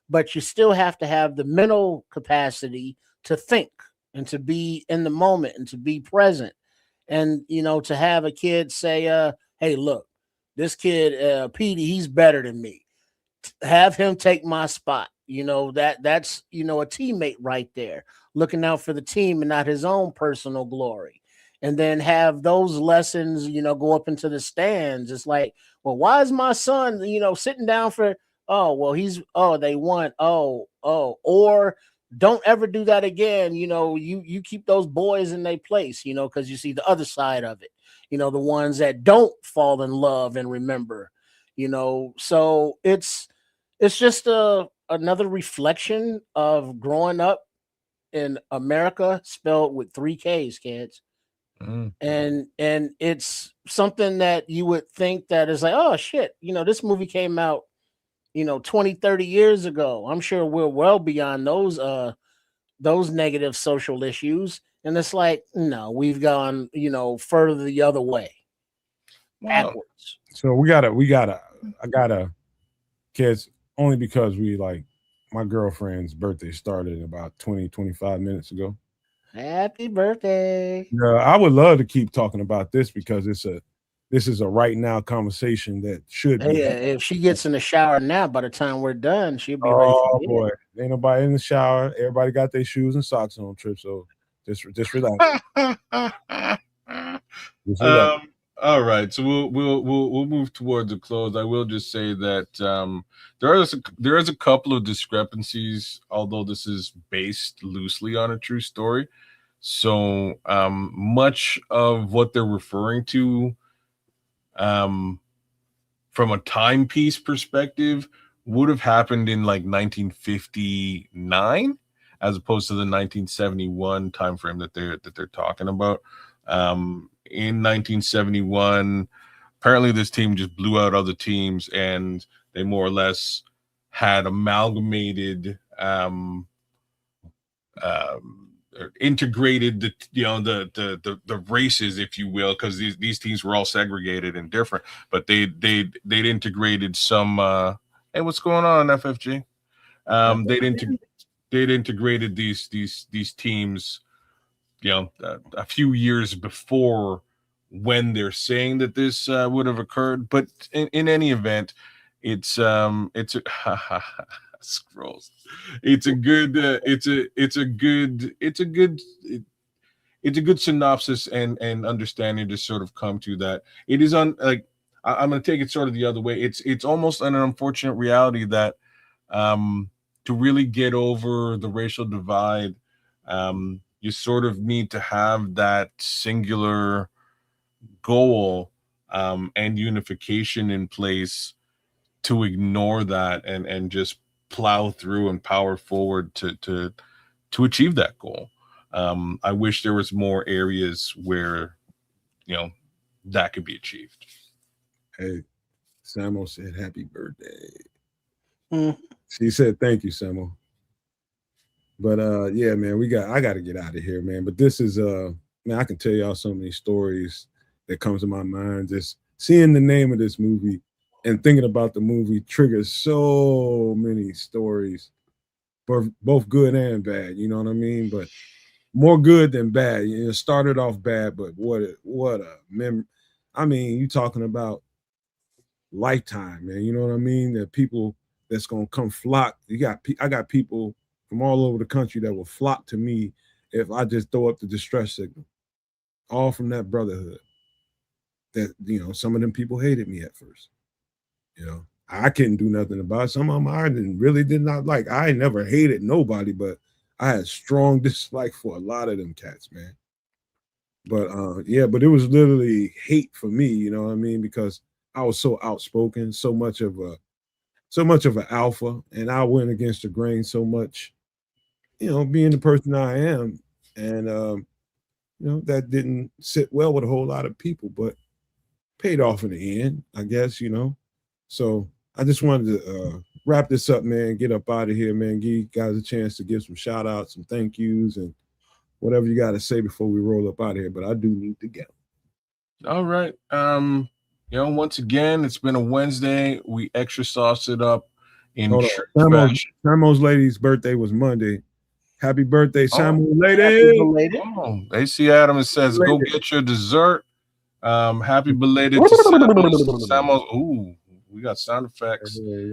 but you still have to have the mental capacity to think and to be in the moment and to be present. And, to have a kid say, hey, look, this kid, Petey, he's better than me. Have him take my spot. That's a teammate right there, looking out for the team and not his own personal glory. And then have those lessons, go up into the stands. It's like, well, why is my son, sitting down for, they won. Or don't ever do that again. You keep those boys in their place, because you see the other side of it, the ones that don't fall in love and remember, so it's just another reflection of growing up in America, spelled with 3 Ks, kids. And it's something that you would think that is like, oh shit, this movie came out 20, 30 years ago. I'm sure we're well beyond those negative social issues. And it's like, no, we've gone, further the other way. Backwards. So I gotta, kids, only because my girlfriend's birthday started about 20, 25 minutes ago. Happy birthday. Yeah, I would love to keep talking about this because this is a right now conversation that should be. If she gets in the shower now, by the time we're done, she'll be ready. Oh boy, ain't nobody in the shower. Everybody got their shoes and socks on Trip, so just relax. Just relax. All right, so we'll move towards the close. I will just say that there is a couple of discrepancies, although this is based loosely on a true story. So much of what they're referring to, from a timepiece perspective, would have happened in like 1959, as opposed to the 1971 timeframe that they're talking about. In 1971, apparently this team just blew out other teams, and they more or less had amalgamated, integrated the races, if you will, because these teams were all segregated and different, but they'd integrated some. Hey, what's going on, FFG? They'd integrated these teams, a few years before when they're saying that this would have occurred. But in any event, it's a Scrolls. It's a good synopsis and understanding to sort of come to that. It is I'm going to take it sort of the other way. It's almost an unfortunate reality that to really get over the racial divide, you sort of need to have that singular goal and unification in place to ignore that and just plow through and power forward to achieve that goal. I wish there was more areas where, you know, that could be achieved. Hey, Samo said happy birthday. Mm. She said thank you, Samo. But yeah, man, I gotta get out of here, man. But this is man, I can tell y'all so many stories that comes to my mind. Just seeing the name of this movie and thinking about the movie triggers so many stories, both good and bad. You know what I mean? But more good than bad. You know, it started off bad, but what a memory. I mean, you talking about lifetime, man. You know what I mean? That people that's gonna come flock. I got people from all over the country that will flock to me if I just throw up the distress signal. All from that brotherhood. That, you know, some of them people hated me at first. You know, I couldn't do nothing about it. Some of them I really did not like. I never hated nobody, but I had strong dislike for a lot of them cats, man. But yeah, but it was literally hate for me, you know what I mean? Because I was so outspoken, so much of an alpha, and I went against the grain so much, you know, being the person I am. And you know, that didn't sit well with a whole lot of people, but paid off in the end, I guess, you know. So I just wanted to wrap this up, man, get up out of here, man. Give you guys a chance to give some shout outs, some thank yous, and whatever you got to say before we roll up out of here. But I do need to go. All right. You know, once again, it's been a Wednesday. We extra sauced it up in Samo's lady's birthday was Monday. Happy birthday, Samo lady. Oh, AC Adams says, go get your dessert. Happy belated to Samo's. Ooh, we got sound effects. I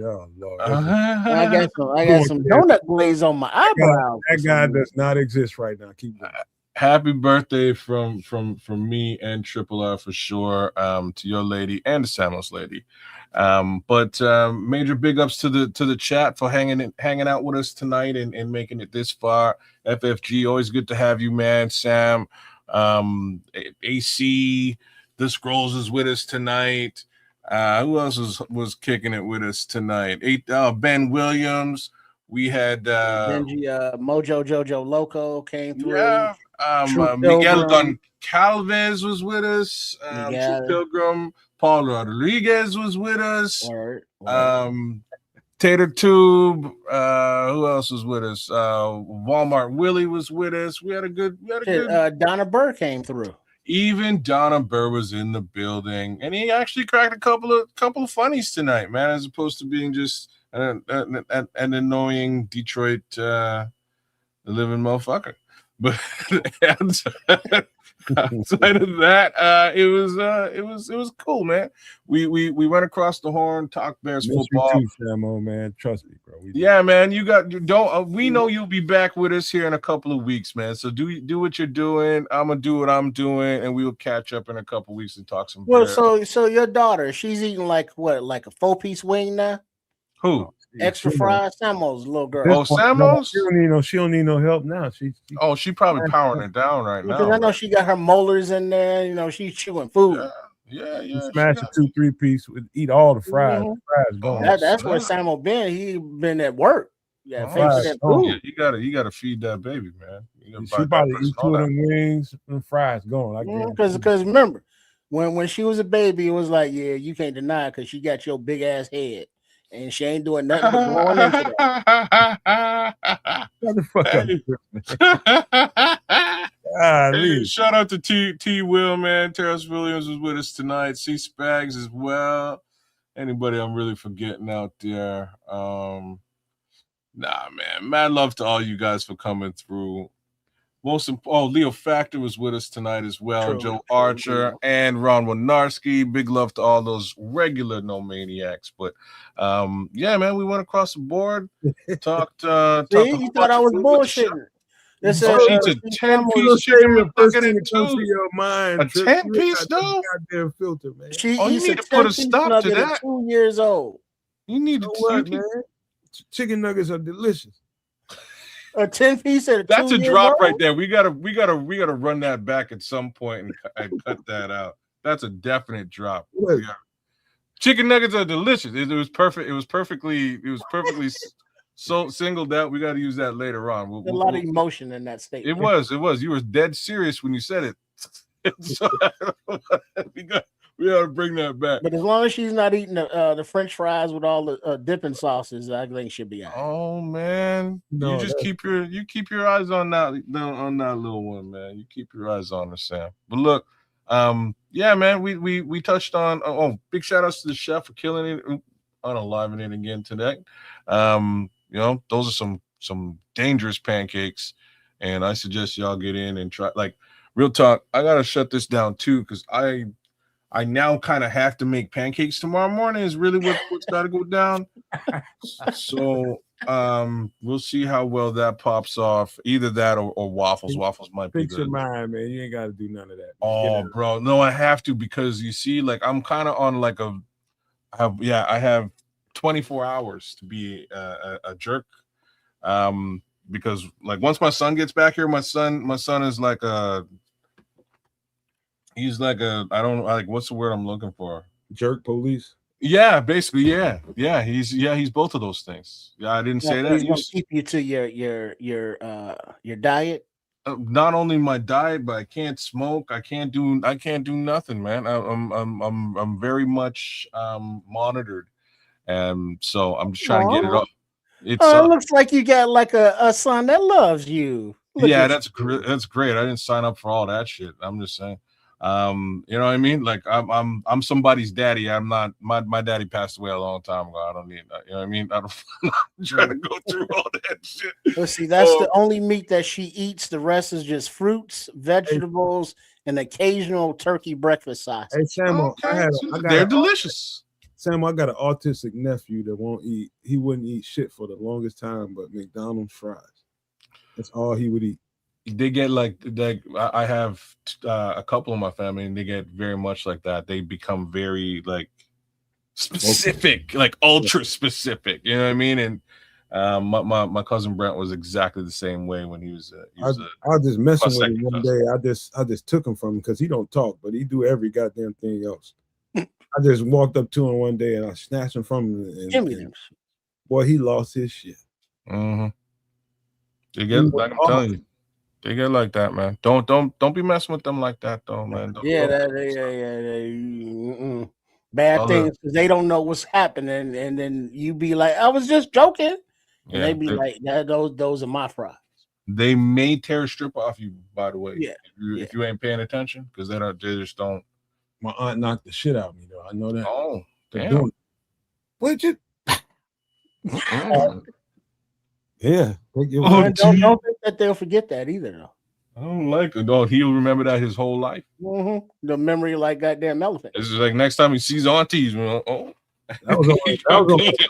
got some donut glaze on my eyebrows. That guy does not exist right now. Keep going. Happy birthday from me and Triple R for sure, to your lady and the Samo's lady. But major big ups to the chat for hanging out with us tonight and making it this far. FFG, always good to have you, man. Sam, AC, the Scrolls is with us tonight. Who else was kicking it with us tonight? Ben Williams. We had Benji, Mojo Jojo Loco came through. Yeah. Miguel Goncalves was with us. True Pilgrim. Paul Rodriguez was with us. Tater Tube. Who else was with us? Walmart Willie was with us. We had a good. Donna Burr came through. Even Donna Burr was in the building, and he actually cracked a couple of funnies tonight, man, as opposed to being just an annoying Detroit living motherfucker. But outside of that, it was cool, man. We went across the horn, talked Bears football. You too, Samo, man. Trust me, bro. Yeah, man. We know you'll be back with us here in a couple of weeks, man. So do what you're doing. I'm gonna do what I'm doing, and we will catch up in a couple of weeks and talk some. Well, so your daughter, she's eating like a 4-piece wing now. Who? Extra fries, Samo's little girl. Oh, Samo's? She don't need no help now. She probably powering it down right now. Because I know she got her molars in there. You know, she's chewing food. Yeah. Smash a 2-3 piece, eat all the fries. Mm-hmm. The fries gone. That's where Samo been. He been at work. Yeah, you gotta feed that baby, man. She probably eat 2 of them wings and fries gone. Because remember, when she was a baby, it was like, yeah, you can't deny it because she got your big ass head. And she ain't doing nothing but going into that. Shout out to T Will, man. Terrence Williams was with us tonight. C Spags as well. Anybody I'm really forgetting out there? Nah, man. Mad love to all you guys for coming through. Leo Factor was with us tonight as well. Joe Archer and Ron Winarski. Big love to all those regular No Maniacs. But yeah, man, we went across the board. Talked. You thought I was bullshitting. It's a 10-piece chicken McNugget to your mind. A 10-piece though? Goddamn filter, man. You need to put a stop to that. 2 years old. You need to, man. Chicken nuggets are delicious. A 10-piece. That's a drop right there. We gotta run that back at some point and cut that out. That's a definite drop. Chicken nuggets are delicious. It was perfect. It was perfectly so singled out. We got to use that later on. A lot of emotion in that statement. It was. You were dead serious when you said it. So we got to bring that back. But as long as she's not eating the French fries with all the dipping sauces, I think she'll be all right. Oh man, No, you just keep your eyes on that little one, man. You keep your eyes on her, Sam. But look, yeah, man, we touched on. Big shout outs to the chef for killing it, unaliving it again today. Those are some dangerous pancakes, and I suggest y'all get in and try. Like, real talk, I gotta shut this down too because I now kind of have to make pancakes tomorrow morning. Is really what's got to go down. So we'll see how well that pops off. Either that or waffles. Waffles might be Fix your mind, man. You ain't got to do none of that. Oh, bro, no, I have to because you see, like I'm kind of on like I have 24 hours to be a jerk. Because like once my son gets back here, my son is like he's like I don't like what's the word I'm looking for? Jerk police. Yeah, basically, yeah. He's both of those things. Yeah, I didn't say that. He's gonna keep you to your diet. Not only my diet, but I can't smoke. I can't do nothing, man. I'm very much monitored, and so I'm just trying to get it off. It looks like you got like a son that loves you. That's great. I didn't sign up for all that shit. I'm just saying. You know what I mean? Like I'm somebody's daddy. I'm not my daddy passed away a long time ago. I don't need that. You know what I mean? I'm trying to go through all that shit. Let's see, that's the only meat that she eats. The rest is just fruits, vegetables, and occasional turkey breakfast sausage. Hey Samuel, they're delicious. Samuel, I got an autistic nephew that won't eat. He wouldn't eat shit for the longest time, but McDonald's fries. That's all he would eat. They get like I have a couple of my family, and they get very much like that. They become very like specific, like ultra specific. You know what I mean? And my cousin Brent was exactly the same way when he was. I was just messing with him one day. I just took him from him because he don't talk, but he do every goddamn thing else. I just walked up to him one day and I snatched him from him. And boy, he lost his shit. Mm-hmm. They get like I'm telling you. They get like that, man. Don't be messing with them like that, though, man. Bad things because they don't know what's happening, and then you be like, "I was just joking," and they be like, "Those are my fries." They may tear a strip off you, by the way. Yeah, if you ain't paying attention, because they just don't. My aunt knocked the shit out of me, though. I know that. Oh, damn! Would you? Yeah. Don't think that they'll forget that either, though. I don't like it. Oh, he'll remember that his whole life. Mm-hmm. The memory like goddamn elephant. It's just like next time he sees aunties, that was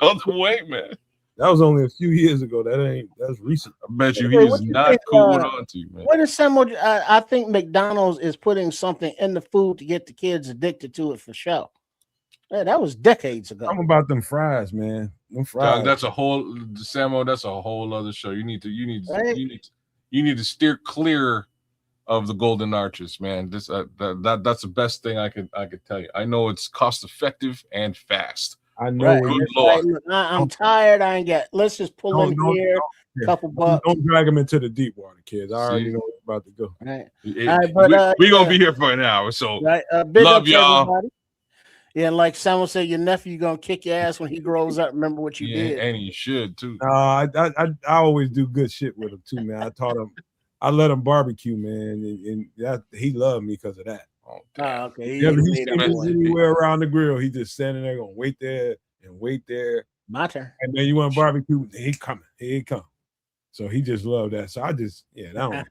other way, man. That was only a few years ago. That's recent. I bet you he is not cool with auntie, man. What is some? I think McDonald's is putting something in the food to get the kids addicted to it for sure. Man, that was decades ago. I'm about them fries, man. Them fries. That's a whole Samo. That's a whole other show. You need to steer clear of the Golden Arches, man. This that's the best thing I could tell you. I know it's cost effective and fast. I know. Good Lord. I'm tired. I ain't got. Let's just pull in here. A couple bucks. Don't drag them into the deep water, kids. I already know what's about to go. All right, but we're gonna be here for an hour. So big love y'all. Everybody. Yeah, like someone said, your nephew gonna kick your ass when he grows up. Remember what you did, and he should too. I always do good shit with him too, man. I taught him. I let him barbecue, man, and he loved me because of that. Oh, okay. He's anywhere around the grill. He just standing there gonna wait there. My turn. And then you want barbecue? He coming. Here he come. So he just loved that. So I just that one.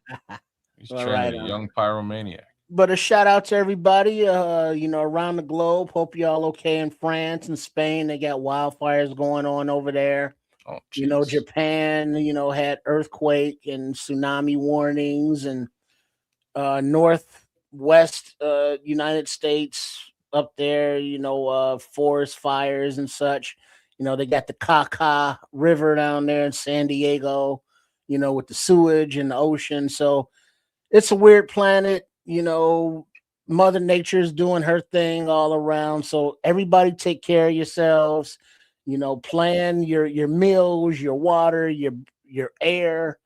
He's training a young pyromaniac. But a shout out to everybody, around the globe. Hope y'all okay in France and Spain. They got wildfires going on over there. Oh, Japan, had earthquake and tsunami warnings, and northwest United States up there, forest fires and such. They got the Kaka River down there in San Diego, with the sewage and the ocean. So it's a weird planet. Mother Nature's doing her thing all around. So everybody take care of yourselves. plan your meals, your water, your air,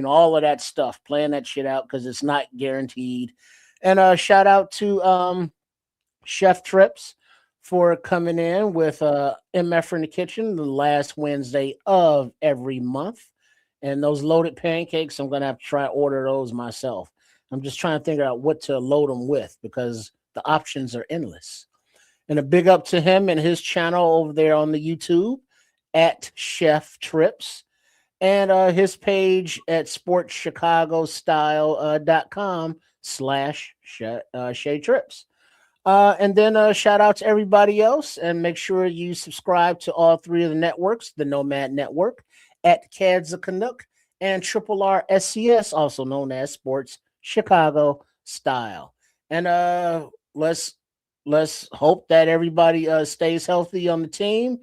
all of that stuff. Plan that shit out because it's not guaranteed. And shout out to Chef Trips for coming in with MF in the kitchen the last Wednesday of every month. And those loaded pancakes, I'm gonna have to try to order those myself. I'm just trying to figure out what to load them with because the options are endless. And a big up to him and his channel over there on the YouTube at Chef Trips and his page at sportschicagostyle.com/Shay Trips. And then shout out to everybody else and make sure you subscribe to all three of the networks, the Nomad Network at Cads of Canuck and Triple R SCS, also known as Sports Chicago Style. And let's hope that everybody stays healthy on the team.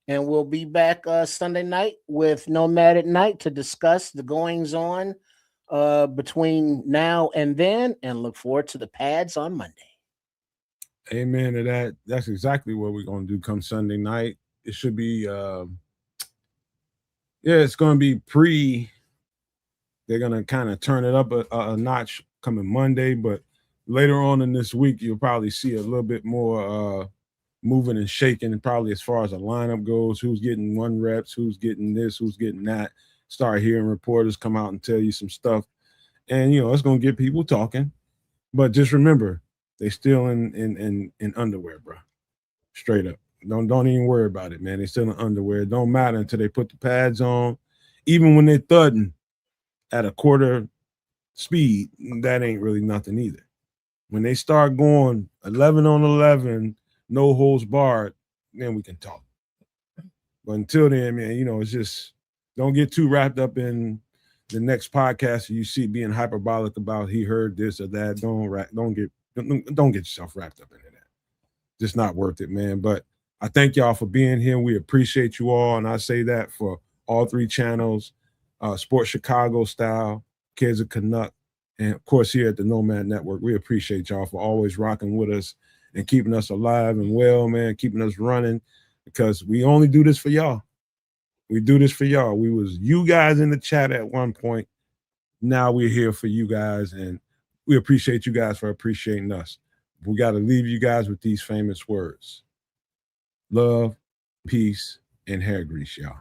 And we'll be back Sunday night with Nomad at Night to discuss the goings on between now and then, and look forward to the pads on Monday. Amen to that. That's exactly what we're going to do come Sunday night. It should be, it's going to be they're going to kind of turn it up a notch coming Monday, but later on in this week, you'll probably see a little bit more moving and shaking, and probably as far as the lineup goes, who's getting 1 reps, who's getting this, who's getting that. Start hearing reporters come out and tell you some stuff. And, it's going to get people talking. But just remember, they still in underwear, bro. Straight up. Don't even worry about it, man. They still in underwear. It don't matter until they put the pads on. Even when they're thudding at a quarter speed, that ain't really nothing either. When they start going 11 on 11, no holds barred, then we can talk. But until then, man, it's just don't get too wrapped up in the next podcast you see being hyperbolic about he heard this or that. Don't get yourself wrapped up into that. Just not worth it, man. But I thank y'all for being here. We appreciate you all, and I say that for all 3 channels, Sports Chicago Style, Kids of Canuck, and of course here at the Nomad Network. We appreciate y'all for always rocking with us and keeping us alive and well, man, keeping us running, because we only do this for y'all. We do this for y'all. We was you guys in the chat at one point. Now we're here for you guys, and we appreciate you guys for appreciating us. We got to leave you guys with these famous words. Love, peace, and hair grease, y'all.